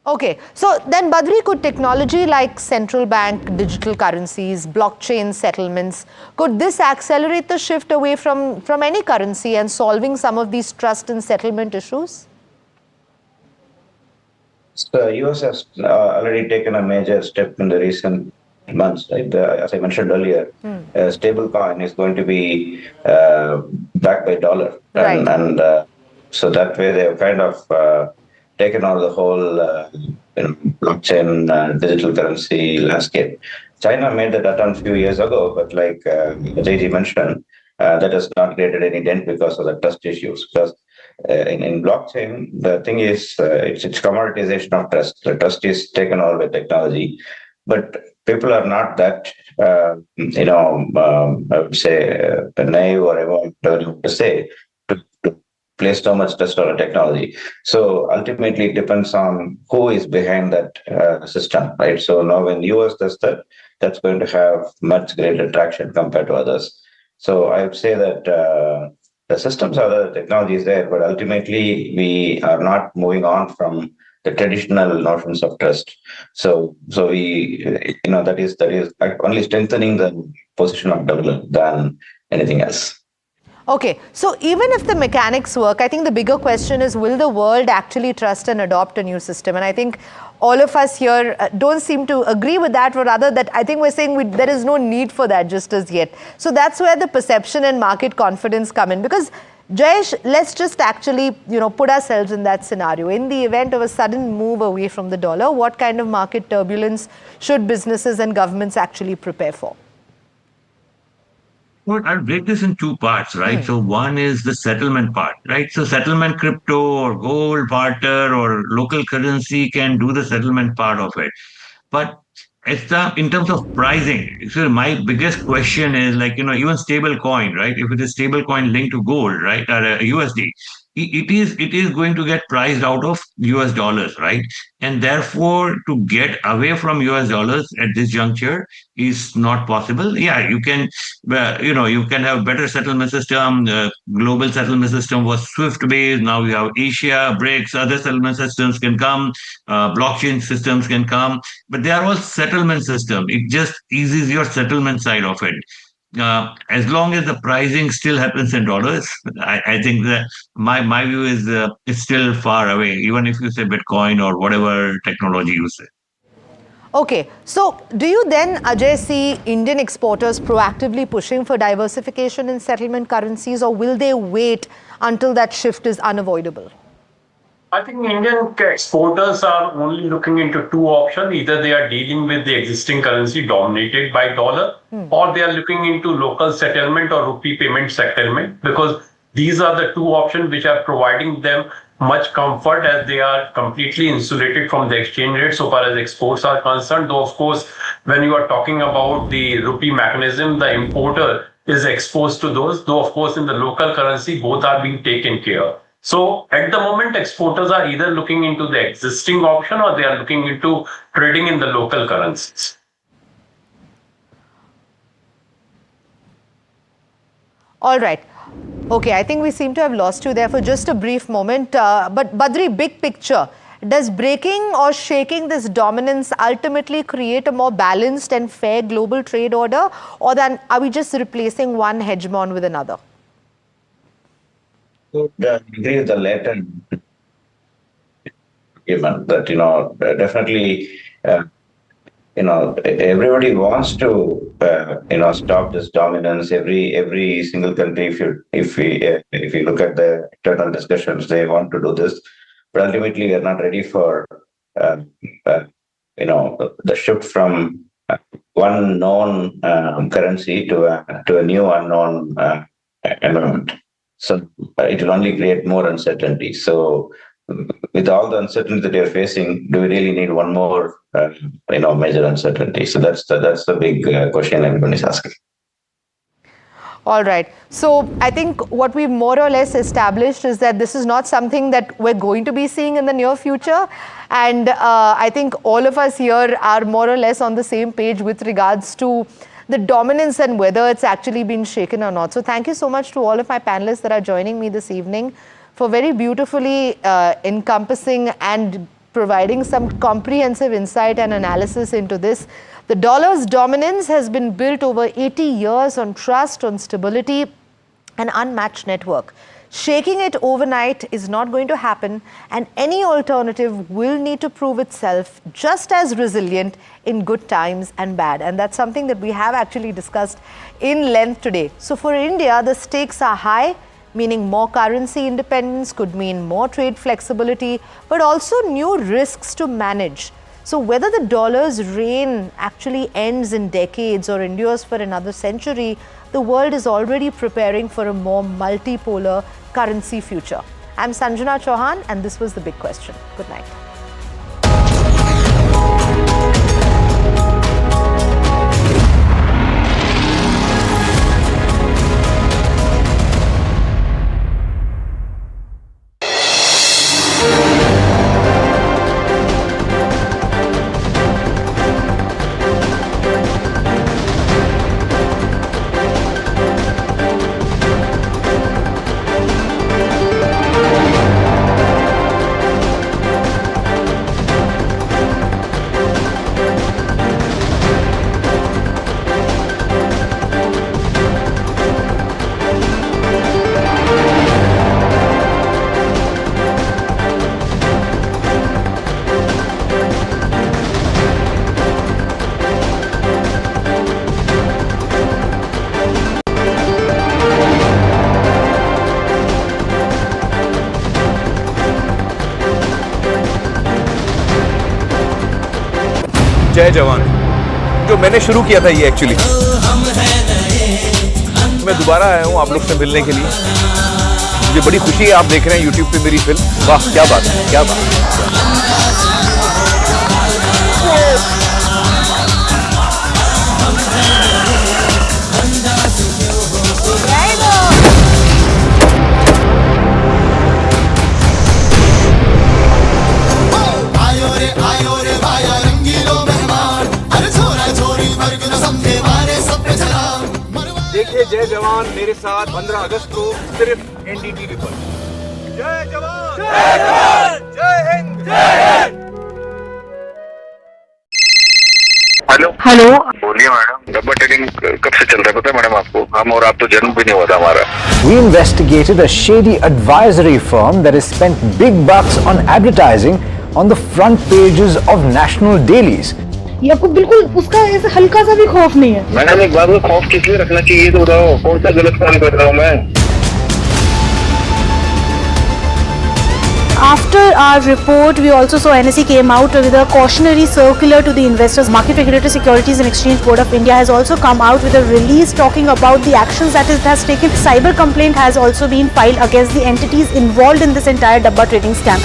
Okay, so then Badri, could technology like central bank digital currencies, blockchain settlements, could this accelerate the shift away from any currency and solving some of these trust and settlement issues? The US has already taken a major step in the recent months. Right? As I mentioned earlier, a stable coin is going to be backed by dollar. Right. And so that way they have kind of taken on the whole blockchain digital currency landscape. China made that attempt a few years ago, but like Ajay mentioned, that has not created any dent because of the trust issues. Because in blockchain, the thing is, it's commoditization of trust. The trust is taken over by technology, but people are not that, I would say, naive or whatever you want to say, to place so much trust on a technology. So ultimately, it depends on who is behind that system, right? So now when US does that, that's going to have much greater traction compared to others. So I would say that the systems are there, the technology is there, but ultimately we are not moving on from the traditional notions of trust. So we, that is only strengthening the position of dollar than anything else. Okay, so even if the mechanics work, I think the bigger question is, will the world actually trust and adopt a new system? And I think all of us here don't seem to agree with that, or rather that I think we're saying there is no need for that just as yet. So that's where the perception and market confidence come in. Because Jayesh, let's just actually, put ourselves in that scenario. In the event of a sudden move away from the dollar, what kind of market turbulence should businesses and governments actually prepare for? Well, I'll break this in two parts, right? So one is the settlement part, right? So settlement crypto or gold, barter or local currency can do the settlement part of it. But in terms of pricing, so my biggest question is even stable coin, right? If it is stable coin linked to gold, right, or USD, it is going to get priced out of US dollars, right? And therefore, to get away from US dollars at this juncture is not possible. Yeah, you can, you can have better settlement system. The global settlement system was SWIFT based. Now you have Asia, BRICS, other settlement systems can come, blockchain systems can come, but they are all settlement system. It just eases your settlement side of it. As long as the pricing still happens in dollars, I think that my view is it's still far away, even if you say Bitcoin or whatever technology you say. Okay, so do you then, Ajay, see Indian exporters proactively pushing for diversification in settlement currencies, or will they wait until that shift is unavoidable? I think Indian exporters are only looking into two options. Either they are dealing with the existing currency dominated by dollar, or they are looking into local settlement or rupee payment settlement, because these are the two options which are providing them much comfort, as they are completely insulated from the exchange rate so far as exports are concerned. Though, of course, when you are talking about the rupee mechanism, the importer is exposed to those, though, of course, in the local currency, both are being taken care of. So at the moment, exporters are either looking into the existing option or they are looking into trading in the local currencies. All right. Okay, I think we seem to have lost you there for just a brief moment. But Badri, big picture, does breaking or shaking this dominance ultimately create a more balanced and fair global trade order, or then are we just replacing one hegemon with another? Agree with the latter argument that definitely everybody wants to stop this dominance. Every single country, if we look at the internal discussions, they want to do this, but ultimately we are not ready for the shift from one known currency to a new unknown environment. So it will only create more uncertainty. So with all the uncertainty that you're facing, do we really need one more, major uncertainty? So that's the big question everyone is asking. All right. So I think what we've more or less established is that this is not something that we're going to be seeing in the near future. And I think all of us here are more or less on the same page with regards to the dominance and whether it's actually been shaken or not. So thank you so much to all of my panelists that are joining me this evening for very beautifully encompassing and providing some comprehensive insight and analysis into this. The dollar's dominance has been built over 80 years on trust, on stability, and unmatched network. Shaking it overnight is not going to happen, and any alternative will need to prove itself just as resilient in good times and bad. And that's something that we have actually discussed in length today. So for India, the stakes are high, meaning more currency independence could mean more trade flexibility, but also new risks to manage. So whether the dollar's reign actually ends in decades or endures for another century, the world is already preparing for a more multipolar currency future. I'm Sanjana Chauhan, and this was The Big Question. Good night. जय जवान, जो मैंने शुरू किया था ये actually, मैं दोबारा आया हूँ आप लोग से मिलने के लिए। मुझे बड़ी खुशी है आप देख रहे हैं YouTube पे मेरी फिल्म। वाह क्या बात है, क्या बात है। देखिए जय जवान मेरे साथ 15 अगस्त को सिर्फ NDTV पर। जय जवान, जय जवान, जय हिंद, जय हिंद। हेलो बोलिए मैडम, डब्बा ट्रेडिंग कब से चल रहा है पता है मैडम आपको? हम और आप तो जन्म भी नहीं हुआ था हमारा। We investigated a shady advisory firm that has spent big bucks on advertising on the front pages of national dailies. ये आपको बिल्कुल उसका ऐसे हल्का सा भी खौफ नहीं है। मैडम एक बात को खौफ किस लिए रखना चाहिए तो बताओ, कौन सा गलत काम कर रहा हूँ मैं? After our report, we also saw NSE came out with a cautionary circular to the investors. Market Regulator Securities and Exchange Board of India has also come out with a release talking about the actions that it has taken. Cyber complaint has also been filed against the entities involved in this entire Dabba trading scam.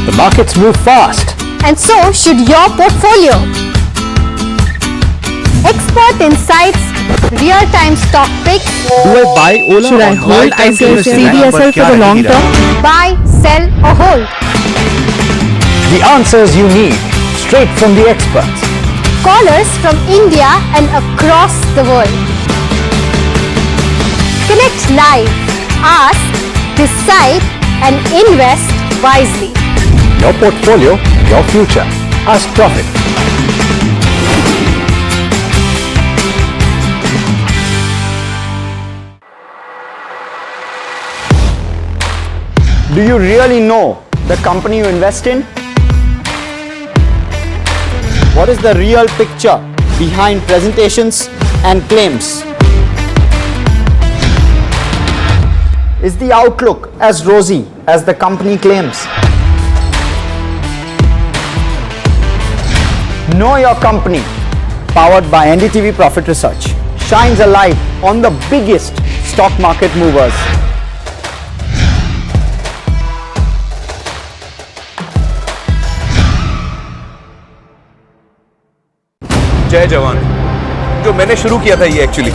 The markets move fast. And so should your portfolio. Expert insights, real-time stock picks. Do I buy Ola? Should I hold CDSL for the long term? Buy, sell or hold. The answers you need, straight from the experts. Callers from India and across the world. Connect live, ask, decide and invest wisely. Your portfolio, your future. Ask Profit. Do you really know the company you invest in? What is the real picture behind presentations and claims? Is the outlook as rosy as the company claims? Know Your Company, powered by NDTV Profit Research, shines a light on the biggest stock market movers. जय जवान, जो मैंने शुरू किया था ये actually,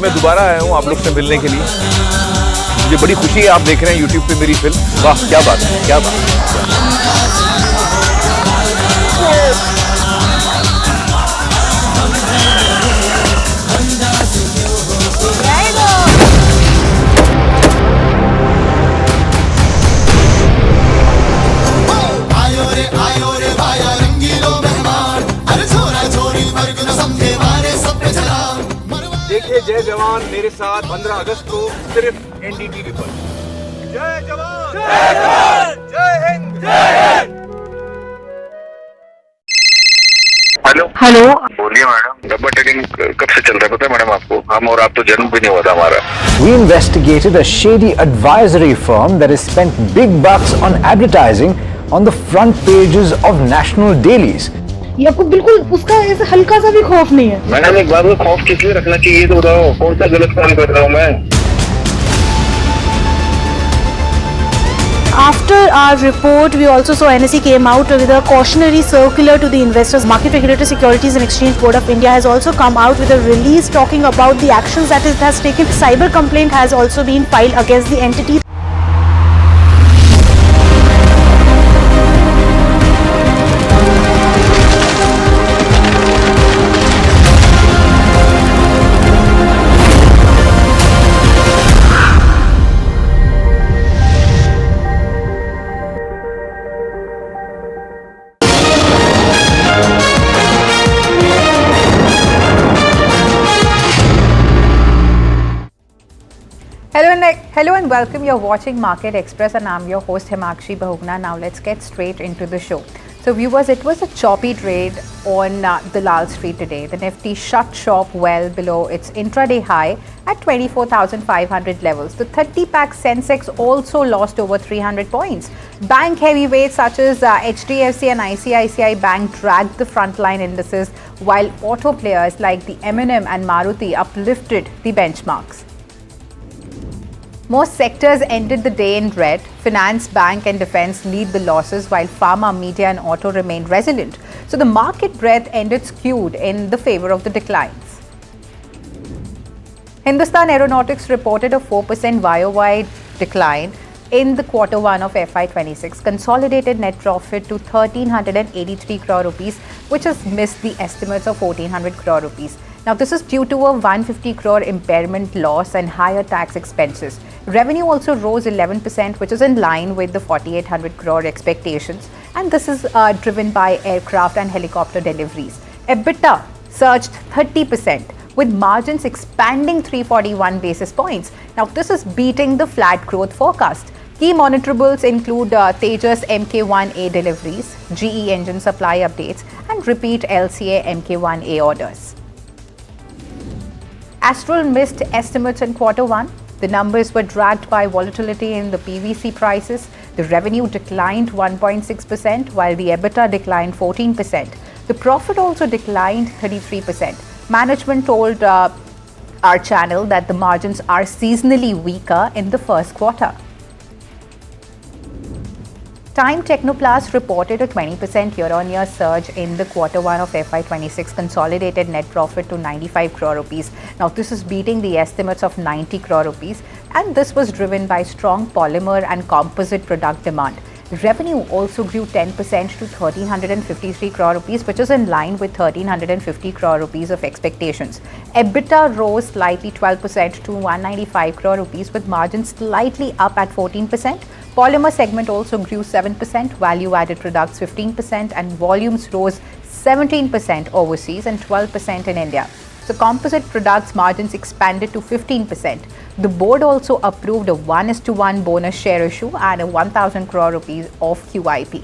मैं दोबारा आया हूँ आप लोग से मिलने के लिए। मुझे बड़ी खुशी है आप देख रहे हैं YouTube पे मेरी फिल्म। वाह क्या बात है, क्या बात है। देखिए जय जवान मेरे साथ 15 अगस्त को सिर्फ NDTV पर। जय जवान, जय जवान, जय हिंद, जय हिंद। हेलो बोलिए मैडम, डब्बा ट्रेडिंग कब से चल रहा है पता है मैडम आपको? हम और आप तो जन्म भी नहीं हुआ था हमारा। We investigated a shady advisory firm that has spent big bucks on advertising on the front pages of national dailies. ये आपको बिल्कुल उसका ऐसा हल्का सा भी खौफ नहीं है। मैडम एक बात को खौफ किस लिए रखना चाहिए तो बताओ, कौन सा गलत काम कर रहा हूँ मैं? After our report, we also saw NSE came out with a cautionary circular to the investors. Market Regulator Securities and Exchange Board of India has also come out with a release talking about the actions that it has taken. Cyber complaint has also been filed against the entity. Hello and welcome. You're watching Market Express and I'm your host Himakshi Bahugna. Now let's get straight into the show. So viewers, it was a choppy trade on the Lal Street today. The Nifty shut shop well below its intraday high at 24,500 levels. The 30-pack Sensex also lost over 300 points. Bank heavyweights such as HDFC and ICICI Bank dragged the frontline indices, while auto players like the M&M and Maruti uplifted the benchmarks. Most sectors ended the day in red. Finance, bank and defense lead the losses, while pharma, media and auto remained resilient. So the market breadth ended skewed in the favor of the declines. Hindustan Aeronautics reported a 4% YOY decline in the Q1 of FY26. Consolidated net profit to 1,383 crore rupees, which has missed the estimates of 1,400 crore rupees. Now, this is due to a 150 crore impairment loss and higher tax expenses. Revenue also rose 11%, which is in line with the 4,800 crore expectations. And this is driven by aircraft and helicopter deliveries. EBITDA surged 30%, with margins expanding 341 basis points. Now, this is beating the flat growth forecast. Key monitorables include Tejas Mk1A deliveries, GE engine supply updates, and repeat LCA Mk1A orders. Astral missed estimates in Q1. The numbers were dragged by volatility in the PVC prices. The revenue declined 1.6%, while the EBITDA declined 14%. The profit also declined 33%. Management told our channel that the margins are seasonally weaker in the first quarter. Time Technoplast reported a 20% year-on-year surge in the Q1 of FY26 consolidated net profit to 95 crore rupees. Now, this is beating the estimates of 90 crore rupees, and this was driven by strong polymer and composite product demand. Revenue also grew 10% to 1,353 crore rupees, which is in line with 1,350 crore rupees of expectations. EBITDA rose slightly 12% to 195 crore rupees, with margins slightly up at 14%. Polymer segment also grew 7%, value-added products 15%, and volumes rose 17% overseas and 12% in India. So composite products margins expanded to 15%. The board also approved a 1:1 bonus share issue and a 1,000 crore rupees of QIP.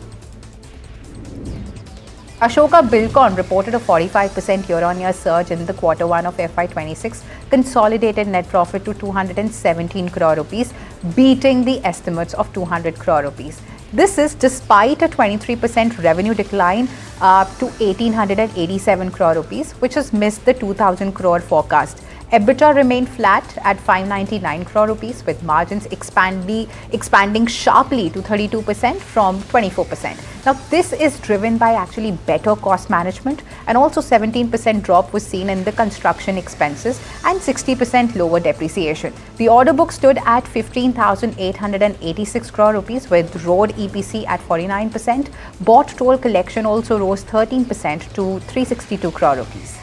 Ashoka Buildcon reported a 45% year-on-year surge in the Q1 of FY26, consolidated net profit to 217 crore rupees, beating the estimates of 200 crore rupees. This is despite a 23% revenue decline to 1887 crore rupees, which has missed the 2000 crore forecast. EBITDA remained flat at 599 crore rupees, with margins expanding sharply to 32% from 24%. Now, this is driven by actually better cost management, and also 17% drop was seen in the construction expenses and 60% lower depreciation. The order book stood at 15,886 crore rupees, with road EPC at 49%. Bought toll collection also rose 13% to 362 crore rupees.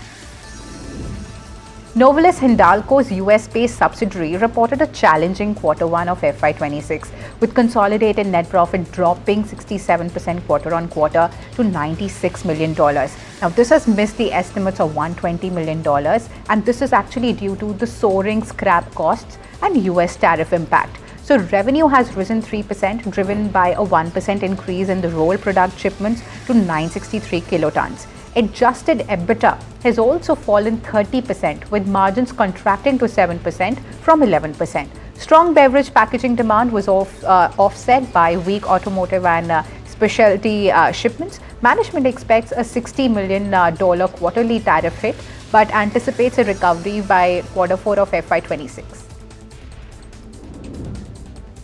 Novelis Hindalco's US-based subsidiary reported a challenging Q1 of FY26, with consolidated net profit dropping 67% quarter-on-quarter to $96 million. Now, this has missed the estimates of $120 million, and this is actually due to the soaring scrap costs and US tariff impact. So, revenue has risen 3%, driven by a 1% increase in the roll product shipments to 963 kilotons. Adjusted EBITDA has also fallen 30%, with margins contracting to 7% from 11%. Strong beverage packaging demand was offset by weak automotive and specialty shipments. Management expects a $60 million quarterly tariff hit, but anticipates a recovery by Q4 of FY26.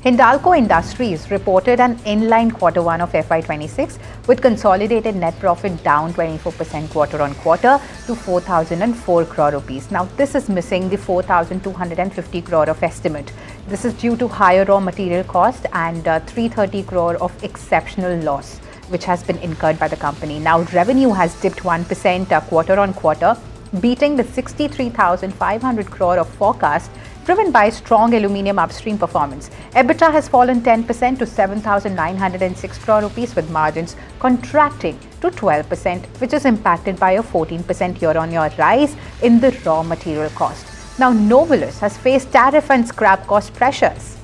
Hindalco Industries reported an inline Q1 of FY26, with consolidated net profit down 24% quarter-on-quarter to 4,004 crore rupees. Now, this is missing the 4,250 crore of estimate. This is due to higher raw material cost and 330 crore of exceptional loss, which has been incurred by the company. Now, revenue has dipped 1% quarter-on-quarter, beating the 63,500 crore of forecast, driven by strong aluminium upstream performance. EBITDA has fallen 10% to 7,906 crore rupees, with margins contracting to 12%, which is impacted by a 14% year-on-year rise in the raw material cost. Now, Novelis has faced tariff and scrap cost pressures.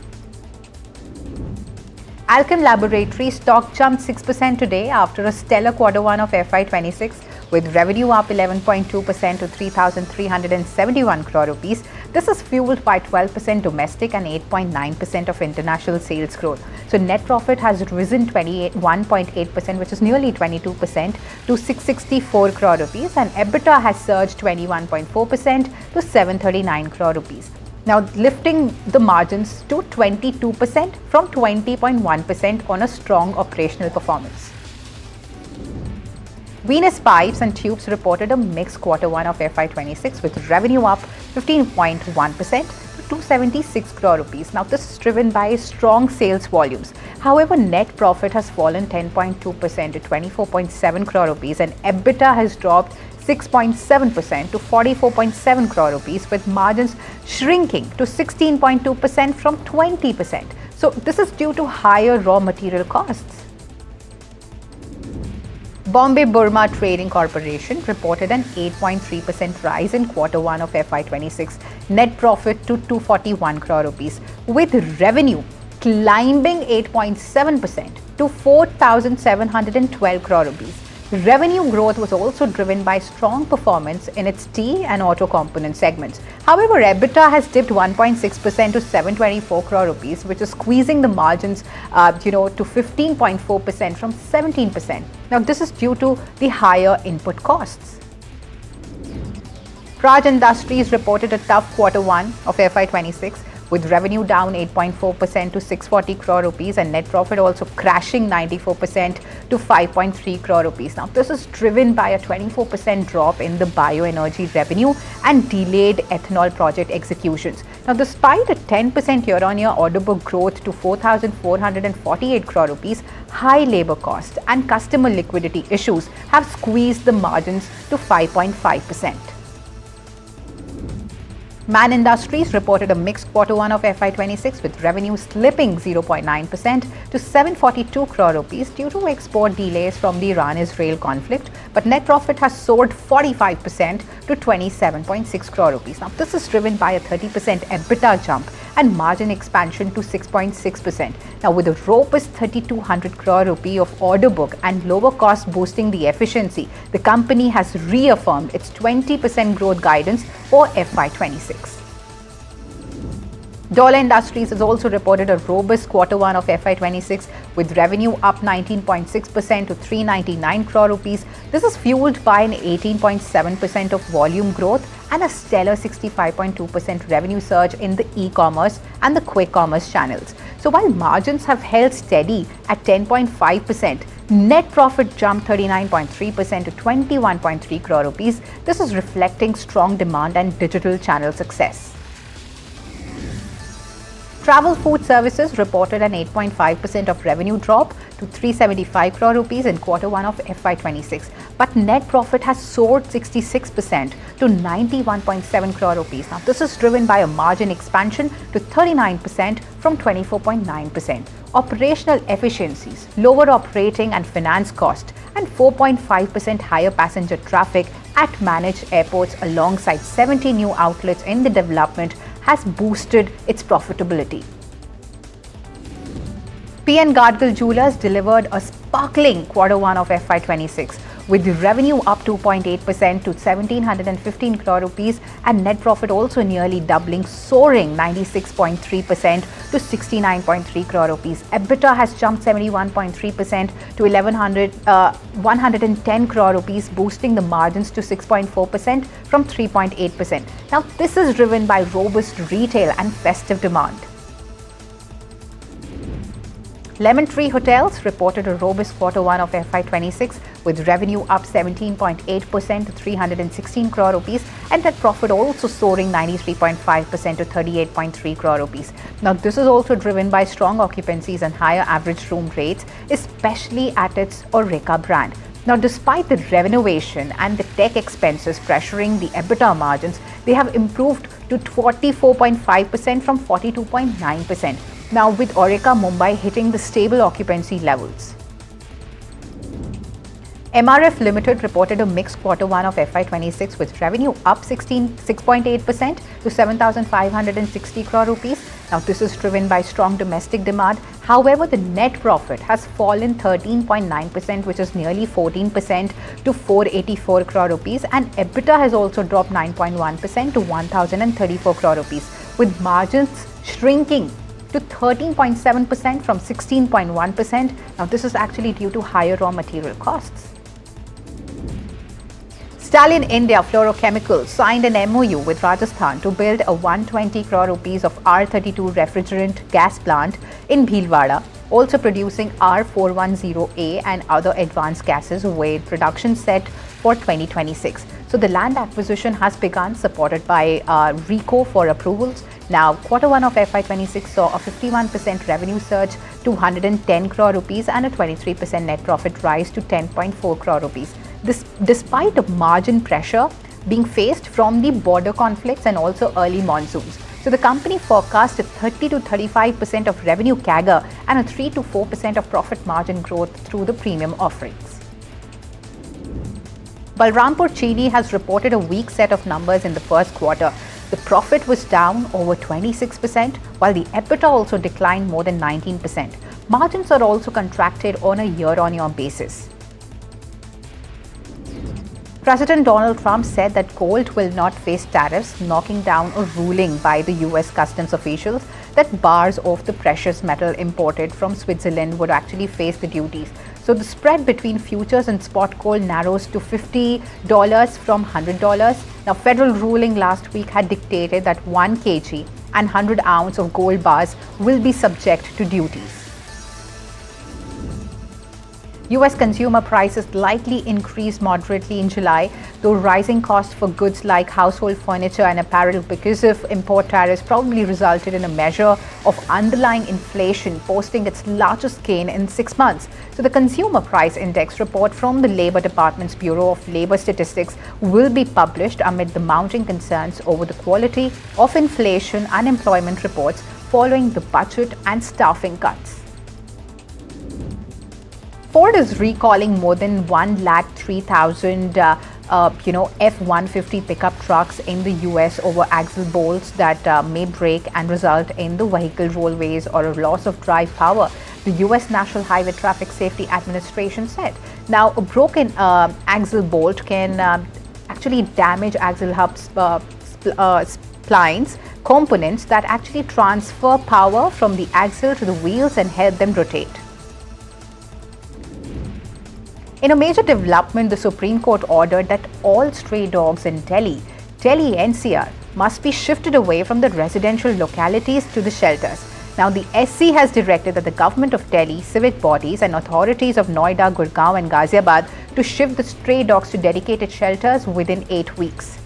Alchem Laboratories stock jumped 6% today after a stellar Q1 of FY26, with revenue up 11.2% to 3,371 crore rupees. This is fueled by 12% domestic and 8.9% of international sales growth. So, net profit has risen 21.8%, which is nearly 22%, to 664 crore rupees, and EBITDA has surged 21.4% to 739 crore rupees. Now, lifting the margins to 22% from 20.1% on a strong operational performance. Venus Pipes and Tubes reported a mixed Q1 of FY26, with revenue up 15.1% to 276 crore rupees. Now, this is driven by strong sales volumes. However, net profit has fallen 10.2% to 24.7 crore rupees, and EBITDA has dropped 6.7% to 44.7 crore rupees, with margins shrinking to 16.2% from 20%. So, this is due to higher raw material costs. Bombay Burma Trading Corporation reported an 8.3% rise in Q1 of FY26, net profit to 241 crore rupees, with revenue climbing 8.7% to 4,712 crore rupees. Revenue growth was also driven by strong performance in its tea and auto component segments. However, EBITDA has dipped 1.6% to 724 crore rupees, which is squeezing the margins, to 15.4% from 17%. Now, this is due to the higher input costs. Praj Industries reported a tough Q1 of FY26, with revenue down 8.4% to 640 crore rupees, and net profit also crashing 94% to 5.3 crore rupees. Now, this is driven by a 24% drop in the bioenergy revenue and delayed ethanol project executions. Now, despite a 10% year-on-year order book growth to 4,448 crore rupees, high labor costs and customer liquidity issues have squeezed the margins to 5.5%. Man Industries reported a mixed Q1 of FY26, with revenue slipping 0.9% to 742 crore rupees due to export delays from the Iran-Israel conflict, but net profit has soared 45% to 27.6 crore rupees. Now, this is driven by a 30% EBITDA jump and margin expansion to 6.6%. Now, with a robust 3,200 crore rupee of order book and lower cost boosting the efficiency, the company has reaffirmed its 20% growth guidance for FY26. Dollar Industries has also reported a robust Q1 of FY26 with revenue up 19.6% to 399 crore rupees. This is fueled by an 18.7% of volume growth and a stellar 65.2% revenue surge in the e-commerce and the quick commerce channels. So while margins have held steady at 10.5%, net profit jumped 39.3% to 21.3 crore rupees. This is reflecting strong demand and digital channel success. Travel Food Services reported an 8.5% of revenue drop to 375 crore rupees in Q1 of FY26, but net profit has soared 66% to 91.7 crore rupees. Now, this is driven by a margin expansion to 39% from 24.9%. Operational efficiencies, lower operating and finance cost, and 4.5% higher passenger traffic at managed airports alongside 70 new outlets in the development has boosted its profitability. PN Gadgil Jewellers delivered a sparkling Q1 of FY26 with revenue up 2.8% to 1715 crore rupees and net profit also nearly doubling, soaring 96.3% to 69.3 crore rupees. EBITDA has jumped 71.3% to 110 crore rupees, boosting the margins to 6.4% from 3.8%. Now, this is driven by robust retail and festive demand. Lemon Tree Hotels reported a robust Q1 of FY26 with revenue up 17.8% to 316 crore rupees and net profit also soaring 93.5% to 38.3 crore rupees. Now, this is also driven by strong occupancies and higher average room rates, especially at its Aureka brand. Now, despite the renovation and the tech expenses pressuring the EBITDA margins, they have improved to 44.5% from 42.9%. Now, with Aureka Mumbai hitting the stable occupancy levels. MRF Limited reported a mixed Q1 of FY26 with revenue up 6.8% to 7,560 crore rupees. Now, this is driven by strong domestic demand. However, the net profit has fallen 13.9%, which is nearly 14% to 484 crore rupees, and EBITDA has also dropped 9.1% to 1,034 crore rupees, with margins shrinking to 13.7% from 16.1%. Now, this is actually due to higher raw material costs. Stallion India Fluorochemicals signed an MOU with Rajasthan to build a 120 crore rupees of R32 refrigerant gas plant in Bhilwara, also producing R410A and other advanced gases, with production set for 2026. So the land acquisition has begun, supported by RECO for approvals. Now, Q1 of FY26 saw a 51% revenue surge to 110 crore rupees and a 23% net profit rise to 10.4 crore rupees. This despite a margin pressure being faced from the border conflicts and also early monsoons. So the company forecast a 30 to 35% of revenue CAGR and a 3 to 4% of profit margin growth through the premium offerings. Balrampur Chini has reported a weak set of numbers in the first quarter. The profit was down over 26%, while the EBITDA also declined more than 19%. Margins are also contracted on a year-on-year basis. President Donald Trump said that gold will not face tariffs, knocking down a ruling by the US customs officials that bars off the precious metal imported from Switzerland would actually face the duties. So the spread between futures and spot gold narrows to $50 from $100. Now, federal ruling last week had dictated that 1 kg and 100 ounce of gold bars will be subject to duties. US consumer prices likely increased moderately in July, though rising costs for goods like household furniture and apparel because of import tariffs probably resulted in a measure of underlying inflation posting its largest gain in 6 months. So the Consumer Price Index report from the Labour Department's Bureau of Labour Statistics will be published amid the mounting concerns over the quality of inflation unemployment reports following the budget and staffing cuts. Ford is recalling more than 103,000 F-150 pickup trucks in the US over axle bolts that may break and result in the vehicle rollways or a loss of drive power, the US National Highway Traffic Safety Administration said. Now, a broken axle bolt can actually damage axle hubs, supplines components that actually transfer power from the axle to the wheels and help them rotate. In a major development, the Supreme Court ordered that all stray dogs in Delhi NCR, must be shifted away from the residential localities to the shelters. Now, the SC has directed that the government of Delhi, civic bodies and authorities of Noida, Gurgaon and Ghaziabad to shift the stray dogs to dedicated shelters within 8 weeks.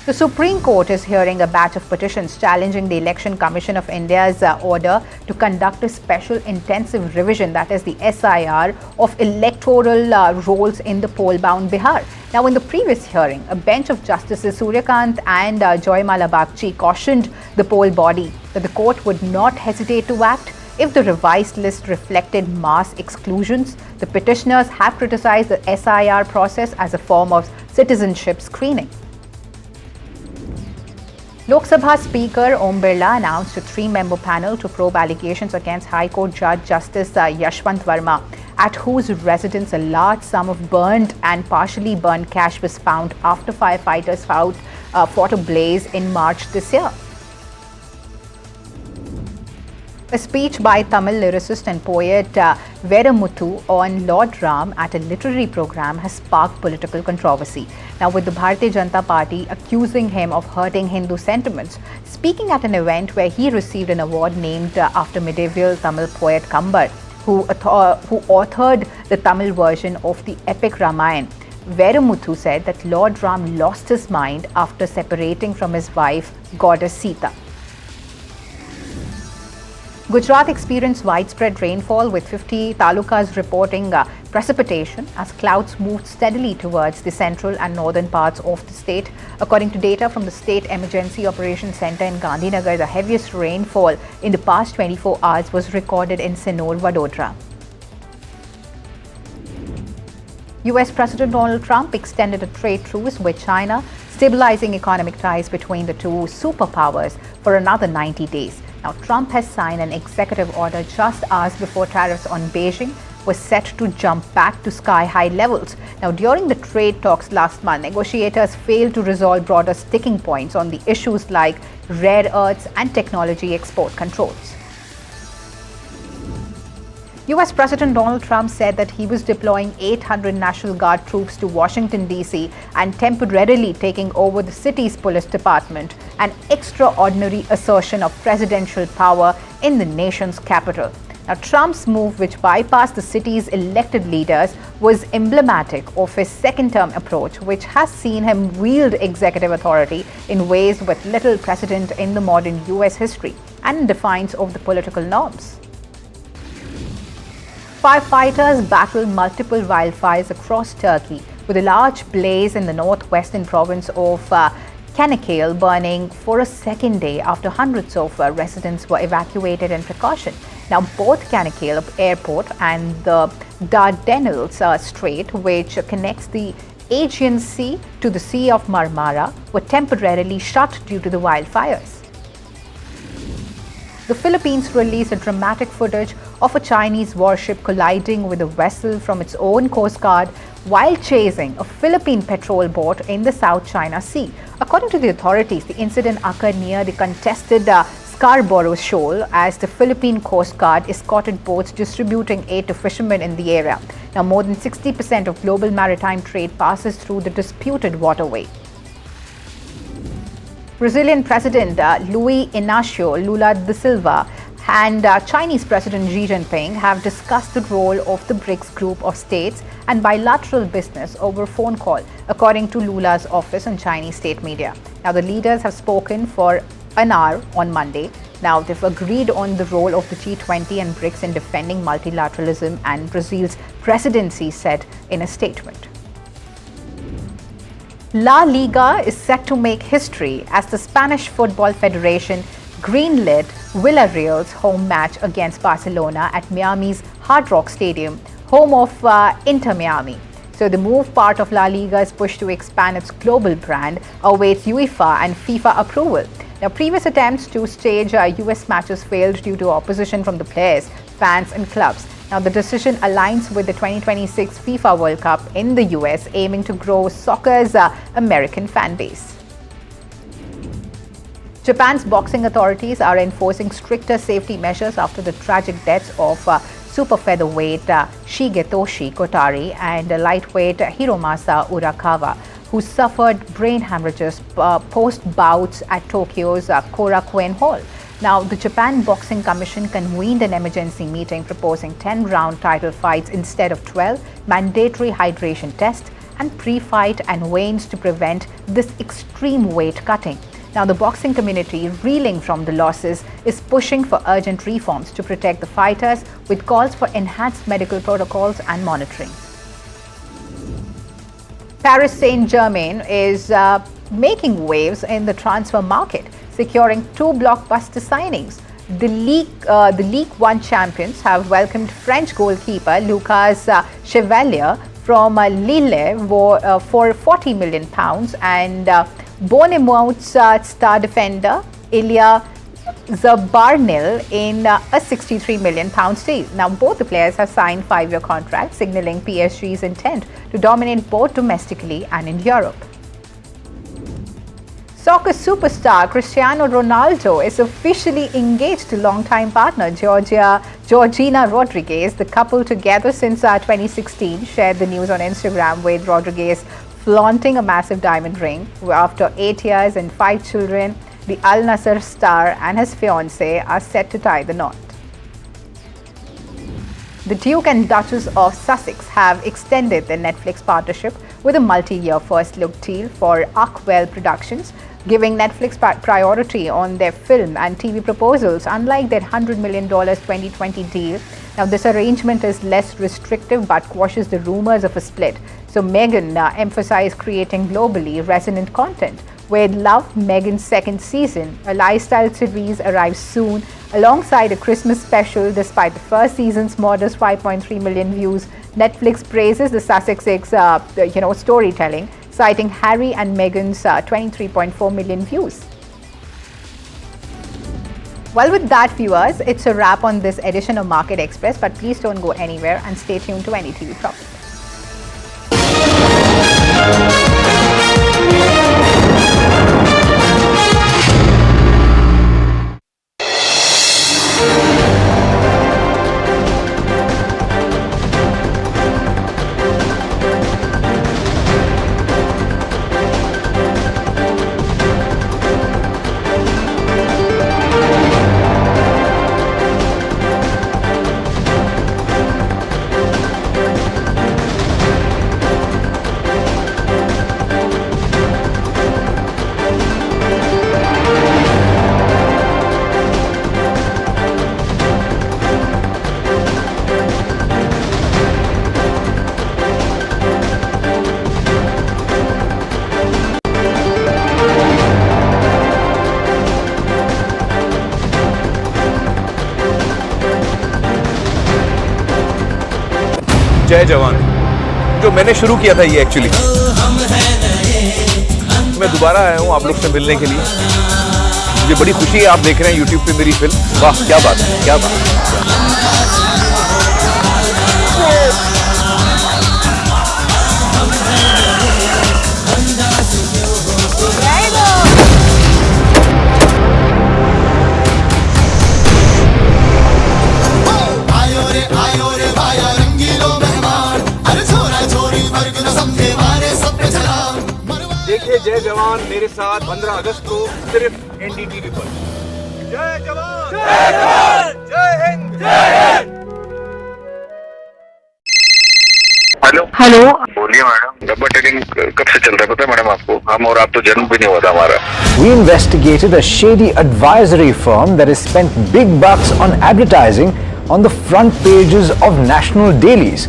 The Supreme Court is hearing a batch of petitions challenging the Election Commission of India's order to conduct a special intensive revision, that is the SIR, of electoral rolls in the poll-bound Bihar. Now, in the previous hearing, a bench of Justices Suryakant and Joymala Bagchi cautioned the poll body that the court would not hesitate to act if the revised list reflected mass exclusions. The petitioners have criticized the SIR process as a form of citizenship screening. Lok Sabha Speaker Om Birla announced a 3-member panel to probe allegations against High Court Judge Justice Yashwant Verma, at whose residence a large sum of burned and partially burned cash was found after firefighters fought a blaze in March this year. A speech by Tamil lyricist and poet Veramuthu on Lord Ram at a literary program has sparked political controversy. Now, with the Bharatiya Janata Party accusing him of hurting Hindu sentiments, speaking at an event where he received an award named after medieval Tamil poet Kambar, who authored the Tamil version of the epic Ramayana, Veramuthu said that Lord Ram lost his mind after separating from his wife, goddess Sita. Gujarat experienced widespread rainfall with 50 talukas reporting precipitation as clouds moved steadily towards the central and northern parts of the state. According to data from the State Emergency Operations Centre in Gandhinagar, the heaviest rainfall in the past 24 hours was recorded in Sinor, Vadodara. US President Donald Trump extended a trade truce with China, stabilizing economic ties between the two superpowers for another 90 days. Now, Trump has signed an executive order just hours before tariffs on Beijing were set to jump back to sky-high levels. Now, during the trade talks last month, negotiators failed to resolve broader sticking points on the issues like rare earths and technology export controls. US President Donald Trump said that he was deploying 800 National Guard troops to Washington, D.C. and temporarily taking over the city's police department, an extraordinary assertion of presidential power in the nation's capital. Now, Trump's move, which bypassed the city's elected leaders, was emblematic of his second-term approach, which has seen him wield executive authority in ways with little precedent in the modern US history and in defiance of the political norms. Firefighters battled multiple wildfires across Turkey, with a large blaze in the northwestern province of Çanakkale burning for a second day after hundreds of residents were evacuated in precaution. Now, both Çanakkale Airport and the Dardanelles Strait, which connects the Aegean Sea to the Sea of Marmara, were temporarily shut due to the wildfires. The Philippines released a dramatic footage of a Chinese warship colliding with a vessel from its own Coast Guard while chasing a Philippine patrol boat in the South China Sea. According to the authorities, the incident occurred near the contested Scarborough Shoal as the Philippine Coast Guard escorted boats distributing aid to fishermen in the area. Now, more than 60% of global maritime trade passes through the disputed waterway. Brazilian President Luiz Inácio Lula da Silva and Chinese President Xi Jinping have discussed the role of the BRICS group of states and bilateral business over a phone call, according to Lula's office and Chinese state media. Now, the leaders have spoken for an hour on Monday. Now, they've agreed on the role of the G20 and BRICS in defending multilateralism, and Brazil's presidency said in a statement. La Liga is set to make history as the Spanish Football Federation greenlit Villarreal's home match against Barcelona at Miami's Hard Rock Stadium, home of Inter Miami. So the move, part of La Liga's push to expand its global brand, awaits UEFA and FIFA approval. Now, previous attempts to stage US matches failed due to opposition from the players, fans and clubs. Now, the decision aligns with the 2026 FIFA World Cup in the US, aiming to grow soccer's American fan base. Japan's boxing authorities are enforcing stricter safety measures after the tragic deaths of super featherweight Shigetoshi Kotari and lightweight Hiromasa Urakawa, who suffered brain hemorrhages post-bouts at Tokyo's Korakuen Hall. Now, the Japan Boxing Commission convened an emergency meeting proposing 10-round title fights instead of 12, mandatory hydration tests, and pre-fight and weigh-ins to prevent this extreme weight cutting. Now, the boxing community, reeling from the losses, is pushing for urgent reforms to protect the fighters with calls for enhanced medical protocols and monitoring. Paris Saint-Germain is making waves in the transfer market, securing 2 blockbuster signings. The League One champions have welcomed French goalkeeper Lucas Chevalier from Lille for £40 million and Bournemouth's star defender Ilya Zabarnil in a £63 million deal. Now, both the players have signed 5-year contracts, signaling PSG's intent to dominate both domestically and in Europe. Soccer superstar Cristiano Ronaldo is officially engaged to longtime partner Georgina Rodriguez. The couple, together since 2016, shared the news on Instagram, with Rodriguez flaunting a massive diamond ring. After 8 years and 5 children, the Al Nassr star and his fiancée are set to tie the knot. The Duke and Duchess of Sussex have extended their Netflix partnership with a multi-year first-look deal for Arkwell Productions, giving Netflix priority on their film and TV proposals, unlike their $100 million 2020 deal. Now, this arrangement is less restrictive but quashes the rumors of a split. So Meghan emphasized creating globally resonant content. With Love, Meghan's second season, a lifestyle series, arrives soon alongside a Christmas special. Despite the first season's modest 5.3 million views, Netflix praises the Sussex's storytelling, citing Harry and Meghan's 23.4 million views. Well, with that, viewers, it's a wrap on this edition of Market Express, but please don't go anywhere and stay tuned to NDTV Profit. जय जवान, जो मैंने शुरू किया था ये actually, मैं दोबारा आया हूँ आप लोग से मिलने के लिए। मुझे बड़ी खुशी है आप देख रहे हैं YouTube पे मेरी फिल्म। वाह क्या बात है, क्या बात है। देखिए जय जवान मेरे साथ 15 अगस्त को सिर्फ NDTV पर। जय जवान, जय जवान, जय हिंद, जय हिंद। हेलो बोलिए मैडम, डब्बा ट्रेडिंग कब से चल रहा है पता है मैडम आपको? हम और आप तो जन्म भी नहीं हुआ था हमारा। We investigated a shady advisory firm that has spent big bucks on advertising on the front pages of national dailies.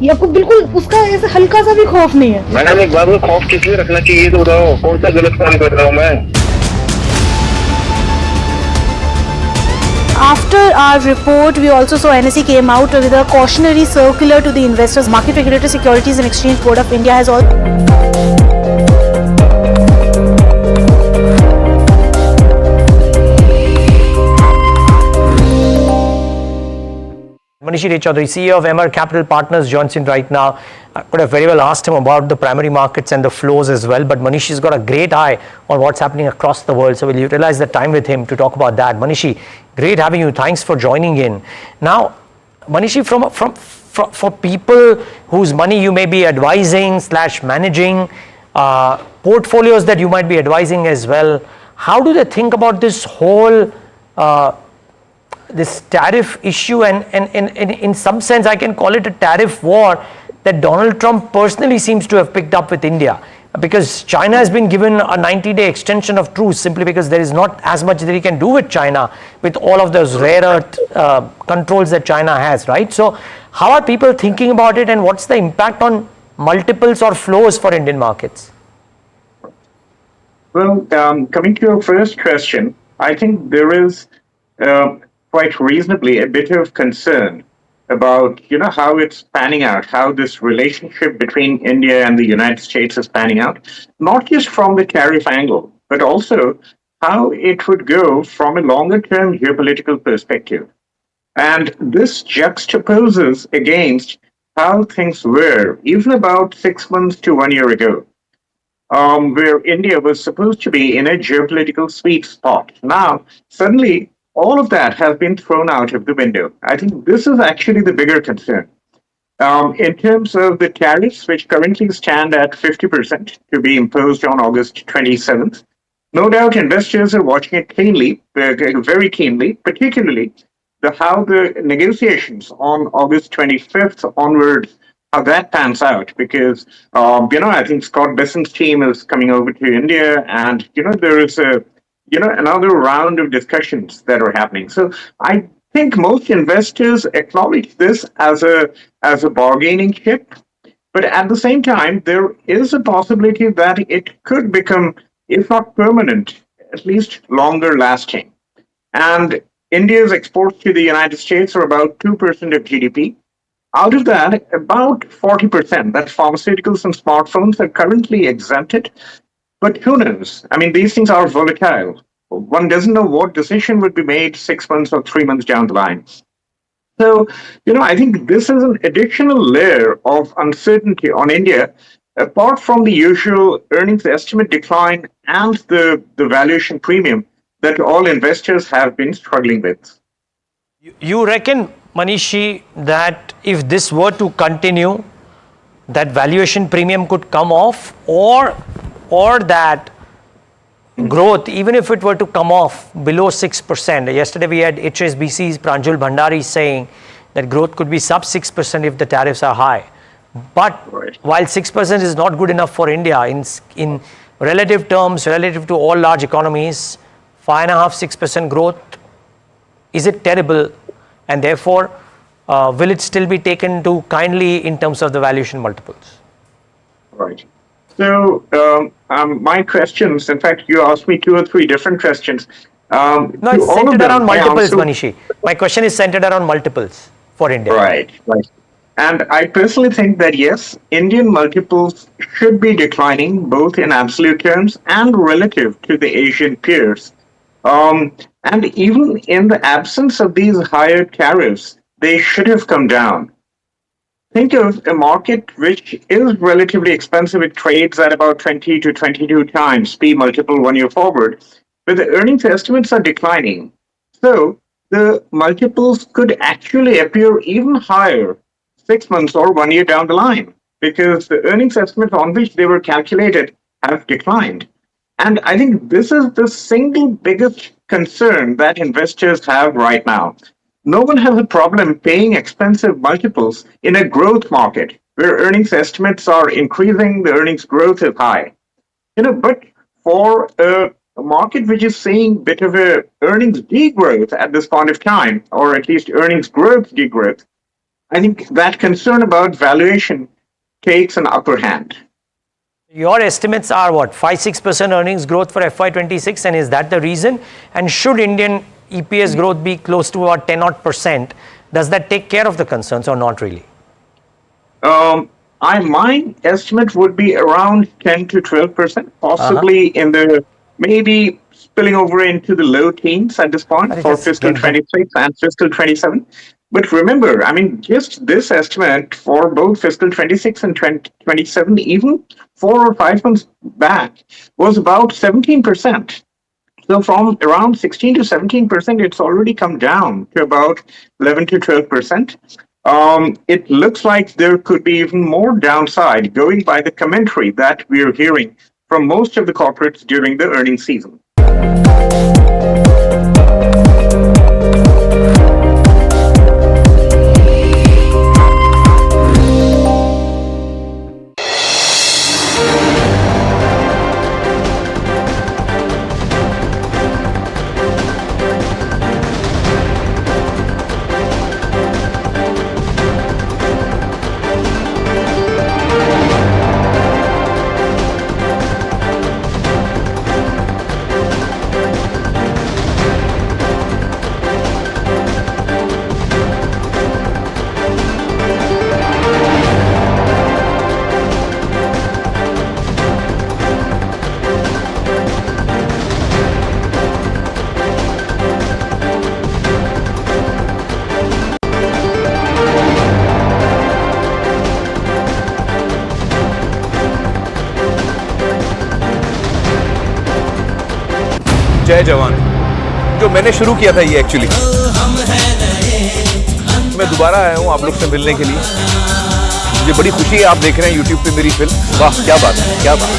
ये आपको बिल्कुल उसका ऐसे हल्का सा भी खौफ नहीं है। मैडम एक बात को खौफ किस लिए रखना चाहिए तो बताओ, कौन सा गलत काम कर रहा हूँ मैं? After our report, we also saw NSE came out with a cautionary circular to the investors. Market Regulator Securities and Exchange Board of India has also Manishi Chaudhary, CEO of MR Capital Partners, joins in right now. I could have very well asked him about the primary markets and the flows as well, but Manishi's got a great eye on what's happening across the world, so we'll utilize the time with him to talk about that. Manishi, great having you. Thanks for joining in. Now, Manishi, for people whose money you may be advising / managing, portfolios that you might be advising as well, how do they think about this whole this tariff issue, and in some sense I can call it a tariff war that Donald Trump personally seems to have picked up with India, because China has been given a 90-day extension of truce simply because there is not as much that he can do with China with all of those rare earth controls that China has, right? So how are people thinking about it, and what's the impact on multiples or flows for Indian markets? Well, coming to your first question, I think there is quite reasonably a bit of concern about, how it's panning out, how this relationship between India and the United States is panning out, not just from the tariff angle, but also how it would go from a longer-term geopolitical perspective. And this juxtaposes against how things were even about 6 months to 1 year ago, where India was supposed to be in a geopolitical sweet spot. Now, suddenly, all of that has been thrown out of the window. I think this is actually the bigger concern. In terms of the tariffs, which currently stand at 50% to be imposed on August 27th, no doubt investors are watching it keenly, very keenly, particularly how the negotiations on August 25th onwards, how that pans out, because, I think Scott Besant's team is coming over to India, and, there is another round of discussions that are happening. So I think most investors acknowledge this as a bargaining chip, but at the same time, there is a possibility that it could become, if not permanent, at least longer lasting. And India's exports to the United States are about 2% of GDP. Out of that, about 40%, that's pharmaceuticals and smartphones, are currently exempted. But who knows? I mean, these things are volatile. One doesn't know what decision would be made 6 months or 3 months down the line. So, I think this is an additional layer of uncertainty on India, apart from the usual earnings estimate decline and the valuation premium that all investors have been struggling with. You reckon, Manishi, that if this were to continue, that valuation premium could come off, or that growth, even if it were to come off below 6%. Yesterday we had HSBC's Pranjul Bhandari saying that growth could be sub 6% if the tariffs are high. But while 6% is not good enough for India, in relative terms, relative to all large economies, 5.5-6% growth, is it terrible? And therefore, will it still be taken to kindly in terms of the valuation multiples? Right. So, my questions, in fact, you asked me 2 or 3 different questions. No, it's centered around multiples, Manishi. My question is centered around multiples for India. Right. And I personally think that, yes, Indian multiples should be declining both in absolute terms and relative to the Asian peers. And even in the absence of these higher tariffs, they should have come down. Think of a market which is relatively expensive. It trades at about 20 to 22 times P multiple 1 year forward, but the earnings estimates are declining. So the multiples could actually appear even higher 6 months or 1 year down the line, because the earnings estimates on which they were calculated have declined. And I think this is the single biggest concern that investors have right now. No one has a problem paying expensive multiples in a growth market where earnings estimates are increasing, the earnings growth is high. But for a market which is seeing a bit of a earnings degrowth at this point of time, or at least earnings growth degrowth, I think that concern about valuation takes an upper hand. Your estimates are what, 5-6% earnings growth for FY26, and is that the reason? And should Indian EPS growth be close to about 10-odd%, does that take care of the concerns or not really? My estimate would be around 10 to 12%, possibly in the maybe spilling over into the low teens at this point for fiscal 26 and fiscal 27. But remember, I mean, just this estimate for both fiscal 26 and 27, even 4 or 5 months back, was about 17%. So from around 16 to 17%, it's already come down to about 11 to 12%. It looks like there could be even more downside going by the commentary that we're hearing from most of the corporates during the earnings season. जय जवान जो मैंने शुरू किया था ये actually मैं दोबारा आया हूँ आप लोग से मिलने के लिए मुझे बड़ी खुशी है आप देख रहे हैं YouTube पे मेरी फिल्म वाह क्या बात है क्या बात है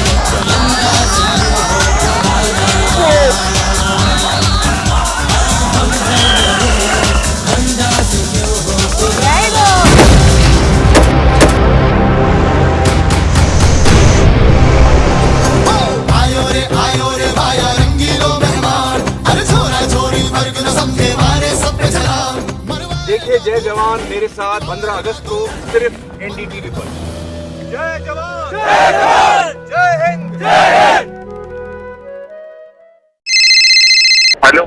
देखिए जय जवान मेरे साथ 15 अगस्त को सिर्फ NDTV पर। जय जवान जय हिंद। हेलो